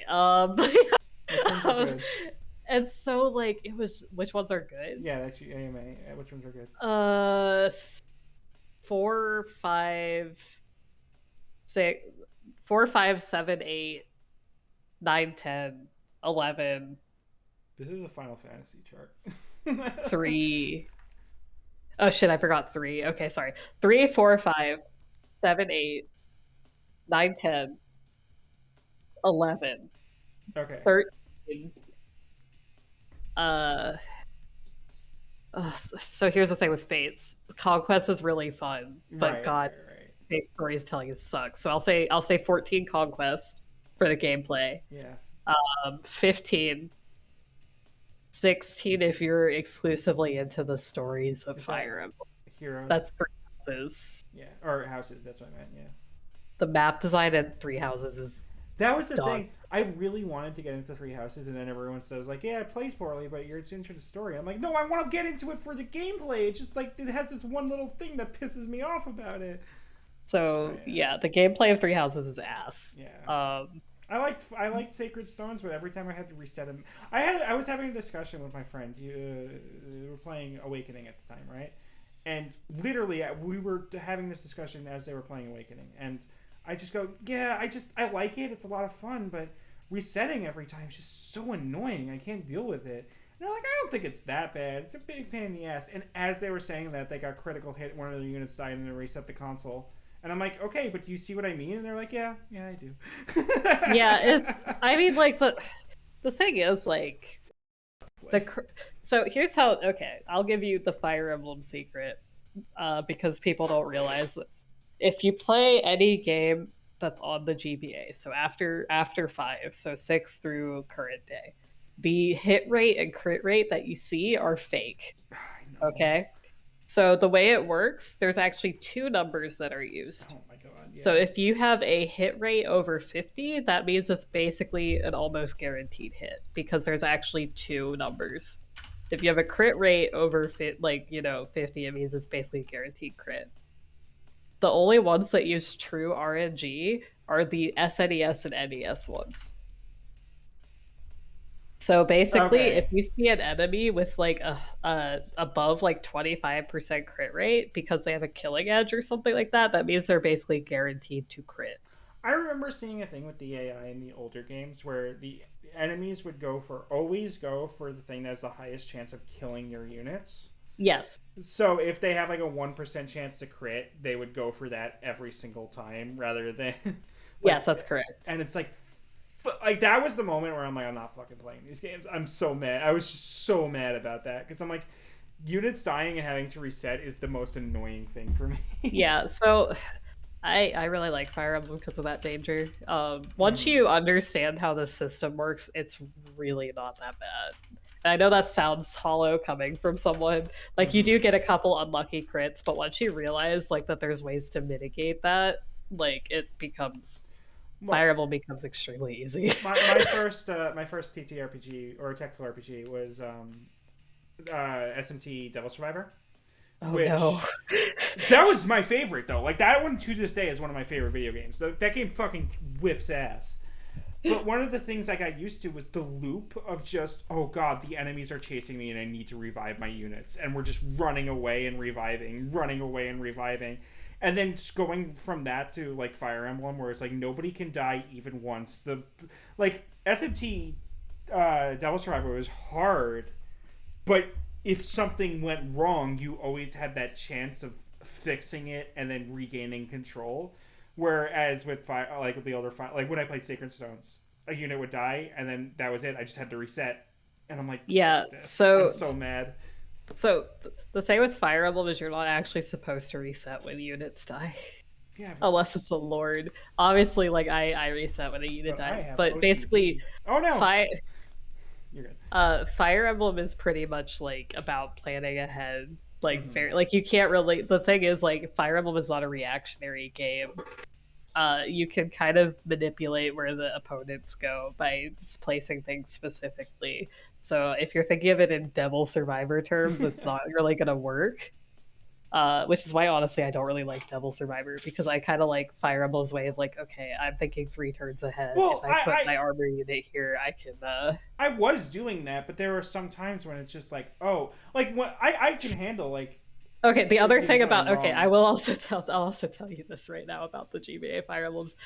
And so like it was, which ones are good? Yeah, that's AMA. Which ones are good? 4, 5, 6, 4, 5, 7, 8, 9, 10, 11. This is a Final Fantasy chart. 3. Oh shit, I forgot 3. Okay, sorry. 3, 4, 5, 7, 8, 9, 10, 11. Okay. 13. So here's the thing with Fates. Conquest is really fun, but Fate storytelling sucks. So I'll say 14 Conquest for the gameplay. Yeah. 15. 16 if you're exclusively into the stories of Fire Emblem. Heroes. That's 3 houses. Yeah, or houses. That's what I meant. Yeah. The map design in 3 houses is. That was the thing. I really wanted to get into 3 houses, and then everyone says like, "Yeah, it plays poorly, but you're into the story." I'm like, "No, I want to get into it for the gameplay. It's just like it has this one little thing that pisses me off about it." So yeah, the gameplay of 3 houses is ass. Yeah. I liked Sacred Stones, but every time I had to reset them, I was having a discussion with my friend. We were playing Awakening at the time, right? And literally, we were having this discussion as they were playing Awakening, and I just go, yeah, I like it. It's a lot of fun, but resetting every time is just so annoying. I can't deal with it. And they're like, I don't think it's that bad. It's a big pain in the ass. And as they were saying that, they got critical hit. One of their units died, and they reset the console. And I'm like, okay, but do you see what I mean? And they're like, yeah, I do. Yeah, it's. I mean, like the thing is, like, so here's how. Okay, I'll give you the Fire Emblem secret, because people don't realize this. If you play any game that's on the GBA, so after 5, so 6 through current day, the hit rate and crit rate that you see are fake. Okay. So the way it works, there's actually 2 numbers that are used. Oh my god. Yeah. So if you have a hit rate over 50, that means it's basically an almost guaranteed hit, because there's actually 2 numbers. If you have a crit rate over 50, it means it's basically a guaranteed crit. The only ones that use true RNG are the SNES and NES ones. So basically, if you see an enemy with like a above like 25% crit rate because they have a killing edge or something like that, that means they're basically guaranteed to crit. I remember seeing a thing with the AI in the older games where the enemies would always go for the thing that has the highest chance of killing your units. Yes. So if they have like a 1% chance to crit, they would go for that every single time rather than. Yes, that's correct. And it's like that was the moment where I'm like, I'm not fucking playing these games. I'm so mad. I was just so mad about that because I'm like, units dying and having to reset is the most annoying thing for me. Yeah, so I really like Fire Emblem because of that danger. Once you understand how the system works, it's really not that bad. And I know that sounds hollow coming from someone. Like, you do get a couple unlucky crits, but once you realize like that there's ways to mitigate that, like, it becomes Fire Emblem becomes extremely easy. my first TTRPG or tactical RPG was SMT Devil Survivor. Oh no. That was my favorite though. Like that one to this day is one of my favorite video games. That game fucking whips ass. But one of the things I got used to was the loop of just, oh god, the enemies are chasing me and I need to revive my units. And we're just running away and reviving, running away and reviving. And then just going from that to like Fire Emblem where it's like nobody can die even once. Like SMT Devil Survivor was hard, but if something went wrong, you always had that chance of fixing it and then regaining control. Whereas with like the older like when I played Sacred Stones, a unit would die and then that was it. I just had to reset, and I'm like, yeah. I'm so mad. So the thing with Fire Emblem is you're not actually supposed to reset when units die. Yeah, unless it's a lord. Obviously, like I reset when a unit dies, but basically, oh no, you're good. Fire Emblem is pretty much like about planning ahead. Like very, like you can't really. The thing is, like Fire Emblem is not a reactionary game. You can kind of manipulate where the opponents go by placing things specifically. So if you're thinking of it in Devil Survivor terms, it's not really going to work. Which is why, honestly, I don't really like Devil Survivor, because I kind of like Fire Emblem's way of like, okay, I'm thinking 3 turns ahead. Well, if I put my armor unit here, I can... I was doing that, but there were some times when it's just like, oh, like when I can handle like... Okay, the other thing about... Okay, I'll also tell you this right now about the GBA Fire Emblems.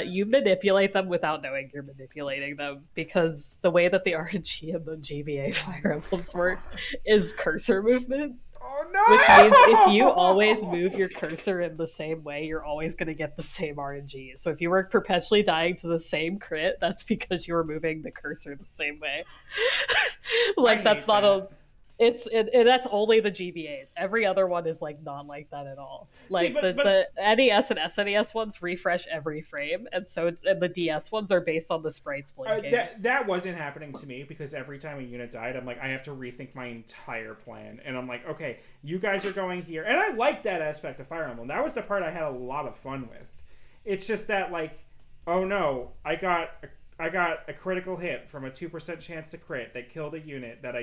You manipulate them without knowing you're manipulating them, because the way that the RNG and the GBA Fire Emblems work is cursor movement. Oh, no! Which means if you always move your cursor in the same way, you're always going to get the same RNG. So if you were perpetually dying to the same crit, that's because you were moving the cursor the same way. Like, that's not a... That's only the GBAs. Every other one is like not like that at all. Like the NES and SNES ones refresh every frame, and the DS ones are based on the sprites blinking. That wasn't happening to me, because every time a unit died, I'm like, I have to rethink my entire plan, and I'm like, okay, you guys are going here, and I like that aspect of Fire Emblem. That was the part I had a lot of fun with. It's just that, like, oh no, I got a critical hit from a 2% chance to crit that killed a unit that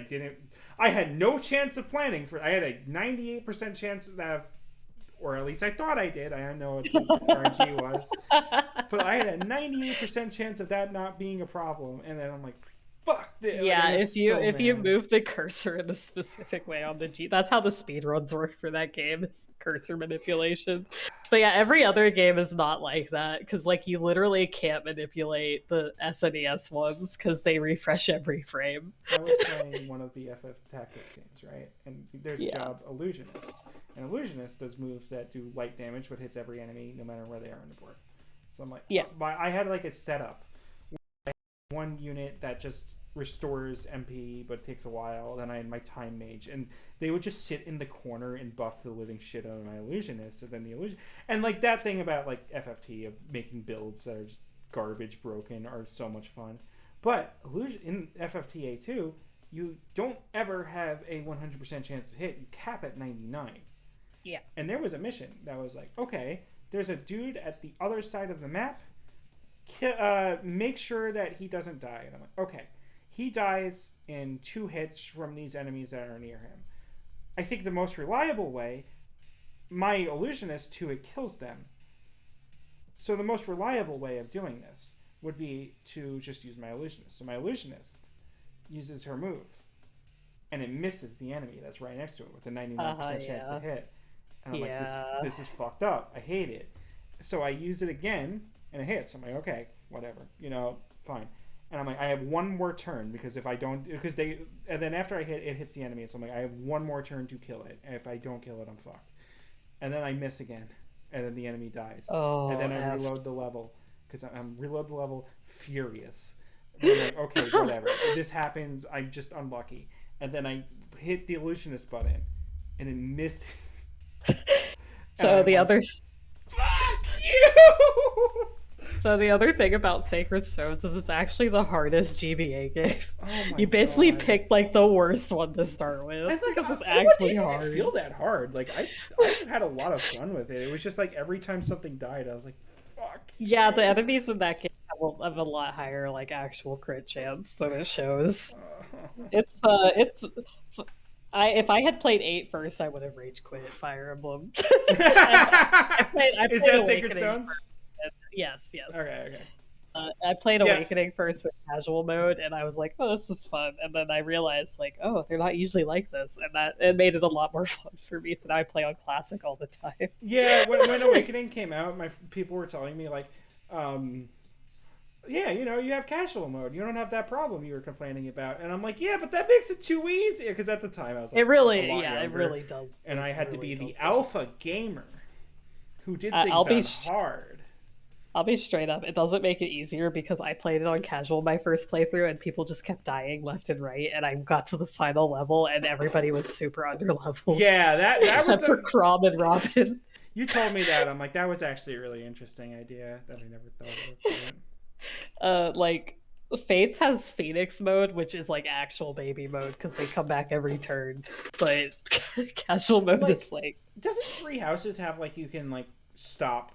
I had no chance of planning for. I had a 98% chance of that, or at least I thought I did. I don't know what the RNG was, but I had a 98% chance of that not being a problem. And then I'm like, fuck this. Yeah, if you move the cursor in a specific way on the that's how the speedruns work for that game. It's cursor manipulation. But yeah, every other game is not like that, because like you literally can't manipulate the SNES ones because they refresh every frame. I was playing one of the FF Tactics games, right? And there's a job, Illusionist. And Illusionist does moves that do light damage but hits every enemy no matter where they are on the board. So I'm like, yeah. I had like a setup. I had one unit that just restores MP but takes a while. Then I had my Time Mage, and they would just sit in the corner and buff the living shit out of my Illusionist, and then the illusion, and like that thing about like FFT of making builds that are just garbage broken are so much fun. But in FFTA2, you don't ever have a 100% chance to hit. You cap at 99. Yeah. And there was a mission that was like, okay, there's a dude at the other side of the map. Make sure that he doesn't die. And I'm like, okay. He dies in 2 hits from these enemies that are near him. I think the most reliable way, my Illusionist 2-hit kills them. So the most reliable way of doing this would be to just use my Illusionist. So my Illusionist uses her move, and it misses the enemy that's right next to it with a 99% chance to hit. And I'm like, this is fucked up. I hate it. So I use it again, and it hits. I'm like, okay, whatever. Fine. And I'm like, I have one more turn, because if I don't... And then after I hit, it hits the enemy. So I'm like, I have one more turn to kill it. And if I don't kill it, I'm fucked. And then I miss again. And then the enemy dies. Oh, and then I reload the level. Because I'm reload the level furious. And I'm like, okay, whatever. If this happens, I'm just unlucky. And then I hit the Illusionist button. And it misses. So the other... Fuck you! So the other thing about Sacred Stones is it's actually the hardest GBA game. Oh you basically picked like the worst one to start with. I think it's actually hard. It feel that hard. Like I had a lot of fun with it. It was just like every time something died, I was like, Yeah, the enemies in that game have a lot higher like actual crit chance than it shows. It's if I had played 8 first, I would have rage quit Fire Emblem. I Is played that Sacred Awakening Stones? first. Yes. Okay. I played Awakening first with casual mode, and I was like, "Oh, this is fun." And then I realized, like, "Oh, they're not usually like this," and that it made it a lot more fun for me. So now I play on classic all the time. Yeah, when Awakening came out, my people were telling me like, yeah, you have casual mode. You don't have that problem you were complaining about. And I'm like, yeah, but that makes it too easy. Because at the time I was like, it really does. And I had to be the alpha gamer who did things hard. I'll be straight up. It doesn't make it easier because I played it on casual my first playthrough, and people just kept dying left and right. And I got to the final level, and everybody was super underleveled. Yeah, that except for Crom and Robin. You told me that. I'm like, that was actually a really interesting idea that I never thought of. Like Fates has Phoenix mode, which is like actual baby mode because they come back every turn. But casual mode is like. Doesn't Three Houses have like you can like stop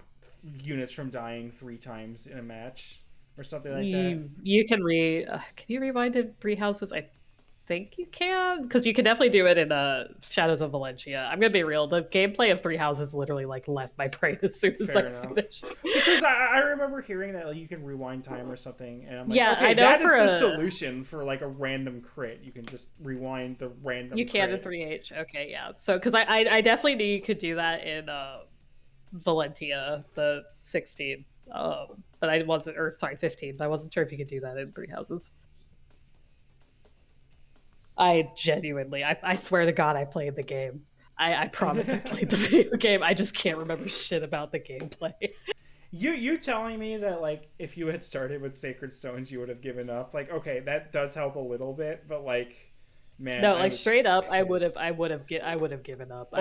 units from dying 3 times in a match or something like that? You can can you rewind in Three Houses? I think you can, because you can definitely do it in Shadows of Valencia. I'm gonna be real, the gameplay of Three Houses literally like left my brain as soon as I finished. Because I remember hearing that like you can rewind time or something, and I'm like, yeah, okay, I know that is the solution for like a random crit. You can just rewind the random you can crit. in 3H. Okay, yeah. So because I definitely knew you could do that in Valentia, the 16. But I wasn't, or sorry, 15. But I wasn't sure if you could do that in Three Houses. I genuinely, I swear to God, I played the game. I promise I played the video game. I just can't remember shit about the gameplay. You telling me that like if you had started with Sacred Stones, you would have given up? Like, okay, that does help a little bit, but like. Man, no, like straight up, I would have given up.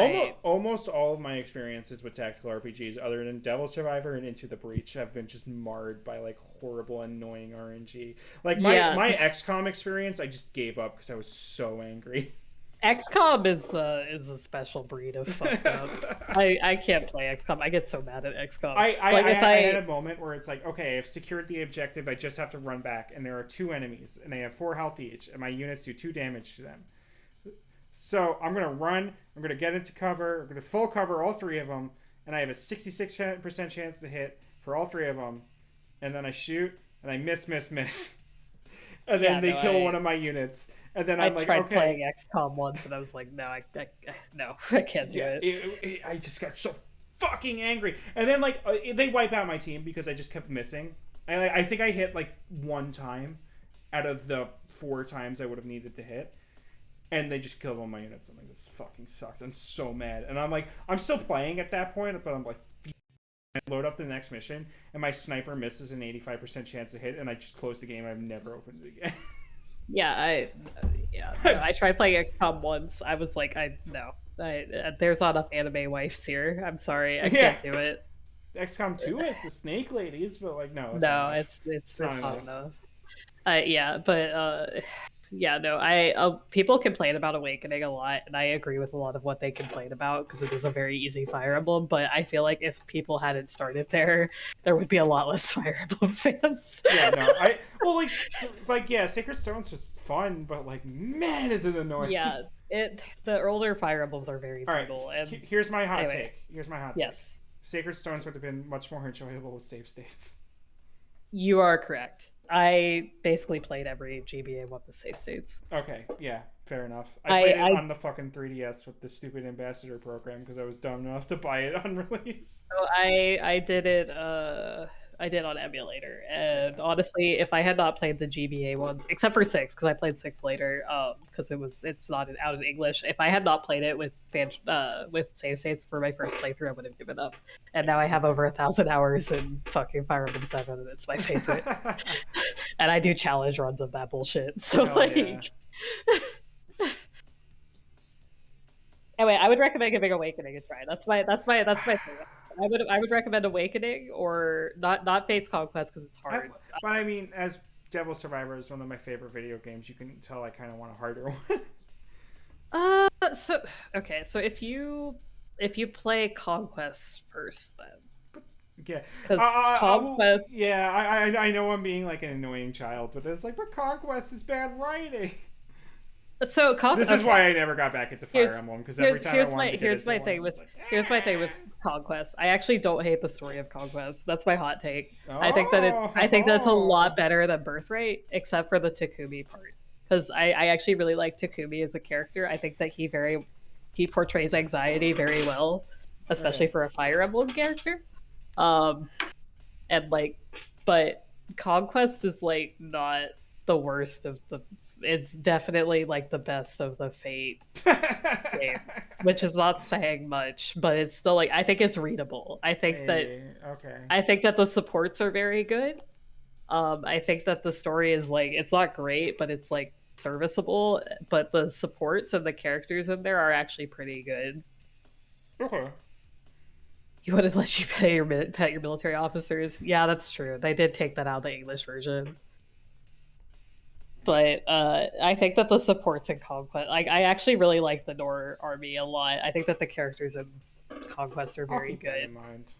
Almost all of my experiences with tactical RPGs, other than Devil Survivor and Into the Breach, have been just marred by like horrible, annoying RNG. Like my XCOM experience, I just gave up because I was so angry. XCOM is a special breed of fucked up. I can't play XCOM. I get so mad at XCOM. I had a moment where it's like, okay, I've secured the objective. I just have to run back, and there are 2 enemies, and they have 4 health each, and my units do 2 damage to them. So I'm gonna run. I'm gonna get into cover. I'm gonna full cover all 3 of them, and I have a 66% chance to hit for all 3 of them. And then I shoot, and I miss, and then they kill one of my units. And then I'm like, tried playing XCOM once, and I was like, no, I can't do it. I just got so fucking angry. And then like they wipe out my team because I just kept missing. I think I hit like 1 time out of the 4 times I would have needed to hit, and they just killed all my units. I'm like, this fucking sucks. I'm so mad. And I'm like, I'm still playing at that point, but I'm like, I load up the next mission, and my sniper misses an 85% chance to hit, and I just close the game. I've never opened it again. I tried playing XCOM once. I was like, there's not enough anime wives here. I'm sorry, I can't do it. XCOM 2 has the snake ladies, but like no, it's not enough. People complain about Awakening a lot, and I agree with a lot of what they complain about because it is a very easy Fire Emblem. But I feel like if people hadn't started there would be a lot less Fire Emblem fans. Sacred Stone's just fun, but like, man, is it annoying? Yeah, the older Fire Emblems are very brutal. Right. And here's my hot take. Yes, Sacred Stones would have been much more enjoyable with save states. You are correct. I basically played every GBA one with save states. Okay, yeah, fair enough. I played it on the fucking 3DS with the stupid ambassador program because I was dumb enough to buy it on release. So I did it. I did on emulator, and honestly, if I had not played the GBA ones, except for 6, because I played 6 later, because it's not out in English. If I had not played it with save states for my first playthrough, I would have given up. And now I have over 1,000 hours in fucking Fire Emblem 7, and it's my favorite. And I do challenge runs of that bullshit. So Anyway, I would recommend giving Awakening a try. That's my favorite. I would recommend Awakening or not Fate's Conquest because it's hard. But I mean, as Devil Survivor is one of my favorite video games, you can tell I kind of want a harder one. So if you play Conquest first, then Yeah. Because Conquest. Yeah, I know I'm being like an annoying child, but it's like, but Conquest is bad writing. So this is why I never got back into Fire Emblem, because every time I wanted to get into one, here's my thing with Conquest. I actually don't hate the story of Conquest. That's my hot take. Oh. I think that's a lot better than Birthright, except for the Takumi part. Because I actually really like Takumi as a character. I think that he portrays anxiety very well, especially for a Fire Emblem character. And like, but Conquest is like not the worst of the. It's definitely like the best of the Fate games, which is not saying much, but it's still like I think it's readable. I think that the supports are very good. I think that the story is like it's not great, but it's like serviceable. But the supports and the characters in there are actually pretty good. Okay. You want to let you pet your military officers? Yeah, that's true. They did take that out of the English version. But I think that the supports in Conquest, like I actually really like the Nor army a lot. I think that the characters in Conquest are very good. That in mind.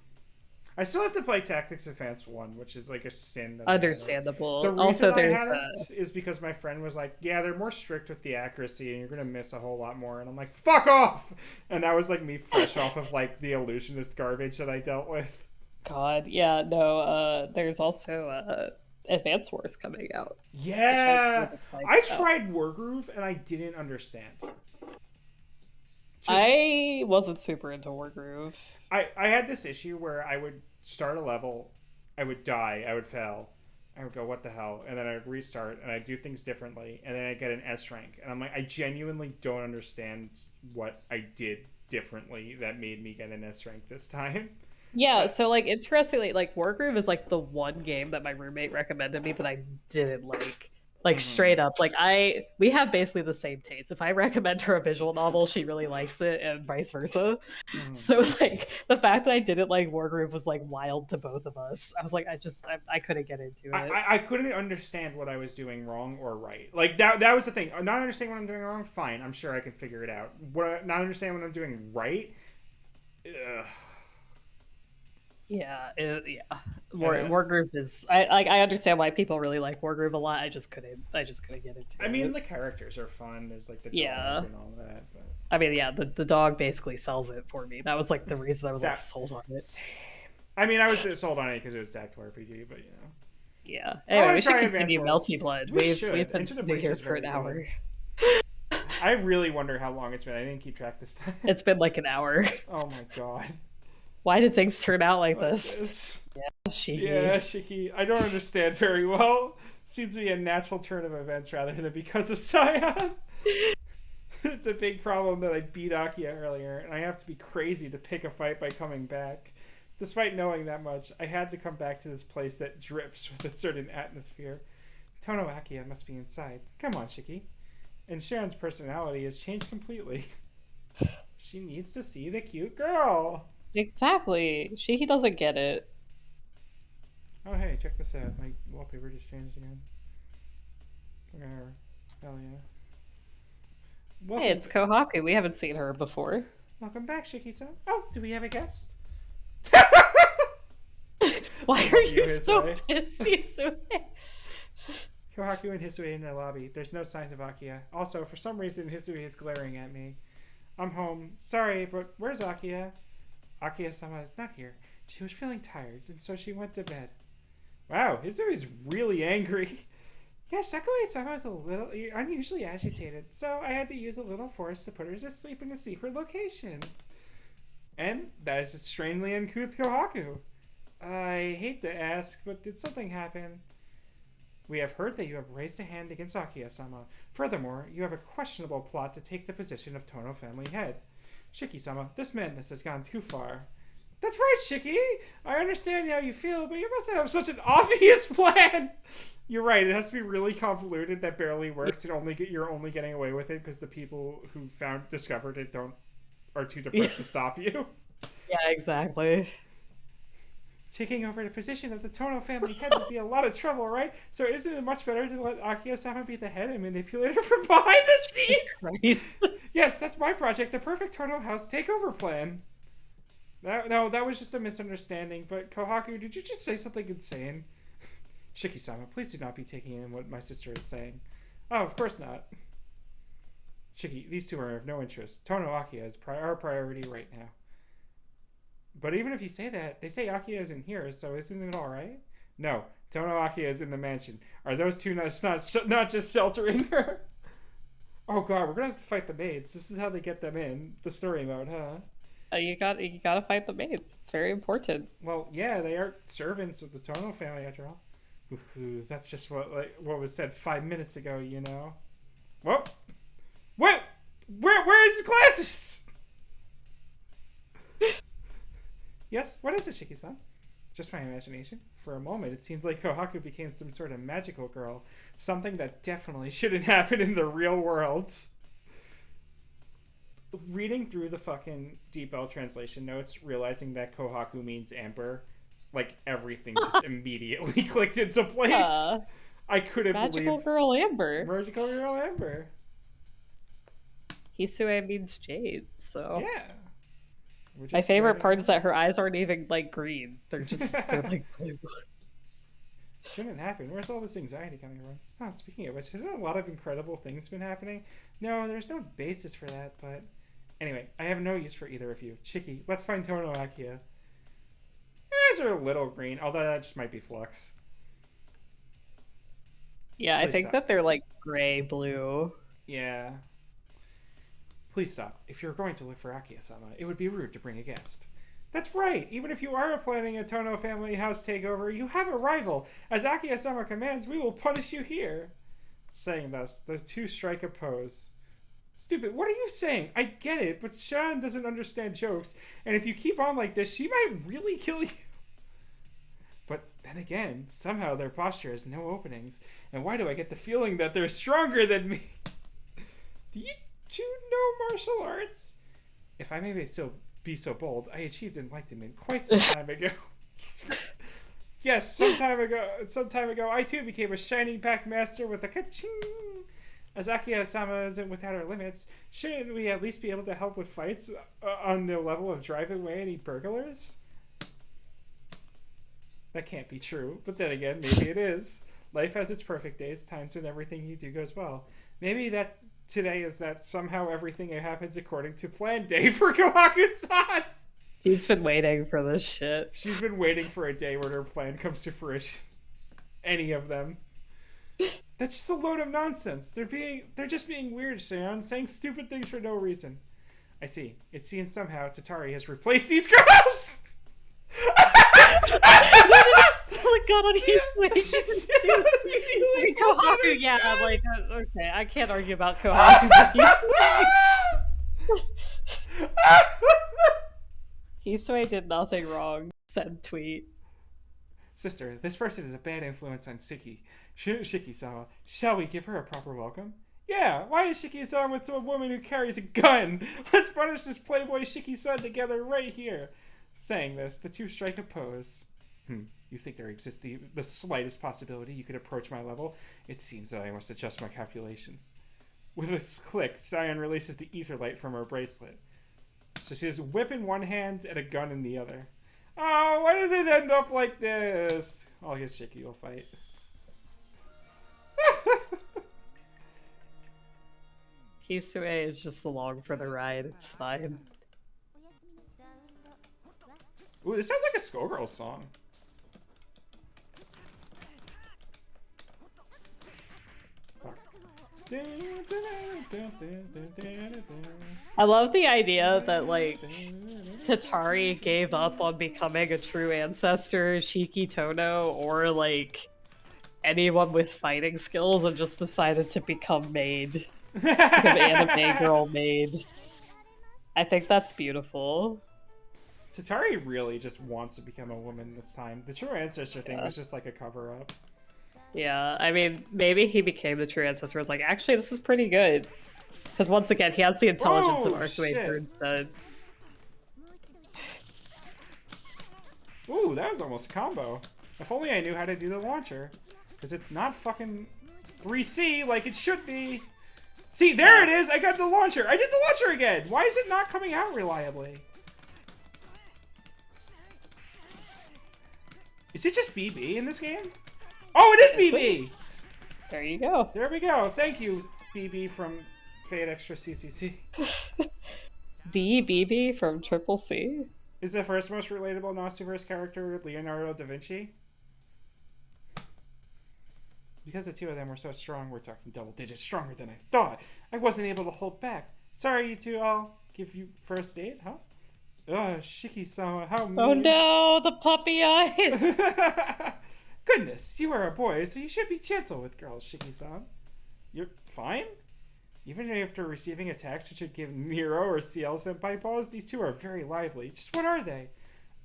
I still have to play Tactics Advance 1, which is like a sin. Understandable. The reason I had it is because my friend was like, yeah, they're more strict with the accuracy and you're going to miss a whole lot more. And I'm like, fuck off! And that was like me fresh off of like the illusionist garbage that I dealt with. God, yeah, no, there's also Advance Wars coming out. Yeah! I tried Wargroove and I didn't understand. I wasn't super into Wargroove. I had this issue where I would start a level, I would die, I would fail, I would go, what the hell? And then I would restart and I'd do things differently, and then I'd get an S rank. And I'm like, I genuinely don't understand what I did differently that made me get an S rank this time. Yeah, so like interestingly, like Wargroove is like the one game that my roommate recommended me that I didn't like. Like straight up, like we have basically the same taste. If I recommend her a visual novel, she really likes it, and vice versa. So like the fact that I didn't like Wargroove was like wild to both of us. I was like, I couldn't get into it. I couldn't understand what I was doing wrong or right. Like that was the thing. Not understanding what I'm doing wrong, fine. I'm sure I can figure it out. Not understanding what I'm doing right. Ugh. Yeah. Wargroove is. I understand why people really like Wargroove a lot. I just couldn't get into it. I mean, the characters are fun. There's like the dog and all that. But... I mean, yeah, the dog basically sells it for me. That was like the reason I was like sold on it. Same. I mean, I was sold on it because it was tactical RPG, but you know. Yeah. Anyway, we should continue Melty Blood. We've been here for an hour. I really wonder how long it's been. I didn't keep track this time. It's been like an hour. Oh my god. Why did things turn out like this? Yeah, Shiki. I don't understand very well. Seems to be a natural turn of events rather than because of Scion. It's a big problem that I beat Akia earlier, and I have to be crazy to pick a fight by coming back. Despite knowing that much, I had to come back to this place that drips with a certain atmosphere. Tono Akia must be inside. Come on, Shiki. And Sharon's personality has changed completely. She needs to see the cute girl. Exactly. He doesn't get it. Oh hey, check this out. My wallpaper just changed again. Hell yeah. Hey, it's Kohaku. We haven't seen her before. Welcome back, Shiki-san. Oh, do we have a guest? Why are you so pissed, Hisue? Kohaku and Hisue in the lobby. There's no signs of Akia. Also, for some reason, Hisue is glaring at me. I'm home. Sorry, but where's Akia? Akia-sama is not here. She was feeling tired, and so she went to bed. Wow, Hizui's really angry. Yes, Sakue-sama was a little unusually agitated, so I had to use a little force to put her to sleep in a secret location. And that is just strangely uncouth Kohaku. I hate to ask, but did something happen? We have heard that you have raised a hand against Akia-sama. Furthermore, you have a questionable plot to take the position of Tono family head. Shiki-sama, this madness has gone too far. That's right, Shiki! I understand how you feel, but you must have such an obvious plan! You're right, it has to be really convoluted that barely works, and you're only getting away with it because the people who discovered it are too depressed to stop you. Yeah, exactly. Taking over the position of the Tono family head would be a lot of trouble, right? So isn't it much better to let Akia-sama be the head and manipulate her from behind the scenes? Yes, that's my project, the perfect Tono House takeover plan. No, that was just a misunderstanding. But Kohaku, did you just say something insane? Shiki-sama, please do not be taking in what my sister is saying. Oh, of course not. Shiki, these two are of no interest. Tono Akiya is our priority right now. But even if you say that, they say Akiya isn't here, so isn't it alright? No, Tono Akiya is in the mansion. Are those two not just sheltering her? Oh god, we're gonna have to fight the maids. This is how they get them in the story mode, huh? You gotta fight the maids. It's very important. Well, yeah, they are servants of the Tono family after all. Ooh, that's just what was said 5 minutes ago, you know. Whoa! What? Where is his glasses? Yes, what is it, Shiki-san? Just my imagination. For a moment, it seems like Kohaku became some sort of magical girl. Something that definitely shouldn't happen in the real world. Reading through the fucking Deep L translation notes, realizing that Kohaku means amber, like everything just immediately clicked into place. I couldn't believe... Magical girl amber. Magical girl amber. Hisue means jade, so... Yeah. My favorite part is that her eyes aren't even, like, green. They're like, blue. Shouldn't happen. Where's all this anxiety coming from? Oh, speaking of which, hasn't a lot of incredible things been happening? No, there's no basis for that, but... Anyway, I have no use for either of you. Chiki, let's find Tono Akiya. Your eyes are a little green, although that just might be flux. Yeah, I think that they're, like, gray-blue. Yeah. Please stop. If you're going to look for Akiya-sama, it would be rude to bring a guest. That's right. Even if you are planning a Tono family house takeover, you have a rival. As Akiya-sama commands, we will punish you here. Saying thus, those two strike a pose. Stupid, what are you saying? I get it, but Sean doesn't understand jokes, and if you keep on like this, she might really kill you. But then again, somehow their posture has no openings, and why do I get the feeling that they're stronger than me? Do you two know martial arts? If I may be so bold, I achieved enlightenment quite some time ago. Yes, some time ago, I too became a shining pack master with a ka-ching. As Akiya-sama isn't without our limits, shouldn't we at least be able to help with fights on the level of driving away any burglars? That can't be true, but then again, maybe it is. Life has its perfect days, times when everything you do goes well. Maybe that today is that somehow everything happens according to plan day for Kohaku-san! She's been waiting for this shit. She's been waiting for a day where her plan comes to fruition. Any of them. That's just a load of nonsense. They're just being weird, Seon, saying stupid things for no reason. I see. It seems somehow Tatari has replaced these girls! Oh my god, on Hisue. Kohaku, yeah, I'm like, okay, I can't argue about Kohaku. Hisue did nothing wrong. Send tweet. Sister, this person is a bad influence on Shiki-sama. Shall we give her a proper welcome? Yeah, why is Shiki-sama with a woman who carries a gun? Let's punish this playboy Shiki-san together right here. Saying this, the two strike a pose. You think there exists the slightest possibility you could approach my level? It seems that I must adjust my calculations. With a click, Sion releases the ether light from her bracelet. So she has a whip in one hand and a gun in the other. Oh, why did it end up like this? Oh, I guess Shiki will fight. Hisue is just along for the ride. It's fine. Ooh, this sounds like a Skullgirls song. I love the idea that, like, Tatari gave up on becoming a true ancestor, Shiki Tono, or, like, anyone with fighting skills and just decided to become maid. Become anime girl maid. I think that's beautiful. Tatari really just wants to become a woman this time. The true ancestor thing was just like a cover-up. Yeah, I mean, maybe he became the true ancestor. Was like, actually, this is pretty good. Because once again, he has the intelligence of Archway instead. Ooh, that was almost a combo. If only I knew how to do the launcher. Because it's not fucking 3C like it should be. See, there it is! I got the launcher! I did the launcher again! Why is it not coming out reliably? Is it just BB in this game? Oh, it is BB! There you go. There we go. Thank you, BB from Fate Extra CCC. The BB from Triple C? Is the first most relatable Nostiverse character Leonardo da Vinci? Because the two of them were so strong, we're talking double digits stronger than I thought. I wasn't able to hold back. Sorry, you two. I'll give you first date, huh? Ugh, Shiki-sama, how mean. Oh no, the puppy eyes! Goodness, you are a boy, so you should be gentle with girls, Shiki-sama. You're fine? Even after receiving a text which would give Miro or CL senpai pause, these two are very lively. Just what are they?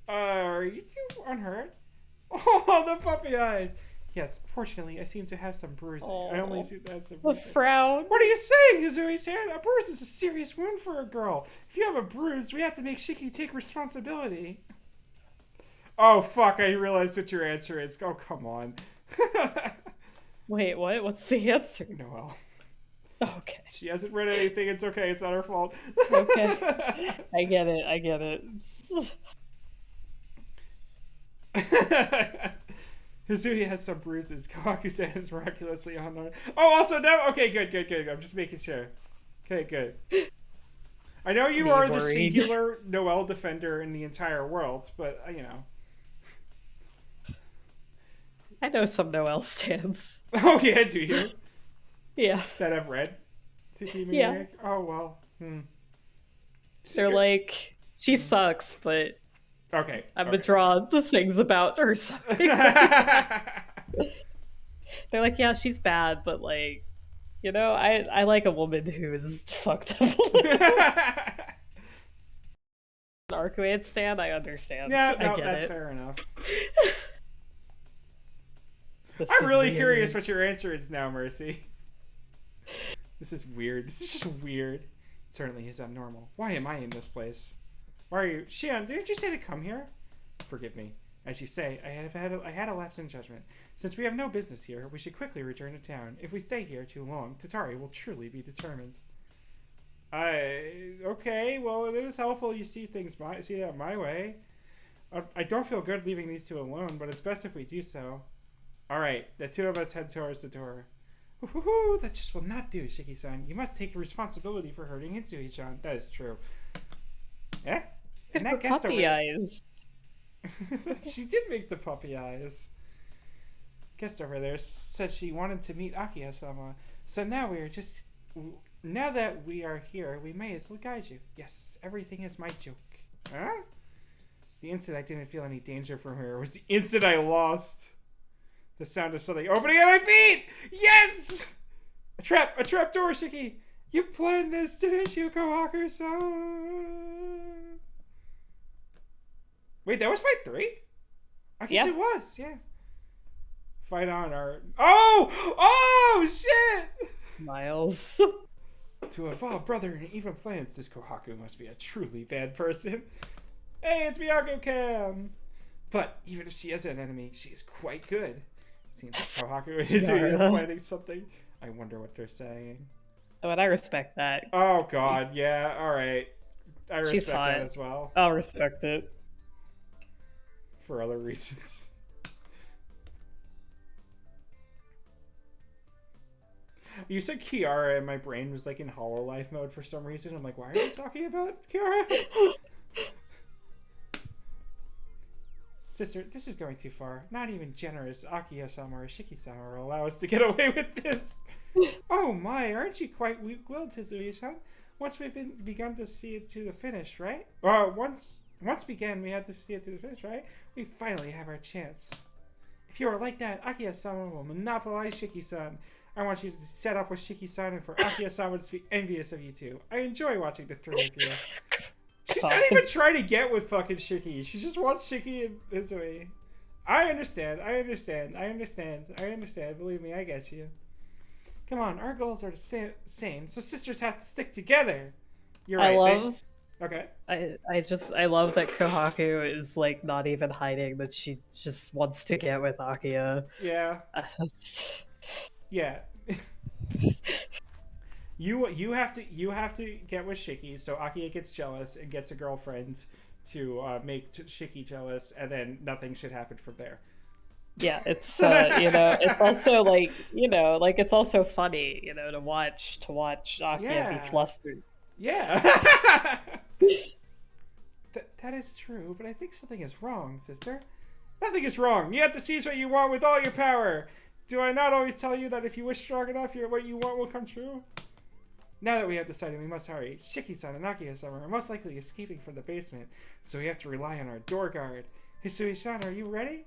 Are you two unhurt? Oh, the puppy eyes! Yes, fortunately, I seem to have some bruising. Oh, I only see that some the frown. What are you saying, Izui-chan? A bruise is a serious wound for a girl. If you have a bruise, we have to make Shiki take responsibility. Oh, fuck, I realized what your answer is. Oh, come on. Wait, what? What's the answer? Noelle. Okay. She hasn't read anything. It's okay. It's not her fault. Okay. I get it. I get it. Hizui has some bruises. Kawaku-san is miraculously unharmed. Oh, also no. Okay, good. I'm just making sure. Okay, good. I know you are the singular Noelle defender in the entire world, but you know. I know some Noelle stands. Oh yeah, do you? Yeah. That I've read. Yeah. Oh well. They're like, she sucks, but okay. I'm gonna draw the things about her something. They're like, yeah, she's bad, but like, you know, I like a woman who is fucked up. Arcuate stand, I understand. Yeah, no, I get that's it. fair enough. I'm really weird. Curious what your answer is now, Mercy. This is weird. This is just weird. It certainly is abnormal. Why am I in this place? Why are you... Shion, didn't you say to come here? Forgive me. As you say, I had a lapse in judgment. Since we have no business here, we should quickly return to town. If we stay here too long, Tatari will truly be determined. Okay, well, it is helpful you see that my way. I don't feel good leaving these two alone, but it's best if we do so. Alright, the two of us head towards the door. Woohoo! That just will not do, Shiki-san. You must take responsibility for hurting Hitsui-chan. That is true. Eh? And that guest puppy eyes. She did make the puppy eyes. Guest over there said she wanted to meet Akiya-sama. So now that we are here, we may as well guide you. Yes, everything is my joke. Huh? The instant I didn't feel any danger from her was the instant I lost. The sound of something opening at my feet! Yes! A trap door, Shiki! You planned this, didn't you, Kohaku-san? Wait, that was fight 3? I guess it was, yeah. Fight on our... Oh, shit! Miles. To involve brother in even plans, this Kohaku must be a truly bad person. Hey, it's Miyako-cam! But even if she is an enemy, she's quite good. Seems like Kohaku is planning something. I wonder what they're saying. Oh, and I respect that. Oh, God, yeah, alright. I respect that as well. I'll respect it. For other reasons. You said Kiara and my brain was like in HoloLife mode for some reason. I'm like, why are you talking about Kiara? Sister, this is going too far. Not even generous Akiya-sama or Shiki-sama will allow us to get away with this. Oh my, aren't you quite weak-willed, Hizui-chan? Once we've begun to see it to the finish, right? Once began, we had to see it to the finish, right? We finally have our chance. If you are like that, Akiya-sama will monopolize Shiki-san. I want you to set up with Shiki-san and for Akiya-sama to be envious of you two. I enjoy watching the three of you. She's not even trying to get with fucking Shiki. She just wants Shiki and Izui. I understand. Believe me, I get you. Come on, our goals are the same, so sisters have to stick together. You're right. Okay. I love that Kohaku is like not even hiding that she just wants to get with Akiya. Yeah. Yeah. You have to get with Shiki so Akiya gets jealous and gets a girlfriend to make Shiki jealous, and then nothing should happen from there. Yeah, it's you know, it's also like, you know, like it's also funny, you know, to watch Akia be Yeah. flustered. Yeah. That is true, but I think something is wrong, sister. Nothing is wrong. You have to seize what you want with all your power. Do I not always tell you that if you wish strong enough, what you want will come true? Now that we have decided we must hurry, Shiki-san and Akia-san are most likely escaping from the basement, so we have to rely on our door guard. Hisui-san, are you ready?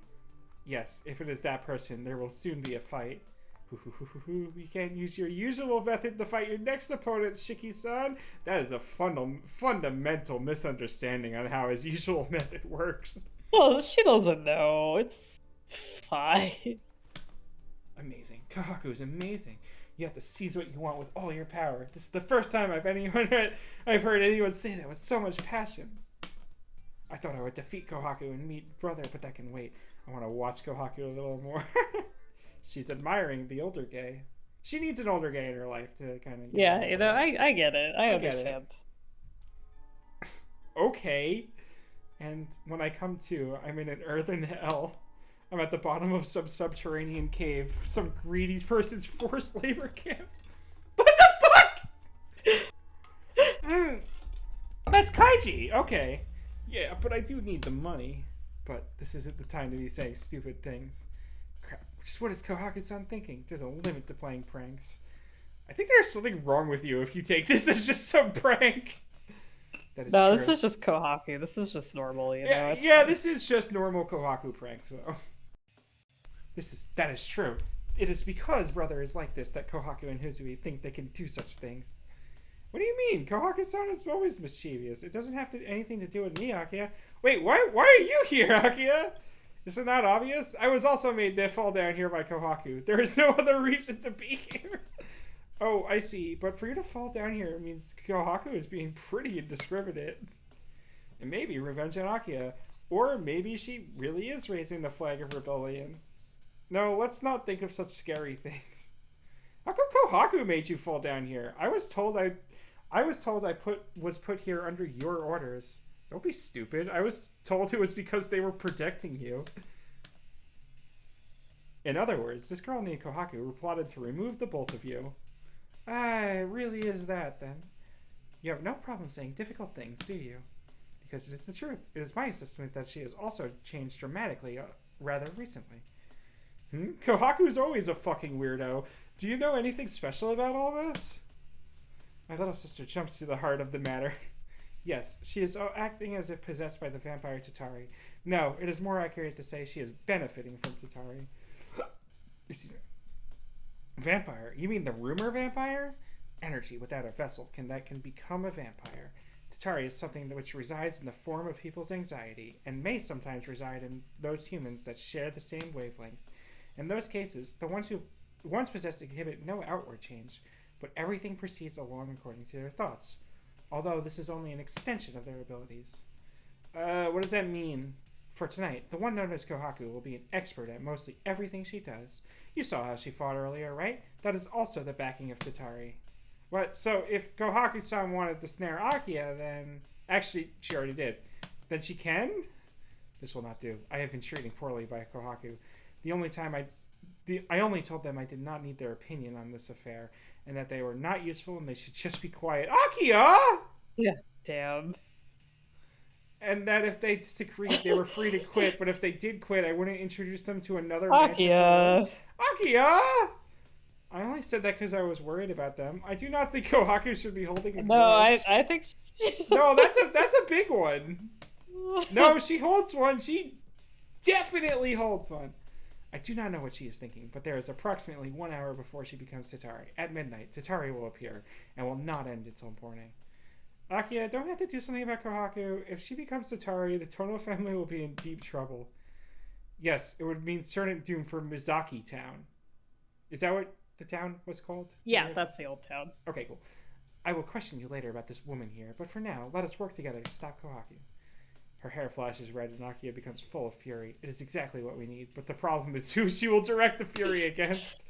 Yes, if it is that person, there will soon be a fight. You can't use your usual method to fight your next opponent, Shiki-san. That is a fundamental misunderstanding on how his usual method works. Well, she doesn't know. It's fine. Amazing. Kohaku is amazing. You have to seize what you want with all your power. This is the first time I've heard anyone say that with so much passion. I thought I would defeat Kohaku and meet brother, but that can wait. I want to watch Kohaku a little more. She's admiring the older gay. She needs an older gay in her life to kind of... Yeah, you know, I get it. I understand. It. Okay. And when I come to, I'm in an earthen hell. I'm at the bottom of some subterranean cave. Some greedy person's forced labor camp. What the fuck? That's Kaiji. Okay. Yeah, but I do need the money. But this isn't the time to be saying stupid things. Crap. Just what is Kohaku-san thinking? There's a limit to playing pranks. I think there's something wrong with you if you take this as just some prank. That is no, true. This is just Kohaku. This is just normal, you know? Yeah, this is just normal Kohaku pranks, though. That is true. It is because brother is like this that Kohaku and Hisui think they can do such things. What do you mean? Kohaku-san is always mischievous. It doesn't have anything to do with me, Akia. Wait, why are you here, Akia? Is it not obvious? I was also made to fall down here by Kohaku. There is no other reason to be here. Oh, I see. But for you to fall down here means Kohaku is being pretty indiscriminate. And maybe revenge on Akia. Or maybe she really is raising the flag of rebellion. No, let's not think of such scary things. How come Kohaku made you fall down here? I was told I was put here under your orders. Don't be stupid. I was told it was because they were protecting you. In other words, this girl named Kohaku plotted to remove the both of you. It really is that, then. You have no problem saying difficult things, do you? Because it is the truth. It is my assessment that she has also changed dramatically rather recently. Kohaku's always a fucking weirdo. Do you know anything special about all this? My little sister jumps to the heart of the matter. Yes, she is acting as if possessed by the vampire Tatari. No, it is more accurate to say she is benefiting from Tatari. Excuse me. Vampire? You mean the rumor vampire? Energy without a vessel can become a vampire. Tatari is something which resides in the form of people's anxiety, and may sometimes reside in those humans that share the same wavelength. In those cases, the ones who once possessed exhibit no outward change, but everything proceeds along according to their thoughts, although this is only an extension of their abilities. What does that mean? For tonight, the one known as Kohaku will be an expert at mostly everything she does. You saw how she fought earlier, right? That is also the backing of Tatari. What? So if Kohaku-san wanted to snare Akia, then... Actually, she already did. Then she can? This will not do. I have been treated poorly by Kohaku. I only told them I did not need their opinion on this affair, and that they were not useful and they should just be quiet. Akia! Yeah, damn. And that if they disagreed, they were free to quit, but if they did quit, I wouldn't introduce them to another Akia! Akia! I only said that because I was worried about them. I do not think Kohaku should be holding a grudge. No, I think... No, that's a big one. No, she holds one. She definitely holds one. I do not know what she is thinking, but there is approximately 1 hour before she becomes Tatari. At midnight, Tatari will appear, and will not end until morning. Akia, don't we have to do something about Kohaku? If she becomes Tatari, the Tono family will be in deep trouble. Yes, it would mean certain doom for Mizaki Town. Is that what the town was called? Yeah, that's the old town. Okay, cool. I will question you later about this woman here, but for now, let us work together to stop Kohaku. Her hair flashes red and Akia becomes full of fury. It is exactly what we need, but the problem is who she will direct the fury against.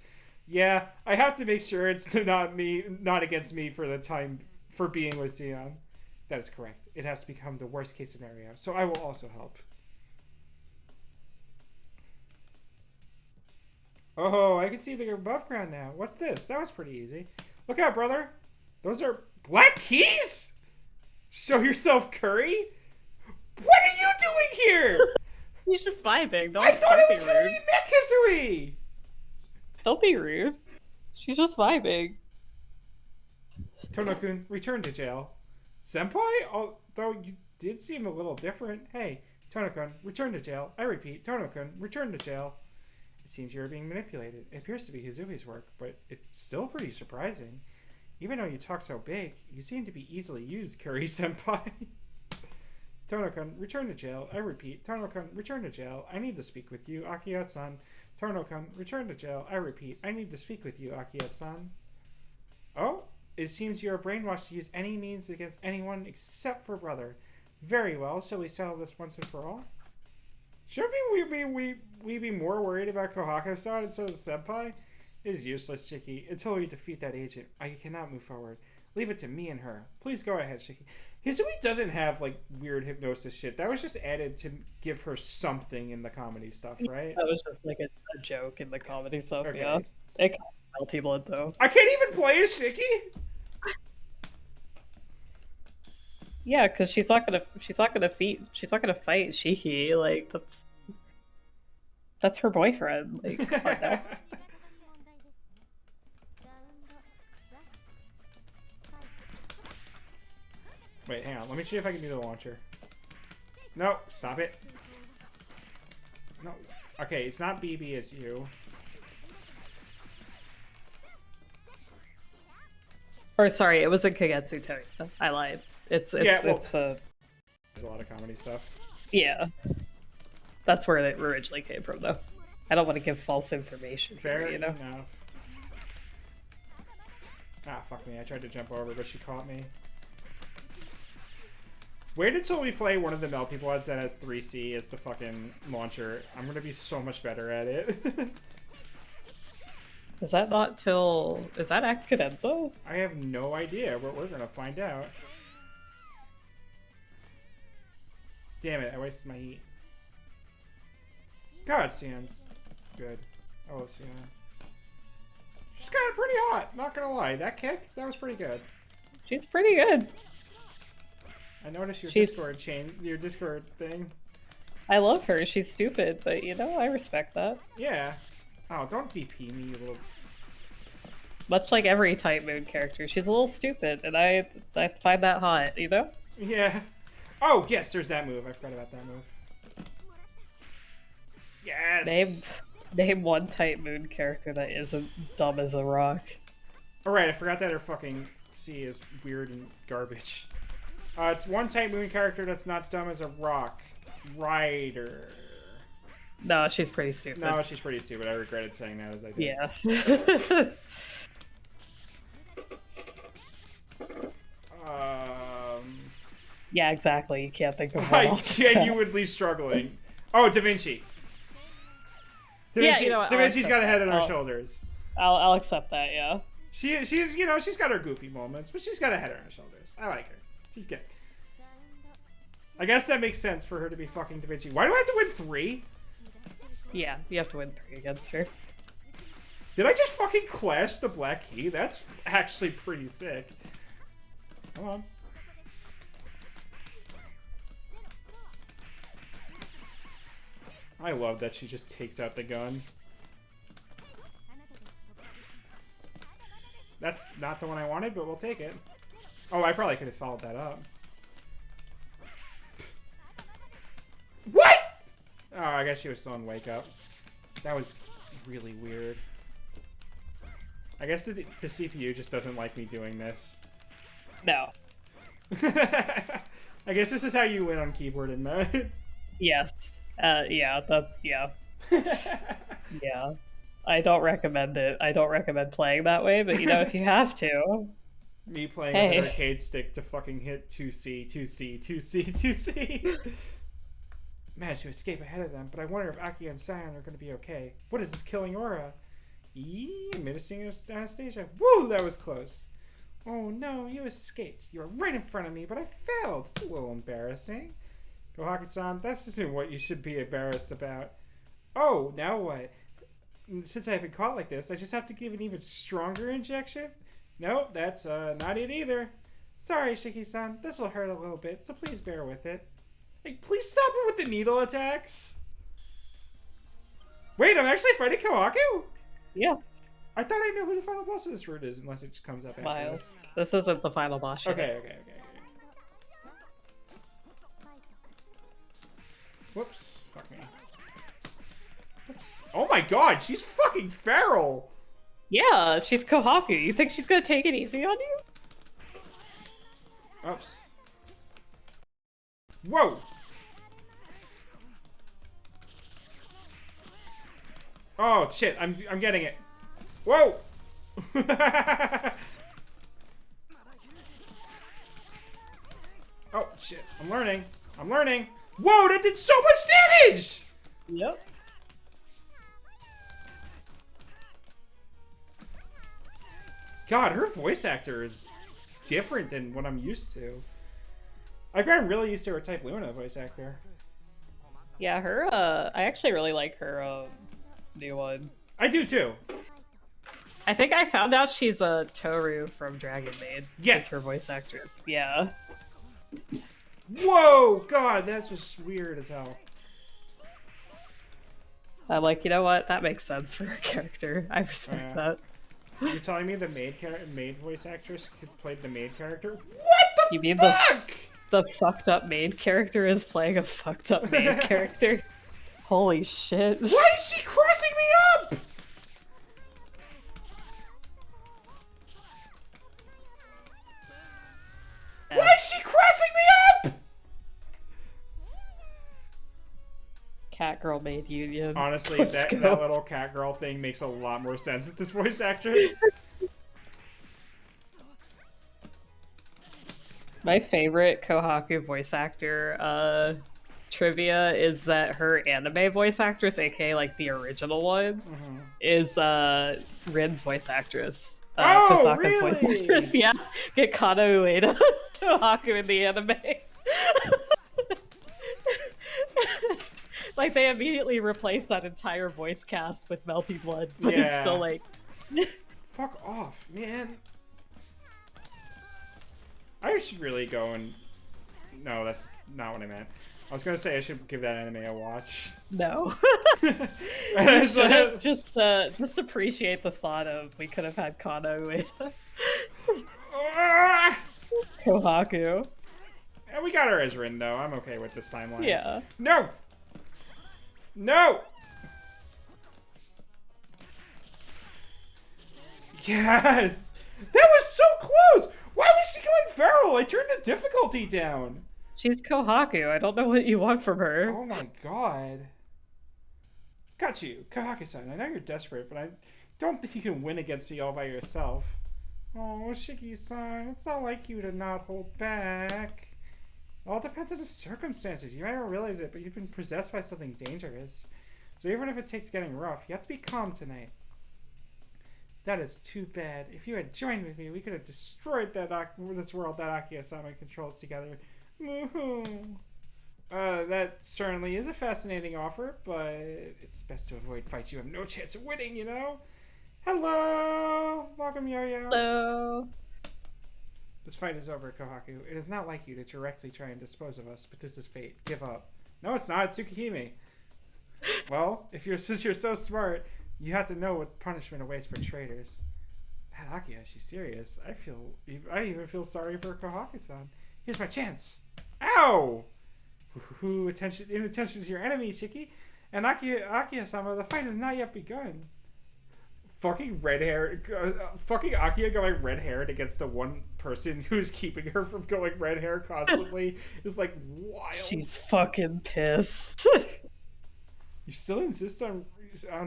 Yeah, I have to make sure it's not against me for being with Xeon. That is correct. It has to become the worst case scenario, so I will also help. Oh, I can see the above ground now. What's this? That was pretty easy. Look out, brother. Those are black keys? Show yourself, Curry. What are you doing here? He's just vibing. I thought it was going to be Mech Don't be rude. She's just vibing. Tono-kun, return to jail. Senpai? Although you did seem a little different. Hey, Tono-kun, return to jail. I repeat, Tono-kun, return to jail. It seems you're being manipulated. It appears to be Hizumi's work, but it's still pretty surprising. Even though you talk so big, you seem to be easily used, Curry-senpai. Tono-kun, return to jail. I repeat, Tono-kun, return to jail. I need to speak with you, Akio-san. Tono-kun, return to jail. I repeat, I need to speak with you, Akio-san. Oh? It seems you are brainwashed to use any means against anyone except for brother. Very well. Shall we settle this once and for all? Should we be more worried about Kohako-san instead of Senpai? It is useless, Shiki. Until we defeat that agent, I cannot move forward. Leave it to me and her. Please go ahead, Shiki. Hizumi doesn't have, like, weird hypnosis shit. That was just added to give her something in the comedy stuff, right? That was just, like, a joke in the comedy stuff, okay. Yeah. It kind of Melty Blood, though. I can't even play as Shiki? Yeah, because she's not gonna fight Shiki. Like, that's her boyfriend. Like, Wait, hang on. Let me see if I can do the launcher. No, stop it. No. Okay, it's not BB, it's you. Or sorry, it was a Kagetsu Toya. I lied. It's there's a lot of comedy stuff. Yeah. That's where it originally came from, though. I don't want to give false information. Fair you know? enough. Ah, fuck me. I tried to jump over, but she caught me. Wait until we play one of the Melty Bloods that has 3C as the fucking launcher. I'm gonna be so much better at it. Is that not till... Is that at Cadenza? I have no idea, but we're gonna find out. Damn it, I wasted my heat. God, Sien's good. Oh, Sien. She's got it pretty hot, not gonna lie. That kick, that was pretty good. She's pretty good. I noticed your Discord thing. I love her. She's stupid, but you know, I respect that. Yeah. Oh, don't DP me, you little... Much like every Type Moon character, she's a little stupid, and I find that hot, you know? Yeah. Oh, yes, there's that move. I forgot about that move. Yes! Name one Type Moon character that isn't dumb as a rock. Alright, I forgot that her fucking C is weird and garbage. It's one Type Moon character that's not dumb as a rock. Ryder. No, she's pretty stupid. No, she's pretty stupid. I regretted saying that as I did. Yeah. Yeah, exactly. You can't think of one. I'm genuinely struggling. Oh, Da Vinci. Da Vinci's got a head on her shoulders. I'll accept that, yeah. She's you know, she's got her goofy moments, but she's got a head on her shoulders. I like her. She's good. I guess that makes sense for her to be fucking Da Vinci. Why do I have to win 3? Yeah, you have to win 3 against her. Did I just fucking clash the black key? That's actually pretty sick. Come on. I love that she just takes out the gun. That's not the one I wanted, but we'll take it. Oh, I probably could have followed that up. What? Oh, I guess she was still in Wake Up. That was really weird. I guess the CPU just doesn't like me doing this. No. I guess this is how you win on keyboard and mouse. Yes. Yeah. Yeah. Yeah. I don't recommend it. I don't recommend playing that way, but you know, if you have to. Me playing with an arcade stick to fucking hit 2C, 2C, 2C, 2C. Managed to escape ahead of them, but I wonder if Aki and Sion are going to be okay. What is this killing aura? Menacing Anastasia. Woo, that was close. Oh no, you escaped. You were right in front of me, but I failed. It's a little embarrassing. Kohaki-san, that's isn't what you should be embarrassed about. Oh, now what? since I've been caught like this, I just have to give an even stronger injection? Nope, that's not it either. Sorry, Shiki-san. This will hurt a little bit, so please bear with it. Like, please stop it with the needle attacks. Wait, I'm actually fighting Kohaku? Yeah. I thought I knew who the final boss of this route is, unless it just comes up after Miles. This isn't the final boss yet. Okay. Whoops. Fuck me. Whoops. Oh my god, she's fucking feral! Yeah, she's Kohaku. You think she's gonna take it easy on you? Oops. Whoa! Oh shit, I'm getting it. Whoa! Oh shit, I'm learning. Whoa, that did so much damage! Yep. God, her voice actor is different than what I'm used to. I've gotten really used to her Type Luna voice actor. Yeah, her, I actually really like her, new one. I do too. I think I found out she's a Toru from Dragon Maid. Yes! Her voice actress. Yeah. Whoa! God, that's just weird as hell. I'm like, you know what? That makes sense for her character. I respect that. You're telling me the maid voice actress played the maid character? What the You mean fuck? the fucked up maid character is playing a fucked up maid character? Holy shit. Why is she crossing me up? Why is she crossing me up? Cat girl maid union. Honestly, that little cat girl thing makes a lot more sense with this voice actress. My favorite Kohaku voice actor trivia is that her anime voice actress, aka like the original one, is Rin's voice actress. Tosaka's really? voice actress. Yeah, get Kano Ueda Kohaku in the anime. Like they immediately replaced that entire voice cast with Melty Blood, but it's still like fuck off, man. I should really go and... No, that's not what I meant. I was gonna say I should give that anime a watch. No. Just appreciate the thought of we could have had Kano with Kohaku. Yeah, we got her as Rin though. I'm okay with this timeline. Yeah. No! No! Yes! That was so close! Why was she going feral? I turned the difficulty down. She's Kohaku. I don't know what you want from her. Oh my god. Got you. Kohaku-san, I know you're desperate, but I don't think you can win against me all by yourself. Oh, Shiki-san, it's not like you to not hold back. It all depends on the circumstances. You might not realize it, but you've been possessed by something dangerous. So even if it takes getting rough, you have to be calm tonight. That is too bad. If you had joined with me, we could have destroyed this world that Akiya-sama controls together. That certainly is a fascinating offer, but it's best to avoid fights you have no chance of winning, you know? Hello! Welcome, Yo-Yo. Hello. This fight is over, Kohaku. It is not like you to directly try and dispose of us, but this is fate. Give up. No, it's not. It's Tsukihime. Well, since you're so smart, you have to know what punishment awaits for traitors. That Akiya, she's serious. I even feel sorry for Kohaku-san. Here's my chance. Ow! Attention to your enemy, Shiki. And Akiya-sama, the fight has not yet begun. Fucking red hair. Fucking Akiya going red haired against the one person who's keeping her from going red hair constantly is like wild. She's fucking pissed. You still insist on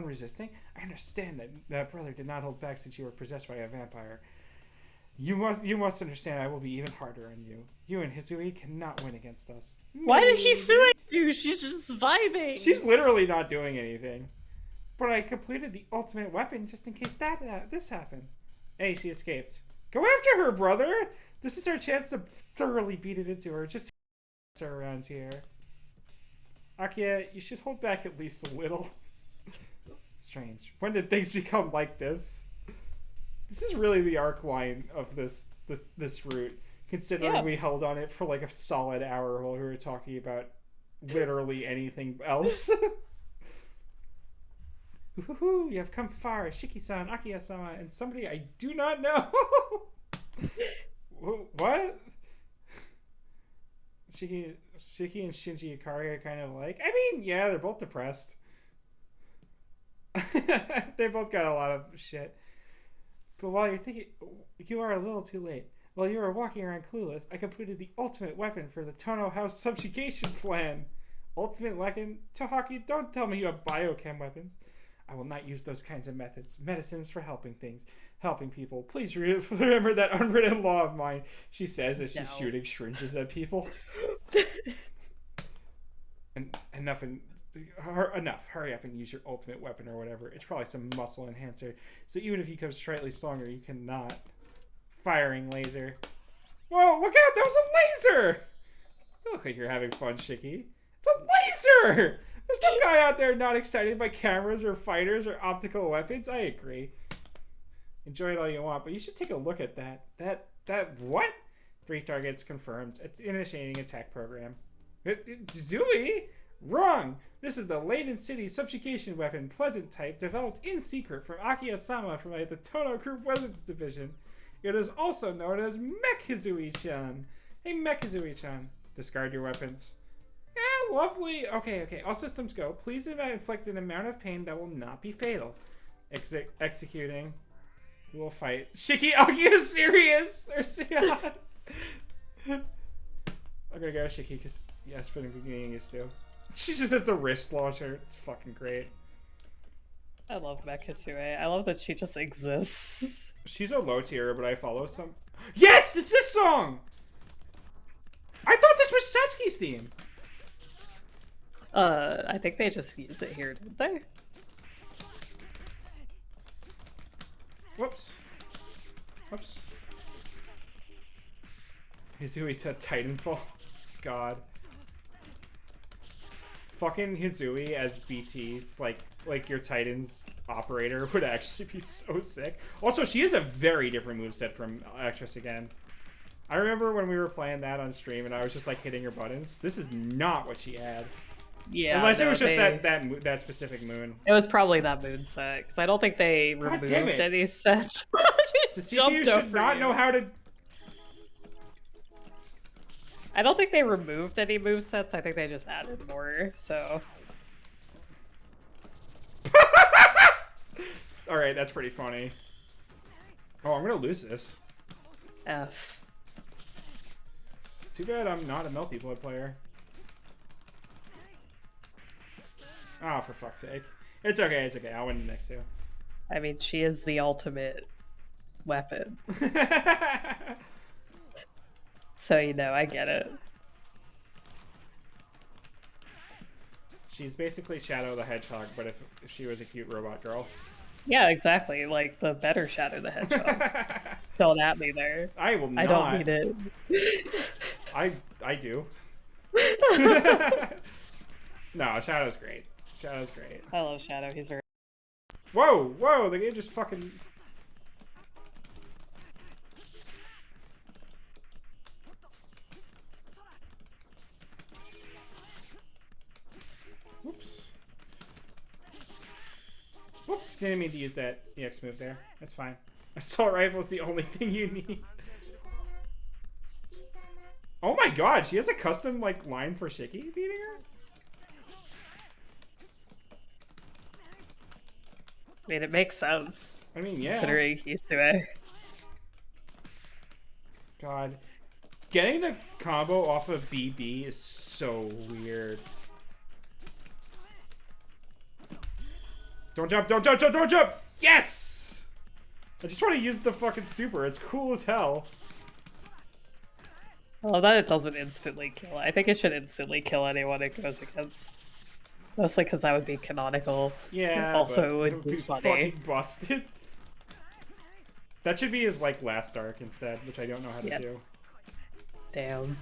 resisting? I understand that brother did not hold back since you were possessed by a vampire. You must understand I will be even harder on you. You and Hisui cannot win against us. Why did Hisui do? She's just vibing. She's literally not doing anything. But I completed the ultimate weapon just in case this happened. Hey, she escaped. Go after her, brother! This is our chance to thoroughly beat it into her. Just her around here. Akiya, you should hold back at least a little. Strange. When did things become like this? This is really the arc line of this route, considering we held on it for like a solid hour while we were talking about literally anything else. Woohoo, you have come far, Shiki-san, Akiya-sama, and somebody I do not know. What? Shiki and Shinji Ikari are kind of like, I mean, yeah, they're both depressed. They both got a lot of shit. But while you're thinking, you are a little too late. While you were walking around clueless, I completed the ultimate weapon for the Tono House subjugation plan. Ultimate weapon? Tohaki, don't tell me you have biochem weapons. I will not use those kinds of methods. Medicines for helping things. Helping people. Please remember that unwritten law of mine, she says as she's shooting syringes at people. Enough. Hurry up and use your ultimate weapon or whatever. It's probably some muscle enhancer. So even if you become slightly stronger, you cannot. Firing laser. Whoa, look out! That was a laser! You look like you're having fun, Shiki. It's a laser! There's no guy out there not excited by cameras or fighters or optical weapons. I agree. Enjoy it all you want, but you should take a look at that. That what? 3 targets confirmed. It's initiating attack program. Zui? Wrong! This is the Leyden City subjugation weapon, Pleasant type, developed in secret from Akiya-sama from the Tono Group Weapons Division. It is also known as Mechizui-chan. Hey, Mechizui-chan. Discard your weapons. Yeah, lovely. Okay. All systems go. Please inflict an amount of pain that will not be fatal. Executing. We will fight. Shiki, are you serious? Or Sion? I'm gonna go Shiki because, yes, for the beginning is too. She just has the wrist launcher. It's fucking great. I love Mechizui. I love that she just exists. She's a low tier, but I follow some. Yes! It's this song! I thought this was Setsuki's theme. I think they just use it here, didn't they? Whoops. Hizui to Titanfall. God. Fucking Hizui as BT's like your Titan's operator would actually be so sick. Also, she has a very different moveset from Actress again. I remember when we were playing that on stream and I was just like hitting her buttons. This is not what she had. Yeah. Unless it was just that specific moon. It was probably that moon set, because I don't think they removed any sets. The CPU should not know how to. I don't think they removed any movesets. I think they just added more, so. Alright, that's pretty funny. Oh, I'm gonna lose this. F. It's too bad I'm not a Melty Blood player. Oh, for fuck's sake. It's okay. I'll win the next two. I mean, she is the ultimate weapon. So, you know, I get it. She's basically Shadow the Hedgehog, but if she was a cute robot girl. Yeah, exactly. Like, the better Shadow the Hedgehog. Don't at me there. I will not. I don't need it. I do. No, Shadow's great. Shadow's great. I love Shadow. He's very... Whoa! The game just fucking... Whoops, didn't mean to use that EX move there. That's fine. Assault rifle is the only thing you need. Oh my god, she has a custom, like, line for Shiki beating her? I mean, it makes sense. I mean, yeah. Considering he's to it. God. Getting the combo off of BB is so weird. Don't jump! Yes! I just want to use the fucking super. It's cool as hell. I love that it doesn't instantly kill. I think it should instantly kill anyone it goes against. Mostly because that would be canonical. Yeah, also it would be funny. Fucking busted. That should be his, like, last arc instead, which I don't know how to do. Damn.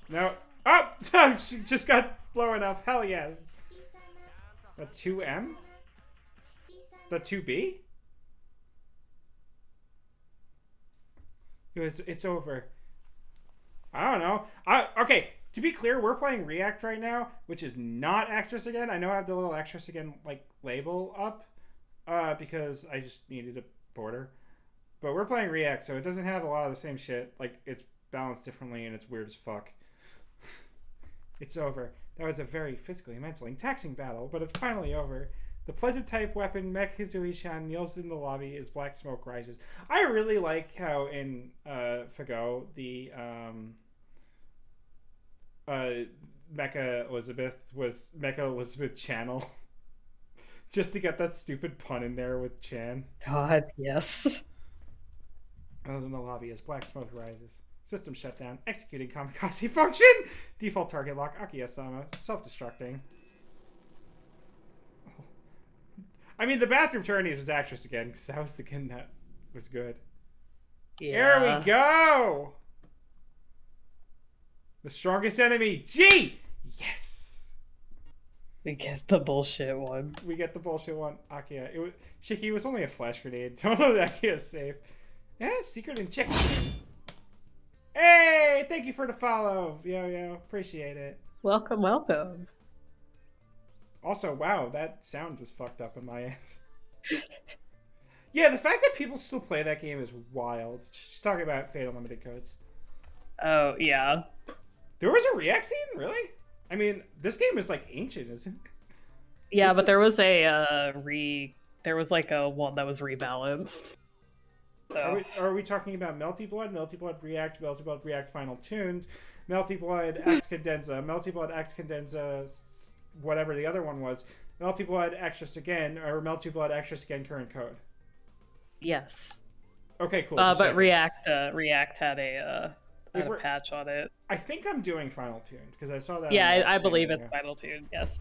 No. Oh! She just got low enough. Hell yes. A 2M? The 2B? It's over. I don't know. Okay, to be clear, we're playing React right now, which is not Actress Again. I know I have the little Actress Again like label up because I just needed a border. But we're playing React, so it doesn't have a lot of the same shit. Like, it's balanced differently and it's weird as fuck. It's over. That was a very physically, mentally taxing battle, but it's finally over. The pleasant type weapon Mech Hizui-chan kneels in the lobby as black smoke rises. I really like how in Fago the Mecha Elizabeth Channel. Just to get that stupid pun in there with Chan. God, yes. I was in the lobby as black smoke rises. System shutdown. Executing kamikaze function. Default target lock. Akiya-sama. Self-destructing. I mean, the bathroom tourneys was Actress Again, because that was the kid that was good. Yeah. There we go! The strongest enemy, G! Yes! We get the bullshit one. We get the bullshit one. Akiya. Shiki was only a flash grenade. Don't know that Akiya's safe. Yeah, secret and check. Hey! Thank you for the follow. Yo. Appreciate it. Welcome, welcome. Also, wow, that sound was fucked up in my end. Yeah, the fact that people still play that game is wild. She's talking about Fatal Limited Codes. Oh, yeah. There was a React scene? Really? I mean, this game is, like, ancient, isn't it? Yeah, but there was a, there was, like, a one that was rebalanced. So. Are we talking about Melty Blood, Melty Blood React, Melty Blood React Final Tuned, Melty Blood X Cadenza, Melty Blood X Cadenza... whatever the other one was, Melty Blood Actress Again, or Melty Blood Actress Again current code? Yes. Okay, cool. But React had a patch on it. I think I'm doing Final Tuned, because I saw that. Yeah, I believe it's Final Tuned, yes.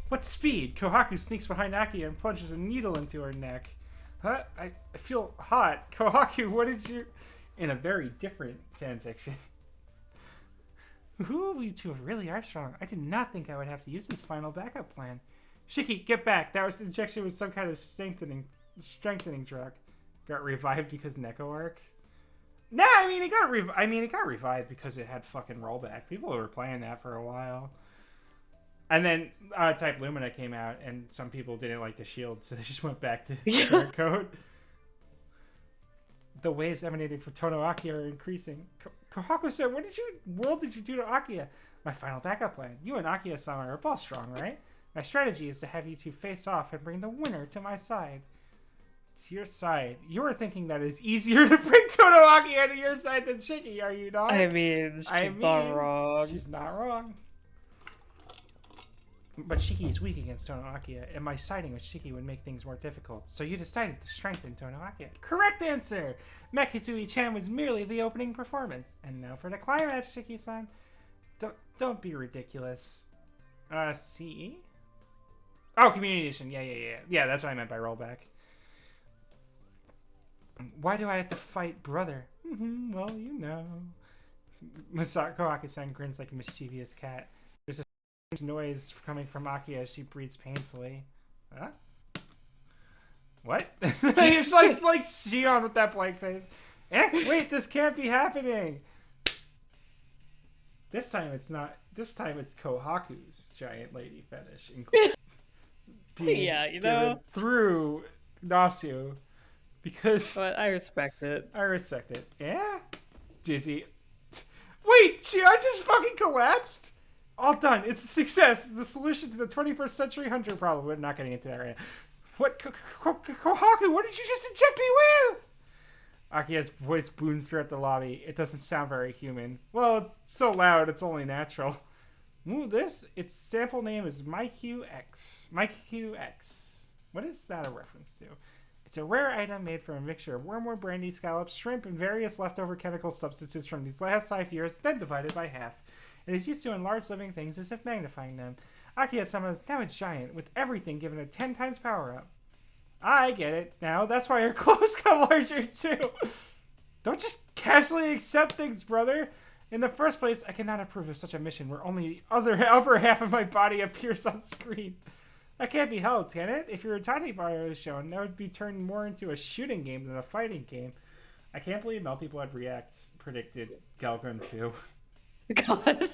What speed? Kohaku sneaks behind Aki and plunges a needle into her neck. Huh? I feel hot. Kohaku, what did you... In a very different fanfiction. Ooh, you two really are strong. I did not think I would have to use this final backup plan. Shiki, get back. That was injection with some kind of strengthening drug. Got revived because Neko arc. Nah, I mean it got revived because it had fucking rollback. People were playing that for a while. And then Type Lumina came out, and some people didn't like the shield, so they just went back to current code. The waves emanating from Tono Akiya are increasing. Kohaku said, what world did you do to Akiya? My final backup plan. You and Akiya-sama are both strong, right? My strategy is to have you two face off and bring the winner to my side. To your side. You were thinking that it's easier to bring Tono Akiya to your side than Shiki, are you not? I mean, she's not wrong. She's not wrong. But Shiki is weak against Tono Akiya, and my siding with Shiki would make things more difficult. So you decided to strengthen Tono Akiya. Correct answer! Mech Hizui-chan was merely the opening performance. And now for the climax, Shiki-san. Don't be ridiculous. CE? Oh, Community Edition. Yeah. Yeah, that's what I meant by rollback. Why do I have to fight brother? Well, you know. Masako Aki-san grins like a mischievous cat. There's a noise coming from Akiya as she breathes painfully. Huh? What? It's like Shion with that blank face. Wait, this can't be happening. This time it's not. This time it's Kohaku's giant lady fetish. Yeah, you know. Through Nasu. Because. But I respect it. Yeah? Dizzy. Wait, Shion just fucking collapsed? All done. It's a success. The solution to the 21st century hunter problem. We're not getting into that right now. What? Kohaku, what did you just inject me with? Akiya's voice booms throughout the lobby. It doesn't sound very human. Well, it's so loud, it's only natural. Ooh, its sample name is MyQX. What is that a reference to? It's a rare item made from a mixture of wormwood, brandy, scallops, shrimp, and various leftover chemical substances from these last 5 years, then divided by half. It is used to enlarge living things as if magnifying them. Akiya-sama is now a giant, with everything given a 10 times power up. I get it now. That's why your clothes got larger too. Don't just casually accept things, brother. In the first place, I cannot approve of such a mission where only the upper half of my body appears on screen. That can't be helped, can it? If your tiny bar is shown, that would be turned more into a shooting game than a fighting game. I can't believe Melty Blood Reacts predicted Galgun 2. God.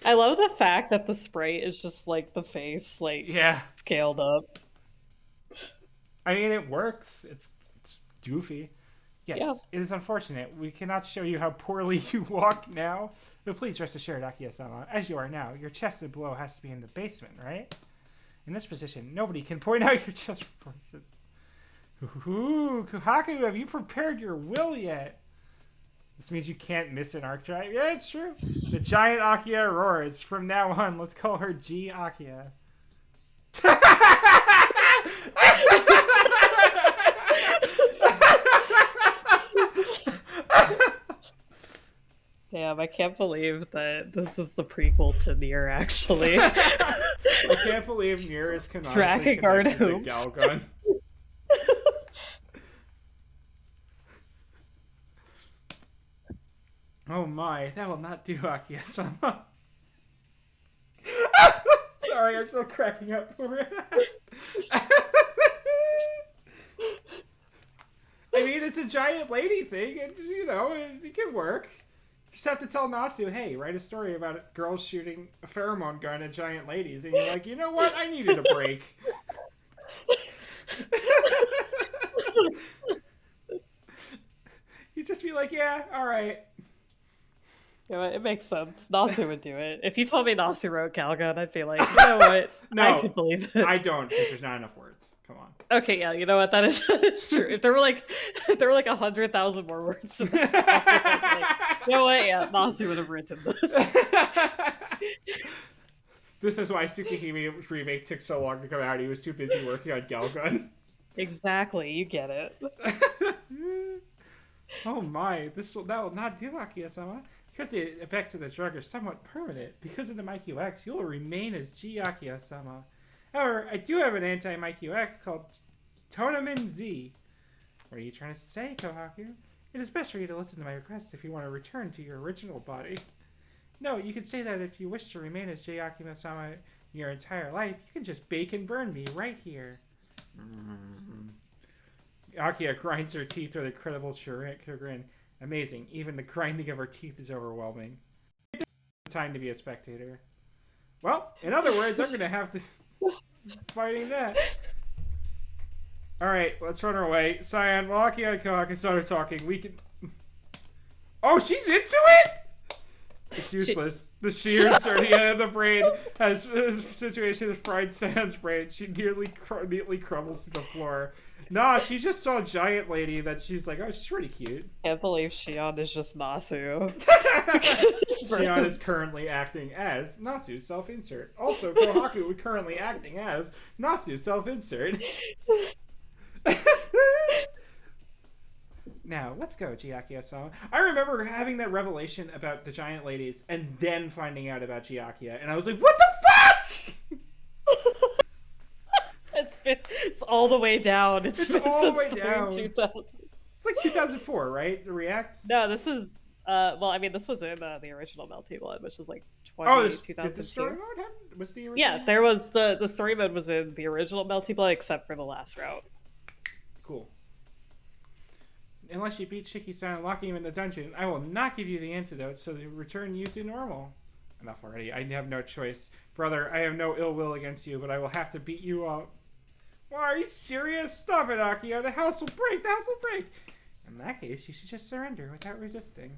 I love the fact that the sprite is just like the face, like scaled up. I mean, it works. It's goofy. Yes, It is unfortunate. We cannot show you how poorly you walk now. But please rest assured, Akiya-sama, as you are now, your chest and below has to be in the basement, right? In this position, nobody can point out your chest proportions. Ooh, Kohaku, have you prepared your will yet? This means you can't miss an arc drive. Yeah, it's true. The giant Akiya roars. From now on, let's call her G Akiya. Damn, I can't believe that this is the prequel to Nier, actually. I can't believe Nier is canonically connected to Galgun. Oh my, that will not do, Akiya-sama. Sorry, I'm still cracking up over it. I mean, it's a giant lady thing, and, you know, it can work. You just have to tell Nasu, hey, write a story about girls shooting a pheromone gun at giant ladies. And you're like, you know what? I needed a break. You'd just be like, yeah, all right. Yeah, it makes sense. Nasu would do it. If you told me Nasu wrote Galgun, I'd be like, you know what? No, I could believe it. I don't, because there's not enough words. Come on. Okay, yeah, you know what? That is true. If there were like 100,000 more words, like, you know what? Yeah, Nasu would have written this. This is why Tsukihime remake took so long to come out. He was too busy working on Galgun. Exactly, you get it. Oh my, that will not do, Akiya-sama. Because the effects of the drug are somewhat permanent. Because of the MyQX, you will remain as G Akiya-sama. However, I do have an anti-MyQX called Tonamin Z. What are you trying to say, Kohaku? It is best for you to listen to my request if you want to return to your original body. No, you can say that if you wish to remain as J. Akiya-sama your entire life, you can just bake and burn me right here. Akiya grinds her teeth with incredible chagrin. Amazing. Even the grinding of her teeth is overwhelming. Time to be a spectator. Well, in other words, I'm going to have to... fighting that. Alright, let's run our way. Cyan, while Akiya and Kohaku started talking, we can... Oh, she's into it?! It's useless. The sheer hernia in the brain has a situation with fried Sans brain. She nearly crumbles to the floor. Nah, she just saw a giant lady that she's like, oh, she's pretty cute. Can't believe Shion is just Nasu. Shion is currently acting as Nasu self-insert. Also, Kohaku currently acting as Nasu self-insert. Now, let's go, Jiakia-sama. I remember having that revelation about the giant ladies and then finding out about Jiakia, and I was like, what the fuck?! It's all the way down. It's all the way down. 2000. It's like 2004, right? The Reacts? No, this is... well, I mean, this was in the original Melty Blood, which was like 2002. Did the story mode have... Was the original? Yeah, there was... The story mode was in the original Melty Blood, except for the last route. Cool. Unless you beat Shiki-san and lock him in the dungeon, I will not give you the antidote so to return you to normal. Enough already. I have no choice. Brother, I have no ill will against you, but I will have to beat you up. Well, are you serious? Stop it, Akiya. The house will break. The house will break. In that case, you should just surrender without resisting.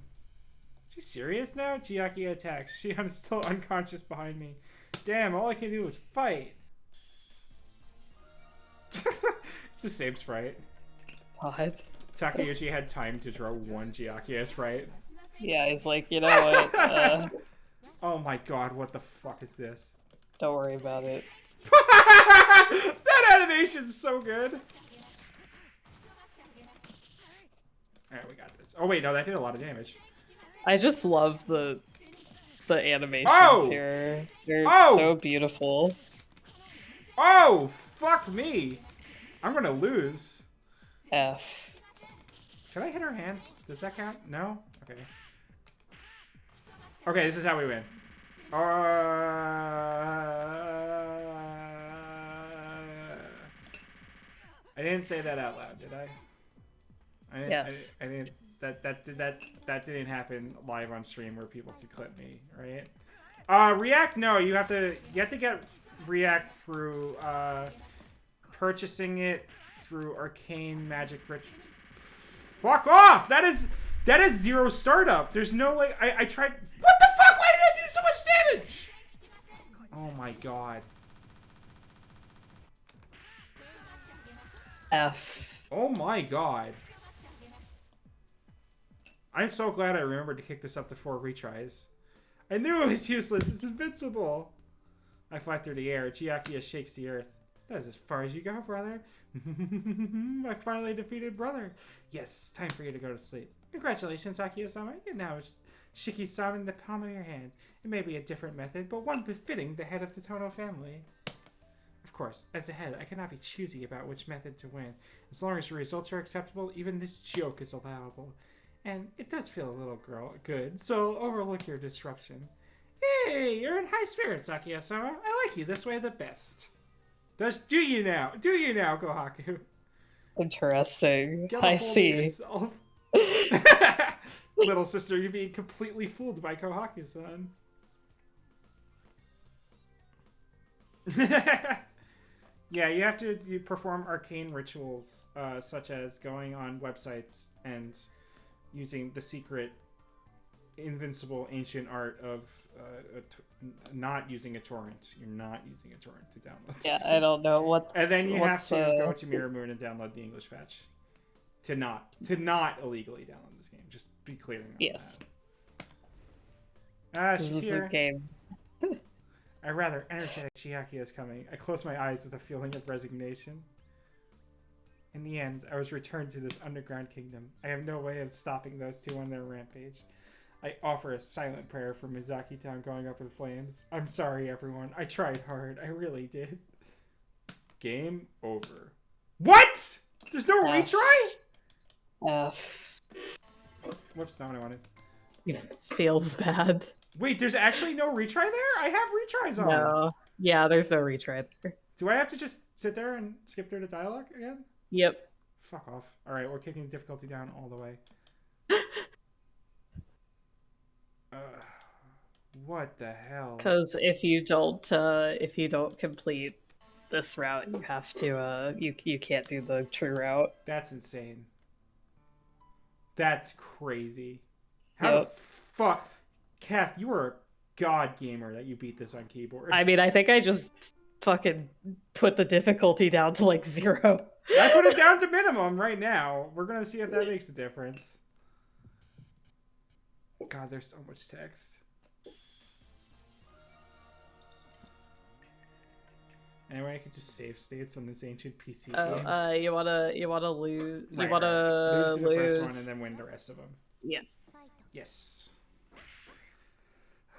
She's serious now? Jiakia attacks. Shion's still unconscious behind me. Damn, all I can do is fight. It's the same sprite. What? Takeuchi had time to draw one Jiakia sprite. Yeah, it's like, you know what? Oh my god, what the fuck is this? Don't worry about it. That animation's so good. Alright, we got this. Oh wait, no, that did a lot of damage. I just love the animations here. They're so beautiful. Oh, fuck me. I'm gonna lose. F. Can I hit her hands? Does that count? No? Okay. Okay, this is how we win. I didn't say that out loud, did I? Yes. I didn't. That didn't happen live on stream where people could clip me, right? React, no, you have to get React through purchasing it through Arcane Magic Rich. Fuck off! That is 0 startup. There's no like I tried. What the fuck? Why did I do so much damage? Oh my god. F. Oh my god. I'm so glad I remembered to kick this up to 4 retries. I knew it was useless. It's invincible. I fly through the air. Chiakia shakes the earth. That is as far as you go, brother. I finally defeated brother. Yes, time for you to go to sleep. Congratulations, Akiya-sama. You're now Shiki-sama in the palm of your hand. It may be a different method, but one befitting the head of the Tono family. Of course, as a head, I cannot be choosy about which method to win. As long as the results are acceptable, even this joke is allowable. And it does feel a little good, so overlook your disruption. Hey, you're in high spirits, Akiya-sama. I like you this way the best. Do you now, Kohaku? Interesting. I see. Little sister, you're being completely fooled by Kohaku-san. Yeah, you have to perform arcane rituals, such as going on websites and using the secret invincible ancient art of not using a torrent. You're not using a torrent to download. Yeah, I don't know what. And then you have to go to Mirror Moon and download the English patch to not illegally download this game. Just be clear. Yes. She's this here. Is a game. A rather energetic Chiaki is coming. I close my eyes with a feeling of resignation. In the end, I was returned to this underground kingdom. I have no way of stopping those two on their rampage. I offer a silent prayer for Mizaki Town going up in flames. I'm sorry, everyone. I tried hard. I really did. Game over. What? There's no retry? Whoops, not what I wanted. It feels bad. Wait, there's actually no retry there? I have retries on. No. Yeah, there's no retry there. Do I have to just sit there and skip through the dialogue again? Yep. Fuck off. Alright, we're kicking difficulty down all the way. What the hell? Because if you don't complete this route, you have to you can't do the true route. That's insane. That's crazy. How the fuck, Cath? You were a god gamer that you beat this on keyboard. I mean, I think I just fucking put the difficulty down to like 0. I put it down to minimum right now. We're gonna see if that makes a difference. God, there's so much text. Anyway, I could just save states on this ancient PC game. You wanna lose. Right, you wanna lose the first one and then win the rest of them. Yes. Yes.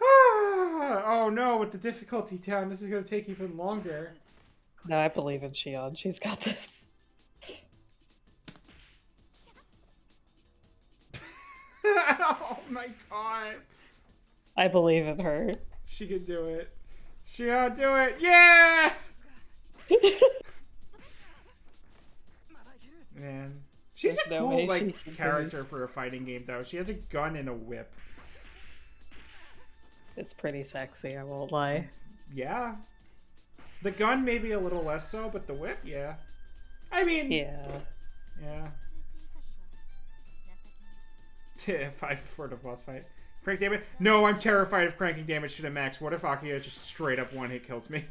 Oh no! With the difficulty down, this is gonna take even longer. No, I believe in Shion. She's got this. Oh my god! I believe in her. She can do it. She'll do it. Yeah! Man, she's a cool character for a fighting game, though. She has a gun and a whip. It's pretty sexy, I won't lie. Yeah. The gun maybe a little less so, but the whip, yeah. I mean, yeah. 5 before the boss fight. Crank damage? No, I'm terrified of cranking damage to the max. What if Akiya just straight up one hit kills me?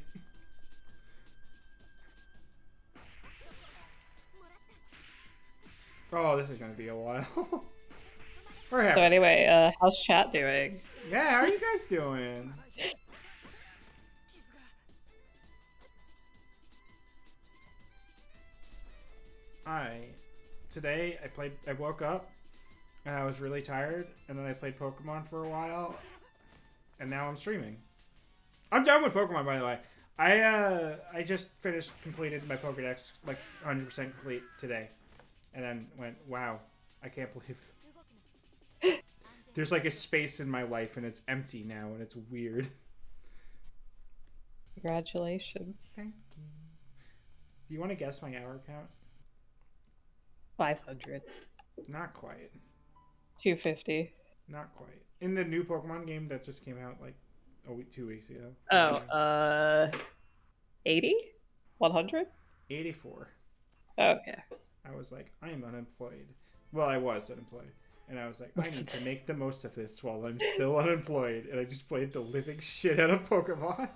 Oh, this is gonna be a while. So anyway, how's chat doing? Yeah, how are you guys doing? Today I woke up and I was really tired, and then I played Pokemon for a while, and now I'm streaming. I'm done with Pokemon, by the way. I just completed my Pokedex, like 100% complete today, and then went, wow, I can't believe there's like a space in my life and it's empty now, and it's weird. Congratulations. Thank you. Do you want to guess my hour count? 500. Not quite. 250. Not quite. In the new Pokemon game that just came out like 2 weeks ago. Oh, 80? 100? 84. Okay. I was like, I am unemployed. Well, I was unemployed. And I was like, I need to make the most of this while I'm still unemployed. And I just played the living shit out of Pokemon.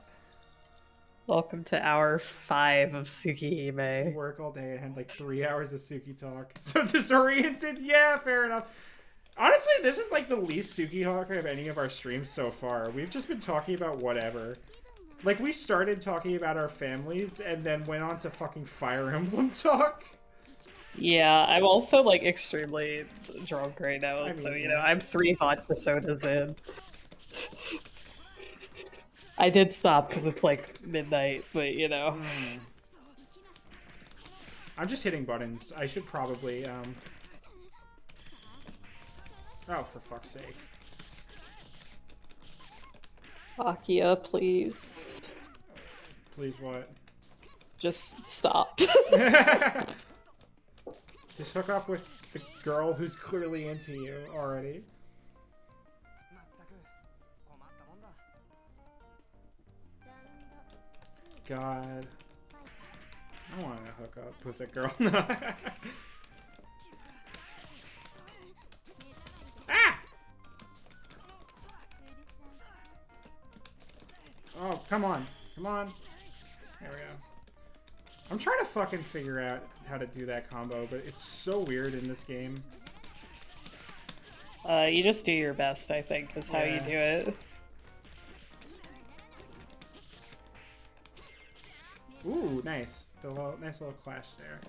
Welcome to hour 5 of Tsukihime. Work all day and had like 3 hours of Suki talk. So disoriented? Yeah, fair enough. Honestly, this is like the least Suki talk of any of our streams so far. We've just been talking about whatever. Like, we started talking about our families and then went on to fucking Fire Emblem talk. Yeah, I'm also like extremely drunk right now, I mean, so you know, I'm 3 vodka sodas in. I did stop because it's like midnight, but you know. I'm just hitting buttons. I should probably, Oh, for fuck's sake. Akia, please. Please what? Just stop. Just hook up with the girl who's clearly into you already. God. I want to hook up with a girl. Ah! Oh, come on. Come on. There we go. I'm trying to fucking figure out how to do that combo, but it's so weird in this game. You just do your best, I think, is how you do it. Ooh, nice. Nice little clash there.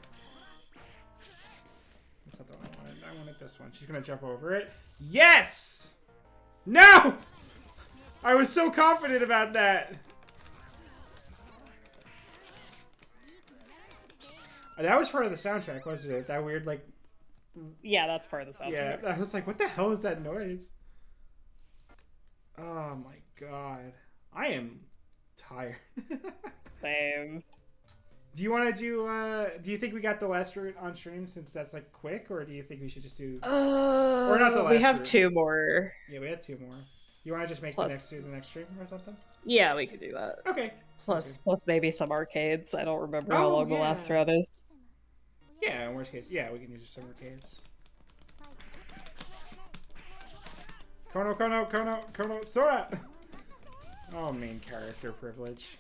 That's not the one I wanted. I wanted this one. She's gonna jump over it. Yes! No! I was so confident about that. That was part of the soundtrack, wasn't it? That weird, like... Yeah, that's part of the soundtrack. Yeah, I was like, what the hell is that noise? Oh my god. I am tired. Same. Do you want to do you think we got the last route on stream since that's like quick, or do you think we should just do... or not the last we have route. 2 more. Yeah, we had 2 more. You want to just make the next stream or something? Yeah, we could do that. Okay. Plus maybe some arcades. I don't remember how long the last route is. Yeah, in worst case, yeah, we can use some arcades. Kono, Sora! Oh, main character privilege.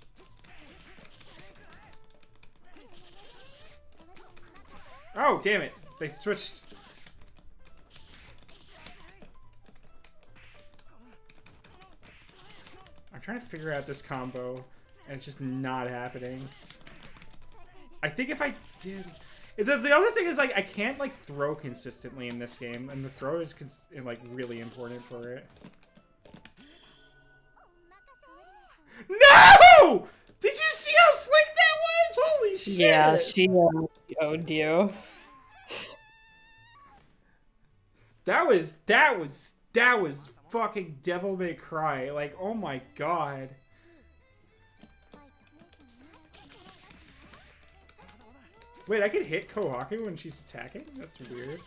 Oh, damn it. They switched. I'm trying to figure out this combo, and it's just not happening. I think if I did... The other thing is, like, I can't, like, throw consistently in this game, and the throw is, like, really important for it. No! Did you see how slick that was? Holy shit! Yeah, she owned you. That was fucking Devil May Cry. Like, oh my god. Wait, I could hit Kohaku when she's attacking? That's weird.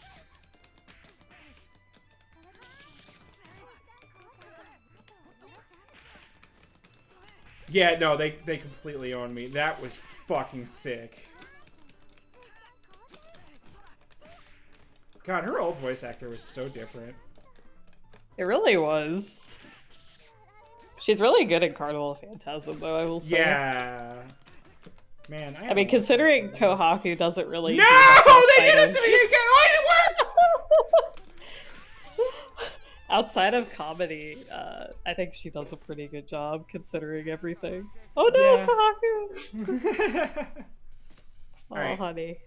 Yeah, no, they completely owned me. That was fucking sick. God, her old voice actor was so different. It really was. She's really good at Carnival Phantasm, though, I will say. Yeah. Man, I mean, considering Kohaku doesn't really... No! They did it to me again! Oh, it works! Outside of comedy, I think she does a pretty good job, considering everything. Oh no, Kohaku! Oh, right. Honey.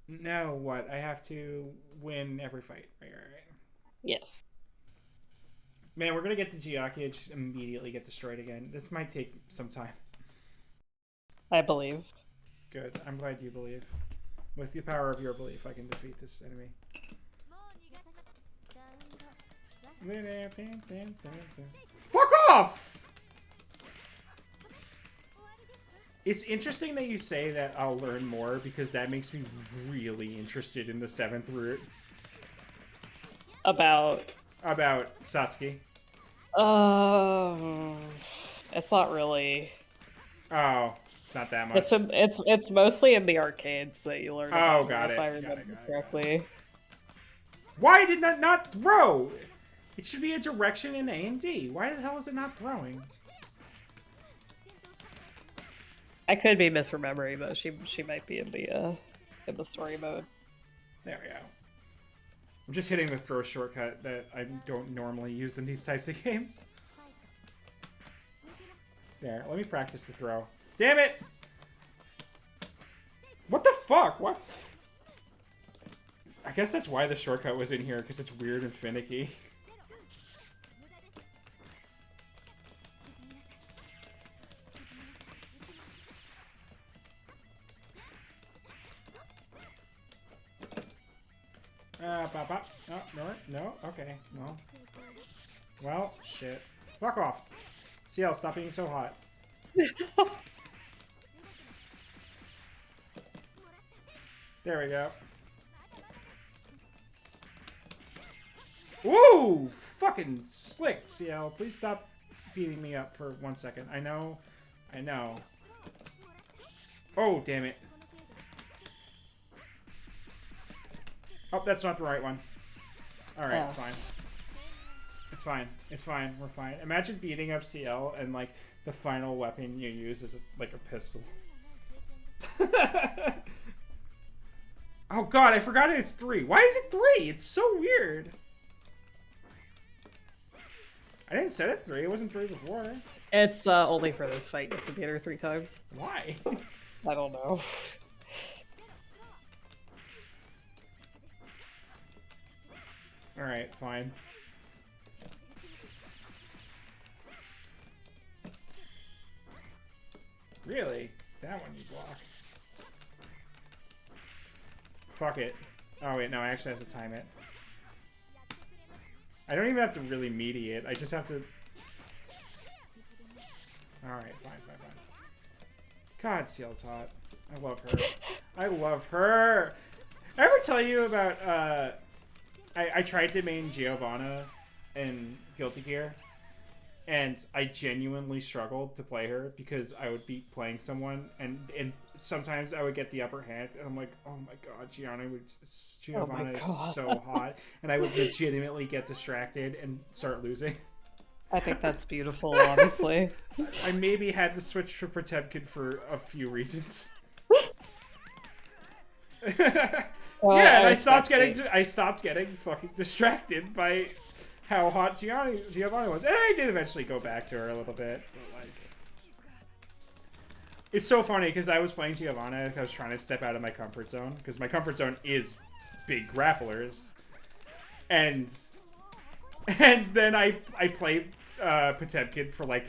Now what? I have to win every fight. Right. Yes. Man, we're gonna get to Giaki and just immediately get destroyed again. This might take some time. I believe. Good. I'm glad you believe. With the power of your belief, I can defeat this enemy. Fuck off! It's interesting that you say that I'll learn more, because that makes me really interested in the 7th route. About Satsuki. It's not really. Oh, it's not that much. It's mostly in the arcades that you learn about. Oh, got it. If I remember correctly. Why did that not throw? It should be a direction in A and D. Why the hell is it not throwing? I could be misremembering though. She might be in the story mode. There we go. I'm just hitting the throw shortcut that I don't normally use in these types of games. There, let me practice the throw. Damn it! What the fuck? What? I guess that's why the shortcut was in here, because it's weird and finicky. Oh, no, okay, no. Well, shit. Fuck off. CL, stop being so hot. There we go. Woo! Fucking slick, CL. Please stop beating me up for 1 second. I know. Oh, damn it. Oh, that's not the right one. Alright, it's fine. It's fine. We're fine. Imagine beating up CL and, like, the final weapon you use is, like, a pistol. Oh, God, I forgot it's 3. Why is it 3? It's so weird. I didn't set it 3. It wasn't 3 before. It's only for this fight. You have to beat her 3 times. Why? I don't know. Alright, fine. Really? That one you block. Fuck it. Oh wait, no, I actually have to time it. I don't even have to really mediate. I just have to... Alright, fine. God, CL's hot. I love her. I love her! I ever tell you about, I tried to main Giovanna in Guilty Gear, and I genuinely struggled to play her because I would be playing someone, and sometimes I would get the upper hand, and I'm like, oh my god, Giovanna is so hot, and I would legitimately get distracted and start losing. I think that's beautiful, honestly. I maybe had to switch to Potemkin for a few reasons. Yeah, and I stopped getting fucking distracted by how hot Giovanna was. And I did eventually go back to her a little bit, but like, it's so funny because I was playing Giovanna and I was trying to step out of my comfort zone, because my comfort zone is big grapplers, and then I played Potemkin for like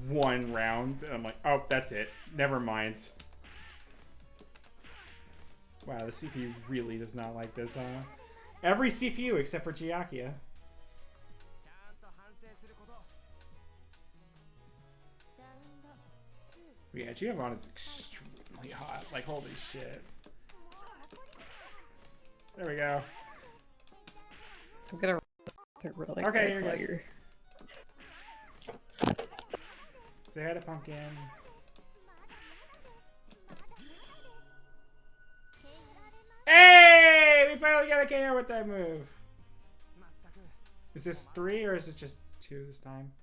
1 round, and I'm like, oh, that's it, never mind. Wow, the CPU really does not like this, huh? Every CPU except for Giakia. Yeah, Giovanna's extremely hot. Like, holy shit. There we go. I'm gonna really okay, you're good. Say hi to Pumpkin. Hey! We finally got a KO with that move. Is this 3 or is it just 2 this time?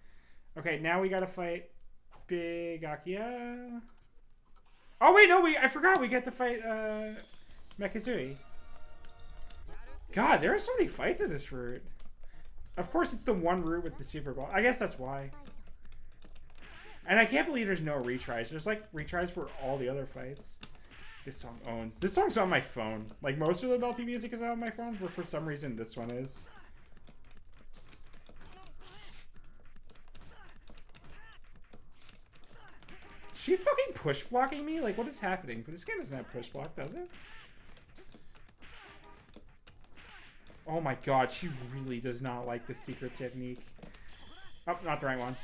Okay, now we gotta fight Big Akia. Oh wait, no, I forgot we get to fight Mekizui. God, there are so many fights in this route. Of course, it's the one route with the Super Ball. I guess that's why. And I can't believe there's no retries. There's like retries for all the other fights. This song owns. This song's on my phone. Like, most of the Melty music is on my phone, but for some reason this one is. Is she fucking push blocking me? Like, what is happening? But this game doesn't have push block, does it? Oh my god, she really does not like the secret technique. Oh, not the right one.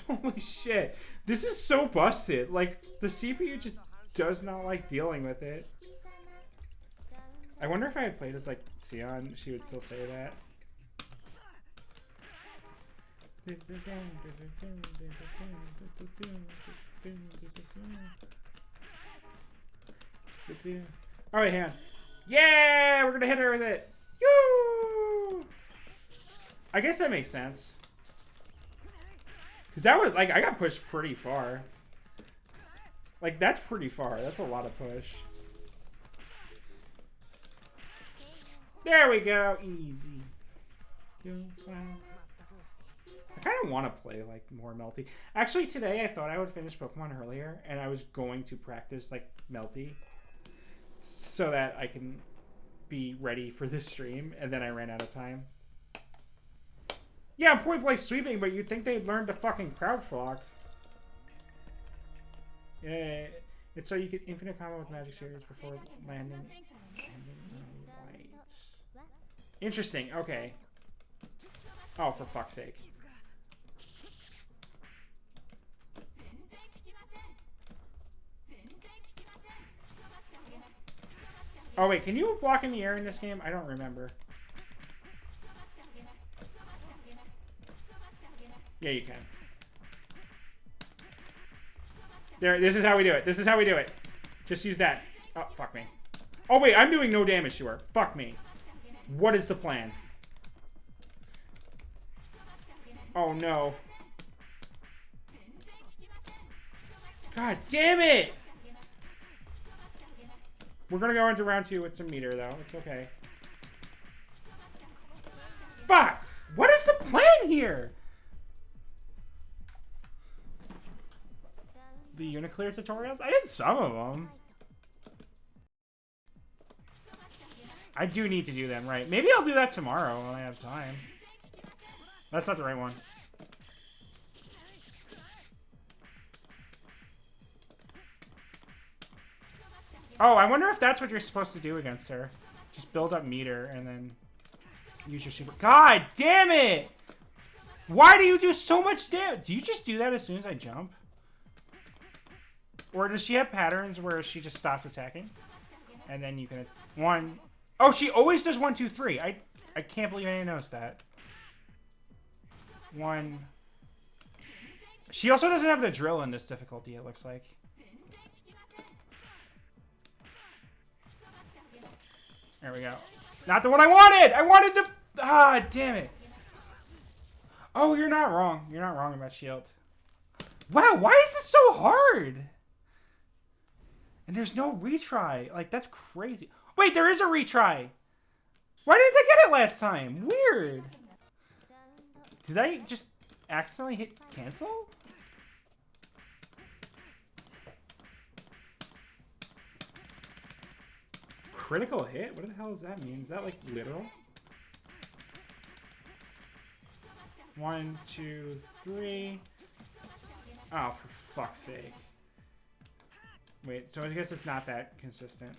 Holy shit. This is so busted. Like, the CPU just does not like dealing with it. I wonder if I had played as, like, Sion, she would still say that. Alright, hand. Yeah! We're gonna hit her with it! Yoo! I guess that makes sense. Because that was, like, I got pushed pretty far. Like, that's pretty far. That's a lot of push. There we go. Easy. I kind of want to play, like, more Melty. Actually, today I thought I would finish Pokemon earlier, and I was going to practice, like, Melty so that I can be ready for this stream, and then I ran out of time. Yeah, point blank sweeping, but you'd think they'd learn to fucking crowd block. Yeah, it's so you get infinite combo with Magic Series before landing lights. Interesting, okay. Oh, for fuck's sake. Oh wait, can you block in the air in this game? I don't remember. Yeah, you can. There, this is how we do it. This is how we do it. Just use that. Oh, fuck me. Oh wait, I'm doing no damage to her. Fuck me. What is the plan? Oh no. God damn it! We're gonna go into round 2 with some meter though. It's okay. Fuck! What is the plan here? The Uniclear tutorials? I did some of them. I do need to do them, right? Maybe I'll do that tomorrow when I have time. That's not the right one. Oh, I wonder if that's what you're supposed to do against her. Just build up meter and then use your super... God damn it! Why do you do so much damage? Do you just do that as soon as I jump? Or does she have patterns where she just stops attacking? And then you can... One... Oh, she always does 1, 2, 3. I can't believe I didn't notice that. 1... She also doesn't have the drill in this difficulty, it looks like. There we go. Not the one I wanted! I wanted the... Ah, damn it. Oh, you're not wrong. You're not wrong about shield. Wow, why is this so hard? And there's no retry. Like, that's crazy. Wait, there is a retry. Why didn't I get it last time? Weird. Did I just accidentally hit cancel? Critical hit? What the hell does that mean? Is that, like, literal? 1, 2, 3. Oh, for fuck's sake. Wait, so I guess it's not that consistent.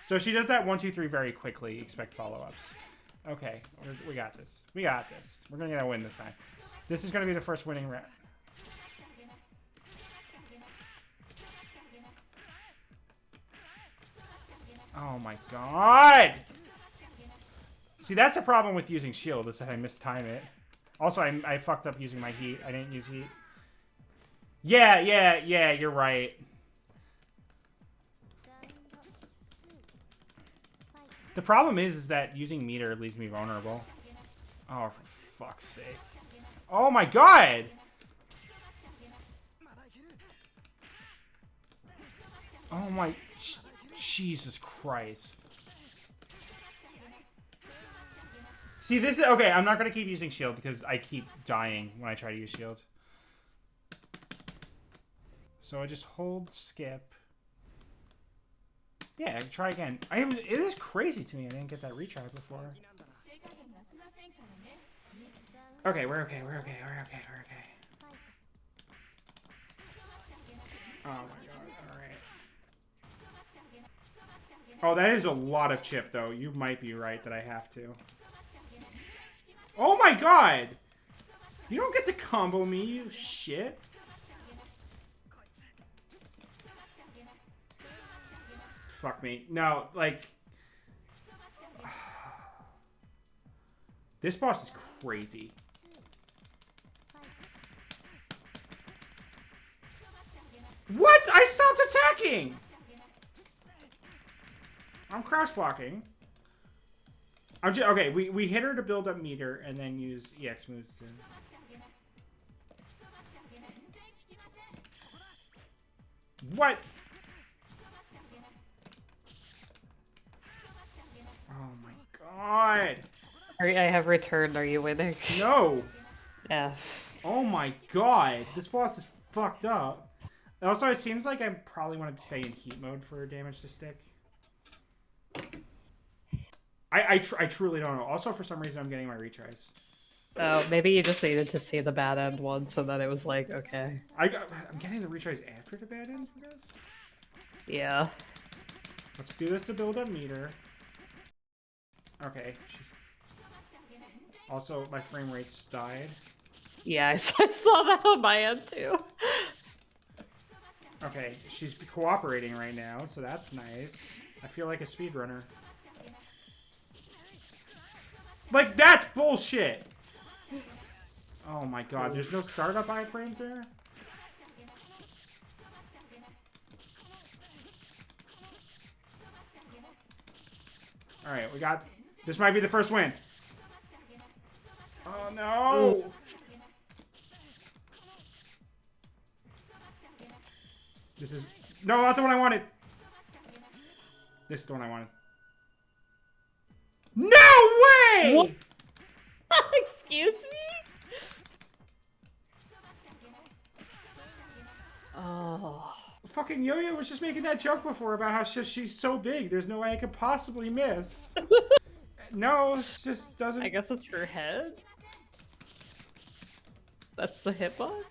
So she does that 1, 2, 3 very quickly. Expect follow-ups. Okay, we got this. We got this. We're gonna get a win this time. This is gonna be the first winning round. Oh my god! See, that's the problem with using shield, is that I mistime it. Also, I fucked up using my heat. I didn't use heat. Yeah, you're right. The problem is that using meter leaves me vulnerable. Oh, for fuck's sake. Oh my god! Oh my... Jesus Christ. See, this is... Okay, I'm not going to keep using shield because I keep dying when I try to use shield. So I just hold skip. Yeah, try again. It is crazy to me I didn't get that retry before. Okay, we're okay, we're okay, we're okay, we're okay. Oh my god, alright. Oh, that is a lot of chip, though. You might be right that I have to. Oh my god! You don't get to combo me, you shit. fuck me. No, like... This boss is crazy. What? I stopped attacking! I'm crouch blocking. I'm just, okay, we hit her to build up meter and then use EX moves to... What? Oh my god. I have returned. Are you winning? No. F. Oh my god. This boss is fucked up. Also, it seems like I probably want to stay in heat mode for damage to stick. I truly don't know. Also, for some reason, I'm getting my retries. Oh, maybe you just needed to see the bad end once, and then it was like, okay. I'm getting the retries after the bad end, I guess? Yeah. Let's do this to build up meter. Okay. Also, my frame rate's died. Yeah, I saw that on my end, too. Okay, she's cooperating right now, so that's nice. I feel like a speedrunner. Like, that's bullshit! Oh my god, there's no startup iframes there? Alright, we got... This might be the first win. Oh no! Ooh. This is... No, not the one I wanted! This is the one I wanted. No way! What? Excuse me? Oh. Fucking Yo-Yo was just making that joke before about how she's so big. There's no way I could possibly miss. No, it just doesn't... I guess it's her head? That's the hitbox?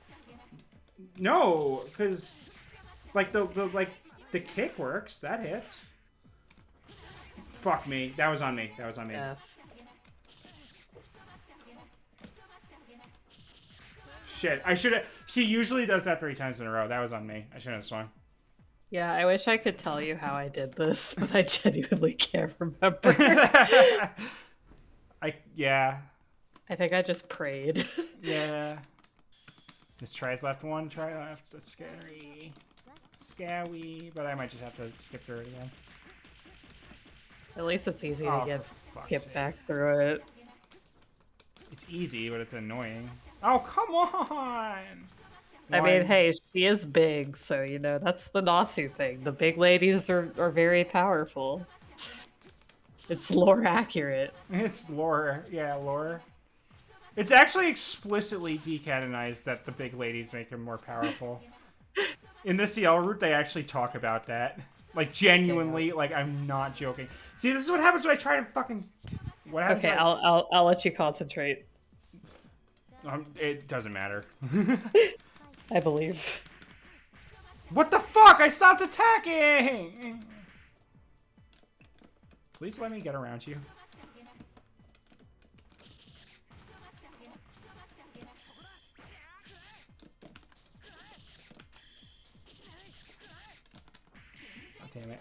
No, because... Like, the kick works. That hits. Fuck me. That was on me. That was on me. Yeah. Shit. I should have... She usually does that 3 times in a row. That was on me. I shouldn't have swung. Yeah, I wish I could tell you how I did this, but I genuinely can't remember. Yeah. I think I just prayed. Yeah. This tries left one, try left. That's scary. Scary, but I might just have to skip through it again. At least it's easy to get back through it. It's easy, but it's annoying. Oh, come on! I mean, hey, she is big, so, you know, that's the Nasu thing. The big ladies are very powerful. It's lore accurate. It's lore. Yeah, lore. It's actually explicitly decanonized that the big ladies make them more powerful. In the CL route, they actually talk about that. Like, genuinely, like, I'm not joking. See, this is what happens when I try to fucking... What happens? Okay, I'll let you concentrate. It doesn't matter. I believe. What the fuck? I stopped attacking! Please let me get around you. Oh, damn it.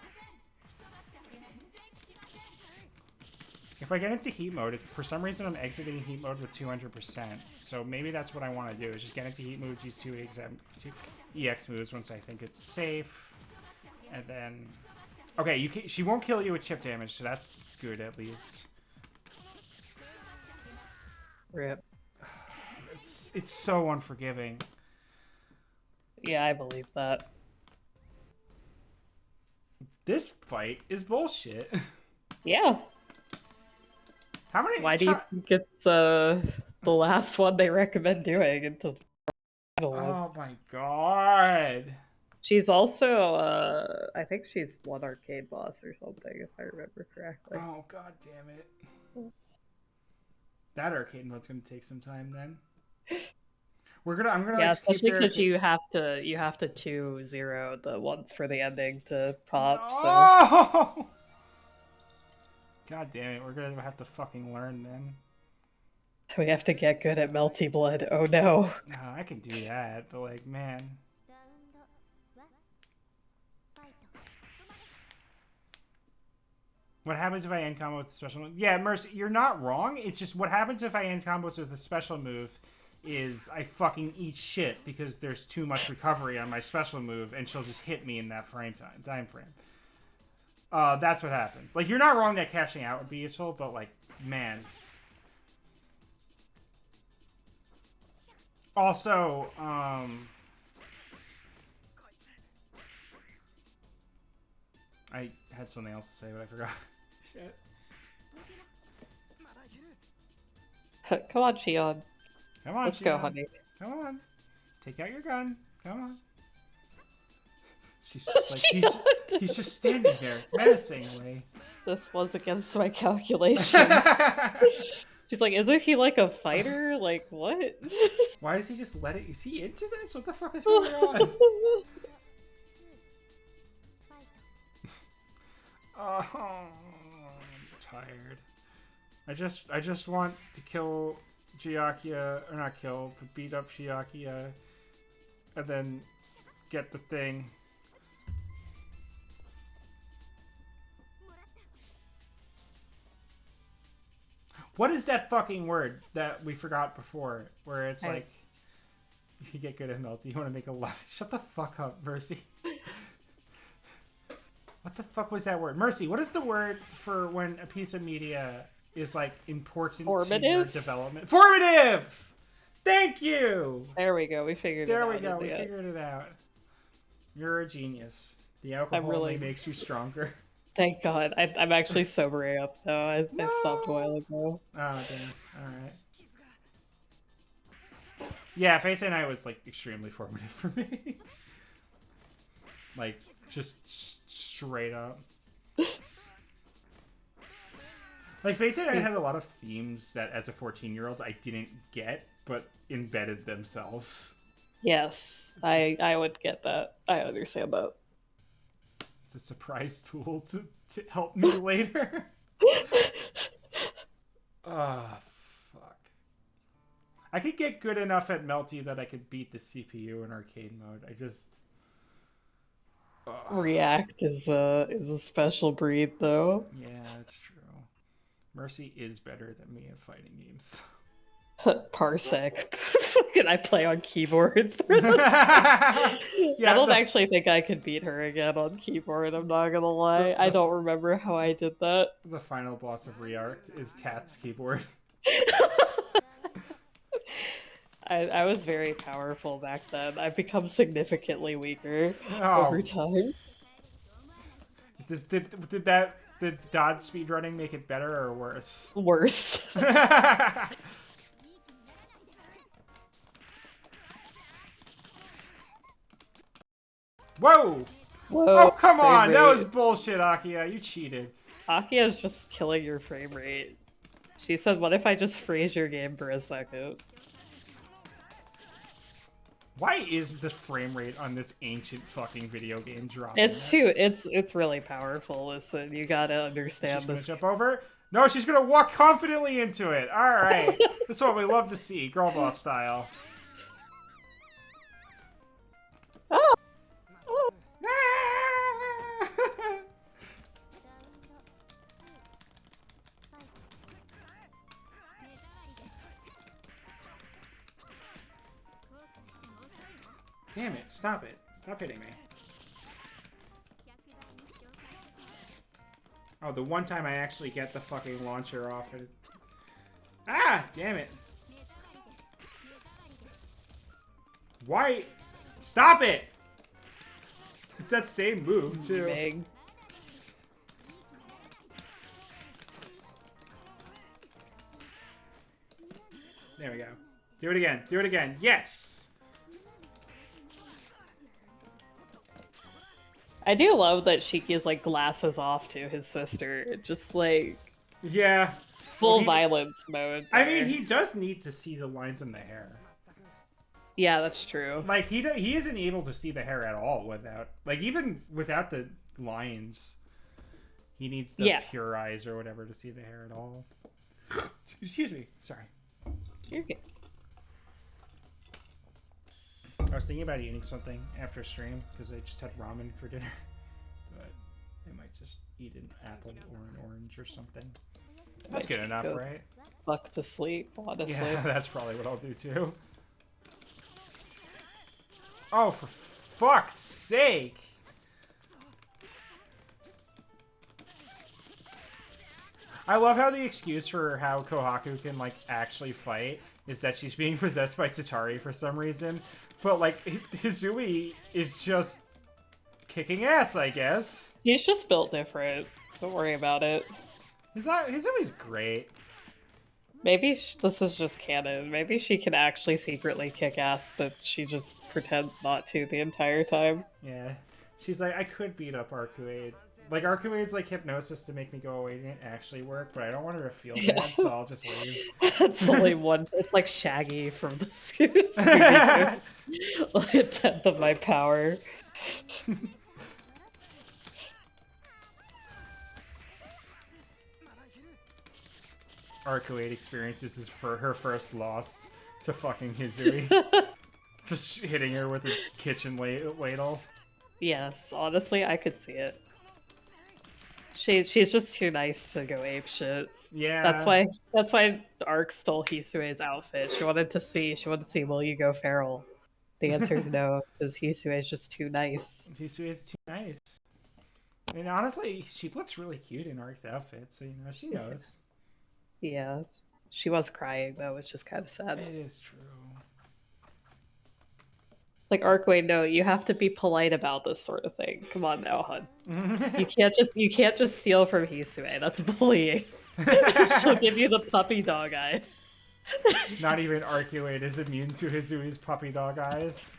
If I get into heat mode, for some reason I'm exiting heat mode with 200%. So maybe that's what I want to do, is just get into heat mode, use 2 EX moves once I think it's safe. And then... Okay, she won't kill you with chip damage, so that's good at least. RIP. It's so unforgiving. Yeah, I believe that. This fight is bullshit. Yeah. How many? Why do you think it's the last one they recommend doing until? Oh my god. She's also I think she's one arcade boss or something, if I remember correctly. Oh god damn it. That arcade mode's gonna take some time then. I'm gonna yeah, especially because you have to 2-0 the ones for the ending to pop. No! So. God damn it, we're gonna have to fucking learn then. We have to get good at Melty Blood. Oh no. No, I can do that, but like, man. What happens if I end combo with a special move? Yeah, Mercy, you're not wrong. It's just what happens if I end combos with a special move is I fucking eat shit because there's too much recovery on my special move, and she'll just hit me in that time frame. That's what happens. Like, you're not wrong that cashing out would be useful, but, like, man. Also, I had something else to say, but I forgot. Shit. Come on, Shion. Come on, Let's Shion. go, honey. Come on. Take out your gun. Come on. She's just like, he's just standing there, menacingly. This was against my calculations. She's like, isn't he like a fighter? Like, what? Why does he just let it? Is he into this? What the fuck is going on? Oh, I'm tired. I just want to kill Giakia, or not kill, but beat up Giakia, and then get the thing. What is that fucking word that we forgot before? Where it's like, if you get good at Melty, you want to make a left. Shut the fuck up, Mercy. What the fuck was that word? Mercy, what is the word for when a piece of media is, like, important to your development? Formative! Thank you! There we go. We figured it out. There we go. We figured it out. You're a genius. The alcohol only makes you stronger. Thank God. I'm actually sobering up, though. I stopped a while ago. Oh, damn. Alright. Yeah, Face Night was, like, extremely formative for me. Like, just straight up. Like, Face Night had a lot of themes that, as a 14-year-old, I didn't get, but embedded themselves. Yes, I would get that. I understand that. It's a surprise tool to help me later. Oh, fuck. I could get good enough at Melty that I could beat the CPU in arcade mode. I just... React is a special breed, though. Yeah, that's true. Mercy is better than me at fighting games. Parsec. Can I play on keyboard? I don't actually think I could beat her again on keyboard, I'm not gonna lie. I don't remember how I did that. The final boss of Rearc is Cath's keyboard. I was very powerful back then. I've become significantly weaker over time. Did Dodd speedrunning make it better or worse? Worse. Whoa! Oh, come on! That was bullshit, Akia. You cheated. Akia is just killing your frame rate. She said, what if I just freeze your game for a second? Why is the frame rate on this ancient fucking video game dropping? It's really powerful. Listen, you gotta understand this. She's gonna jump over? No, she's gonna walk confidently into it. Alright. That's what we love to see, girl boss style. Oh! Damn it, stop it. Stop hitting me. Oh, the one time I actually get the fucking launcher off it. Ah! Damn it. Why? Stop it! It's that same move, too. Big. There we go. Do it again. Do it again. Yes! I do love that Shiki's like glasses off to his sister. Just like... Yeah. Full violence mode. I mean, he does need to see the lines in the hair. Yeah, that's true. Like, he isn't able to see the hair at all without... Like, even without the lines, he needs the pure eyes or whatever to see the hair at all. Excuse me. Sorry. You're good. I was thinking about eating something after stream because I just had ramen for dinner. But I might just eat an apple or an orange or something. That's good enough, right? Fuck to sleep, honestly. Yeah, that's probably what I'll do too. Oh, for fuck's sake! I love how the excuse for how Kohaku can, like, actually fight is that she's being possessed by Tatari for some reason. But, like, Hizui is just kicking ass, I guess. He's just built different. Don't worry about it. Hizui's great. Maybe this is just canon. Maybe she can actually secretly kick ass, but she just pretends not to the entire time. Yeah. She's like, I could beat up Arcuade. Like, Arcuade's like hypnosis to make me go away didn't actually work, but I don't want her to feel bad, so I'll just leave. It's only one. It's like Shaggy from the Scooby-Doo. Like a tenth of my power. Arcuade experiences is for her first loss to fucking Hizui. Just hitting her with a kitchen ladle. Yes, honestly, I could see it. She's just too nice to go apeshit. Yeah. That's why Arc stole Hisue's outfit. She wanted to see, will you go feral? The answer is no, because Hisue is just too nice. Hisue is too nice. I mean, honestly, she looks really cute in Arc's outfit, so, you know, she knows. Yeah. She was crying, though, which is kind of sad. It is true. Like, Arcway, no, you have to be polite about this sort of thing. Come on now, hun. You can't just steal from Hisue. That's bullying. She'll give you the puppy dog eyes. Not even Arcuade is immune to Hizui's puppy dog eyes.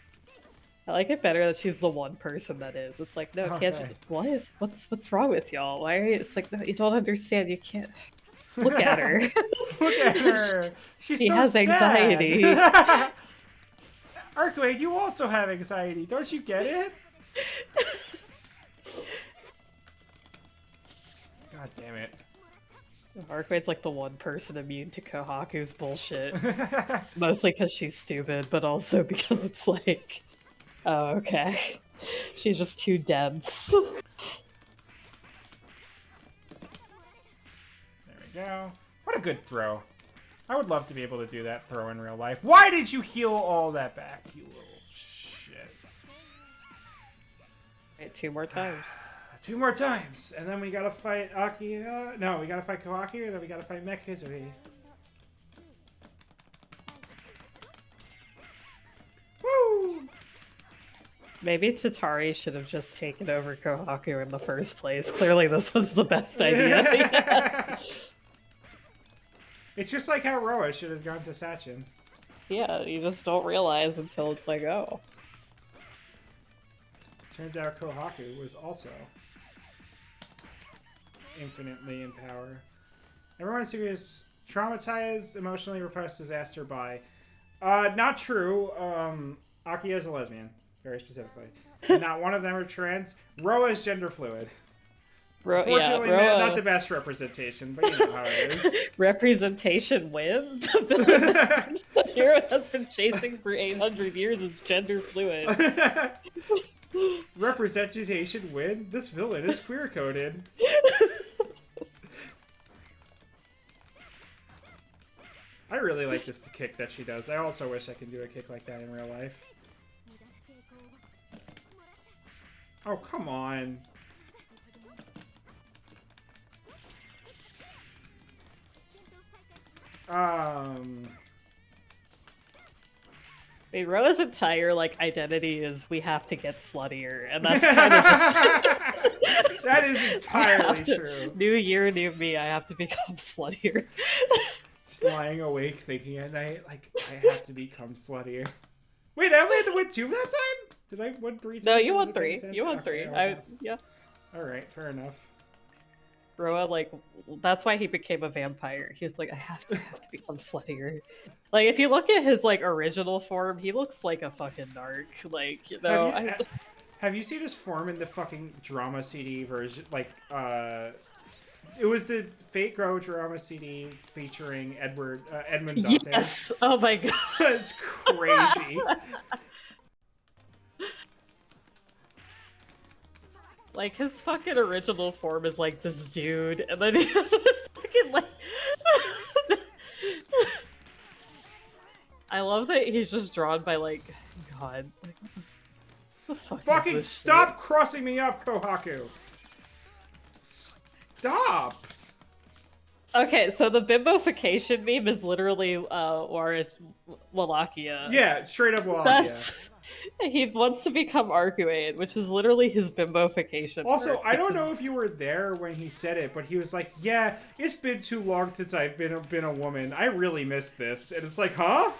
I like it better that she's the one person that is. It's like, no, can't you, what's wrong with y'all? Why are you, it's like, no, you don't understand, you can't. Look at her. Look at her. She has anxiety. Arcuade, you also have anxiety. Don't you get it? God damn it. Arcuade's like the one person immune to Kohaku's bullshit. Mostly because she's stupid, but also because it's like, oh, okay. She's just too dense. There we go. What a good throw. I would love to be able to do that throw in real life. Why did you heal all that back, you little shit? Right, 2 more times. 2 more times, and then we gotta fight Aki. No, we gotta fight Kohaku, and then we gotta fight Mech Hizui. Woo! Maybe Tatari should have just taken over Kohaku in the first place. Clearly, this was the best idea. It's just like how Roa should have gone to Sachin. Yeah, you just don't realize until it's like, oh. Turns out Kohaku was also infinitely in power. Everyone is traumatized, emotionally repressed disaster by. Not true. Aki is a lesbian, very specifically. Not one of them are trans. Roa is gender fluid. Unfortunately, not the best representation, but you know how it is. Representation wins? The hero has been chasing for 800 years is gender fluid. Representation win? This villain is queer-coded. I really like this kick that she does. I also wish I could do a kick like that in real life. Oh, come on. I mean, Roa's entire, like, identity is we have to get sluttier, and that's kind of just... That is entirely true. New year, new me, I have to become sluttier. Just lying awake thinking at night, like, I have to become sluttier. Wait, I only had to win 2 that time? Did I win 3 times? No, you won 3. You won 3. Yeah. Alright, fair enough. Roa, like, that's why he became a vampire. He was like, I have to become sluttier. Like, if you look at his, like, original form, he looks like a fucking narc. Like, you know... Have you seen his form in the fucking drama CD version? Like, it was the Fate Grow drama CD featuring Edmund Dantes. Yes! Oh my god. It's crazy. Like, his fucking original form is like this dude, and then he has this fucking like. I love that he's just drawn by like, God, like, what the fuck fucking is this stop shit? crossing me up, Kohaku. Stop. Okay, so the bimbofication meme is literally Wallachia. Yeah, straight up Wallachia. He wants to become Arcuate, which is literally his bimbofication. Also, I don't know if you were there when he said it, but he was like, "Yeah, it's been too long since I've been a woman. I really miss this." And it's like, huh?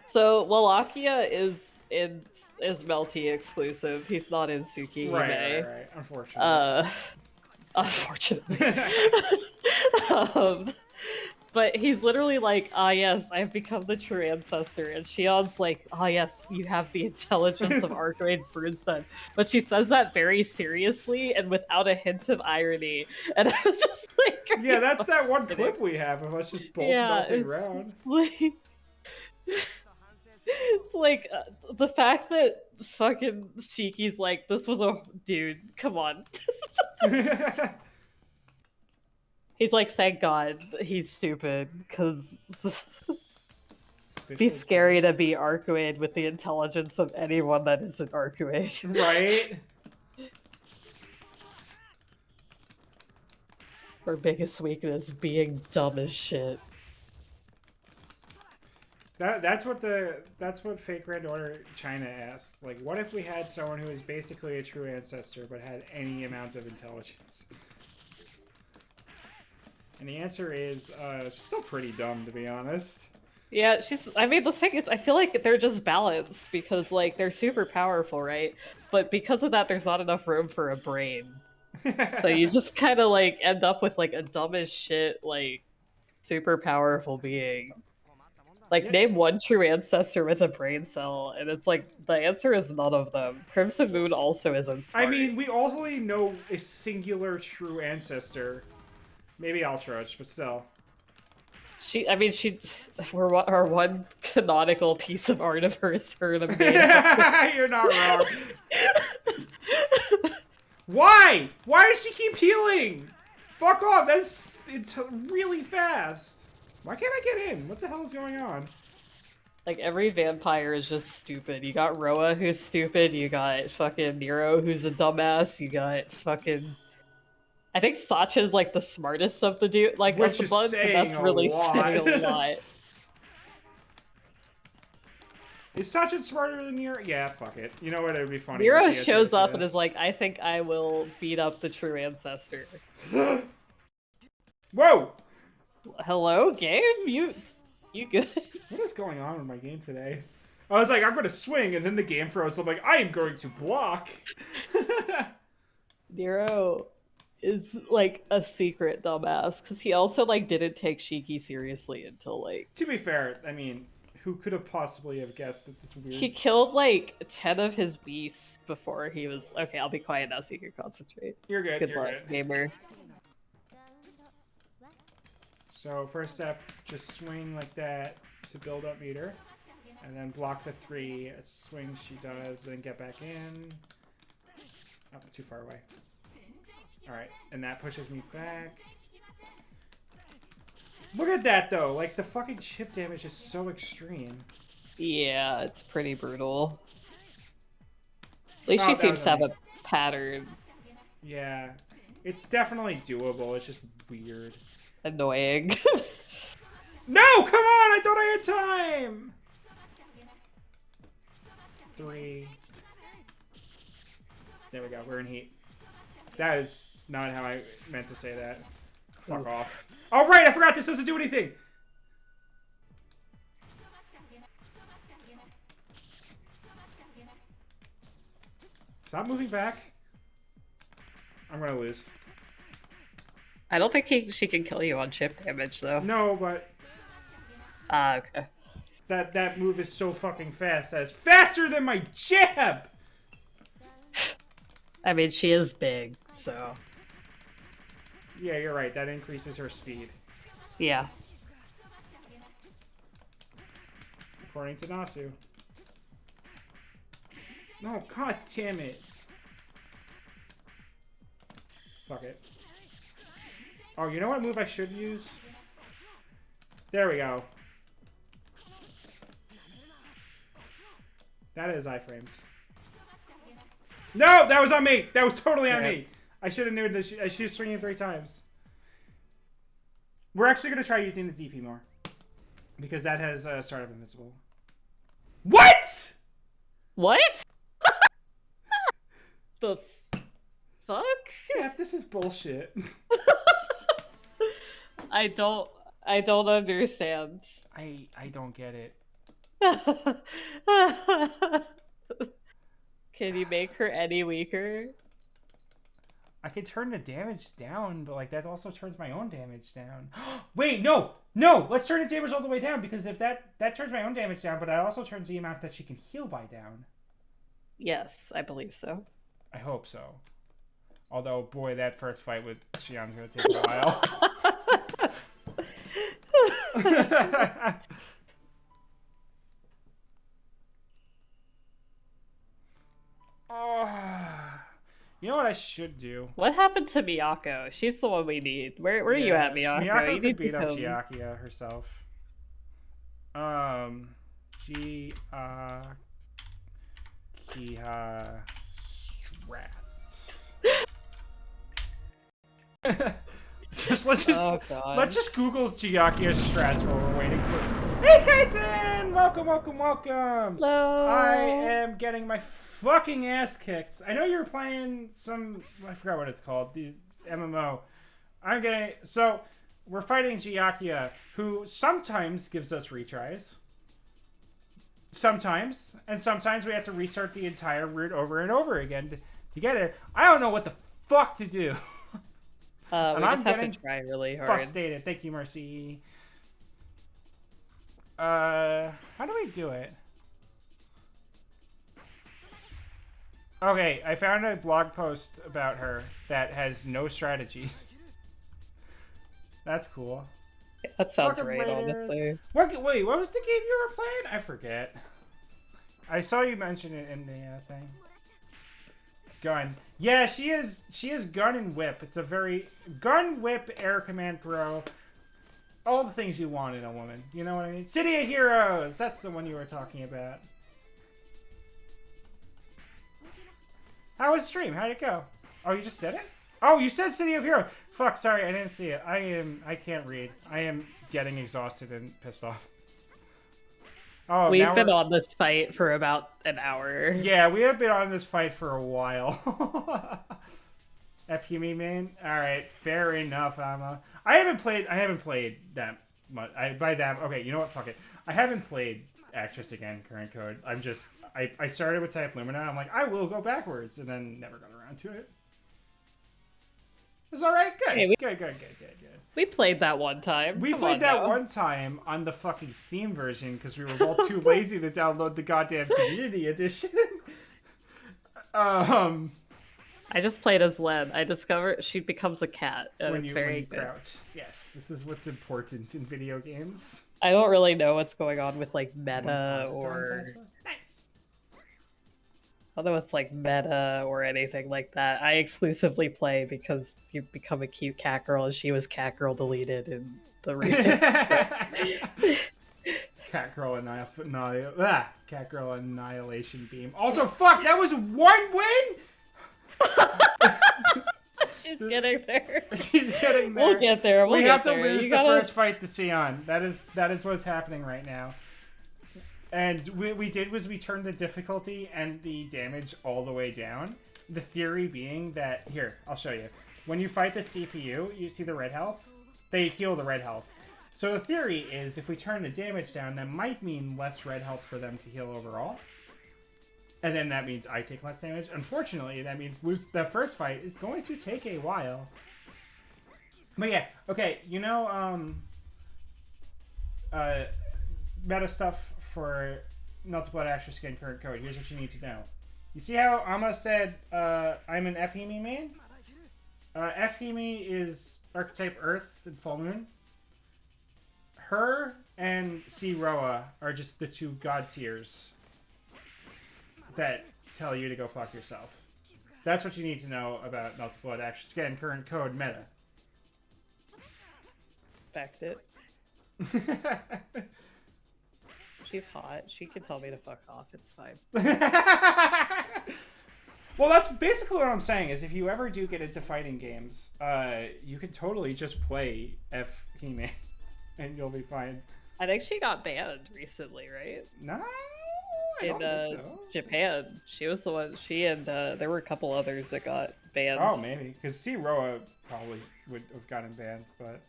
So Wallachia is Melty exclusive. He's not in Tsukihime. Right. Unfortunately. Unfortunately. But he's literally like, ah yes, I've become the true ancestor. And Shion's like, ah yes, you have the intelligence of Archwade Brunson. But she says that very seriously and without a hint of irony. And I was just like, yeah, that's that one clip we have of us just both melting around. It's like the fact that fucking Shiki's like, this was a dude, come on. He's like, thank God he's stupid, because it'd be scary to be Arcuate with the intelligence of anyone that isn't Arcuate. Right? Our biggest weakness, being dumb as shit. That's what Fake Granddaughter China asked. Like, what if we had someone who is basically a true ancestor but had any amount of intelligence? And the answer is, she's still pretty dumb, to be honest. Yeah, I mean, the thing is, I feel like they're just balanced because, like, they're super powerful, right? But because of that, there's not enough room for a brain. So you just kind of, like, end up with, like, a dumb as shit, like, super powerful being. Like, name one true ancestor with a brain cell, and it's like, the answer is none of them. Crimson Moon also isn't smart. I mean, we also know a singular true ancestor. Maybe Ultrach, but still. Our one canonical piece of art of her is her in a maid. You're not wrong. Why? Why does she keep healing? Fuck off, it's really fast. Why can't I get in? What the hell is going on? Like, every vampire is just stupid. You got Roa, who's stupid. You got fucking Nero, who's a dumbass. You got fucking... I think Sachin's, like, the smartest of the dude, like, which of the bunch, but that's really saying a lot. Is Sachin smarter than Nero? Yeah, fuck it. You know what? It would be funny. Nero shows up and is like, I think I will beat up the true ancestor. Whoa! Hello, game? You good? What is going on with my game today? I was like, I'm going to swing, and then the game froze. So I'm like, I am going to block. Nero is, like, a secret dumbass, because he also, like, didn't take Shiki seriously until, like... To be fair, I mean, who could have possibly have guessed that this weird... He killed, like, 10 of his beasts before he was... Okay, I'll be quiet now so you can concentrate. You're good, Good luck, gamer. So, first step, just swing like that to build up meter. And then block the 3, swing she does, then get back in. Oh, too far away. Alright, and that pushes me back. Look at that, though! Like, the fucking chip damage is so extreme. Yeah, it's pretty brutal. At least she seems to have a pattern. Yeah. It's definitely doable, it's just weird. Annoying. No! Come on! I thought I had time! 3. There we go, we're in heat. That is not how I meant to say that. Fuck off. Oh, right! I forgot this doesn't do anything! Stop moving back. I'm gonna lose. I don't think she can kill you on chip damage, though. No, but... okay. That move is so fucking fast. That is faster than my jab! I mean, she is big, so... Yeah, you're right. That increases her speed. Yeah. According to Nasu. No, god damn it. Fuck it. Oh, you know what move I should use? There we go. That is iframes. No, that was on me. That was totally on me. I should have known that she was swinging 3 times. We're actually going to try using the DP more. Because that has startup invincible. What? What? The fuck? Yeah, this is bullshit. I don't understand. I don't get it. Can you make her any weaker? I could turn the damage down, but like that also turns my own damage down. Wait, no! No! Let's turn the damage all the way down, because if that turns my own damage down, but that also turns the amount that she can heal by down. Yes, I believe so. I hope so. Although, boy, that first fight with Xian's gonna take a while. You know what I should do? What happened to Miyako? She's the one we need. Where are you at, Miyako? Miyako could beat up Chiakia herself. Kia strats. let's just Google Chiakia's strats while we're waiting for. Hey, Kaiten! Welcome. Hello. I am getting my fucking ass kicked. I know you're playing some. I forgot what it's called. The MMO. So we're fighting Chiakia, who sometimes gives us retries. Sometimes we have to restart the entire route over and over again to get it. I don't know what the fuck to do. We just have to try really hard. Frustrated. Thank you, Mercy. How do we do it? Okay, I found a blog post about her that has no strategy. That's cool. That sounds right, honestly. Wait, what was the game you were playing? I forget. I saw you mention it in the thing. Gun. Yeah, she is gun and whip. It's a very gun, whip, air command throw. All the things you want in a woman. You know what I mean? City of Heroes! That's the one you were talking about. How was the stream? How'd it go? Oh, you just said it? Oh, you said City of Heroes! Fuck, sorry, I didn't see it. I can't read. I am getting exhausted and pissed off. Oh, We've been on this fight for about an hour. Yeah, we have been on this fight for a while. F-Humi main? Alright, fair enough, Amma. I haven't played that much. Okay, you know what? Fuck it. I haven't played Actress again, current code. I started with Type Lumina. I'm like, I will go backwards, and then never got around to it. It's alright? Good. Hey, good. We played that one time. We played that one time on the fucking Steam version because we were all too lazy to download the goddamn Community Edition. I just played as Len. I discovered she becomes a cat, and it's very good. Crouch. Yes, this is what's important in video games. I don't really know what's going on with like meta or... Although it's like meta or anything like that, I exclusively play because you become a cute cat girl, and she was cat girl deleted in the Cat girl annihilation beam. Also, fuck, that was 1 win. She's getting there. She's getting there. We'll get there. We have to lose the first fight to Sion. That is what's happening right now. And we turned the difficulty and the damage all the way down. The theory being that, here, I'll show you. When you fight the CPU, you see the red health? They heal the red health. So the theory is if we turn the damage down, that might mean less red health for them to heal overall. And then that means I take less damage. Unfortunately, that means the first fight is going to take a while. But yeah, okay, you know, meta stuff for Melty Blood Re skin current code. Here's what you need to know. You see how Amma said, I'm an F-Hemi main? F-Hemi is archetype Earth and Full Moon. Her and Roa are just the 2 god tiers that tell you to go fuck yourself. That's what you need to know about Melty Blood. Actually, scan current code meta. Backed it. She's hot. She can tell me to fuck off. It's fine. Well, that's basically what I'm saying, is if you ever do get into fighting games, you can totally just play F He-Man, and you'll be fine. I think she got banned recently, right? No, in Japan. She was the one. She and there were a couple others that got banned. Oh, maybe. Because Roa probably would have gotten banned, but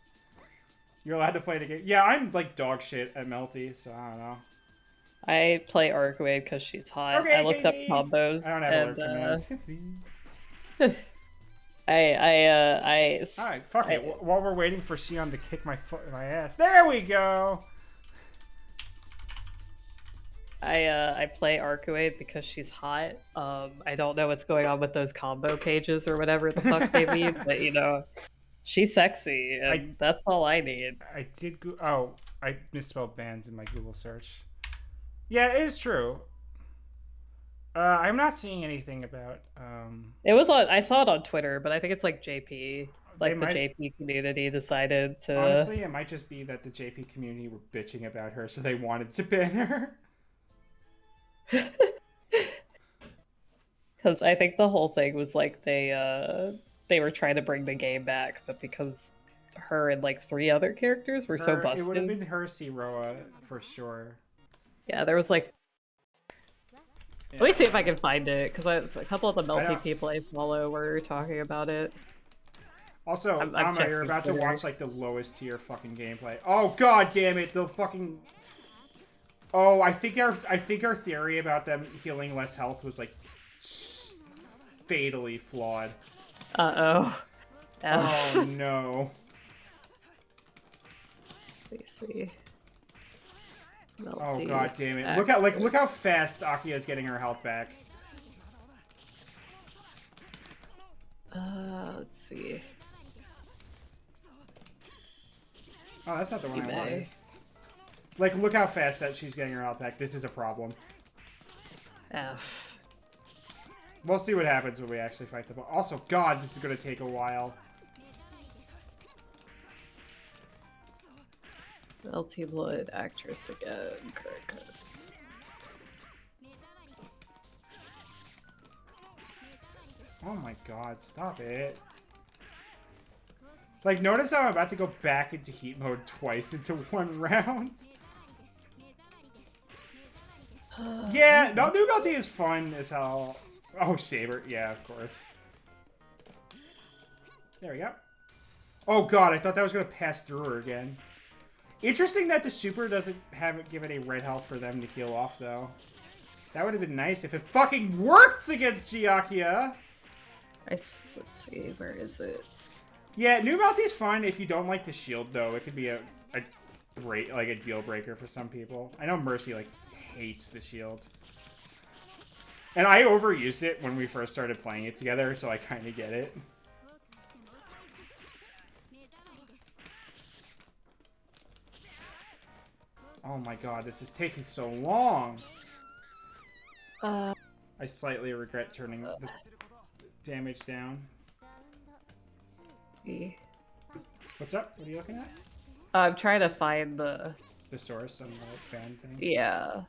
you're allowed to play the game. Yeah, I'm like dog shit at Melty, so I don't know. I play Arcway because she's hot. Okay, I looked up combos. I don't have alert commands. Alright, fuck it. While we're waiting for Sion to kick my ass. There we go! I play Arcway because she's hot. I don't know what's going on with those combo pages or whatever the fuck they mean, but you know, she's sexy, and that's all I need. I did I misspelled bands in my Google search. Yeah, it is true. I'm not seeing anything about. It was on. I saw it on Twitter, but I think it's like JP, like the JP community decided to. Honestly, it might just be that the JP community were bitching about her, so they wanted to ban her. Because I think the whole thing was like they were trying to bring the game back, but because her and like 3 other characters were so busted. It would have been her, Roa, for sure. Yeah, there was like. Yeah. Let me see if I can find it, because a couple of the Melty people I follow were talking about it. Also, you're about to watch like the lowest tier fucking gameplay. Oh god damn it, the fucking. Oh, I think our theory about them healing less health was like fatally flawed. Uh-oh. Oh no. Let me see. Melty. Oh god damn it. Look how fast Akia's getting her health back. Let's see. Oh, that's not the one I wanted. Like, look how fast that she's getting her health back. This is a problem. F. We'll see what happens when we actually fight the boss. Also, god, this is gonna take a while. Melty Blood actress again. Correct. Oh my god, stop it. Like, notice how I'm about to go back into heat mode twice into one round? Yeah, no, new Melty is fun as hell. Oh, Saber. Yeah, of course. There we go. Oh god, I thought that was going to pass through her again. Interesting that the super doesn't give it a red health for them to heal off, though. That would have been nice if it fucking works against Chiakia! Let's see, where is it? Yeah, new Melty's fine if you don't like the shield, though. It could be a deal breaker for some people. I know Mercy, like, hates the shield. And I overused it when we first started playing it together, so I kind of get it. Oh my god, this is taking so long. I slightly regret turning the damage down. What's up? What are you looking at? I'm trying to find the source on the fan thing. Yeah.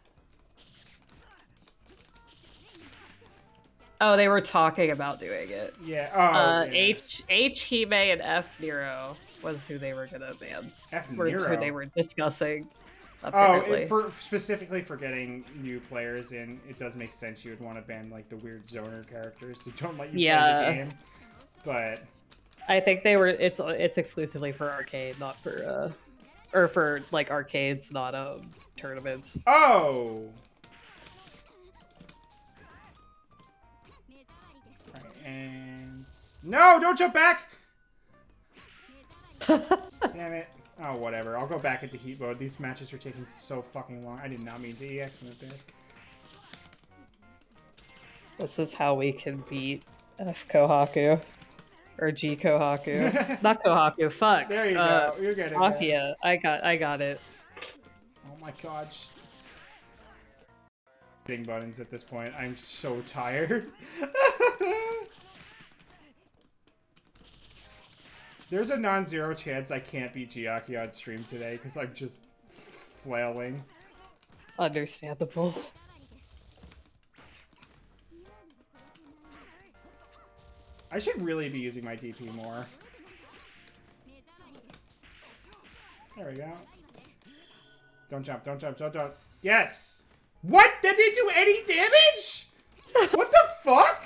Oh, they were talking about doing it. Yeah. Oh. Yeah. H Hime and F Nero was who they were gonna ban. F Nero. Who they were discussing. Apparently. Oh, specifically for getting new players in, it does make sense you would want to ban like the weird zoner characters who don't let you play the game. But I think they were. It's exclusively for arcade, not for or for like arcades, not tournaments. Oh. Right, and no, don't jump back. Damn it. Oh, whatever. I'll go back into heat mode. These matches are taking so fucking long. I did not mean to EX in this. This is how we can beat F Kohaku. Or G Kohaku. Not Kohaku, fuck. There you go. You're getting Akia. I got it. Oh my god. Hitting buttons at this point. I'm so tired. There's a non-zero chance I can't beat Giaki on stream today because I'm just flailing. Understandable. I should really be using my DP more. There we go. Don't jump, don't jump, don't jump. Yes! What? That didn't do any damage? What the fuck?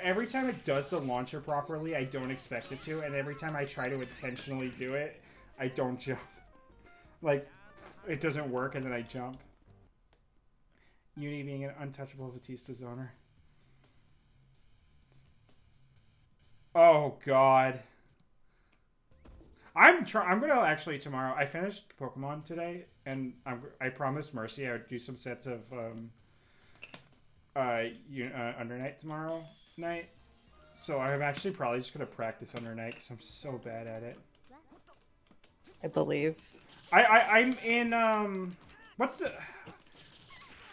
Every time it does the launcher properly, I don't expect it to, and every time I try to intentionally do it, I don't jump. Like, it doesn't work, and then I jump. Uni being an untouchable Batista's owner. Oh, God. I'm gonna actually tomorrow. I finished Pokemon today, and I promised Mercy I would do some sets of Under Night tomorrow night. So I'm actually probably just gonna practice Under Night because I'm so bad at it. I believe. I'm in what's the?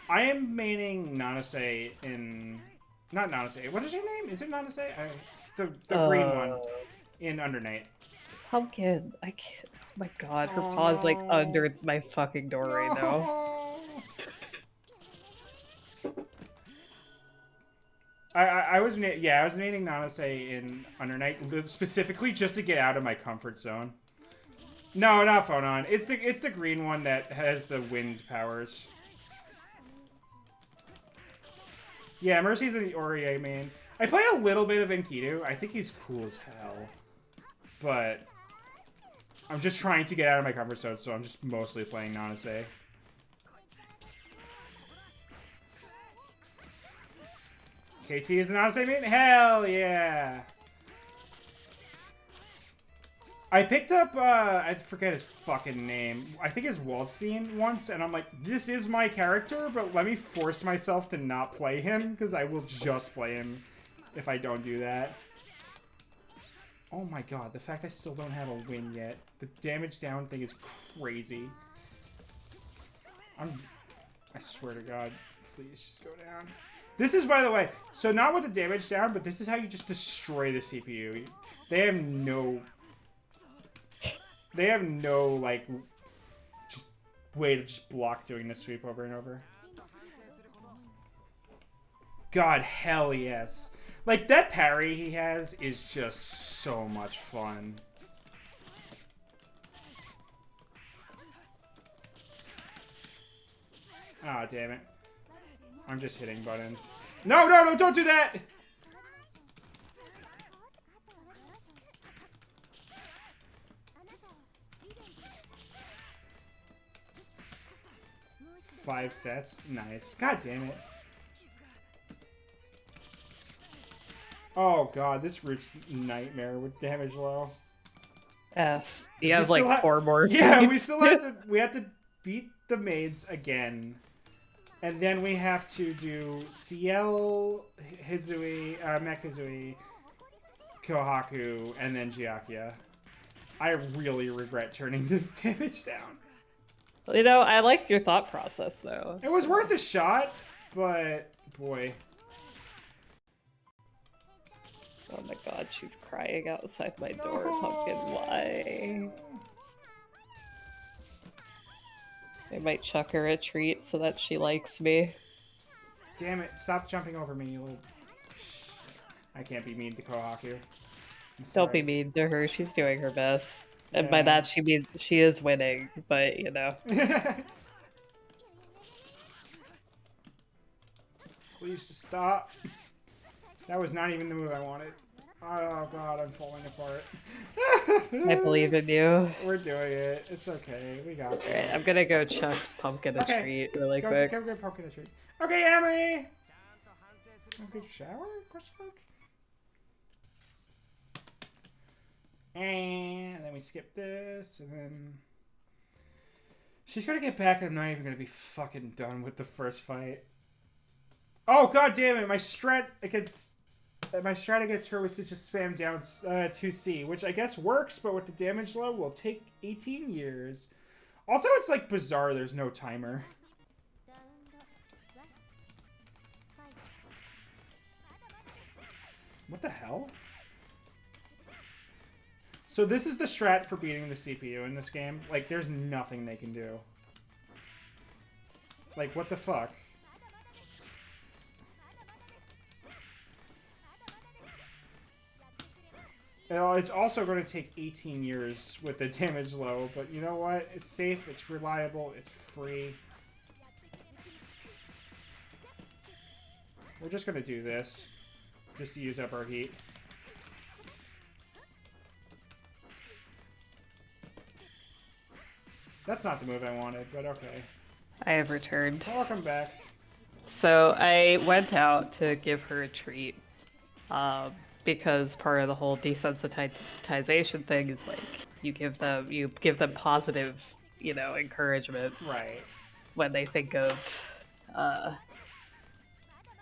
I am maining Nanase in not Nanase. What is your name? Is it Nanase? The green one in Under Night. Pumpkin, I can't. Oh my god, her paw's like under my fucking door right now. I was naming Nanase in Under Night specifically just to get out of my comfort zone. No, not Phonon. It's the green one that has the wind powers. Yeah, Mercy's an Orie main. I play a little bit of Enkidu. I think he's cool as hell. But I'm just trying to get out of my comfort zone, so I'm just mostly playing Nanase. KT is an Nanase main? Hell yeah! I picked up, I forget his fucking name. I think it's Waldstein once, and I'm like, this is my character, but let me force myself to not play him, because I will just play him if I don't do that. Oh my god, the fact I still don't have a win yet. The damage down thing is crazy. I swear to god, please just go down. This is, by the way, so not with the damage down, but this is how you just destroy the CPU. They have no, like, just way to just block doing this sweep over and over. God, hell yes. Like, that parry he has is just so much fun. Ah, oh, damn it. I'm just hitting buttons. No, no, no, don't do that! Five sets? Nice. God damn it. Oh god, this root's nightmare with damage low. F. You have like 4 more feats. Yeah, we have to beat the maids again. And then we have to do CL, Hizui, Mech Hizui, Kohaku, and then Giakia. I really regret turning the damage down. You know, I like your thought process, though. It was worth a shot, but boy. Oh my god, she's crying outside my door. Pumpkin, why? I might chuck her a treat so that she likes me. Damn it, stop jumping over me, you little... I can't be mean to Kohaku. Don't be mean to her, she's doing her best. And by that she means she is winning, but you know. Please just stop. That was not even the move I wanted. Oh god, I'm falling apart. I believe in you. We're doing it. It's okay. We got it. Alright, I'm gonna go chuck Pumpkin a treat really quick. Go get Pumpkin a treat. Okay, Emily! A good shower? Question mark? And then we skip this, and then... She's gonna get back, and I'm not even gonna be fucking done with the first fight. Oh, god damn it! My strat against her was to just spam down 2C, which I guess works, but with the damage low, will take 18 years. Also, it's like bizarre there's no timer. What the hell? So this is the strat for beating the CPU in this game. Like, there's nothing they can do. Like, what the fuck? It's also going to take 18 years with the damage low, but you know what? It's safe, it's reliable, it's free. We're just going to do this, just to use up our heat. That's not the move I wanted, but okay. I have returned. Welcome back. So I went out to give her a treat. Because part of the whole desensitization thing is like you give them positive, you know, encouragement. Right. When they think of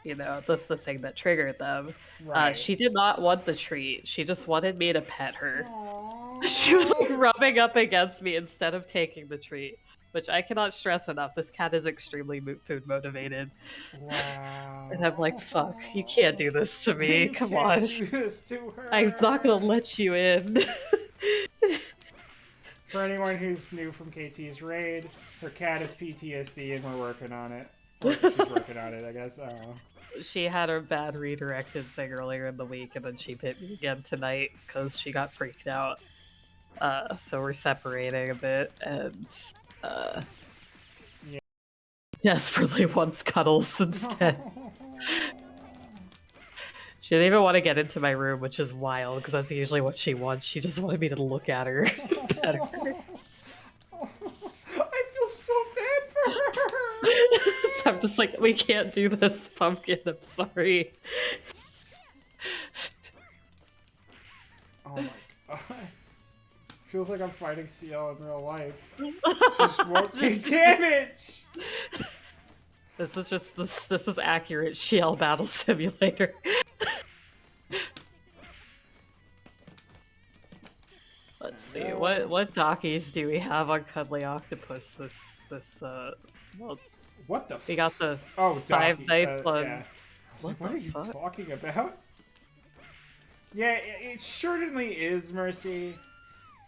you know, the thing that triggered them. Right. She did not want the treat. She just wanted me to pet her. Aww. She was like rubbing up against me instead of taking the treat. Which I cannot stress enough. This cat is extremely food motivated. Wow. And I'm like, fuck, you can't do this to me. Come on. Do this to her. I'm not gonna let you in. For anyone who's new from KT's raid, her cat is PTSD and we're working on it. Or she's working on it, I guess. I don't know. She had a bad redirected thing earlier in the week, and then she bit me again tonight because she got freaked out. So we're separating a bit, and yeah. Desperately wants cuddles instead. She didn't even want to get into my room, which is wild, because that's usually what she wants. She just wanted me to look at her. Pet her. I feel so bad for her! I'm just like, we can't do this, Pumpkin, I'm sorry. Oh my god. Feels like I'm fighting CL in real life. She just won't take damage! This is accurate Shell Battle Simulator. Let's see, what dockies do we have on Cuddly Octopus this month? What the We got the 5-knife one. Yeah. What are you talking about? Yeah, it certainly is Mercy,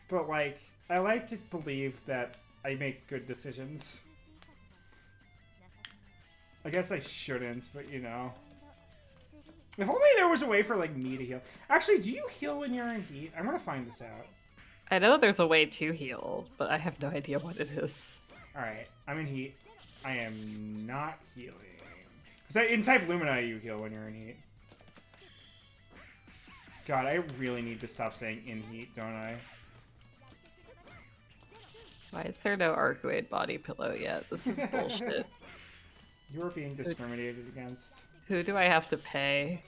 but like, I like to believe that I make good decisions. I guess I shouldn't, but you know. If only there was a way for like me to heal. Actually, do you heal when you're in heat? I'm gonna find this out. I know there's a way to heal, but I have no idea what it is. Alright, I'm in heat. I am not healing. Because in type Lumina, you heal when you're in heat. God, I really need to stop saying in heat, don't I? Why is there no Arcuate body pillow yet? This is bullshit. You're being discriminated against. Who do I have to pay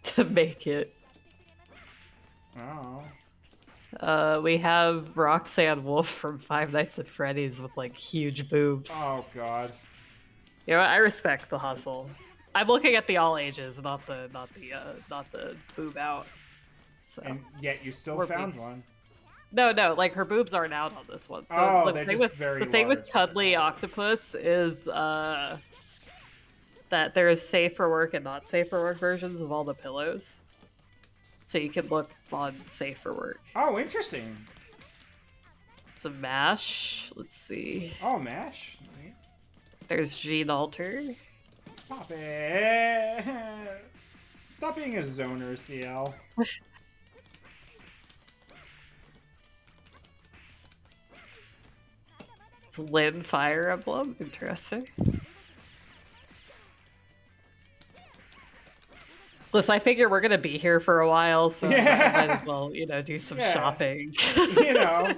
to make it? Oh. We have Roxanne Wolf from Five Nights at Freddy's with like huge boobs. Oh god. You know what? I respect the hustle. I'm looking at the all ages, not the boob out. So. And yet you still found one. No, like her boobs aren't out on this one. So oh, the thing with Cuddly Octopus is that there is safe for work and not safe for work versions of all the pillows. So you can look on safe for work. Oh, interesting. Some MASH. Let's see. Oh, MASH. Right. There's Gene Alter. Stop it. Stop being a zoner, CL. It's Lynn Fire Emblem. Interesting. Listen, I figure we're gonna be here for a while, so yeah. I might as well, you know, do some shopping. You know.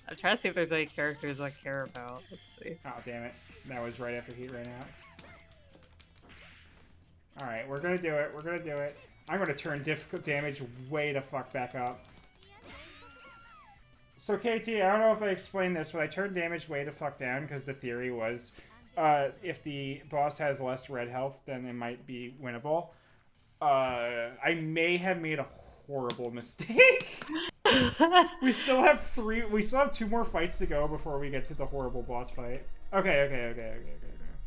I'm trying to see if there's any characters I care about. Let's see. Oh, damn it. That was right after heat ran out. Alright, we're gonna do it. We're gonna do it. I'm gonna turn difficult damage way to fuck back up. So, KT, I don't know if I explained this, but I turned damage way to fuck down because the theory was if the boss has less red health, then it might be winnable. I may have made a horrible mistake. We still have 2 more fights to go before we get to the horrible boss fight. Okay.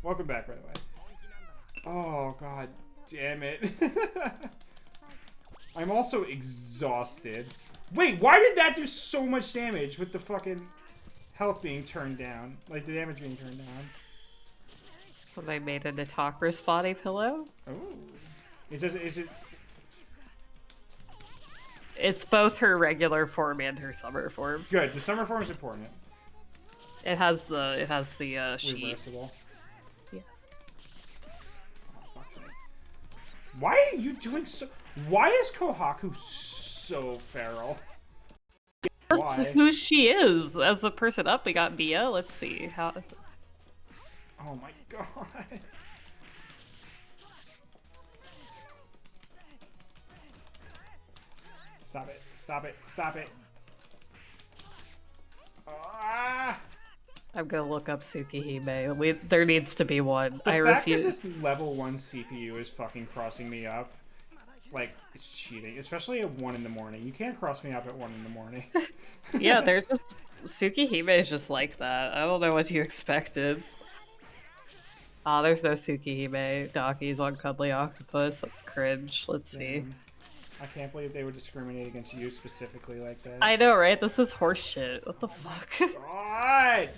Welcome back, by the way. Oh, God. damn it. I'm also exhausted. Wait, why did that do so much damage with the fucking health being turned down? Like, the damage being turned down. Well, they made an Attackers body pillow? Oh. Is it... It's both her regular form and her summer form. Good. The summer form is important. It has the sheet. Reversible. Yes. Oh, fuck me. Why are you doing so... Why is Kohaku so feral? That's who she is as a person. Up, we got Mia. Let's see how. Oh my god. Stop it. Stop it. Stop it. Ah! I'm gonna look up Tsukihime. There needs to be one. The I fact refuse. that this level 1 CPU is fucking crossing me up, like, it's cheating. Especially at 1 in the morning. You can't cross me up at 1 in the morning. Yeah, they're just... Tsukihime is just like that. I don't know what you expected. Ah, there's no Tsukihime. Daki's on Cuddly Octopus. That's cringe. Let's see. I can't believe they would discriminate against you specifically like that. I know, right? This is horseshit. What the fuck? God!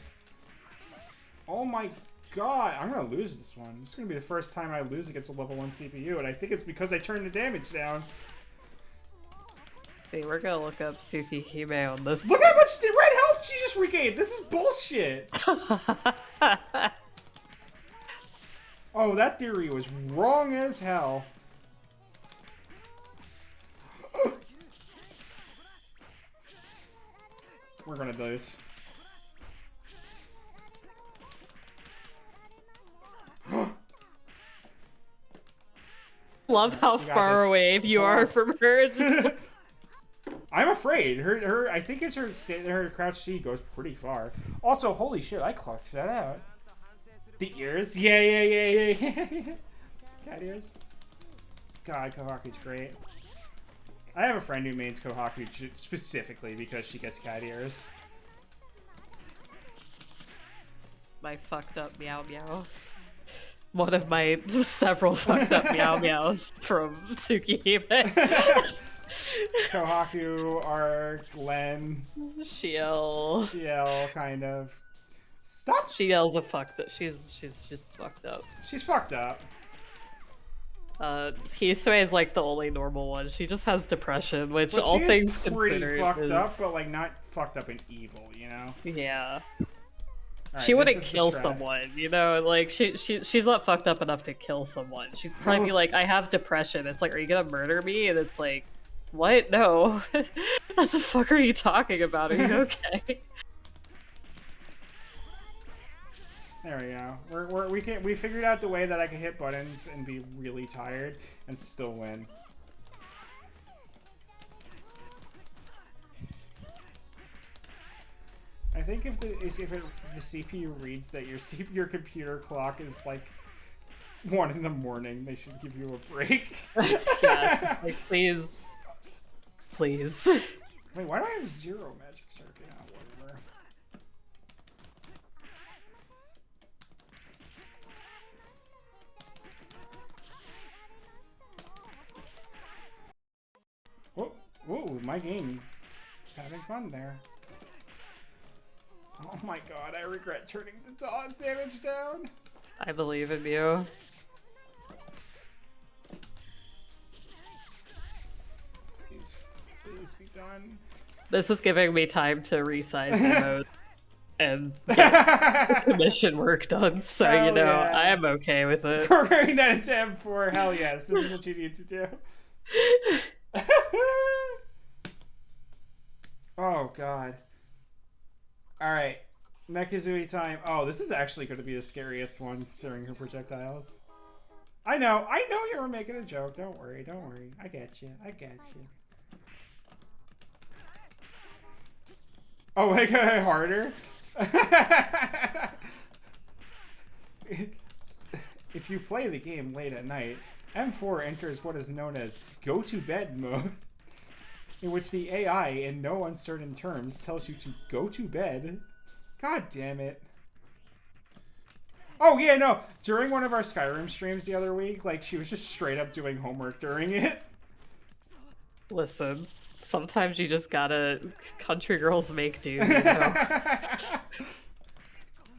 Oh my god! I'm gonna lose this one. This is gonna be the first time I lose against a level 1 CPU, and I think it's because I turned the damage down. See, we're gonna look up Tsukihime on this. Look how much red health she just regained! This is bullshit! Oh, that theory was wrong as hell. We're gonna lose. Love how far away you are from her. Just... I'm afraid. Her. I think it's her crouch C goes pretty far. Also, holy shit, I clocked that out. The ears? Yeah. Cat ears. God, Kohaku's great. I have a friend who mains Kohaku specifically because she gets cat ears. My fucked up meow meow. One of my several fucked up meow meows from Tsukihime. Kohaku, Arc, Len. Shiel, kind of. Stop! Shiel's a fucked up. She's just fucked up. She's fucked up. Hisue is like the only normal one. She just has depression, which but all things pretty considered fucked is... up, but like not fucked up and evil, you know? Yeah. Right, she wouldn't kill someone, you know? Like she's not fucked up enough to kill someone. She's probably like, I have depression. It's like, are you gonna murder me? And it's like, what? No. What the fuck are you talking about? Are you okay? There we go. We figured out the way that I can hit buttons and be really tired and still win. I think if the CPU reads that your computer clock is like 1 in the morning, they should give you a break. Yeah, like please. Wait, why do I have 0 magic circuit? Oh, whatever. Whoa, my game is having fun there. Oh my god, I regret turning the damage down. I believe in you. Please be done. This is giving me time to resize the mode and get commission work done, so hell you know, yeah. I am okay with it. Programming that into M4, hell yes, this is what you need to do. Oh god. Alright. Mechazui time. Oh, this is actually going to be the scariest one, considering her projectiles. I know you were making a joke. Don't worry. I get you. Oh, make it harder? If you play the game late at night, M4 enters what is known as go-to-bed mode, in which the AI, in no uncertain terms, tells you to go to bed. God damn it. Oh, yeah, no. During one of our Skyrim streams the other week, like, she was just straight up doing homework during it. Listen, sometimes you just gotta... Country girls make do, you know?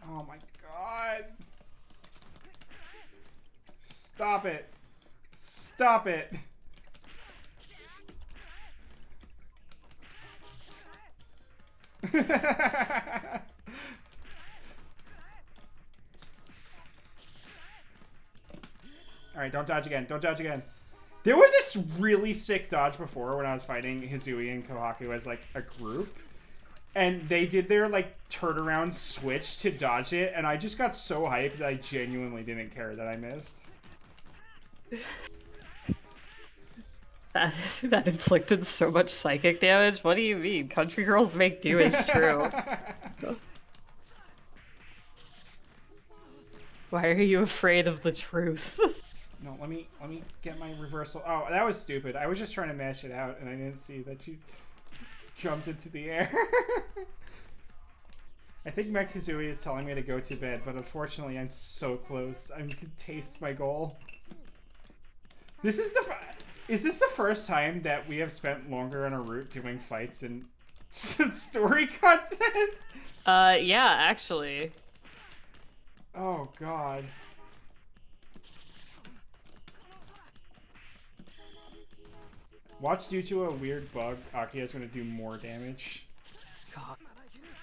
Oh, my God. Stop it. Stop it. Alright, don't dodge again. Don't dodge again. There was this really sick dodge before when I was fighting Hizui and Kohaku as, like, a group. And they did their, like, turnaround switch to dodge it. And I just got so hyped that I genuinely didn't care that I missed. That inflicted so much psychic damage? What do you mean? Country girls make do is true. Why are you afraid of the truth? No, let me get my reversal. Oh, that was stupid. I was just trying to mash it out, and I didn't see that she jumped into the air. I think Mech Kazooie is telling me to go to bed, but unfortunately, I'm so close. I can taste my goal. This is Is this the first time that we have spent longer on a route doing fights and story content? Yeah, actually. Oh, God. Watch, due to a weird bug, Akia's gonna do more damage. God,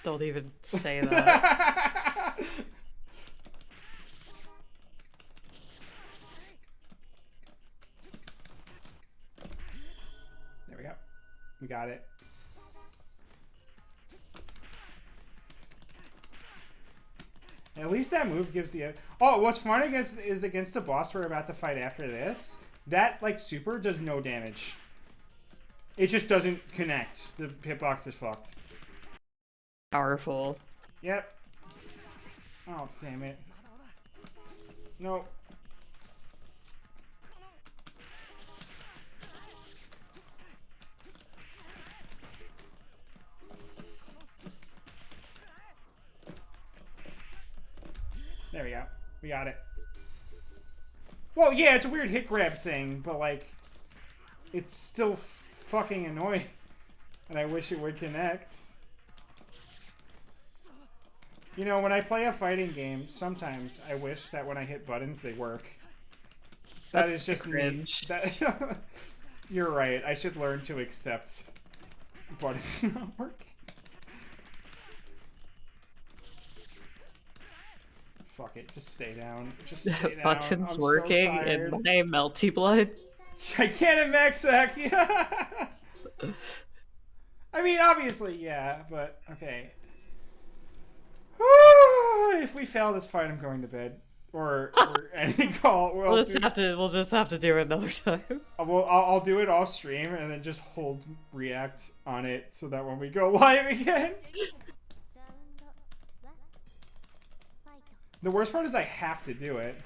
don't even say that. There we go. We got it. At least that move gives the... Oh, what's fun is against the boss we're about to fight after this, that, like, super does no damage. It just doesn't connect. The hitbox is fucked. Powerful. Yep. Oh, damn it. Nope. There we go. We got it. Well, yeah, it's a weird hit grab thing, but, like, it's still fucking annoying. And I wish it would connect. You know, when I play a fighting game, sometimes I wish that when I hit buttons, they work. That is just cringe. That, you're right. I should learn to accept buttons not working. Fuck it. Just stay down. Just stay down. Buttons working so in my Melty Blood. I can't max that. I mean, obviously, yeah, but okay. If we fail this fight, I'm going to bed. Or ending call. We'll just have to do it another time. I'll do it off stream and then just hold react on it so that when we go live again. The worst part is I have to do it.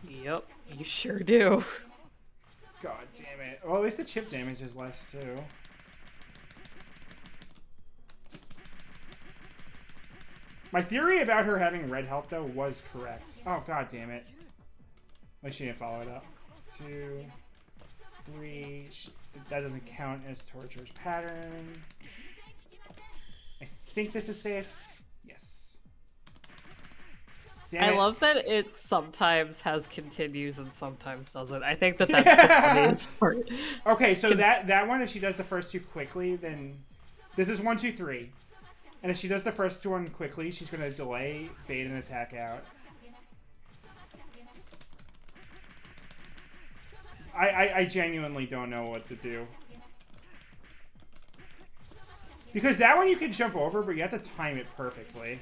Yep, you sure do. God damn it. Well, at least the chip damage is less, too. My theory about her having red health, though, was correct. Oh, god damn it. At least she didn't follow it up. 2, 3... That doesn't count as Torture's pattern. I think this is safe. Yes. I love that it sometimes has continues and sometimes doesn't. I think that's the funniest part. Okay, so that one, if she does the first two quickly, then... This is 1, 2, 3. And if she does the first one quickly, she's going to delay, bait, and attack out. I genuinely don't know what to do. Because that one you can jump over, but you have to time it perfectly.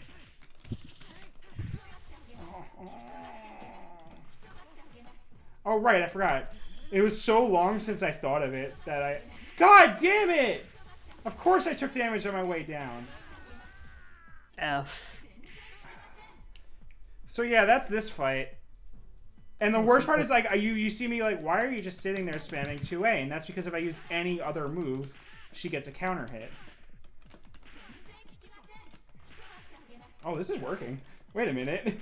Oh, right, I forgot. It was so long since I thought of it that I... God damn it! Of course I took damage on my way down. F. So yeah, that's this fight. And the worst part is, like, you see me, like, why are you just sitting there spamming 2A? And that's because if I use any other move, she gets a counter hit. Oh, this is working. Wait a minute.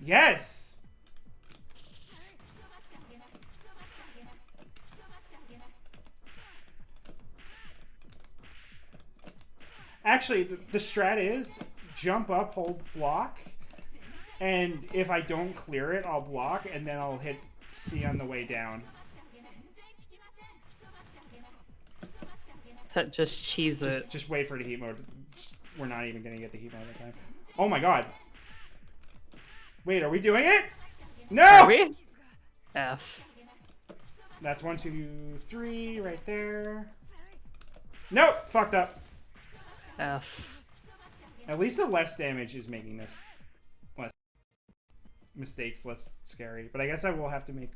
Yes! Actually, the strat is jump up, hold block, and if I don't clear it, I'll block, and then I'll hit C on the way down. Just cheese it. Just wait for the heat mode. We're not even going to get the heat mode at the time. Oh my god. Wait, are we doing it? No! Are we? F. That's 1, 2, 3 right there. Nope! Fucked up. F. At least the less damage is making this less mistakes less scary. But I guess I will have to make...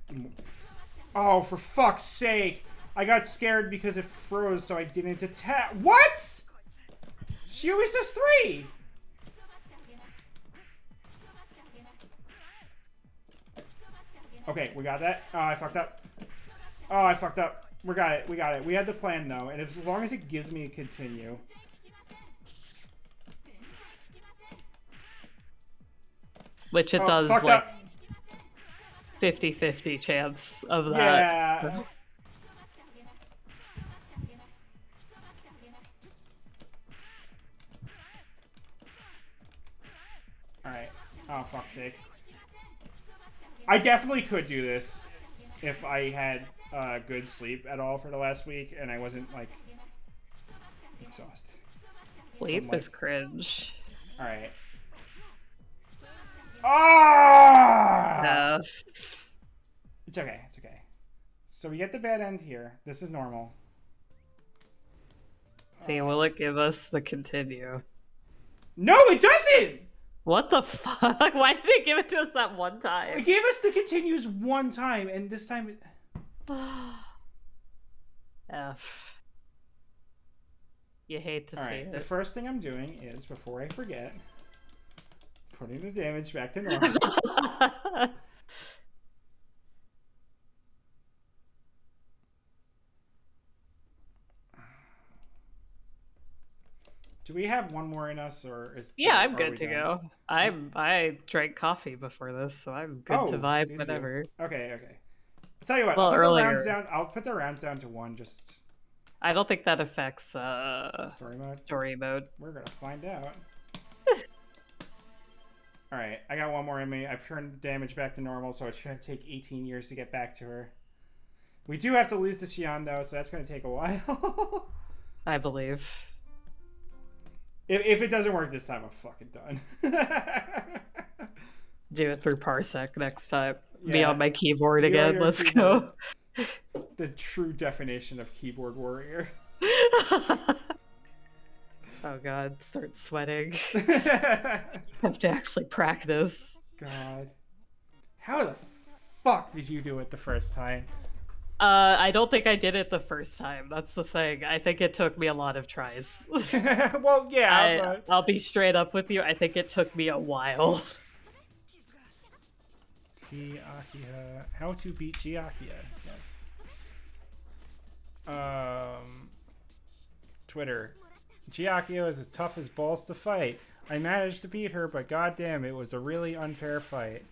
Oh, for fuck's sake! I got scared because it froze, so I didn't attack. What? She always does 3! Okay, we got that. Oh, I fucked up. Oh, I fucked up. We got it. We got it. We had the plan, though. And as long as it gives me a continue. Which it does, like, 50-50 chance of that. Yeah. Alright. Oh, fuck's sake. I definitely could do this if I had good sleep at all for the last week and I wasn't, like, exhausted. Sleep is cringe. Alright. Ah! It's okay. It's okay. So we get the bad end here. This is normal. See, will it give us the continue? No, it doesn't! What the fuck? Why did they give it to us that one time? It gave us the continues one time, and this time it... F. You hate to see it. The first thing I'm doing is, before I forget, putting the damage back to normal. Do we have one more in us, or is? Yeah, I'm good to go. I drank coffee before this, so I'm good to vibe whenever. Okay, okay. I'll tell you what. Well, I'll put earlier. the rounds down. I'll put the rounds down to 1. Just. I don't think that affects story mode. Story mode. We're gonna find out. All right, I got one more in me. I've turned the damage back to normal, so it's gonna take 18 years to get back to her. We do have to lose to Xian though, so that's gonna take a while. I believe. If it doesn't work this time, I'm fucking done. Do it through Parsec next time. Yeah. Be on my keyboard again. Let's go. The true definition of keyboard warrior. Oh god, start sweating. Have to actually practice. God. How the fuck did you do it the first time? I don't think I did it the first time. That's the thing. I think it took me a lot of tries. Well, yeah. I'll be straight up with you. I think it took me a while. Giakia. How to beat Giakia. Yes. Twitter. Giakia is as tough as balls to fight. I managed to beat her, but goddamn, it was a really unfair fight.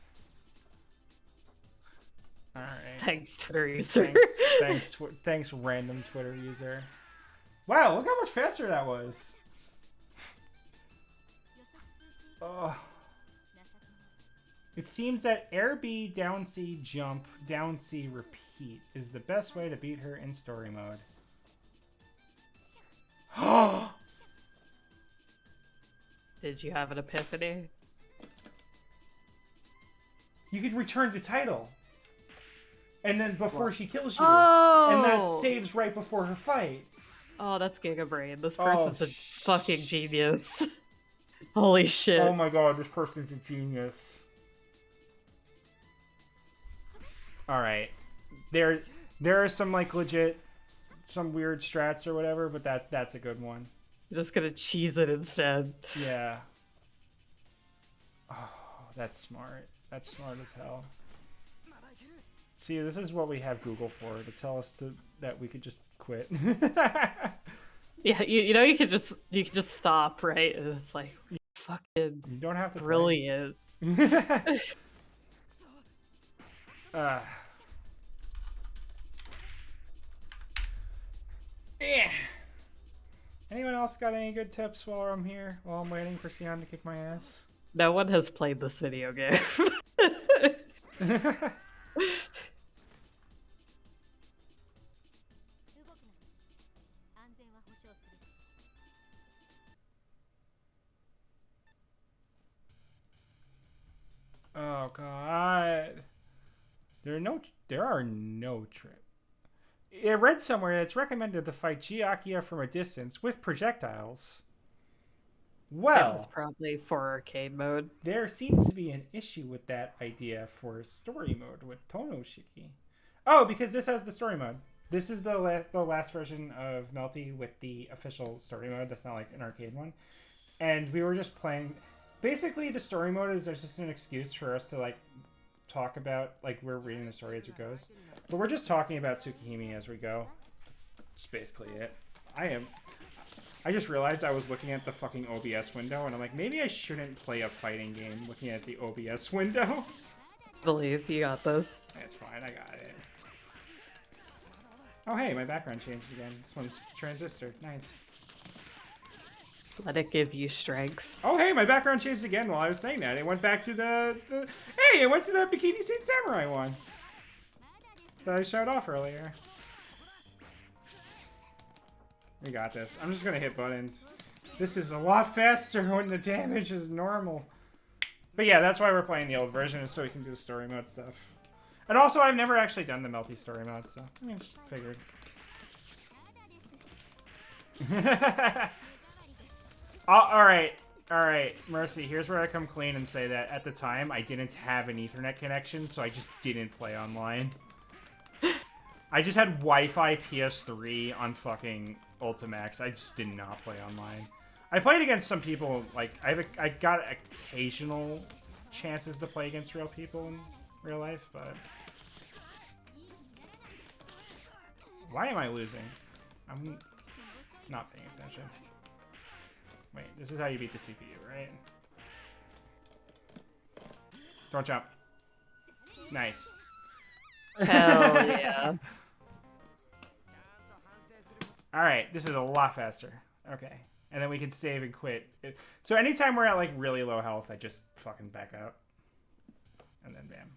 All right. Thanks, Twitter user. Thanks, random Twitter user. Wow, look how much faster that was. Oh. It seems that air B, down C, jump, down C, repeat is the best way to beat her in story mode. Did you have an epiphany? You could return to title. And then before she kills you. Oh! And that saves right before her fight. Oh, that's Giga Brain. This person's a fucking genius. Holy shit. Oh my god, this person's a genius. Alright. There are some like legit, some weird strats or whatever, but that's a good one. I'm just gonna cheese it instead. Yeah. Oh, that's smart. That's smart as hell. See, this is what we have Google for, to tell us that we could just quit. Yeah, you know you can just stop, right? And it's like fucking You don't have to brilliant. Yeah. Anyone else got any good tips while I'm here? While I'm waiting for Sion to kick my ass? No one has played this video game. Oh god. There are no trips. I read somewhere that it's recommended to fight Giakia from a distance with projectiles. Well, that's probably for arcade mode. There seems to be an issue with that idea for story mode with Tonoshiki. Oh, because this has the story mode. This is the last version of Melty with the official story mode. That's not like an arcade one. And we were just playing. Basically, the story mode is just an excuse for us to like talk about, like, we're reading the story as it goes. But we're just talking about Tsukihime as we go. That's just basically it. I just realized I was looking at the fucking OBS window, and I'm like, maybe I shouldn't play a fighting game looking at the OBS window. Believe you got this. That's fine, I got it. Oh hey, my background changed again. This one's Transistor. Nice. Let it give you strength. Oh hey, my background changed again while I was saying that. It went back to the hey, it went to the Bikini Suit Samurai one that I showed off earlier. We got this. I'm just gonna hit buttons. This is a lot faster when the damage is normal. But yeah, that's why we're playing the old version, is so we can do the story mode stuff. And also, I've never actually done the Melty story mode, so I mean, just figured. Alright, Mercy, here's where I come clean and say that at the time, I didn't have an Ethernet connection, so I just didn't play online. I just had Wi-Fi PS3 on fucking Ultimax. I just did not play online. I played against some people, like, I got occasional chances to play against real people in real life, but... Why am I losing? I'm not paying attention. Wait, this is how you beat the CPU, right? Don't jump. Nice. Hell yeah. Alright, this is a lot faster. Okay. And then we can save and quit. So anytime we're at, like, really low health, I just fucking back up. And then bam.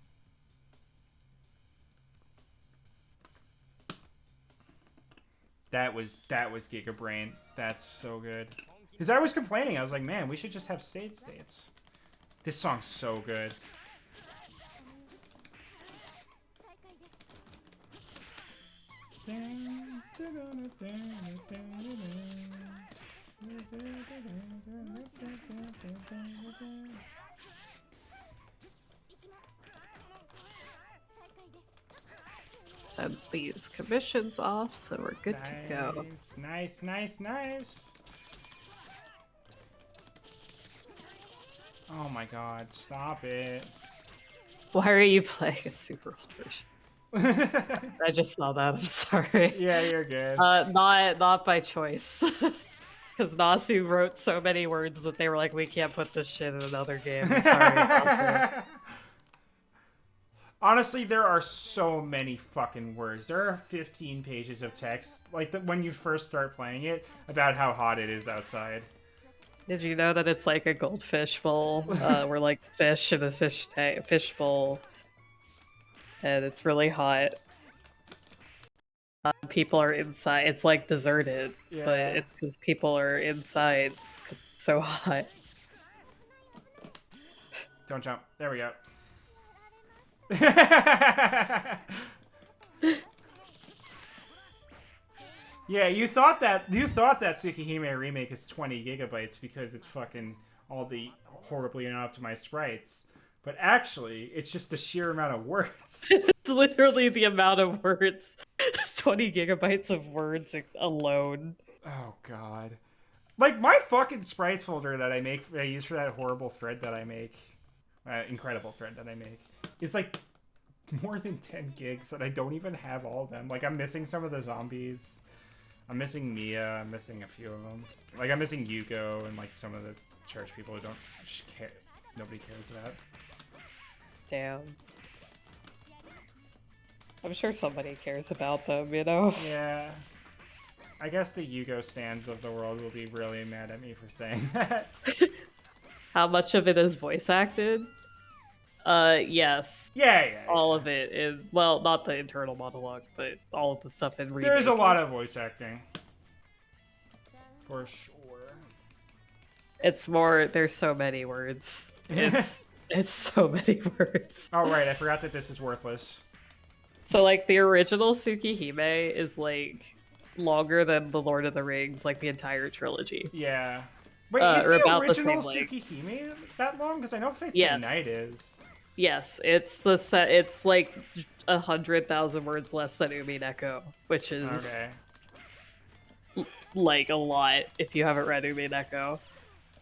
That was Giga Brain. That's so good. Because I was complaining. I was like, man, we should just have states. This song's so good. Send these commissions off, so we're good to go. Nice, nice, nice. Oh my god, stop it. Why are you playing a super old version? I just saw that, I'm sorry. Yeah, you're good. Not by choice. Because Nasu wrote so many words that they were like, we can't put this shit in another game. I'm sorry. Honestly, there are so many fucking words. There are 15 pages of text, like when you first start playing it, about how hot it is outside. Did you know that it's like a goldfish bowl? We're like fish in a fish bowl. And it's really hot. People are inside. It's like deserted, yeah. But it's because people are inside because it's so hot. Don't jump. There we go. Yeah, you thought that Tsukihime remake is 20 gigabytes because it's fucking all the horribly unoptimized sprites. But actually, it's just the sheer amount of words. It's literally the amount of words. It's 20 gigabytes of words alone. Oh god. Like my fucking sprites folder that I use for that horrible thread that I make. Incredible thread that I make. It's like more than 10 gigs and I don't even have all of them. Like I'm missing some of the zombies. I'm missing Mia. I'm missing a few of them. Like, I'm missing Yuko and, like, some of the church people who don't care. Nobody cares about. Damn. I'm sure somebody cares about them, you know? Yeah. I guess the Yugo stands of the world will be really mad at me for saying that. How much of it is voice acted? Yes. Yeah. All of it is, well, not the internal monologue, but all of the stuff in remaking. There's a lot of voice acting. For sure. It's more, there's so many words. It's so many words. Oh, right, I forgot that this is worthless. So, like, the original Tsukihime is, like, longer than The Lord of the Rings, like, the entire trilogy. Yeah. Wait, is the original Tsukihime that long? Because I know Fate Stay Night is. Yes, it's the set. It's like 100,000 words less than Umineko, which is like a lot if you haven't read Umineko.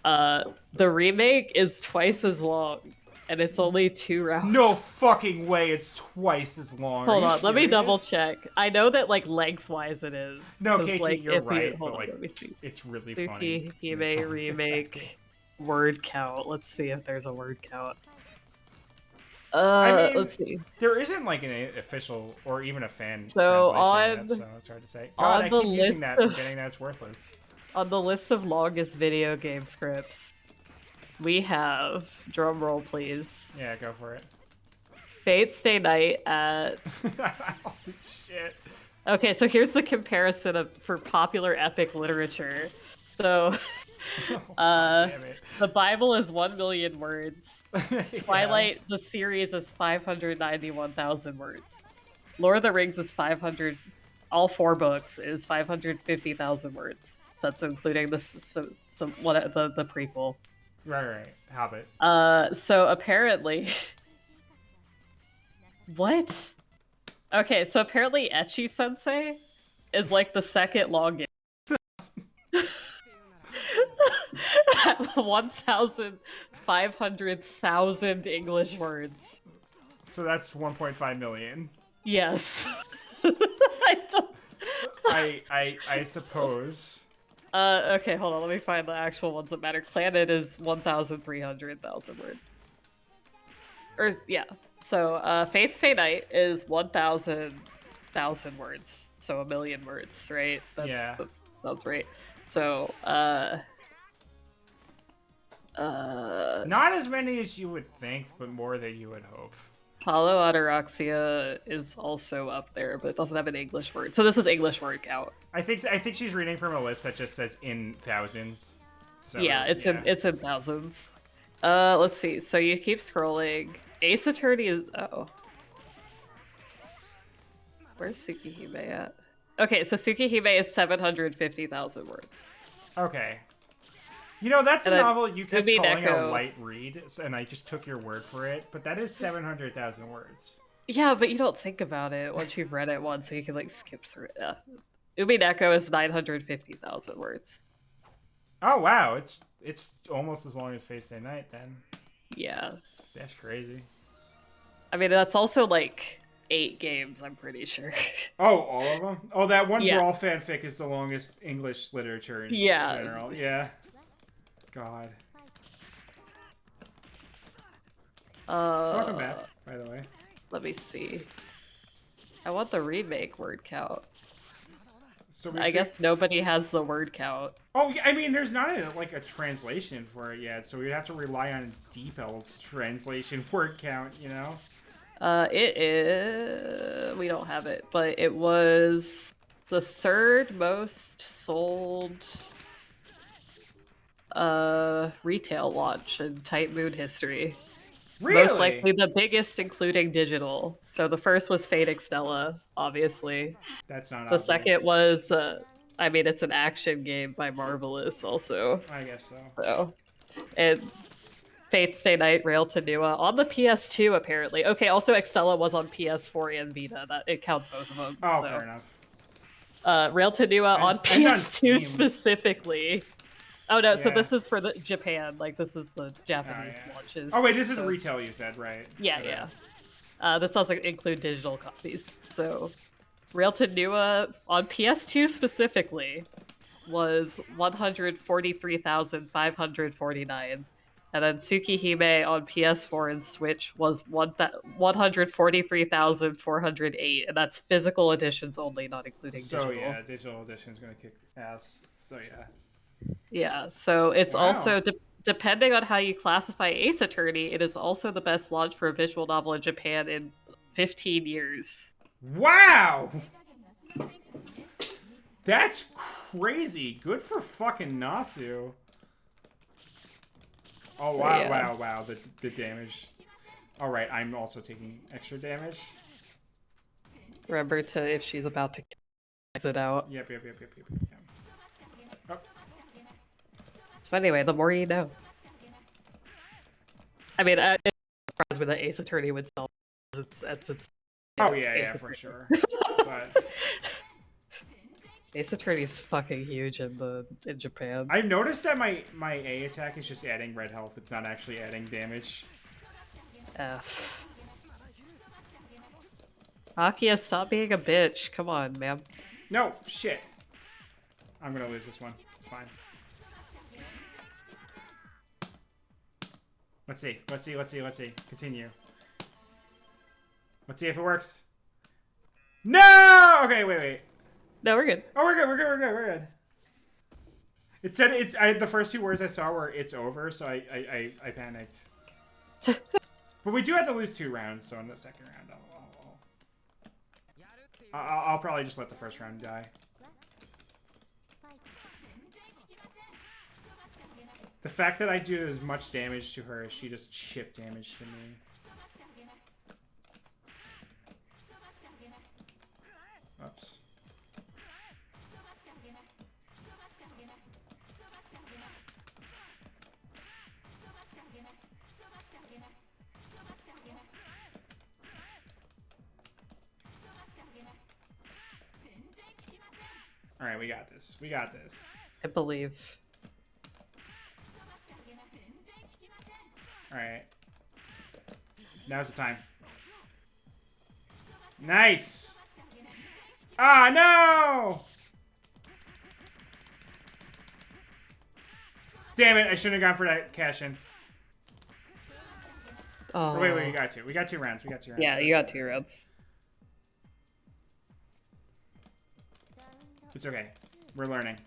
The remake is twice as long, and it's only 2 rounds. No fucking way! It's twice as long. Hold on, let me double check. I know that like lengthwise it is. No, Katie, like, you're right. Hold on, like, let me see. It's really funny. Tsukihime remake word count. Let's see if there's a word count. I mean, let's see. There isn't like an official or even a fan so translation of that, so it's hard to say. God, I keep using that, forgetting that it's worthless. On the list of longest video game scripts, we have, drum roll please. Yeah, go for it. Fate Stay Night at... Holy shit. Okay, so here's the comparison for popular epic literature. So, the Bible is 1 million words. Twilight, the series, is 591,000 words. Lord of the Rings is 500. All 4 books is 550,000 words. So that's including the prequel. Right. Hobbit. So apparently, what? Okay, so apparently Ecchi Sensei is like the second longest. 1,500,000 English words. So that's 1.5 million. Yes. I suppose. Okay, hold on. Let me find the actual ones that matter. Planet is 1,300,000 words. Or yeah. So Fate Stay Night is 1,000,000 words. So 1 million words, right? That sounds right. So not as many as you would think, but more than you would hope. Hollow Ataraxia is also up there, but it doesn't have an English word. So this is English word count. I think she's reading from a list that just says in thousands. So, yeah, it's in thousands. Let's see. So you keep scrolling. Ace Attorney is where's Tsukihime at? Okay, so Tsukihime is 750,000 words. Okay. You know, that's a novel you kept calling a light read, and I just took your word for it, but that is 700,000 words. Yeah, but you don't think about it once you've read it once, so you can, like, skip through it. Umineko is 950,000 words. Oh, wow. It's almost as long as Fate Stay Night, then. Yeah. That's crazy. I mean, that's also, like, 8 games, I'm pretty sure. Oh, all of them? Oh, that one Brawl fanfic is the longest English literature in general. Yeah. God. Welcome back, by the way. Let me see. I want the remake word count. So I guess nobody has the word count. Oh, yeah, I mean, there's not a translation for it yet, so we'd have to rely on DeepL's translation word count, you know? It is... We don't have it, but it was the 3rd most sold... retail launch in Type Moon history. Really? Most likely the biggest, including digital. So the first was Fate Extella, obviously. That's not the second was, I mean, it's an action game by Marvelous, also. I guess so. So, and Fate Stay Night, Rail to Nua on the PS2, apparently. Okay, also Extella was on PS4 and Vita. It counts both of them. Oh, so. Fair enough. Rail to Nua on PS2 specifically. Oh no, so this is for the Japan, like this is the Japanese launches. Oh wait, this is retail you said, right? Yeah, yeah. This doesn't include digital copies, so Real Tenua on PS2 specifically was 143,549. And then Tsukihime on PS4 and Switch was 143,408. And that's physical editions only, not including digital. So yeah, digital edition's gonna kick ass. So yeah. Yeah, so it's also, depending on how you classify Ace Attorney, it is also the best launch for a visual novel in Japan in 15 years. Wow! That's crazy. Good for fucking Nasu. Oh, wow, yeah. Wow. The damage. Alright, I'm also taking extra damage. Remember to, if she's about to exit out. Yep. Oh. So anyway, the more you know. I mean, it surprised me that Ace Attorney would sell. It's oh yeah, for sure. But Ace Attorney is fucking huge in Japan. I've noticed that my A attack is just adding red health. It's not actually adding damage. F. Akia, stop being a bitch. Come on, man. No, shit. I'm gonna lose this one. It's fine. Let's see. Continue. Let's see if it works. No! Okay, wait. No, we're good. Oh, we're good. It said the first two words I saw were "it's over," so I panicked. But we do have to lose 2 rounds, so in the second round, I'll probably just let the first round die. The fact that I do as much damage to her as she does chip damage to me. Oops. Alright, we got this. I believe. Alright. Now's the time. Nice! Ah, no! Damn it, I shouldn't have gone for that cash-in. Oh, wait, we got 2. We got 2 rounds. Yeah, you got 2 rounds. It's okay. We're learning.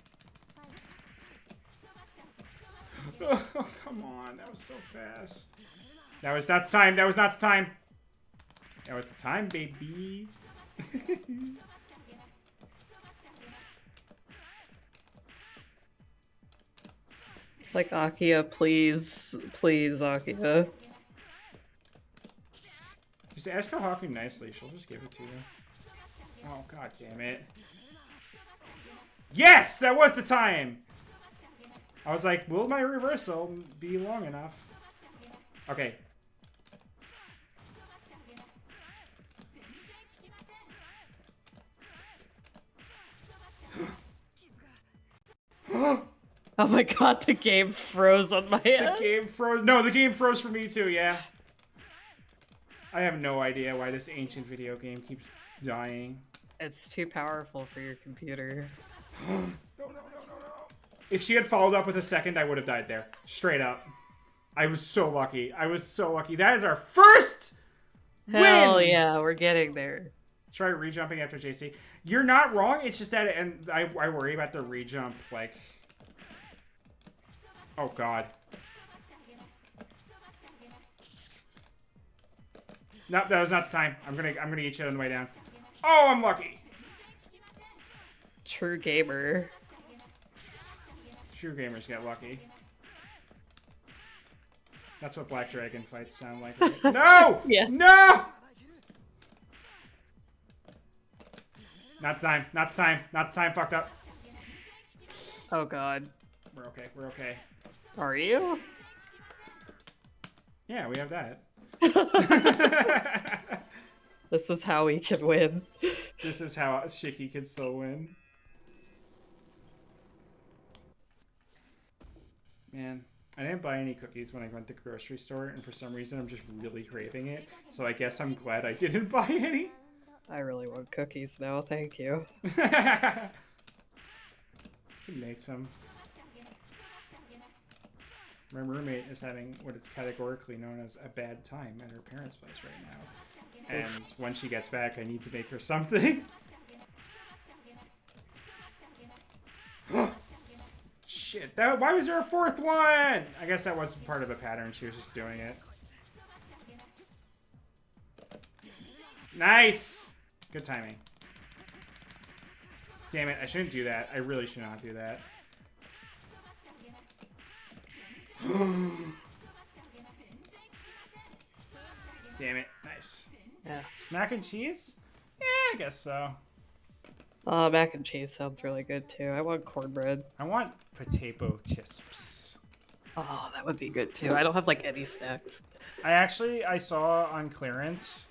Oh, come on. That was so fast. That was not the time. That was the time, baby. Like, Akia, please, Akia. Just ask Haku nicely. She'll just give it to you. Oh, god damn it. Yes! That was the time! I was like, will my reversal be long enough? Okay. Oh my god, the game froze on my end. The game froze. No, the game froze for me too, yeah. I have no idea why this ancient video game keeps dying. It's too powerful for your computer. No. If she had followed up with a second, I would have died there. Straight up. I was so lucky. That is our first Hell win! Yeah, we're getting there. Try re-jumping after JC. You're not wrong. It's just that, and I worry about the re-jump, like... Oh, God. No, that was not the time. I'm gonna eat shit on the way down. Oh, I'm lucky. True gamer. True gamers get lucky. That's what Black Dragon fights sound like. Right? No! Yes. No! Not the time. Fucked up. Oh, God. We're okay. Are you? Yeah, we have that. This is how we can win. This is how Shiki can still win. Man, I didn't buy any cookies when I went to the grocery store, and for some reason I'm just really craving it. So I guess I'm glad I didn't buy any. I really want cookies now, thank you. He makes them. My roommate is having what is categorically known as a bad time at her parents' place right now. And when she gets back, I need to make her something. Shit, why was there a fourth one? I guess that wasn't part of a pattern. She was just doing it. Nice! Good timing. Damn it, I shouldn't do that. I really should not do that. Damn it. Nice. Yeah. Mac and cheese? Yeah, I guess so. Mac and cheese sounds really good too. I want cornbread. I want potato chips. Oh, that would be good too. I don't have like any snacks. I saw on clearance,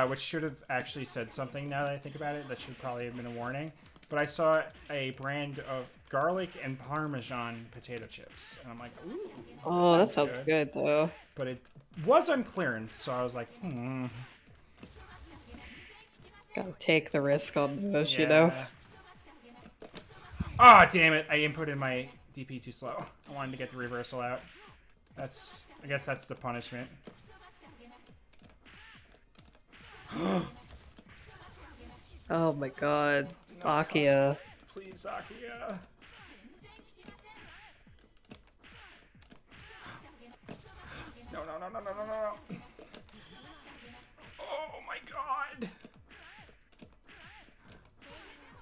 which should have actually said something now that I think about it. That should probably have been a warning. But I saw a brand of garlic and Parmesan potato chips. And I'm like, ooh. Oh, that sounds good though. But it was on clearance, so I was like, Gotta take the risk on those, you know? Oh, damn it. I inputted my DP too slow. I wanted to get the reversal out. I guess that's the punishment. Oh my god. No, Akia. Please, Akia. No. Oh my god.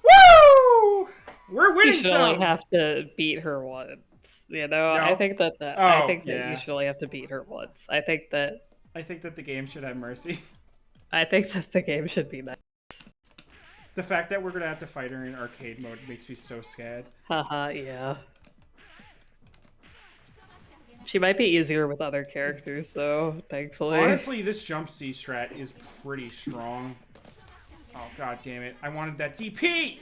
Woo! We're winning. You should only have to beat her once. You know, no. I think that you should only have to beat her once. I think that the game should have mercy. I think that the game should be nice. The fact that we're gonna have to fight her in arcade mode makes me so scared. Haha, yeah. She might be easier with other characters, though, thankfully. Honestly, this jump C strat is pretty strong. Oh, god damn it. I wanted that DP!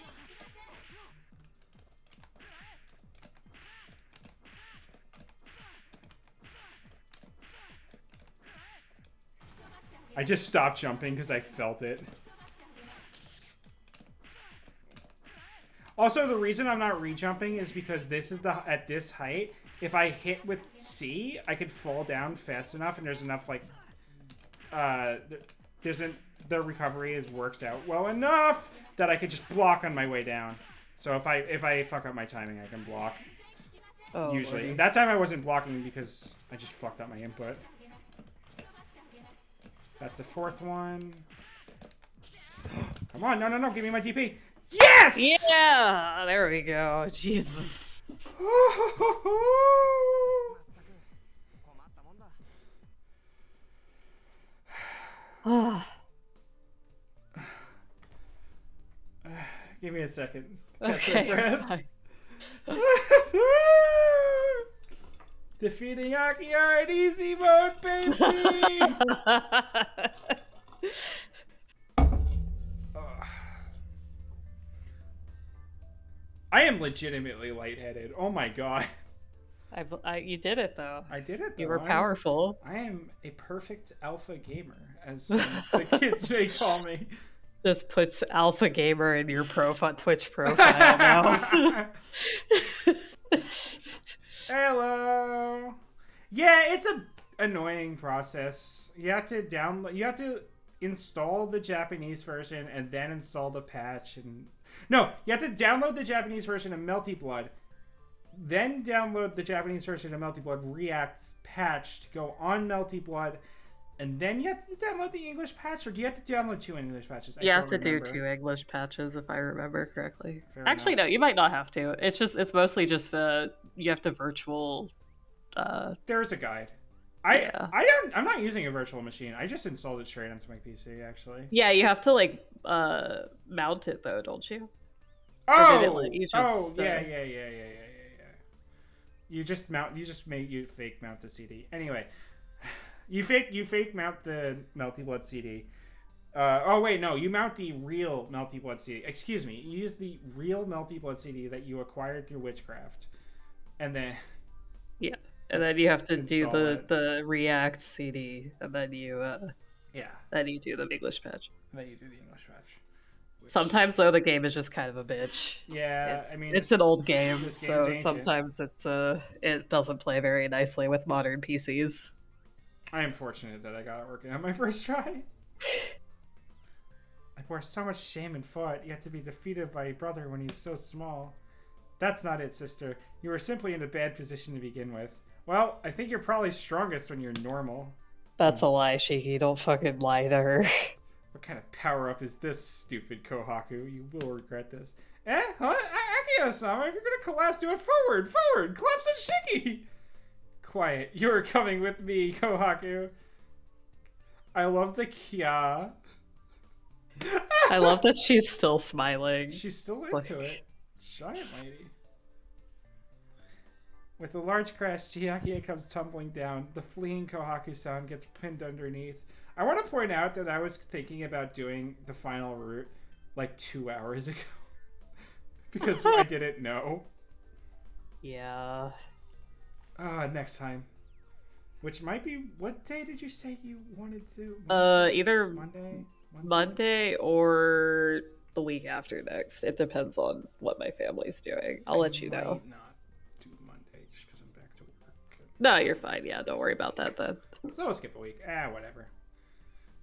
I just stopped jumping because I felt it. Also, the reason I'm not re-jumping is because this is at this height. If I hit with C, I could fall down fast enough, and there's enough like, the recovery works out well enough that I could just block on my way down. So if I fuck up my timing, I can block. Oh, usually. Lordy. That time I wasn't blocking because I just fucked up my input. That's the fourth one. Come on, no, give me my DP. Yes! Yeah! There we go. Jesus. Give me a second. Okay. Defeating Akia in easy mode, baby! I am legitimately lightheaded. Oh my god. You did it, though. I did it, though. You were powerful. I am a perfect alpha gamer, as the kids may call me. Just puts alpha gamer in your Twitch profile now. Hello. Yeah, it's a annoying process. You have to install the Japanese version and then install the patch. No, you have to download the Japanese version of Melty Blood, then download the Japanese version of Melty Blood React patch to go on Melty Blood, and then you have to download the English patch, or do you have to download 2 English patches? You have to do 2 English patches, if I remember correctly. Fair Actually, enough. no, you might not have to. It's mostly just you have to virtual. There's a guide. I'm not using a virtual machine. I just installed it straight onto my PC, actually. Yeah, you have to like mount it though, don't you? Yeah. You fake mount the CD. Anyway, you fake mount the Melty Blood CD. You mount the real Melty Blood CD. Excuse me, you use the real Melty Blood CD that you acquired through Witchcraft, and then and then you have to do the React CD, and then you do the English patch. and then you do the English match. Sometimes though the game is just kind of a bitch. Yeah, I mean it's an old game, so sometimes it doesn't play very nicely with modern PCs. I am fortunate that I got it working on my first try. I bore so much shame and fought, yet to be defeated by a brother when he's so small. That's not it, sister. You were simply in a bad position to begin with. Well, I think you're probably strongest when you're normal. That's a lie, Shiki. Don't fucking lie to her. What kind of power-up is this, stupid Kohaku? You will regret this. Huh? Akio-sama, if you're gonna collapse, do it forward! Forward! Collapse on Shiki! Quiet. You're coming with me, Kohaku. I love the kya. I love that she's still smiling. She's still into it. Giant lady. With a large crash, Chihakia comes tumbling down. The fleeing Kohaku-san gets pinned underneath. I want to point out that I was thinking about doing the final route like 2 hours ago. Because I didn't know. Yeah. Next time. Which might be... What day did you say you wanted to? Either Monday? Monday or the week after next. It depends on what my family's doing. I'll let you know. I might not do Monday just because I'm back to work. No, you're fine. Yeah, don't worry about that then. So we'll skip a week. Whatever.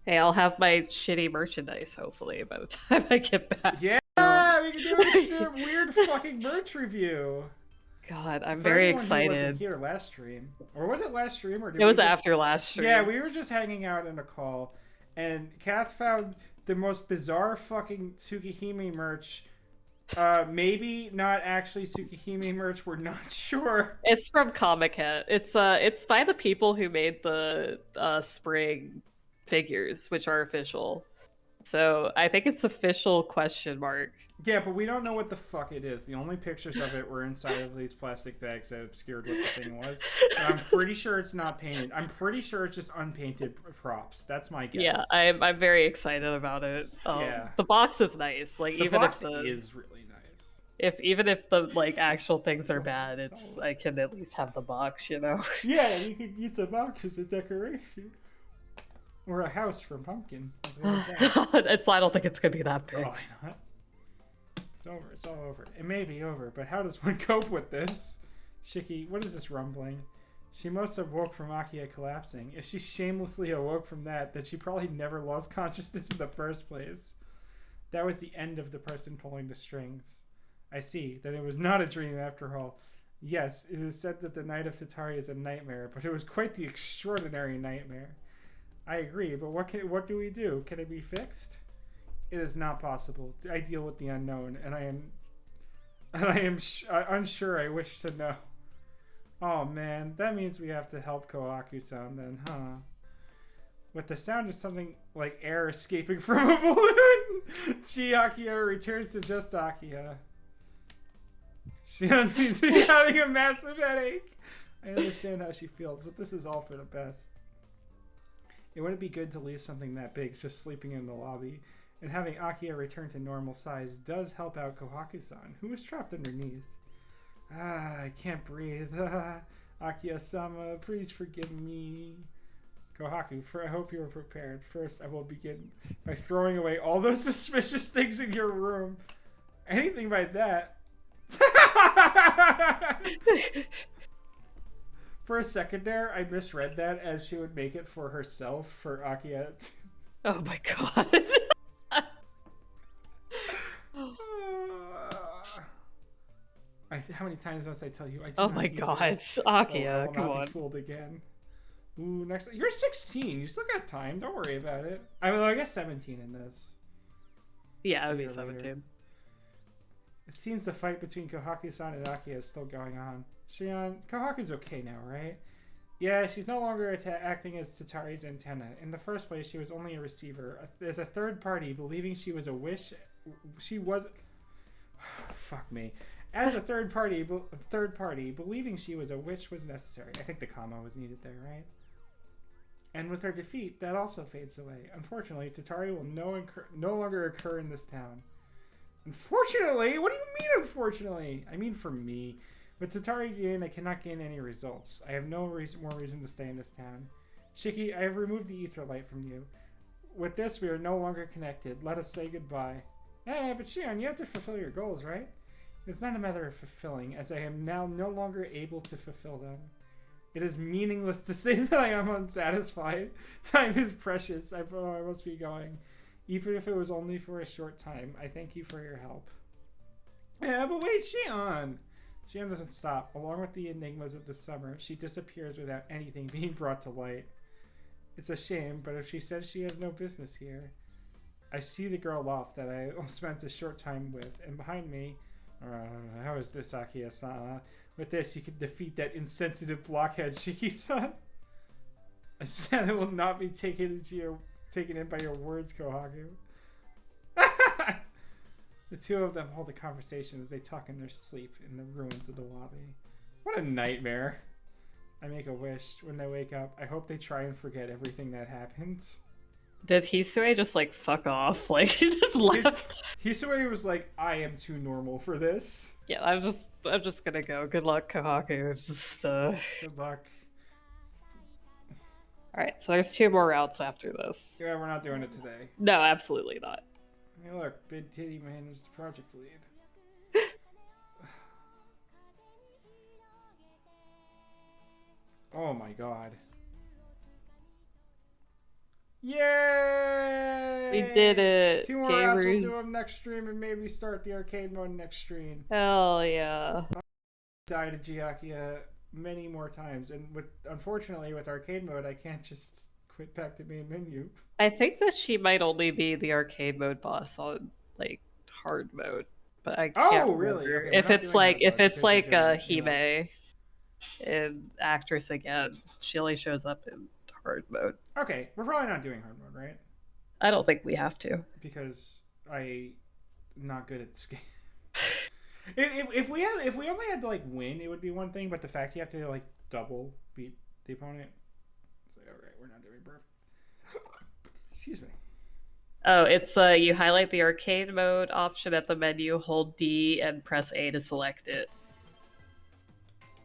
Hey, I'll have my shitty merchandise, hopefully, by the time I get back. Yeah, we can do a weird fucking merch review. God, I'm very excited. Who wasn't here last stream. Or was it last stream? Or did it was after last stream. Yeah, we were just hanging out in a call, and Cath found the most bizarre fucking Tsukihime merch. Maybe not actually Tsukihime merch, we're not sure. It's from Comic-Con. It's by the people who made the spring figures, which are official. So I think it's official ? Yeah, but we don't know what the fuck it is. The only pictures of it were inside of these plastic bags that obscured what the thing was. And I'm pretty sure it's not painted. I'm pretty sure it's just unpainted props. That's my guess. Yeah, I'm very excited about it. Yeah. The box is nice. Like the box is really nice. Even if the like actual things are bad, I can at least have the box, you know. Yeah, you could use the box as a decoration. Or a house for Pumpkin. I don't think it's gonna be that big. Oh, why not? It's over. It's all over. It may be over, but how does one cope with this? Shiki, what is this rumbling? She must have woke from Akiya collapsing. If she shamelessly awoke from that, then she probably never lost consciousness in the first place. That was the end of the person pulling the strings. I see. Then it was not a dream after all. Yes, it is said that the night of Satari is a nightmare, but it was quite the extraordinary nightmare. I agree, but what do we do? Can it be fixed? It is not possible. I deal with the unknown, and I am unsure. I wish to know. Oh man, that means we have to help Kohaku-san then, huh? With the sound of something like air escaping from a balloon, Chihakia returns to just Akiya. She seems to be having a massive headache. I understand how she feels, but this is all for the best. It wouldn't be good to leave something that big just sleeping in the lobby, and having Akiya return to normal size does help out Kohaku-san, who is trapped underneath. I can't breathe. Akiya-sama, please forgive me. Kohaku, I hope you are prepared. First, I will begin by throwing away all those suspicious things in your room. Anything by that. For a second there, I misread that as she would make it for herself, for Akiya. Oh my god. How many times must I tell you? Oh my god, Akiya, come on. Fooled again. Ooh, next. You're 16. You still got time. Don't worry about it. I guess 17 in this. Yeah, it would be 17. It seems the fight between Kohaku-san and Akiya is still going on. Shion, Kohaku's okay now, right? Yeah, she's no longer acting as Tatari's antenna. In the first place, she was only a receiver. As a third party, believing she was a wish... She was... Fuck me. As a third party, believing she was a witch was necessary. I think the comma was needed there, right? And with her defeat, that also fades away. Unfortunately, Tatari will no longer occur in this town. Unfortunately? What do you mean, unfortunately? I mean for me. With Tatari gain, I cannot gain any results. I have no more reason to stay in this town. Shiki, I have removed the ether light from you. with this, we are no longer connected. Let us say goodbye. Hey, but Shion, you have to fulfill your goals, right? It's not a matter of fulfilling, as I am now no longer able to fulfill them. It is meaningless to say that I am unsatisfied. Time is precious. I must be going. Even if it was only for a short time. I thank you for your help. Yeah, but wait, Shion! Shion doesn't stop. Along with the enigmas of the summer, she disappears without anything being brought to light. It's a shame, but if she says she has no business here... I see the girl off that I spent a short time with, and behind me... how is this, Akiya-sama? With this, you can defeat that insensitive blockhead, Shiki-san. I said I will not be taken in by your words, Kohaku. The two of them hold a conversation as they talk in their sleep in the ruins of the lobby. What a nightmare. I make a wish. When they wake up, I hope they try and forget everything that happened. Did Hisue just like fuck off? Like he just left. Hisue was like, I am too normal for this. Yeah, I'm just gonna go. Good luck, Kohaku. Just Good luck. Alright, so there's 2 more routes after this. Yeah, we're not doing it today. No, absolutely not. Hey look, Big Titty Man is the project lead. Oh my god. Yay! We did it! 2 more rounds, we'll do them next stream and maybe start the arcade mode next stream. Hell yeah. I died to Giakia many more times, and unfortunately with arcade mode I can't just quit back to main menu. I think that she might only be the arcade mode boss on like hard mode, but I can't really? remember. Okay, if it's like Hime yeah. in Actress again, she only shows up in hard mode. Okay, we're probably not doing hard mode, right? I don't think we have to. Because I'm not good at this game. if we only had to like win, it would be one thing, but the fact you have to like double beat the opponent, it's like, alright, we're not doing perfect. Excuse me. Oh, it's you highlight the arcade mode option at the menu, hold D and press A to select it.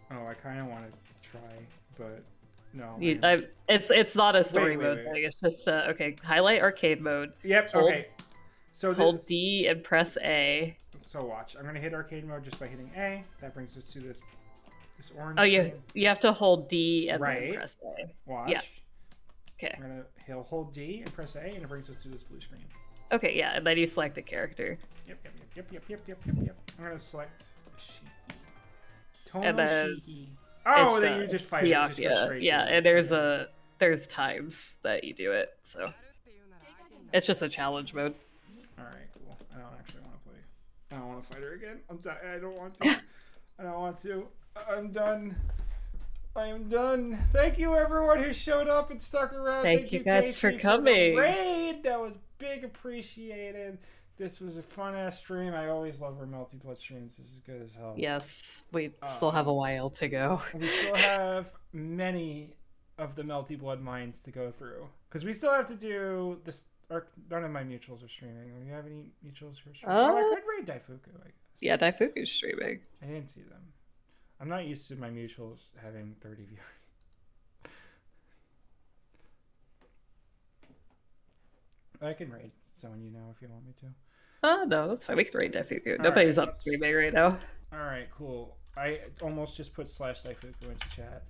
Oh, I kind of want to try, but no. It's not a story mode thing. It's just okay. Highlight arcade mode. Yep. Hold, okay. So hold D and press A. So watch. I'm gonna hit arcade mode just by hitting A. That brings us to this orange. Oh, you have to hold D and then press A. Watch. Yeah. Okay. He'll hold D and press A, and it brings us to this blue screen. Okay, yeah, and then you select the character. Yep. I'm gonna select Shiki. Shiki. Oh, then you just fight it. You just go straight yeah, to it. And there's times that you do it, so it's just a challenge mode. All right, cool. I don't actually want to play. I don't want to fight her again. I'm sorry. I don't want to. I don't want to. I'm done. I am done. Thank you, everyone who showed up and stuck around. Thank you guys for coming. Raid, that was big appreciated. This was a fun ass stream. I always love our Melty Blood streams. This is good as hell. Yes, we still have a while to go. We still have many of the Melty Blood mines to go through because we still have to do this. None of my mutuals are streaming. Do you have any mutuals who are streaming? I could raid Daifuku, I guess. Yeah, Daifuku's streaming. I didn't see them. I'm not used to my mutuals having 30 viewers. I can raid someone you know if you want me to. No, that's fine. We can raid Daifuku. Nobody's up streaming right now. Alright, cool. I almost just put /Daifuku into chat.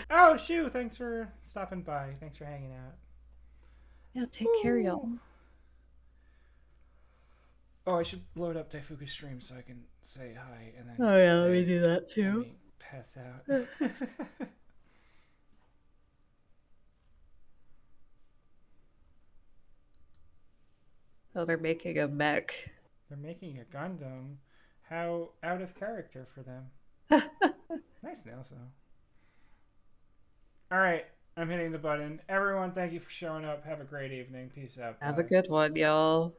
Oh, Shu, thanks for stopping by. Thanks for hanging out. Yeah, take care, y'all. Oh, I should load up Daifuku's stream so I can say hi and then. Oh yeah, let me do that too. Let me pass out. Oh, they're making a mech. They're making a Gundam. How out of character for them. Nice nails though. All right, I'm hitting the button. Everyone, thank you for showing up. Have a great evening. Peace out. Have a good one, y'all.